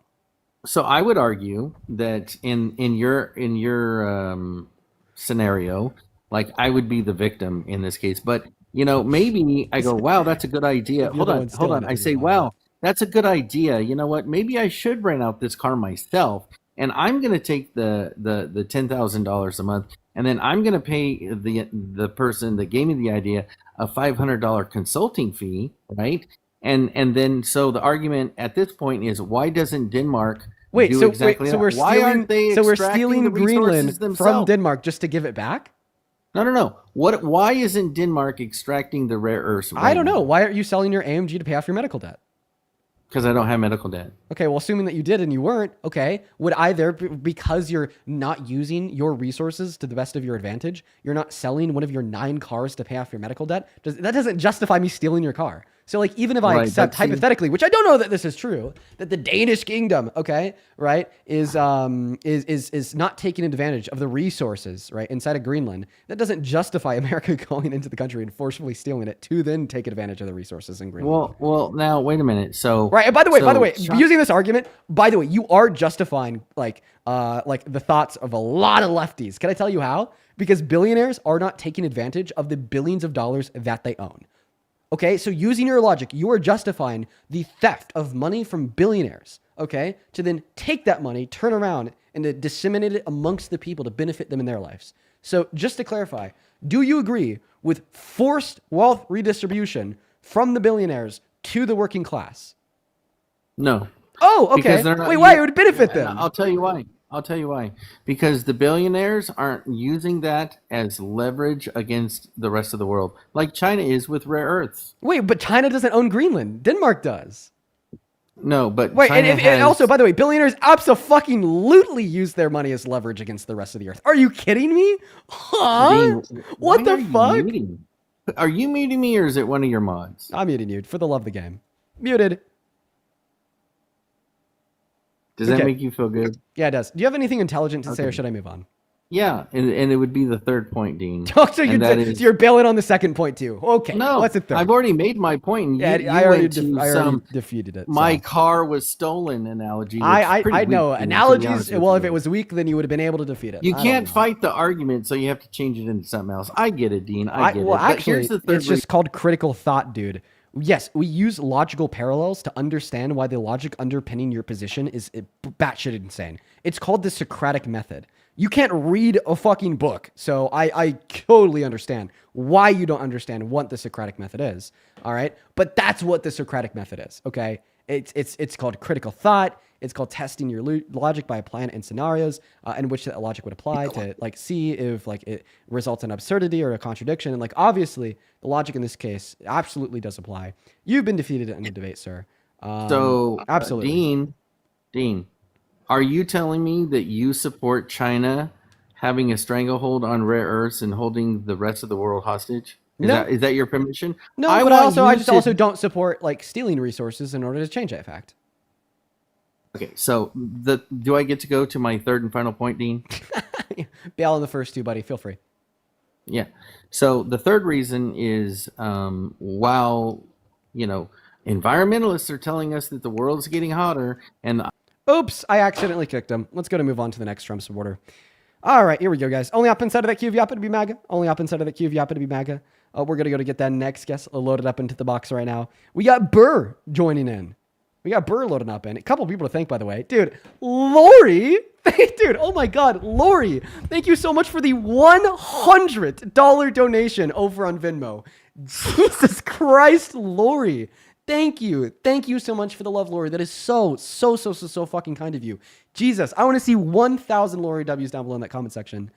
So I would argue that in your scenario, like I would be the victim in this case. But you know, maybe I go, wow, that's a good idea. Hold on. I say, wow, that's a good idea. You know what? Maybe I should rent out this car myself, and I'm going to take the $10,000 a month, and then I'm going to pay the person that gave me the idea a $500 consulting fee, right? And then so the argument at this point is, why doesn't Denmark do exactly that? Why aren't they we're extracting stealing the resources Greenland from themselves? Denmark just to give it back? No. Why isn't Denmark extracting the rare earths? I don't know. Why aren't you selling your AMG to pay off your medical debt? Because I don't have medical debt. Okay, well, assuming that you did and you weren't, okay, would either, because you're not using your resources to the best of your advantage, you're not selling one of your 9 cars to pay off your medical debt, that doesn't justify me stealing your car. So, like, even if I accept hypothetically, which I don't know that this is true, that the Danish kingdom, okay, right, is not taking advantage of the resources, right, inside of Greenland, that doesn't justify America going into the country and forcibly stealing it to then take advantage of the resources in Greenland. Well, now wait a minute. So right, and by the way, using this argument, by the way, you are justifying like the thoughts of a lot of lefties. Can I tell you how? Because billionaires are not taking advantage of the billions of dollars that they own. Okay, so using your logic, you are justifying the theft of money from billionaires, okay, to then take that money, turn around, and to disseminate it amongst the people to benefit them in their lives. So just to clarify, do you agree with forced wealth redistribution from the billionaires to the working class? No. Oh, okay. Wait, why? It would benefit them. I'll tell you why. Because the billionaires aren't using that as leverage against the rest of the world, like China is with rare earths. Wait, but China doesn't own Greenland. Denmark does. No, but wait, China and also, by the way, billionaires abso-fucking-lutely use their money as leverage against the rest of the earth. Are you kidding me? Huh? What the fuck? Are you muting me, or is it one of your mods? I'm muting you for the love of the game. Muted. Does that make you feel good? Yeah, it does. Do you have anything intelligent to say, or should I move on? Yeah, and it would be the third point, Dean. So you're bailing on the second point too. Okay, no, what's the third? I've already made my point. Yeah, I already defeated it. My car was stolen analogy. I know analogies. Well, if it was weak, then you would have been able to defeat it. You can't fight the argument, so you have to change it into something else. I get it, Dean. I get it. Well, But actually, here's the third it's just called critical thought, dude. Yes, we use logical parallels to understand why the logic underpinning your position is batshit insane. It's called the Socratic method. You can't read a fucking book, so I totally understand why you don't understand what the Socratic method is. All right, but that's what the Socratic method is. Okay, it's called critical thought. It's called testing your logic by applying it in scenarios in which that logic would apply to like see if like it results in absurdity or a contradiction. And like obviously the logic in this case absolutely does apply. You've been defeated in the debate, sir. Absolutely, Dean, are you telling me that you support China having a stranglehold on rare earths and holding the rest of the world hostage? No. Is that your permission? No, I but want I you just to- also don't support like stealing resources in order to change that fact. Okay, so do I get to go to my third and final point, Dean? Bail on the first two, buddy. Feel free. Yeah. So the third reason is while, environmentalists are telling us that the world's getting hotter and Oops, I accidentally kicked him. Let's go to move on to the next Trump supporter. All right, here we go, guys. Only up inside of that queue if you happen to be MAGA. Only up inside of that queue if you happen to be MAGA. We're going to go to get that next guest loaded up into the box right now. We got Burr joining in. We got Burr loading up in. A couple people to thank, by the way. Dude, Lori. Dude, oh my God. Lori, thank you so much for the $100 donation over on Venmo. Jesus Christ, Lori. Thank you. Thank you so much for the love, Lori. That is so fucking kind of you. Jesus, I want to see 1,000 Lori W's down below in that comment section.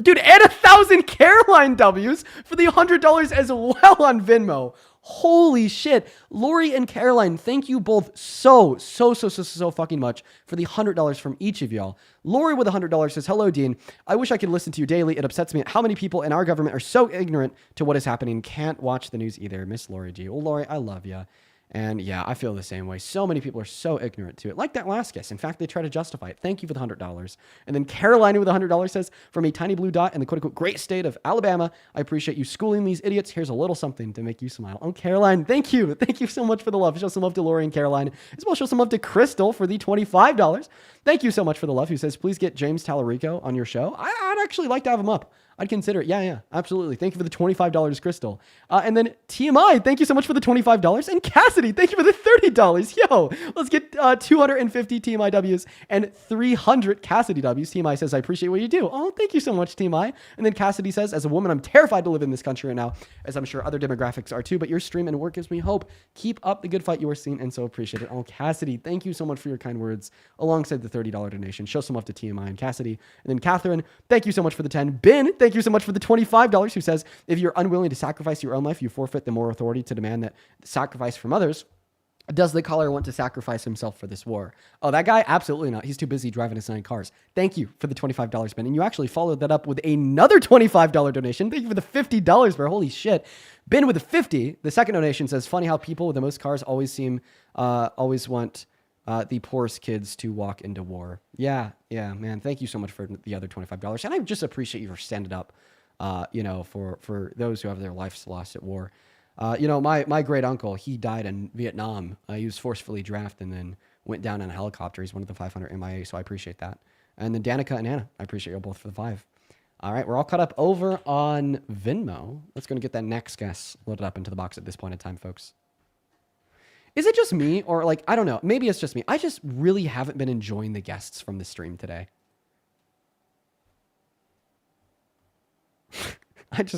Dude, and 1,000 Caroline W's for the $100 as well on Venmo. Holy shit. Lori and Caroline, thank you both so fucking much for the $100 from each of y'all. Lori with $100 says, hello, Dean. I wish I could listen to you daily. It upsets me how many people in our government are so ignorant to what is happening. Can't watch the news either. Miss Lori G. Well, Lori, I love ya. And yeah, I feel the same way. So many people are so ignorant to it. Like that last guest. In fact, they try to justify it. Thank you for the $100. And then Carolina with $100 says, from a tiny blue dot in the quote-unquote great state of Alabama, I appreciate you schooling these idiots. Here's a little something to make you smile. Oh, Caroline, thank you. Thank you so much for the love. Show some love to Lori and Caroline. As well, show some love to Crystal for the $25. Thank you so much for the love. Who says, please get James Tallarico on your show. I'd actually like to have him up. I'd consider it. Yeah, absolutely. Thank you for the $25, Crystal. And then TMI, thank you so much for the $25. And Cassidy, thank you for the $30. Yo, let's get 250 TMI W's and 300 Cassidy W's. TMI says, I appreciate what you do. Oh, thank you so much, TMI. And then Cassidy says, as a woman, I'm terrified to live in this country right now, as I'm sure other demographics are too, but your stream and work gives me hope. Keep up the good fight you are seeing and so appreciate it. Oh, Cassidy, thank you so much for your kind words alongside the $30 donation. Show some love to TMI and Cassidy. And then Catherine, thank you so much for the 10. Ben, thank you so much for the $25, who says, if you're unwilling to sacrifice your own life, you forfeit the moral authority to demand that sacrifice from others. Does the caller want to sacrifice himself for this war? Oh, that guy? Absolutely not. He's too busy driving his 9 cars. Thank you for the $25, Ben. And you actually followed that up with another $25 donation. Thank you for the $50, bro. Holy shit. Ben with the 50. The second donation says, funny how people with the most cars always want the poorest kids to walk into war. Yeah, man. Thank you so much for the other $25. And I just appreciate you for standing up, for those who have their lives lost at war. My great uncle, he died in Vietnam. He was forcefully drafted and then went down in a helicopter. He's one of the 500 MIA, so I appreciate that. And then Danica and Anna, I appreciate you both for the 5. All right, we're all caught up over on Venmo. Let's go and get that next guest loaded up into the box at this point in time, folks. Is it just me, or like, I don't know, maybe it's just me. I just really haven't been enjoying the guests from the stream today.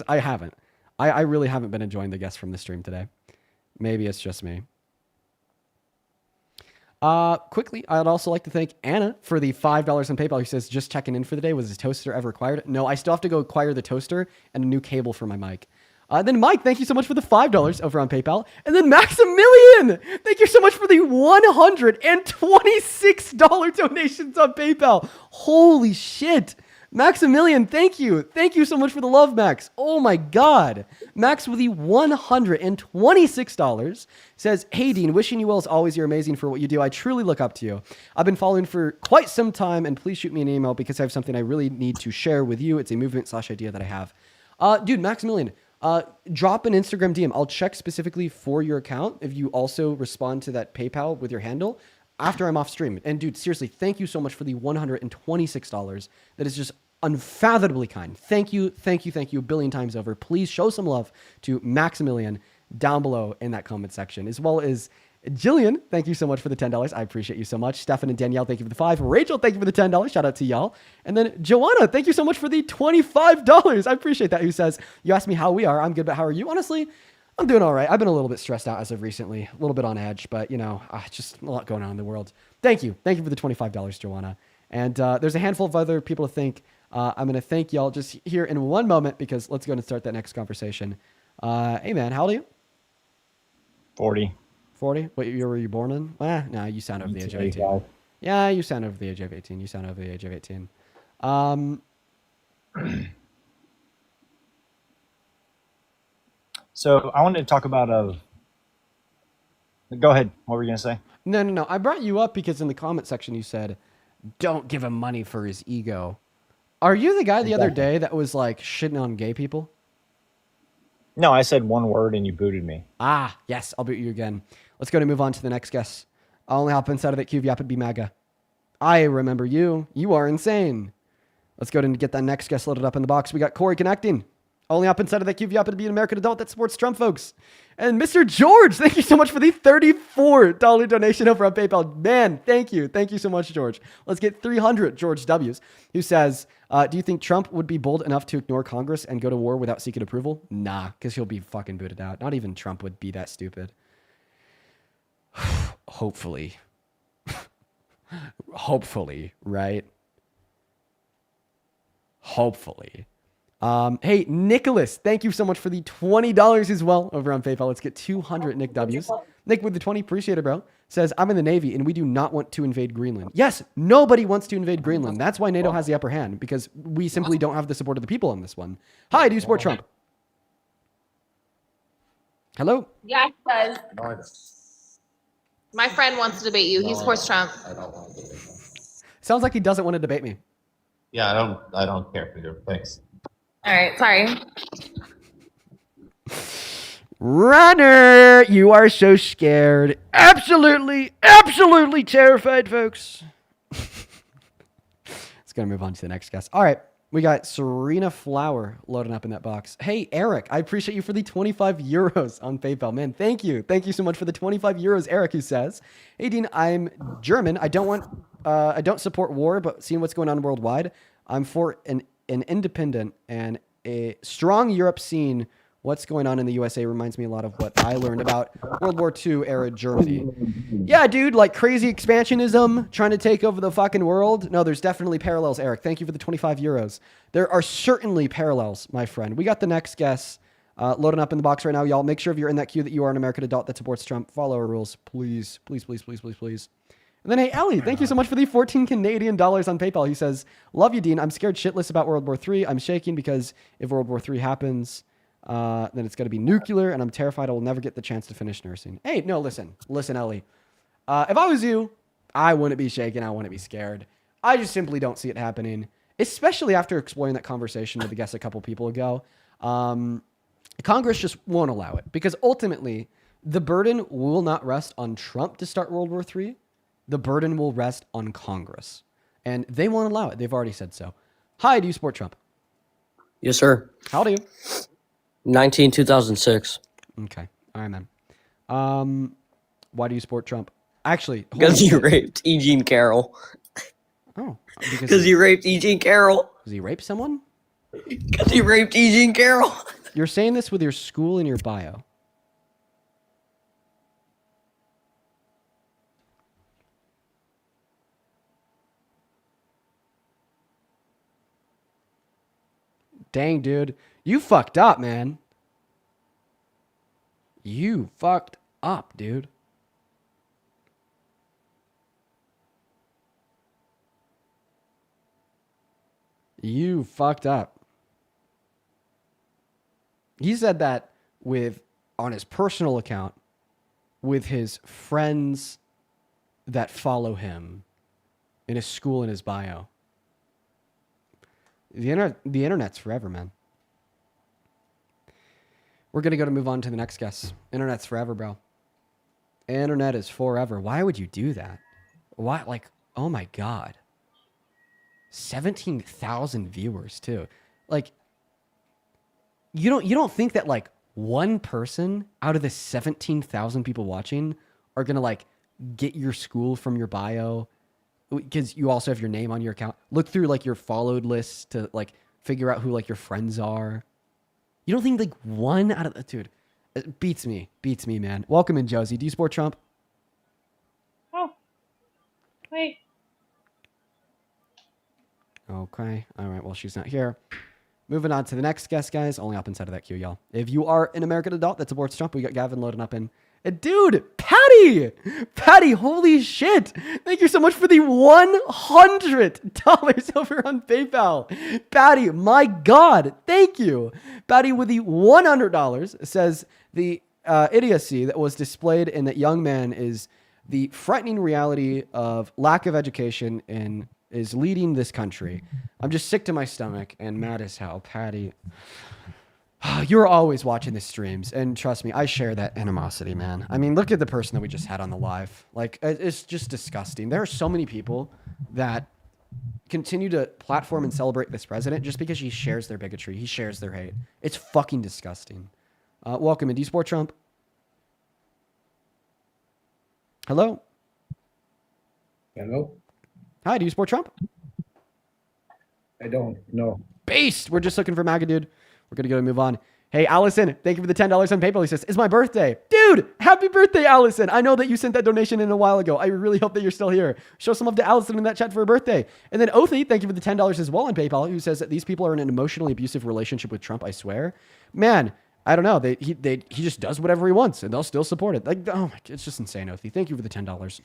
I haven't. I really haven't been enjoying the guests from the stream today. Maybe it's just me. Quickly, I'd also like to thank Anna for the $5 on PayPal. Who says, just checking in for the day. Was his toaster ever acquired? No, I still have to go acquire the toaster and a new cable for my mic. Then Mike, thank you so much for the $5 over on PayPal. And then Maximilian, thank you so much for the $126 donations on PayPal. Holy shit. Maximilian, thank you. Thank you so much for the love, Max. Oh my God. Max with the $126 says, hey Dean, wishing you well as always. You're amazing for what you do. I truly look up to you. I've been following for quite some time, and please shoot me an email because I have something I really need to share with you. It's a movement/idea that I have. Dude, Maximilian, drop an Instagram DM. I'll check specifically for your account if you also respond to that PayPal with your handle after I'm off stream. And dude, seriously, thank you so much for the $126. That is just unfathomably kind. Thank you a billion times over. Please show some love to Maximilian down below in that comment section, as well as Jillian, thank you so much for the $10. I appreciate you so much. Stefan and Danielle, thank you for the 5. Rachel, thank you for the $10. Shout out to y'all. And then Joanna, thank you so much for the $25. I appreciate that. Who says, you asked me how we are. I'm good, but how are you? Honestly, I'm doing all right. I've been a little bit stressed out as of recently, a little bit on edge, but just a lot going on in the world. Thank you. Thank you for the $25, Joanna. And there's a handful of other people to thank. I'm going to thank y'all just here in one moment because let's go and start that next conversation. Hey man, how old are you? 40. 40? What year were you born in? No, you sound over the age of 18. Yeah, you sound over the age of 18. So I wanted to talk about Go ahead. What were you gonna say? No. I brought you up because in the comment section you said, "Don't give him money for his ego." Are you the guy the other day that was like shitting on gay people? No, I said one word and you booted me. Ah, yes, I'll boot you again. Let's go to move on to the next guest. I'll only hop inside of that queue if you happen to be MAGA. I remember you. You are insane. Let's go ahead and get that next guest loaded up in the box. We got Corey connecting. Only hop inside of that queue if you happen to be an American adult that supports Trump, folks. And Mr. George, thank you so much for the $34 donation over on PayPal. Man, thank you. Thank you so much, George. Let's get 300 George W's, who says, do you think Trump would be bold enough to ignore Congress and go to war without seeking approval? Nah, because he'll be fucking booted out. Not even Trump would be that stupid. Hopefully. Hopefully, right? Hopefully. Hey, Nicholas, thank you so much for the $20 as well over on PayPal. Let's get 200 Nick W's. Nick with the 20, appreciate it, bro. Says, I'm in the Navy and we do not want to invade Greenland. Yes, nobody wants to invade Greenland. That's why NATO has the upper hand, because we simply don't have the support of the people on this one. Hi, do you support Trump? Hello? Yeah, he does. No, I don't. My friend wants to debate you. He supports Trump. I don't want to debate him. Sounds like he doesn't want to debate me. Yeah, I don't care for you. Thanks. All right, sorry. Runner, you are so scared. Absolutely terrified, folks. Let's go move on to the next guest. All right, we got Serena Flower loading up in that box. Hey, Eric, I appreciate you for the 25 euros on PayPal. Man, thank you. Thank you so much for the 25 euros, Eric, who says, hey, Dean, I'm German. I don't support war, but seeing what's going on worldwide, I'm for an independent and a strong Europe scene. What's going on in the USA reminds me a lot of what I learned about World War II era Germany. Yeah, dude, like crazy expansionism, trying to take over the fucking world. No, there's definitely parallels, Eric. Thank you for the 25 euros. There are certainly parallels, my friend. We got the next guest loading up in the box right now, y'all. Make sure if you're in that queue that you are an American adult that supports Trump. Follow our rules, please. Please, please, please, please, please. And then, hey, Ellie, thank you so much for the 14 Canadian dollars on PayPal. He says, love you, Dean. I'm scared shitless about World War III. I'm shaking because if World War III happens, then it's going to be nuclear, and I'm terrified I will never get the chance to finish nursing. Hey, no, listen, Ellie. If I was you, I wouldn't be shaking. I wouldn't be scared. I just simply don't see it happening, especially after exploring that conversation with, I guess, a couple people ago. Congress just won't allow it because ultimately the burden will not rest on Trump to start World War III. The burden will rest on Congress, and they won't allow it. They've already said so. Hi, do you support Trump? Yes, sir. How old are you? 2006. Okay. All right, man. Why do you support Trump? Actually, Because he raped E. Jean Carroll. Oh. Because he raped E. Jean Carroll. Does he rape someone? Because he raped E. Jean Carroll. You're saying this with your school in your bio. Dang, dude. You fucked up, man. You fucked up, dude. You fucked up. He said that on his personal account with his friends that follow him in his school in his bio. The internet's forever, man. We're going to move on to the next guest. Internet's forever, bro. Internet is forever. Why would you do that? Why? Like, oh my God. 17,000 viewers too. Like, you don't think that like one person out of the 17,000 people watching are going to like get your school from your bio, because you also have your name on your account. Look through like your followed list to like figure out who like your friends are. You don't think like one out of the dude? It beats me, man. Welcome in, Josie. Do you support Trump? Oh, wait. Okay. All right. Well, she's not here. Moving on to the next guest, guys. Only up inside of that queue, y'all. If you are an American adult that supports Trump, we got Gavin loading up in Dude, Patty, holy shit. Thank you so much for the $100 over on PayPal. Patty, my God, thank you. Patty with the $100 says the idiocy that was displayed in that young man is the frightening reality of lack of education and is leading this country. I'm just sick to my stomach and mad as hell. Patty, you're always watching the streams, and trust me, I share that animosity, man. I mean, look at the person that we just had on the live. Like, it's just disgusting. There are so many people that continue to platform and celebrate this president just because he shares their bigotry. He shares their hate. It's fucking disgusting. Welcome in. Do you support Trump? Hello? Hello? Hi, do you support Trump? I don't know. Based. We're just looking for MAGA, dude. We're going to go and move on. Hey, Allison, thank you for the $10 on PayPal. He says, it's my birthday. Dude, happy birthday, Allison. I know that you sent that donation in a while ago. I really hope that you're still here. Show some love to Allison in that chat for her birthday. And then Othi, thank you for the $10 as well on PayPal, who says that these people are in an emotionally abusive relationship with Trump, I swear. Man, I don't know. He just does whatever he wants, and they'll still support it. Like, oh my, it's just insane, Othi. Thank you for the $10.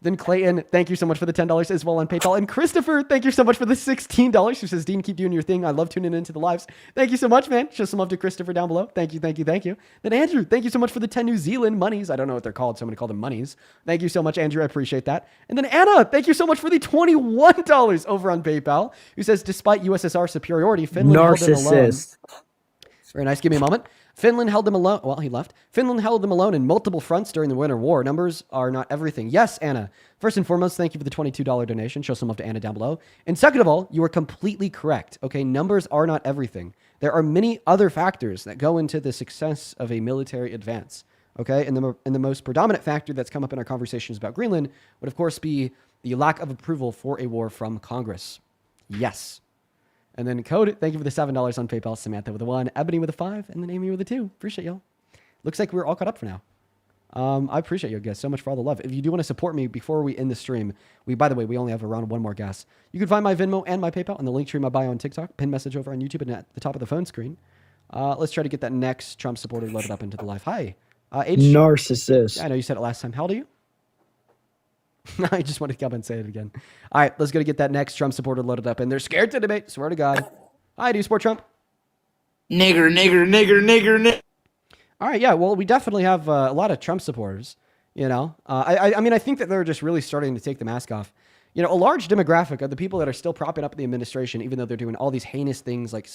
Then Clayton, thank you so much for the $10 as well on PayPal. And Christopher, thank you so much for the $16. Who says, Dean, keep doing your thing. I love tuning into the lives. Thank you so much, man. Show some love to Christopher down below. Thank you. Then Andrew, thank you so much for the 10 New Zealand monies. I don't know what they're called. Somebody called them monies. Thank you so much, Andrew. I appreciate that. And then Anna, thank you so much for the $21 over on PayPal. Who says, despite USSR superiority, Finland held them alone. Very nice. Give me a moment. Finland held them alone. Well, he left. Finland held them alone in multiple fronts during the Winter War. Numbers are not everything. Yes, Anna. First and foremost, thank you for the $22 donation. Show some love to Anna down below. And second of all, you are completely correct. Okay, numbers are not everything. There are many other factors that go into the success of a military advance. Okay, and the most predominant factor that's come up in our conversations about Greenland would, of course, be the lack of approval for a war from Congress. Yes. And then Code, thank you for the $7 on PayPal. Samantha with a 1, Ebony with a 5, and then Amy with a 2. Appreciate y'all. Looks like we're all caught up for now. I appreciate you guys so much for all the love. If you do want to support me before we end the stream, by the way, we only have around one more guest. You can find my Venmo and my PayPal in the link tree in my bio on TikTok, pin message over on YouTube and at the top of the phone screen. Let's try to get that next Trump supporter loaded up into the live. Hi. Narcissist. Yeah, I know you said it last time. How old are you? I just wanted to come and say it again. All right, let's go to get that next Trump supporter loaded up, and they're scared to debate. Swear to God. Hi, do you support Trump? Nigger. All right, yeah. Well, we definitely have a lot of Trump supporters. You know, I mean, I think that they're just really starting to take the mask off. You know, a large demographic of the people that are still propping up the administration, even though they're doing all these heinous things like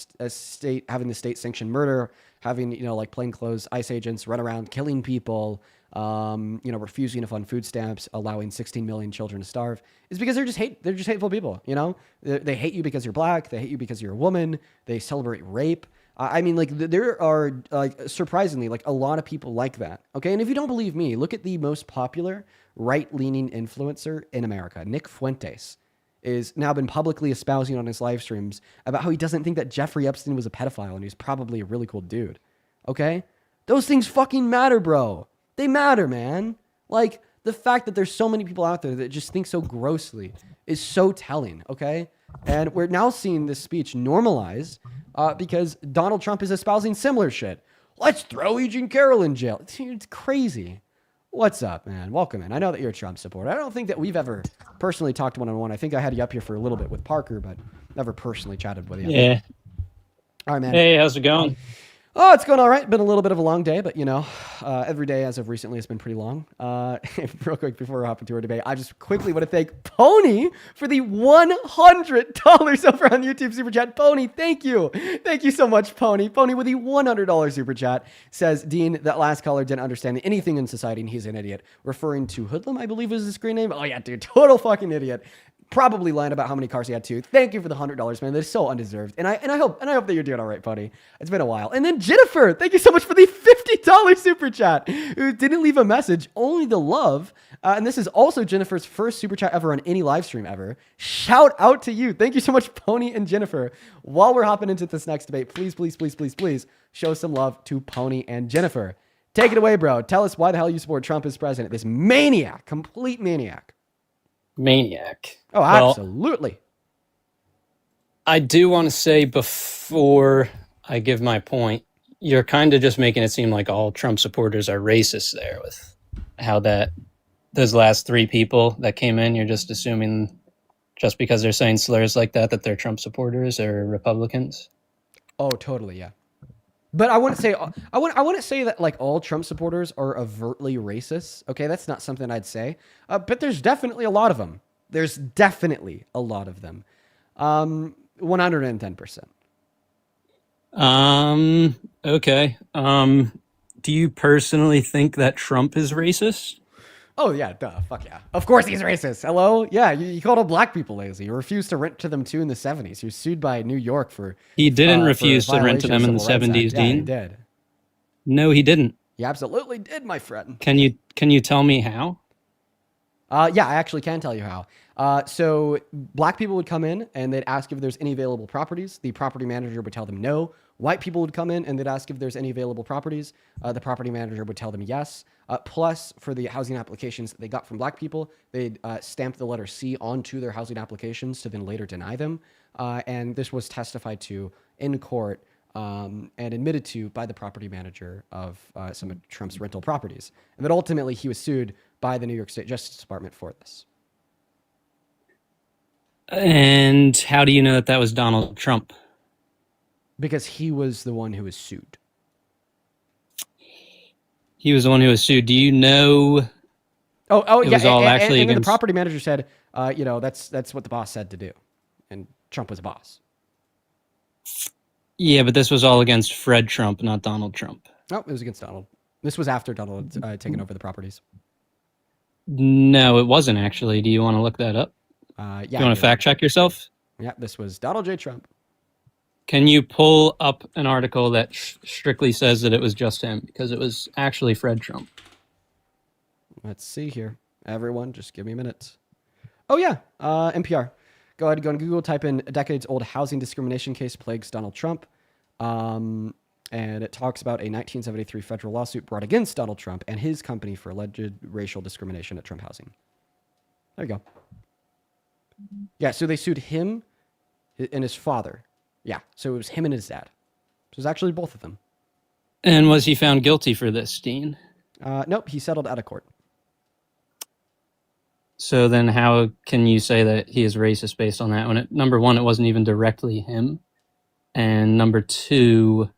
having the state sanctioned murder, having, you know, like plainclothes ICE agents run around killing people, you know, refusing to fund food stamps, allowing 16 million children to starve, is because they're just hateful people. You know, they hate you because you're black. They hate you because you're a woman. They celebrate rape. I mean, like, there are, like, surprisingly, like, a lot of people like that. Okay, and if you don't believe me, look at the most popular right-leaning influencer in America. Nick Fuentes is now been publicly espousing on his live streams about how he doesn't think that Jeffrey Epstein was a pedophile and he's probably a really cool dude. Okay? Those things fucking matter, bro. They matter, man. Like, the fact that there's so many people out there that just think so grossly is so telling, okay? And we're now seeing this speech normalized because Donald Trump is espousing similar shit. Let's throw Eugene Carroll in jail. It's crazy. What's up, man? Welcome in. I know that you're a Trump supporter. I don't think that we've ever personally talked one-on-one. I think I had you up here for a little bit with Parker, but never personally chatted with you. Yeah. All right, man. Hey, how's it going? Oh, it's going all right. Been a little bit of a long day, but, you know, every day as of recently has been pretty long. Real quick, before we hop into our debate, I just quickly want to thank Pony for the $100 over on YouTube Super Chat. Pony, thank you. Thank you so much, Pony. Pony with the $100 Super Chat says, Dean, that last caller didn't understand anything in society and he's an idiot. Referring to Hoodlum, I believe is the screen name. Oh, yeah, dude, total fucking idiot. Probably lying about how many cars he had too. Thank you for the $100, man. That is so undeserved. And I hope that you're doing all right, buddy. It's been a while. And then Jennifer, thank you so much for the $50 super chat. Who didn't leave a message, only the love. And this is also Jennifer's first super chat ever on any live stream ever. Shout out to you. Thank you so much, Pony and Jennifer. While we're hopping into this next debate, please show some love to Pony and Jennifer. Take it away, bro. Tell us why the hell you support Trump as president. This maniac, complete maniac. Maniac. Oh, absolutely. Well, I do want to say before I give my point, you're kind of just making it seem like all Trump supporters are racist there with how those last three people that came in, you're just assuming just because they're saying slurs like that they're Trump supporters or Republicans. Oh, totally, yeah. But I wouldn't say that like all Trump supporters are overtly racist. Okay, that's not something I'd say. But there's definitely a lot of them. There's definitely a lot of them. 110%. Okay. Do you personally think that Trump is racist? Oh yeah, duh, fuck yeah. Of course he's racist. Hello? Yeah, you called all black people lazy. You refused to rent to them too in the 70s. He was sued by New York for He didn't refuse to rent to them in the 70s, Dean. Yeah, he did. No, he didn't. He absolutely did, my friend. Can you tell me how? Yeah, I actually can tell you how. So black people would come in and they'd ask if there's any available properties. The property manager would tell them no. White people would come in and they'd ask if there's any available properties. The property manager would tell them yes. Plus, for the housing applications that they got from black people, they'd stamp the letter C onto their housing applications to then later deny them. And this was testified to in court and admitted to by the property manager of some of Trump's rental properties. And then ultimately he was sued by the New York State Justice Department for this. And how do you know that was Donald Trump? Because he was the one who was sued. He was the one who was sued. Do you know? Oh, yeah. Was all actually and then the against... property manager said, that's what the boss said to do, and Trump was a boss. Yeah, but this was all against Fred Trump, not Donald Trump. No, it was against Donald. This was after Donald had taken over the properties. No, it wasn't actually. Do you want to look that up? Yeah. Do you want to fact check yourself? Yeah, this was Donald J. Trump. Can you pull up an article that strictly says that it was just him? Because it was actually Fred Trump. Let's see here. Everyone, just give me a minute. Oh, yeah. NPR. Go ahead, go on Google, type in a decades-old housing discrimination case plagues Donald Trump. And it talks about a 1973 federal lawsuit brought against Donald Trump and his company for alleged racial discrimination at Trump Housing. There you go. Yeah, so they sued him and his father. Yeah, so it was him and his dad. So it was actually both of them. And was he found guilty for this, Dean? Nope, he settled out of court. So then how can you say that he is racist based on that? When number one, it wasn't even directly him. And number two,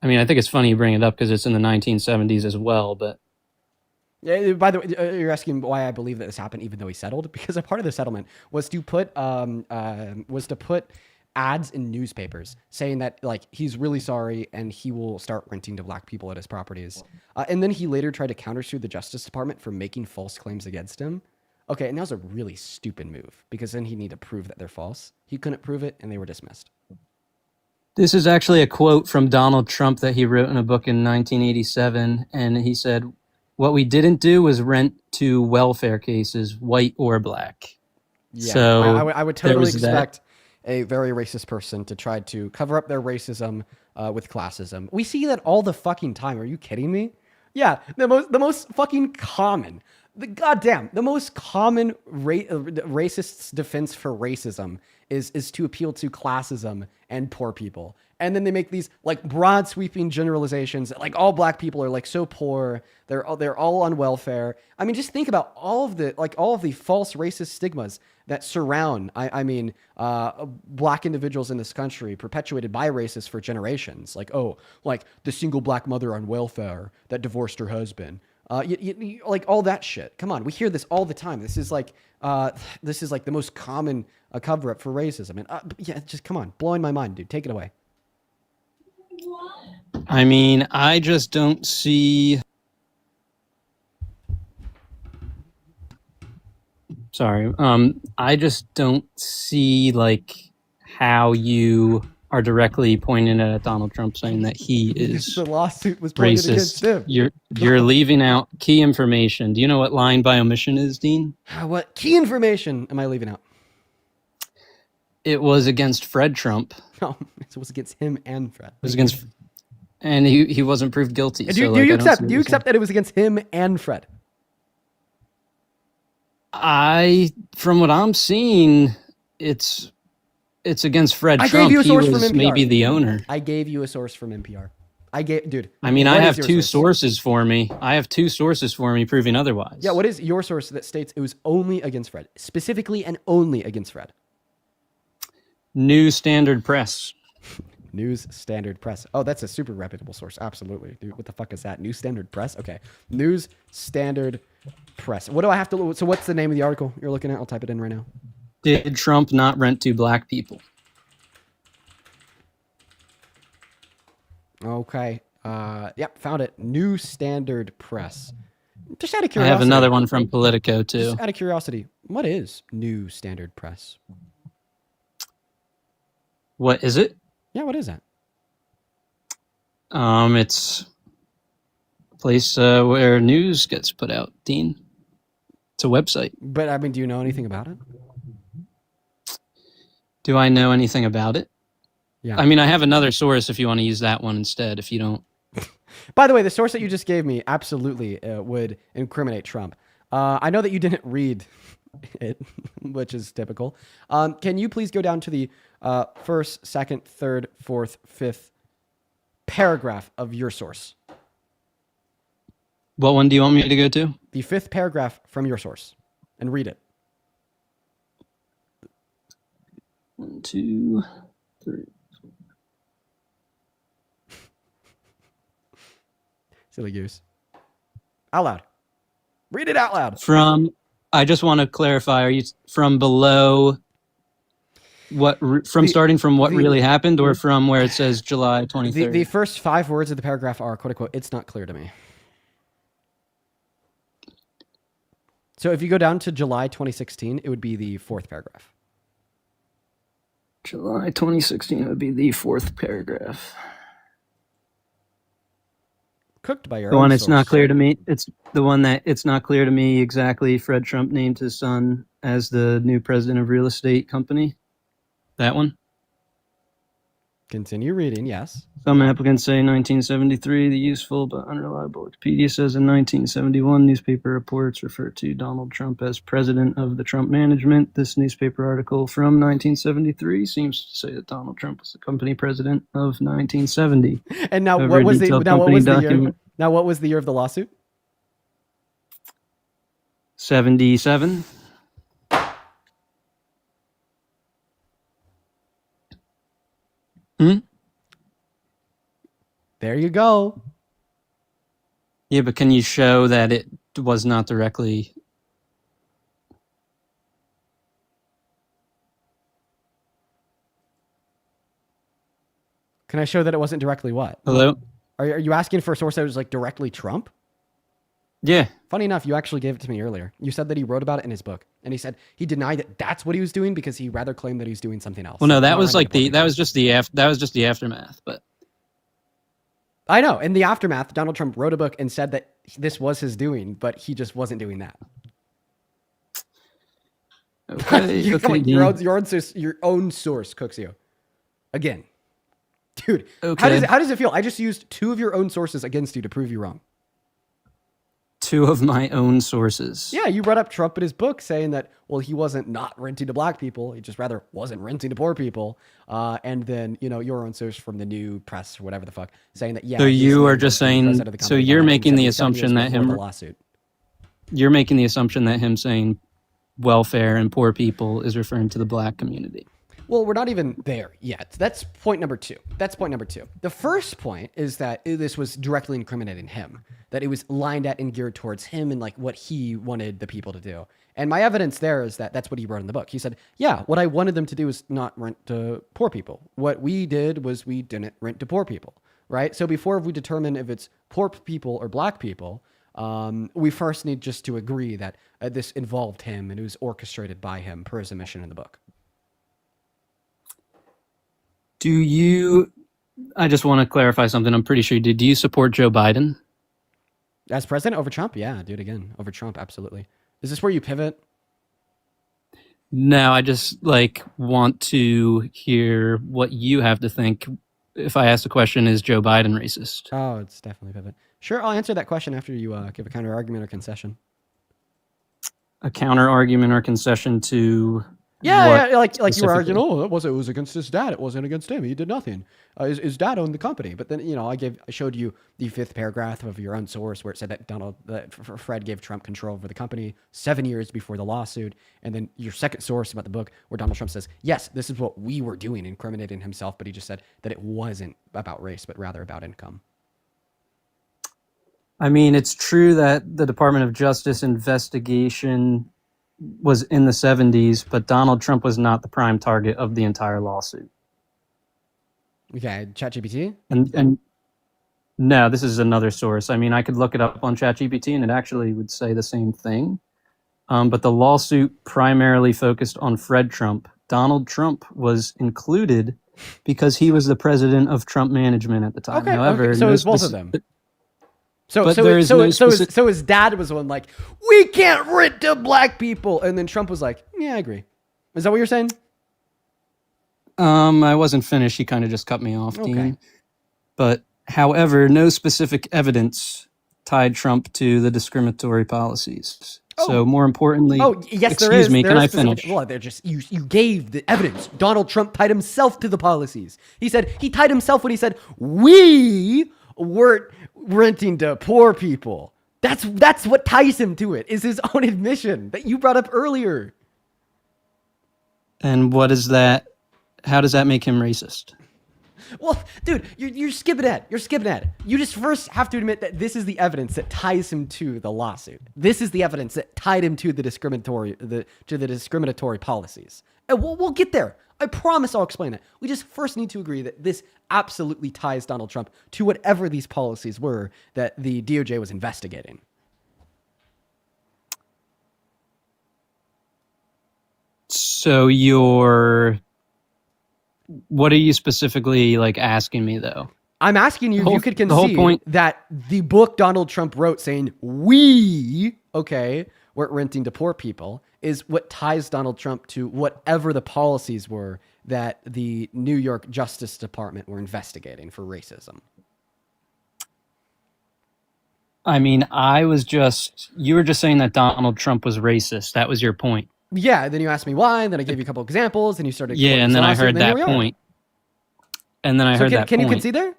I mean, I think it's funny you bring it up because it's in the 1970s as well, but... Yeah, by the way, you're asking why I believe that this happened even though he settled? Because a part of the settlement was to put ads in newspapers saying that like he's really sorry and he will start renting to black people at his properties. And then he later tried to countersue the Justice Department for making false claims against him. Okay, and that was a really stupid move because then he'd need to prove that they're false. He couldn't prove it and they were dismissed. This is actually a quote from Donald Trump that he wrote in a book in 1987. And he said, "What we didn't do was rent to welfare cases, white or black." Yeah, so I would totally expect a very racist person to try to cover up their racism with classism. We see that all the fucking time. Are you kidding me? Yeah, the most fucking common, the most common racist's defense for racism is to appeal to classism and poor people. And then they make these like broad sweeping generalizations that, like, all black people are like so poor, they're all on welfare. I mean, just think about all of the false racist stigmas that surround black individuals in this country, perpetuated by racists for generations. Like the single black mother on welfare that divorced her husband. Like all that shit. Come on, we hear this all the time. This is like the most common cover up for racism. And yeah, just come on, blowing my mind, dude. Take it away. I mean, I just don't see... Sorry. I just don't see like how you are directly pointing at Donald Trump saying that he is the lawsuit was pointed against him. You're leaving out key information. Do you know what lying by omission is, Dean? What key information am I leaving out? It was against Fred Trump. No, it was against him and Fred. It was against, and he wasn't proved guilty. Do you accept that it was against him and Fred? From what I'm seeing, it's It's against Fred I Trump. gave you a source he from was NPR. maybe the owner. I gave you a source from NPR. Dude. I mean, I what have is your two source? sources for me. I have two sources for me proving otherwise. Yeah, what is your source that states it was only against Fred? Specifically and only against Fred. New Standard Press. News Standard Press. Oh, that's a super reputable source. Absolutely. Dude, what the fuck is that? News Standard Press? Okay. News Standard Press. What do I have to... So what's the name of the article you're looking at? I'll type it in right now. Did Trump not rent to black people? Okay. Yep, found it. New Standard Press. Just out of I curiosity. have another one from Politico, too. Just out of curiosity, what is New Standard Press? What is it? Yeah, what is that? It's a place where news gets put out, Dean. It's a website. But, I mean, do you know anything about it? Do I know anything about it? Yeah. I mean, I have another source if you want to use that one instead, if you don't. By the way, the source that you just gave me absolutely would incriminate Trump. I know that you didn't read it, which is typical. Can you please go down to the first, second, third, fourth, fifth paragraph of your source? What one do you want me to go to? The fifth paragraph from your source, and read it. 1, 2, 3. Silly goose. Out loud. Read it out loud. I just want to clarify, are you from below starting from what really happened, or from where it says July 23rd? The first 5 words of the paragraph are, quote unquote, "It's not clear to me." So if you go down to July 2016, it would be the 4th paragraph. July 2016 would be the 4th paragraph. Cooked by your The own one it's not source. clear to me. It's the one that it's not clear to me exactly. Fred Trump named his son as the new president of real estate company. That one. Continue reading, yes. Some applicants say 1973. The useful but unreliable Wikipedia says in 1971, newspaper reports refer to Donald Trump as president of the Trump management. This newspaper article from 1973 seems to say that Donald Trump was the company president of 1970. And now However, what was the detailed now what company was the year? document- Now what was the year of the lawsuit? 77. There you go. Yeah, but can you show that it was not directly? Can I show that it wasn't directly what? Hello? Are you asking for a source that was like directly Trump? Yeah. Funny enough, you actually gave it to me earlier. You said that he wrote about it in his book, and he said he denied that that's what he was doing because he rather claimed that he was doing something else. Well, no, that Not was renting like to poor people. that was just the aftermath. But I know. In the aftermath, Donald Trump wrote a book and said that this was his doing, but he just wasn't doing that. okay, Your own source cooks you. Again. Dude, Okay. how does it feel? I just used 2 of your own sources against you to prove you wrong. 2 of my own sources. Yeah, you brought up Trump in his book saying that, well, he wasn't not renting to black people. He just rather wasn't renting to poor people. And then, your own source from the new press or whatever the fuck saying that, yeah. So he's you the are just saying. president of the So company you're back in making the 77 assumption years that before him. the lawsuit. You're making the assumption that him saying welfare and poor people is referring to the black community. Well, we're not even there yet. That's point number 2. The first point is that this was directly incriminating him, that it was lined at and geared towards him and like what he wanted the people to do. And my evidence there is that that's what he wrote in the book. He said, yeah, what I wanted them to do is not rent to poor people. What we did was we didn't rent to poor people, right? So before we determine if it's poor people or black people, we first need just to agree that this involved him and it was orchestrated by him per his admission in the book. I just want to clarify something. I'm pretty sure you did. Do you support Joe Biden? As president over Trump? Yeah, do it again. Over Trump, absolutely. Is this where you pivot? No, I just want to hear what you have to think. If I ask the question, is Joe Biden racist? Oh, it's definitely pivot. Sure, I'll answer that question after you give a counter argument or concession. A counter argument or concession to Yeah, like you were specifically? arguing. Oh, it was against his dad. It wasn't against him. He did nothing. His dad owned the company. But then I showed you the 5th paragraph of your own source where it said that Fred gave Trump control over the company 7 years before the lawsuit. And then your second source about the book where Donald Trump says, yes, this is what we were doing, incriminating himself, but he just said that it wasn't about race, but rather about income. I mean, it's true that the Department of Justice investigation was in the 70s, but Donald Trump was not the prime target of the entire lawsuit. Okay, ChatGPT? And no, this is another source. I mean, I could look it up on ChatGPT and it actually would say the same thing. But the lawsuit primarily focused on Fred Trump. Donald Trump was included because he was the president of Trump management at the time. Okay, However, so no it was both of them. So his dad was the one like, we can't rent to black people. And then Trump was like, yeah, I agree. Is that what you're saying? I wasn't finished. He kind of just cut me off, Okay. Dean. But however, no specific evidence tied Trump to the discriminatory policies. So more importantly, yes, excuse me, can I finish? Well, they're just you gave the evidence. Donald Trump tied himself to the policies. He said he tied himself when he said we weren't renting to poor people. That's what ties him to it, is his own admission that you brought up earlier. And what is that? How does that make him racist? Well, dude, you're skipping ahead. You're skipping ahead. You just first have to admit that this is the evidence that ties him to the lawsuit. This is the evidence that tied him to the discriminatory policies. And we'll get there. I promise I'll explain it. We just first need to agree that this absolutely ties Donald Trump to whatever these policies were that the DOJ was investigating. So what are you specifically asking me though? I'm asking you if you could the whole concede point- that the book Donald Trump wrote saying we, weren't renting to poor people is what ties Donald Trump to whatever the policies were that the New York Justice Department were investigating for racism. I mean, you were just saying that Donald Trump was racist. That was your point. Yeah, then you asked me why, and then I gave you a couple examples, and you started. Yeah, and then I heard that point. And then I heard that point. Can you concede there?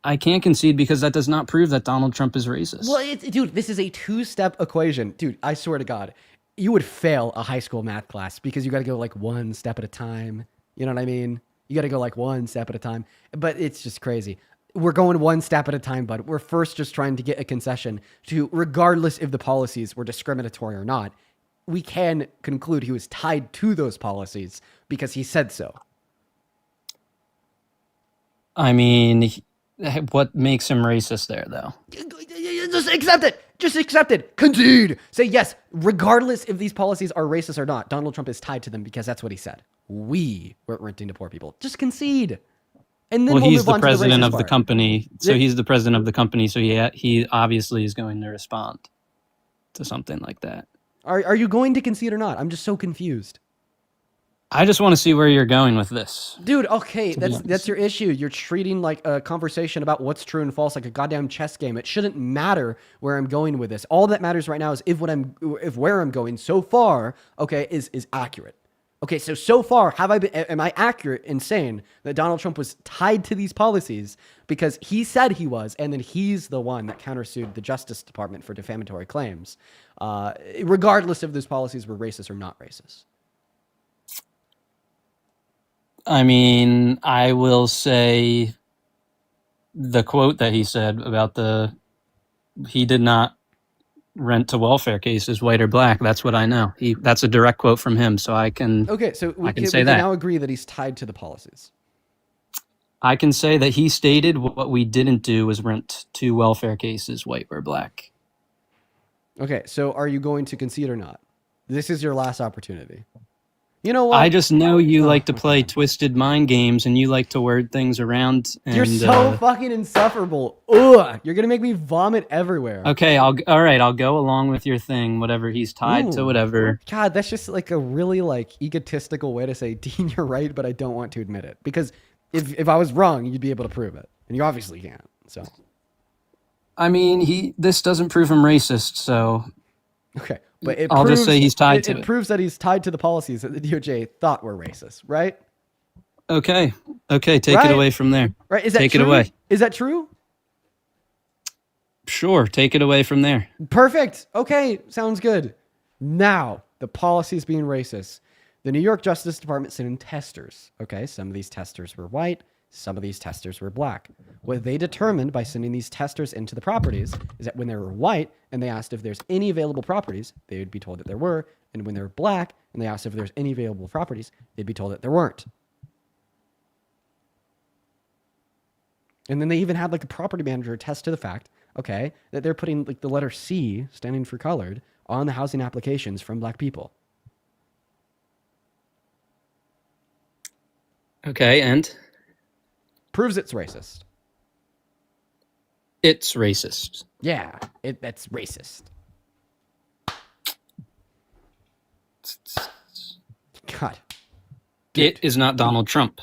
I can't concede because that does not prove that Donald Trump is racist. Well, dude, this is a 2-step equation. Dude, I swear to God, you would fail a high school math class because you got to go one step at a time. You know what I mean? You got to go one step at a time. But it's just crazy. We're going one step at a time, bud. We're first just trying to get a concession to, regardless if the policies were discriminatory or not, we can conclude he was tied to those policies because he said so. I mean, what makes him racist there, though? Just accept it. Just accept it. Concede. Say yes, regardless if these policies are racist or not, Donald Trump is tied to them because that's what he said. We weren't renting to poor people. Just concede. And then He's move the on president to of the company. So he's the president of the company. So he obviously is going to respond to something like that. Are you going to concede or not? I'm just so confused. I just want to see where you're going with this. Dude, okay, that's your issue. You're treating a conversation about what's true and false like a goddamn chess game. It shouldn't matter where I'm going with this. All that matters right now is if where I'm going so far, is accurate. Okay, so far, am I accurate in saying that Donald Trump was tied to these policies because he said he was, and then he's the one that countersued the Justice Department for defamatory claims, regardless if those policies were racist or not racist? I mean, I will say the quote that he said about he did not rent to welfare cases, white or black. That's what I know. That's a direct quote from him, so I can. Okay, so we can say that. now agree that he's tied to the policies. I can say that he stated what we didn't do was rent to welfare cases, white or black. Okay, so are you going to concede or not? This is your last opportunity. You know what? I just know you like to play twisted mind games and you like to word things around. And, you're so fucking insufferable. Ugh, you're gonna make me vomit everywhere. Okay, all right. I'll go along with your thing. Whatever he's tied to, whatever. God, that's just a really egotistical way to say, Dean, you're right, but I don't want to admit it because if I was wrong, you'd be able to prove it, and you obviously can't. So, I mean, this doesn't prove him racist, so. Okay, but it I'll proves, just say he's tied to it it. proves that he's tied to the policies that the DOJ thought were racist, right? Okay. Okay, take Right? it away from there. Right? Is that Take true? it away. Is that true? Sure, take it away from there. Perfect. Okay, sounds good. Now, the policies being racist. The New York Justice Department sent in testers. Okay, some of these testers were white, some of these testers were black. What they determined by sending these testers into the properties is that when they were white and they asked if there's any available properties, they would be told that there were. And when they were black and they asked if there's any available properties, they'd be told that there weren't. And then they even had like the property manager attest to the fact, okay, that they're putting like the letter C, standing for colored, on the housing applications from black people. Okay, and Proves it's racist. it's racist. Yeah, that's racist. God. It is not Donald Trump.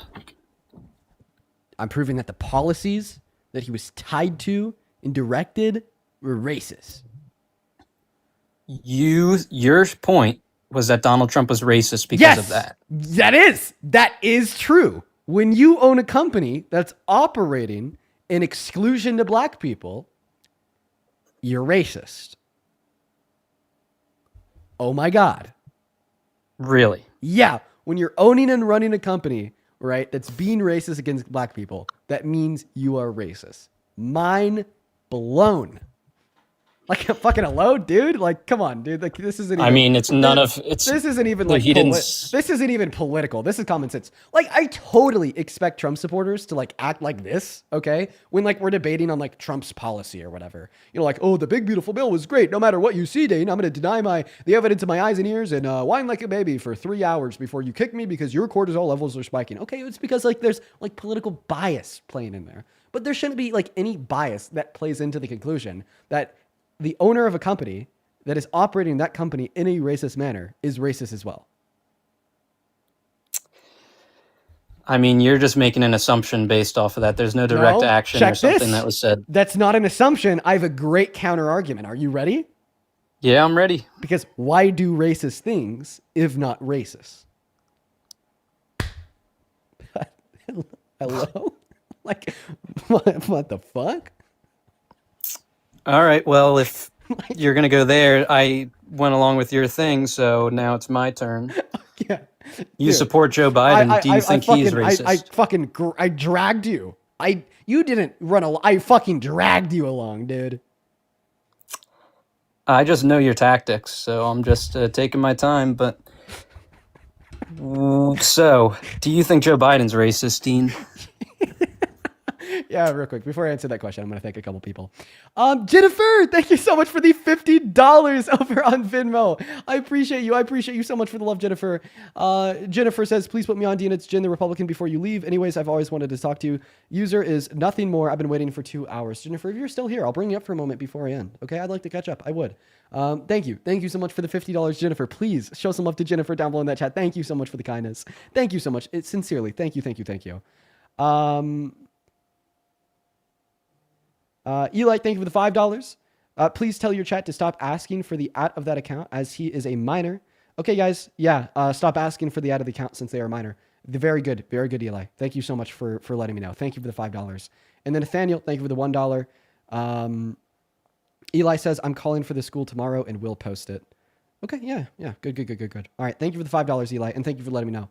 I'm proving that the policies that he was tied to and directed were racist. Your point was that Donald Trump was racist because of that. That is true. When you own a company that's operating in exclusion to black people, you're racist. Oh my God. Really? Yeah. When you're owning and running a company, right, that's being racist against black people, that means you are racist. Mind blown. Like, fucking hello, dude. Like, come on, dude. Like, this isn't even, I mean, it's none of it's. This isn't even Look, like he didn't. this isn't even political. This is common sense. Like, I totally expect Trump supporters to like act like this, okay? When like we're debating on like Trump's policy or whatever. You know, like, oh, the big beautiful bill was great. No matter what you see, Dane, I'm going to deny the evidence of my eyes and ears and whine like a baby for 3 hours before you kick me because your cortisol levels are spiking. Okay, it's because like there's like political bias playing in there. But there shouldn't be like any bias that plays into the conclusion that the owner of a company that is operating that company in a racist manner is racist as well. I mean, you're just making an assumption based off of that. There's no direct action or something that was said. That's not an assumption. I have a great counter argument. Are you ready? Yeah, I'm ready. Because why do racist things if not racist? Hello? Like, what the fuck? All right. Well, if you're going to go there, I went along with your thing, so now it's my turn. Yeah. You support Joe Biden. Do you think he's racist? I dragged you. You didn't run I fucking dragged you along, dude. I just know your tactics, so I'm just taking my time. But so, do you think Joe Biden's racist, Dean? Yeah, real quick. Before I answer that question, I'm going to thank a couple people. Jennifer, thank you so much for the $50 over on Venmo. I appreciate you. I appreciate you so much for the love, Jennifer. Jennifer says, please put me on, Dean. It's Jen, the Republican, before you leave. Anyways, I've always wanted to talk to you. User is nothing more. I've been waiting for 2 hours. Jennifer, if you're still here, I'll bring you up for a moment before I end. Okay, I'd like to catch up. I would. Thank you. Thank you so much for the $50, Jennifer. Please show some love to Jennifer down below in that chat. Thank you so much for the kindness. Thank you so much. Sincerely. Thank you, thank you, thank you. Eli, thank you for the $5. Please tell your chat to stop asking for the @ of that account as he is a minor. Okay, guys. Yeah, stop asking for the @ of the account since they are minor. Very good, Eli. Thank you so much for letting me know. Thank you for the $5. And then Nathaniel, thank you for the $1. Eli says, I'm calling for the school tomorrow and we'll post it. Okay, yeah. Good. All right, thank you for the $5, Eli, and thank you for letting me know.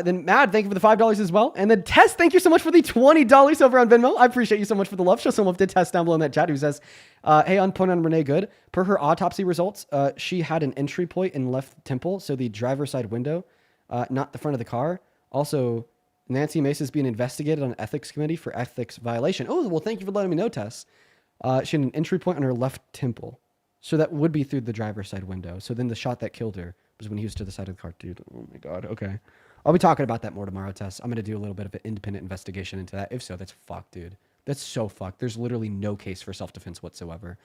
Then Mad, thank you for the $5 as well. And then Tess, thank you so much for the $20 over on Venmo. I appreciate you so much for the love. Show some love to Tess down below in that chat who says, hey, on point on Renee Good. Per her autopsy results, she had an entry point in left temple, so the driver's side window, not the front of the car. Also, Nancy Mace is being investigated on ethics committee for ethics violation. Oh, well, thank you for letting me know, Tess. She had an entry point on her left temple. So that would be through the driver's side window. So then the shot that killed her was when he was to the side of the car. Dude, oh my God. Okay. I'll be talking about that more tomorrow, Tess. I'm going to do a little bit of an independent investigation into that. If so, that's fucked, dude. That's so fucked. There's literally no case for self-defense whatsoever.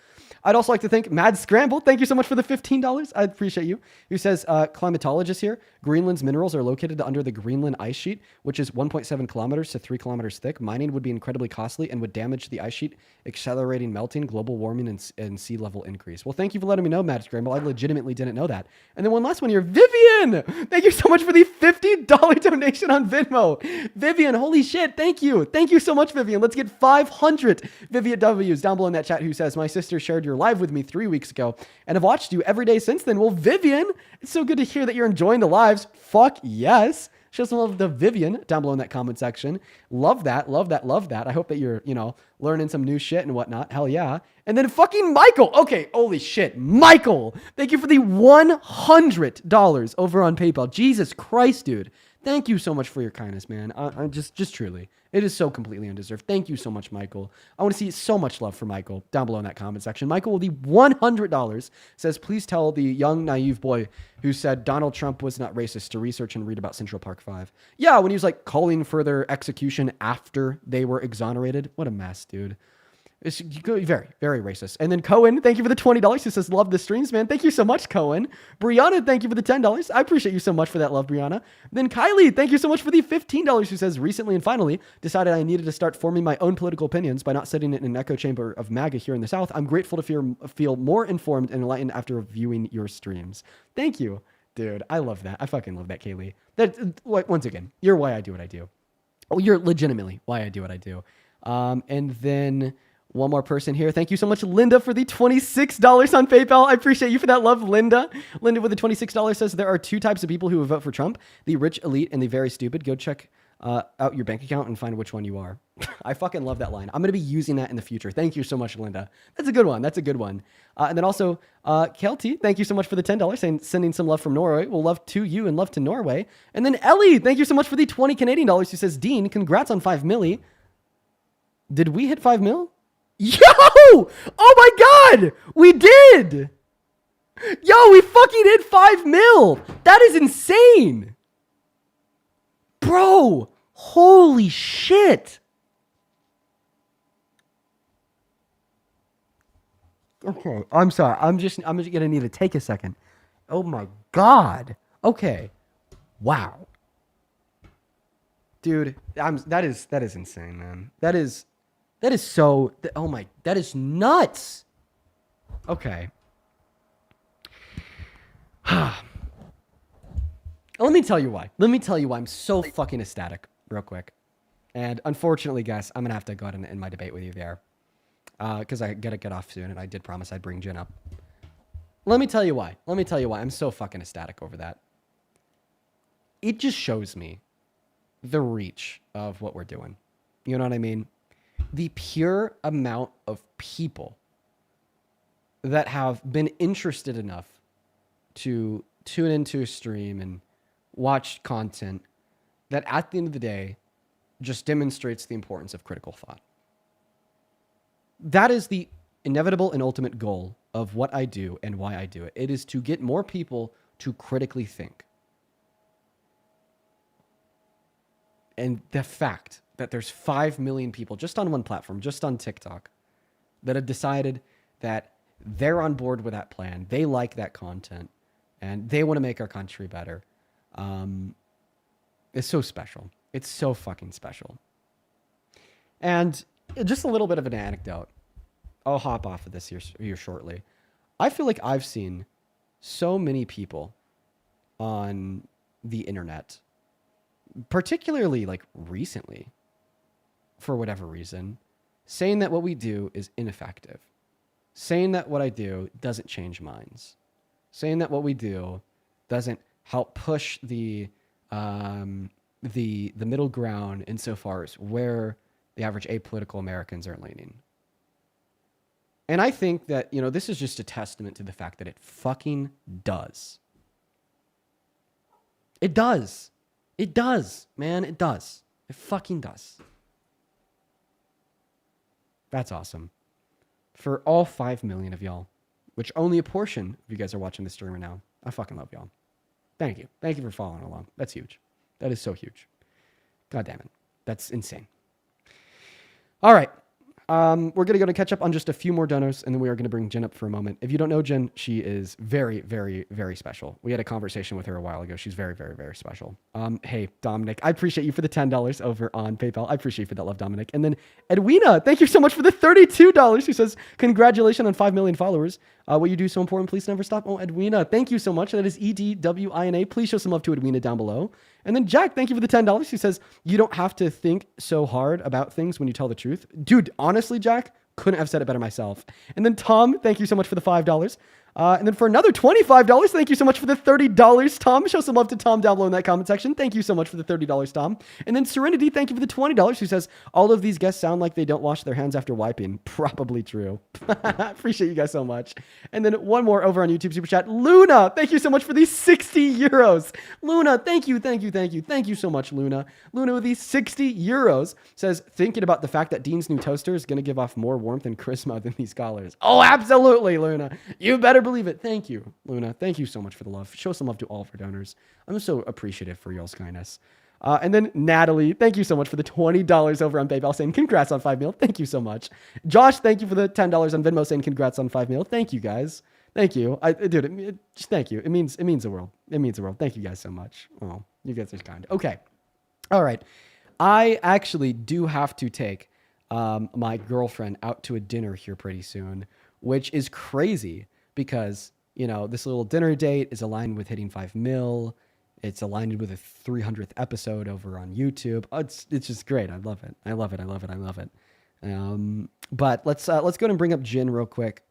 I'd also like to thank Mad Scramble. Thank you so much for the $15. I appreciate you. Who says, climatologist here. Greenland's minerals are located under the Greenland ice sheet, which is 1.7 kilometers to 3 kilometers thick. Mining would be incredibly costly and would damage the ice sheet, accelerating melting, global warming, and sea level increase. Well, thank you for letting me know, Mad Scramble. I legitimately didn't know that. And then one last one here. Vivian! Thank you so much for the $50 donation on Venmo. Vivian, holy shit. Thank you. Thank you so much, Vivian. Let's get 500 Vivian W's down below in that chat who says, my sister shared your live with me 3 weeks ago and have watched you every day since then. Well, Vivian, it's so good to hear that you're enjoying the lives. Fuck yes. Show some love to Vivian down below in that comment section. Love that, love that, love that. I hope that you're, learning some new shit and whatnot. Hell yeah. And then fucking Michael. Okay, holy shit. Michael, thank you for the $100 over on PayPal. Jesus Christ, dude. Thank you so much for your kindness, man. I just truly. It is so completely undeserved. Thank you so much, Michael. I want to see so much love for Michael down below in that comment section. Michael with the $100 says, please tell the young, naive boy who said Donald Trump was not racist to research and read about Central Park 5. Yeah, when he was like calling for their execution after they were exonerated. What a mess, dude. It's very, very racist. And then Cohen, thank you for the $20. Who says, love the streams, man. Thank you so much, Cohen. Brianna, thank you for the $10. I appreciate you so much for that love, Brianna. Then Kylie, thank you so much for the $15. Who says, recently and finally decided I needed to start forming my own political opinions by not sitting in an echo chamber of MAGA here in the South. I'm grateful to feel more informed and enlightened after viewing your streams. Thank you, dude. I love that. I fucking love that, Kaylee. Once again, you're why I do what I do. Oh, you're legitimately why I do what I do. And then one more person here. Thank you so much, Linda, for the $26 on PayPal. I appreciate you for that love, Linda. Linda with the $26 says, there are two types of people who would vote for Trump, the rich elite and the very stupid. Go check out your bank account and find which one you are. I fucking love that line. I'm going to be using that in the future. Thank you so much, Linda. That's a good one. That's a good one. And then also, Kelty, thank you so much for the $10, sending some love from Norway. Well, love to you and love to Norway. And then Ellie, thank you so much for the 20 Canadian dollars, who says, Dean, congrats on 5 milli. Did we hit 5 mil? Yo! Oh my God! We did! Yo, we fucking hit 5 mil! That is insane! Bro! Holy shit! Okay, I'm sorry. I'm just gonna need to take a second. Oh my God! Okay. Wow. Dude, that is insane, man. That is so, oh my, that is nuts. Okay. Let me tell you why. Let me tell you why I'm so fucking ecstatic real quick. And unfortunately, guys, I'm going to have to go ahead and end my debate with you there. Because I got to get off soon, and I did promise I'd bring Jen up. Let me tell you why. Let me tell you why I'm so fucking ecstatic over that. It just shows me the reach of what we're doing. You know what I mean? The pure amount of people that have been interested enough to tune into a stream and watch content that at the end of the day just demonstrates the importance of critical thought. That is the inevitable and ultimate goal of what I do and why I do it. It is to get more people to critically think. And the fact that there's 5 million people just on one platform, just on TikTok, that have decided that they're on board with that plan, they like that content, and they want to make our country better. It's so special. It's so fucking special. And just a little bit of an anecdote. I'll hop off of this here shortly. I feel like I've seen so many people on the internet, particularly like recently, for whatever reason, saying that what we do is ineffective, saying that what I do doesn't change minds, saying that what we do doesn't help push the middle ground insofar as where the average apolitical Americans are leaning. And I think that, this is just a testament to the fact that it fucking does. It does. It does, man. It does. It fucking does. That's awesome. For all 5 million of y'all, which only a portion of you guys are watching this stream right now, I fucking love y'all. Thank you. Thank you for following along. That's huge. That is so huge. God damn it. That's insane. All right. We're going to go to catch up on just a few more donors, and then we are going to bring Jen up for a moment. If you don't know Jen, she is very, very, very special. We had a conversation with her a while ago. She's very, very, very special. Hey, Dominic, I appreciate you for the $10 over on PayPal. I appreciate you for that love, Dominic. And then Edwina, thank you so much for the $32. She says, congratulations on 5 million followers. What you do is so important. Please never stop. Oh, Edwina, thank you so much. That is EDWINA. Please show some love to Edwina down below. And then Jack, thank you for the $10. He says, you don't have to think so hard about things when you tell the truth. Dude, honestly, Jack, couldn't have said it better myself. And then Tom, thank you so much for the $5. And then for another $25, thank you so much for the $30, Tom. Show some love to Tom down below in that comment section. Thank you so much for the $30, Tom. And then Serenity, thank you for the $20, who says, all of these guests sound like they don't wash their hands after wiping. Probably true. Appreciate you guys so much. And then one more over on YouTube Super Chat. Luna, thank you so much for these 60 euros. Luna, thank you, thank you, thank you. Thank you so much, Luna. Luna with these 60 euros says, thinking about the fact that Dean's new toaster is going to give off more warmth and charisma than these collars. Oh, absolutely, Luna. You better believe it. Thank you, Luna. Thank you so much for the love. Show some love to all of our donors. I'm so appreciative for y'all's kindness. And then Natalie, thank you so much for the $20 over on PayPal saying congrats on 5 mil. Thank you so much. Josh, thank you for the $10 on Venmo saying congrats on 5 mil. Thank you guys. Thank you. Thank you. It means the world. It means the world. Thank you guys so much. Oh, you guys are kind. Okay. All right. I actually do have to take my girlfriend out to a dinner here pretty soon, which is crazy because, you know, this little dinner date is aligned with hitting 5 mil. It's aligned with a 300th episode over on YouTube. It's just great. I love it. I love it. I love it. I love it. But let's go ahead and bring up Jin real quick.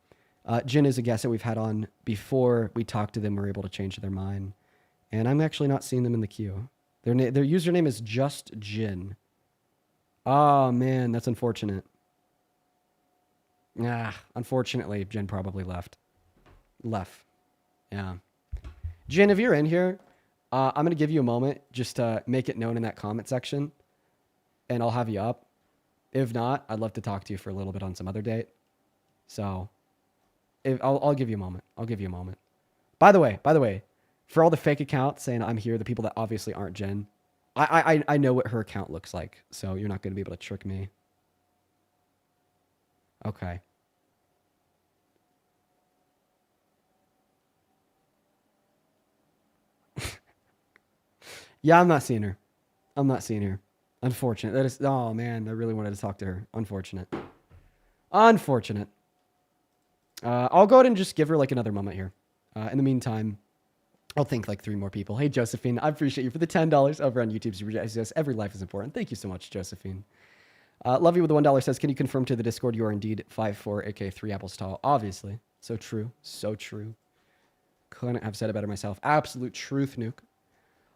Jin is a guest that we've had on before. We talked to them. We're able to change their mind. And I'm actually not seeing them in the queue. Their username is just Jin. Oh, man, that's unfortunate. Unfortunately, Jin probably left. Yeah. Jin, if you're in here, I'm going to give you a moment just to make it known in that comment section, and I'll have you up. If not, I'd love to talk to you for a little bit on some other date. So I'll give you a moment. I'll give you a moment. By the way, for all the fake accounts saying I'm here, the people that obviously aren't Jen, I know what her account looks like, so you're not going to be able to trick me. Okay. Yeah, I'm not seeing her. Unfortunate. That is, oh man, I really wanted to talk to her. Unfortunate. I'll go ahead and just give her like another moment here. In the meantime, I'll think like 3 more people. Hey, Josephine, I appreciate you for the $10 over on YouTube. Yes, every life is important. Thank you so much, Josephine. Love you with the $1 says, can you confirm to the Discord you are indeed 5'4", aka 3 apples tall? Obviously. So true. So true. Couldn't have said it better myself. Absolute truth, Nuke.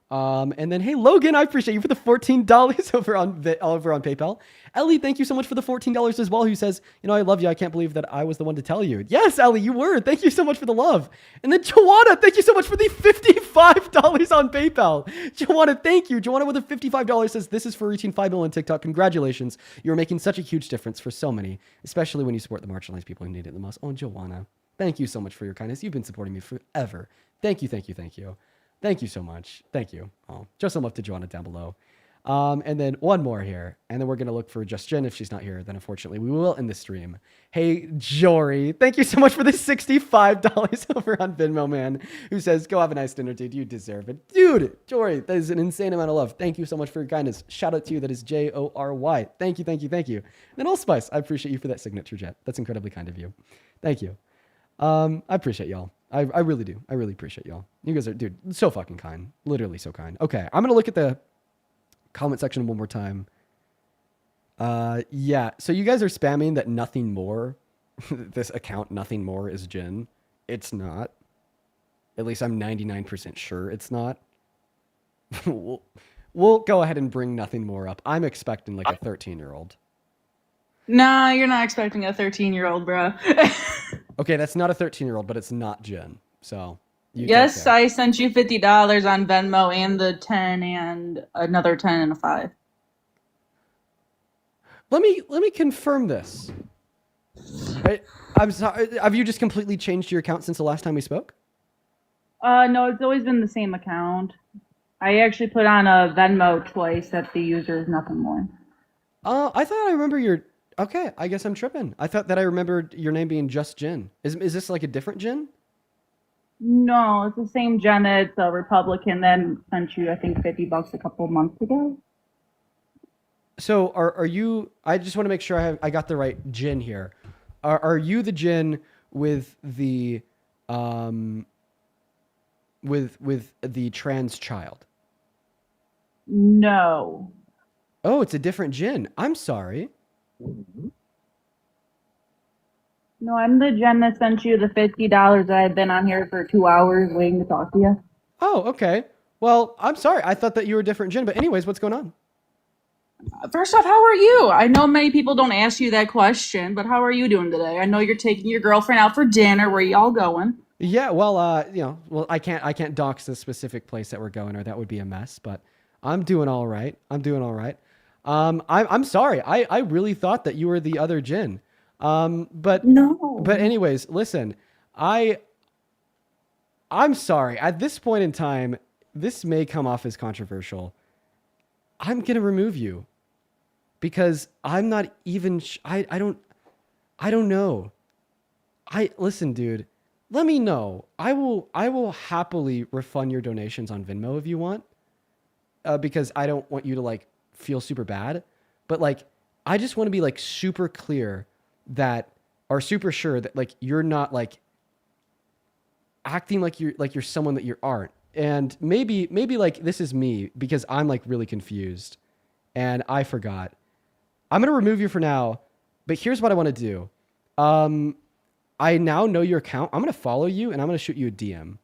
And then, hey, Logan, I appreciate you for the $14 over on PayPal. Ellie, thank you so much for the $14 as well, who says, you know, I love you. I can't believe that I was the one to tell you. Yes, Ellie, you were. Thank you so much for the love. And then Joanna, thank you so much for the $55 on PayPal. Joanna, thank you. Joanna with the $55 says, this is for reaching 5 million on TikTok. Congratulations. You're making such a huge difference for so many, especially when you support the marginalized people who need it the most. Oh, Joanna, thank you so much for your kindness. You've been supporting me forever. Thank you, thank you, thank you. Thank you so much. Thank you. Oh, just some love to Joanna down below. And then one more here. And then we're going to look for just Jen. If she's not here, then unfortunately we will end the stream. Hey, Jory, thank you so much for the $65 over on Venmo, man, who says, go have a nice dinner, dude. You deserve it. Dude, Jory, that is an insane amount of love. Thank you so much for your kindness. Shout out to you. That is Jory. Thank you, thank you, thank you. And then Allspice, I appreciate you for that signature, Jet. That's incredibly kind of you. Thank you. I appreciate y'all. I really do. I really appreciate y'all. You guys are, dude, so fucking kind. Literally so kind. Okay, I'm going to look at the comment section one more time. Yeah, so you guys are spamming that nothing more. This account, nothing more, is Jen. It's not. At least I'm 99% sure it's not. We'll go ahead and bring nothing more up. I'm expecting like a 13-year-old. Nah, you're not expecting a 13-year-old, bro. Okay, that's not a 13-year-old, but it's not Jen. So yes, I sent you $50 on Venmo and the 10 and another 10 and a 5. Let me confirm this. Right? I'm sorry. Have you just completely changed your account since the last time we spoke? No, it's always been the same account. I actually put on a Venmo twice that the user is nothing more. I thought I remember your. Okay, I guess I'm tripping. I thought that I remembered your name being Just Jin. Is this like a different Jin? No, it's the same Jen that's a Republican that sent you, I think, $50 a couple months ago. So are you? I just want to make sure I got the right Jin here. Are you the Jin with the with the trans child? No. Oh, it's a different Jin. I'm sorry. No, I'm the Jen that sent you the $50 that I've been on here for 2 hours waiting to talk to you. Oh, okay. Well, I'm sorry. I thought that you were a different Jin. But anyways, what's going on? First off, how are you? I know many people don't ask you that question, but how are you doing today? I know you're taking your girlfriend out for dinner. Where y'all going? Yeah, well, I can't dox the specific place that we're going, or that would be a mess. But I'm doing all right. I'm I'm sorry. I really thought that you were the other Jin. But no. But anyways, listen. I'm sorry. At this point in time, this may come off as controversial. I'm gonna remove you because I'm not even. I don't know. Listen, dude. Let me know. I will happily refund your donations on Venmo if you want, because I don't want you to like feel super bad. But like, I just want to be like super clear that, or super sure that like you're not like acting like you're someone that you aren't. And maybe like this is me because I'm like really confused and I forgot. I'm going to remove you for now, but here's what I want to do. I now know your account. I'm going to follow you and I'm going to shoot you a DM.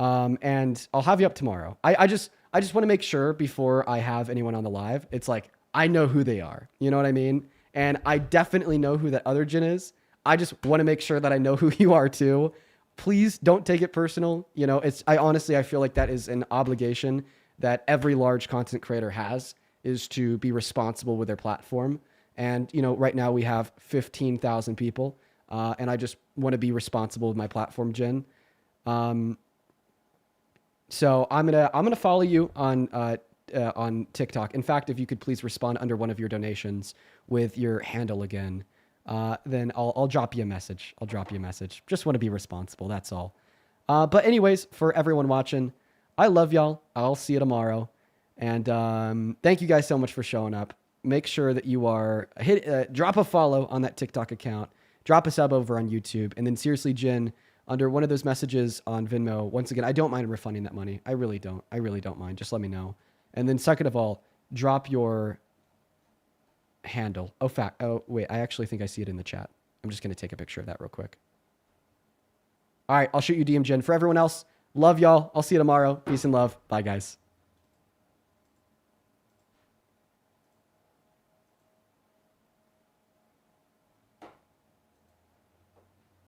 And I'll have you up tomorrow. I just want to make sure before I have anyone on the live, it's like, I know who they are. You know what I mean? And I definitely know who that other Jin is. I just want to make sure that I know who you are too. Please don't take it personal. You know, I feel like that is an obligation that every large content creator has, is to be responsible with their platform. And, you know, right now we have 15,000 people. And I just want to be responsible with my platform, Jin. So I'm gonna follow you on TikTok. In fact, if you could please respond under one of your donations with your handle again, then I'll drop you a message. Just want to be responsible. That's all. But anyways, for everyone watching, I love y'all. I'll see you tomorrow. And thank you guys so much for showing up. Make sure that you are drop a follow on that TikTok account. Drop a sub over on YouTube. And then seriously, Jin, under one of those messages on Venmo, once again, I don't mind refunding that money. I really don't mind. Just let me know. And then second of all, drop your handle. Oh, wait, I actually think I see it in the chat. I'm just going to take a picture of that real quick. All right, I'll shoot you DM, Jin. For everyone else, love y'all. I'll see you tomorrow. Peace and love. Bye, guys.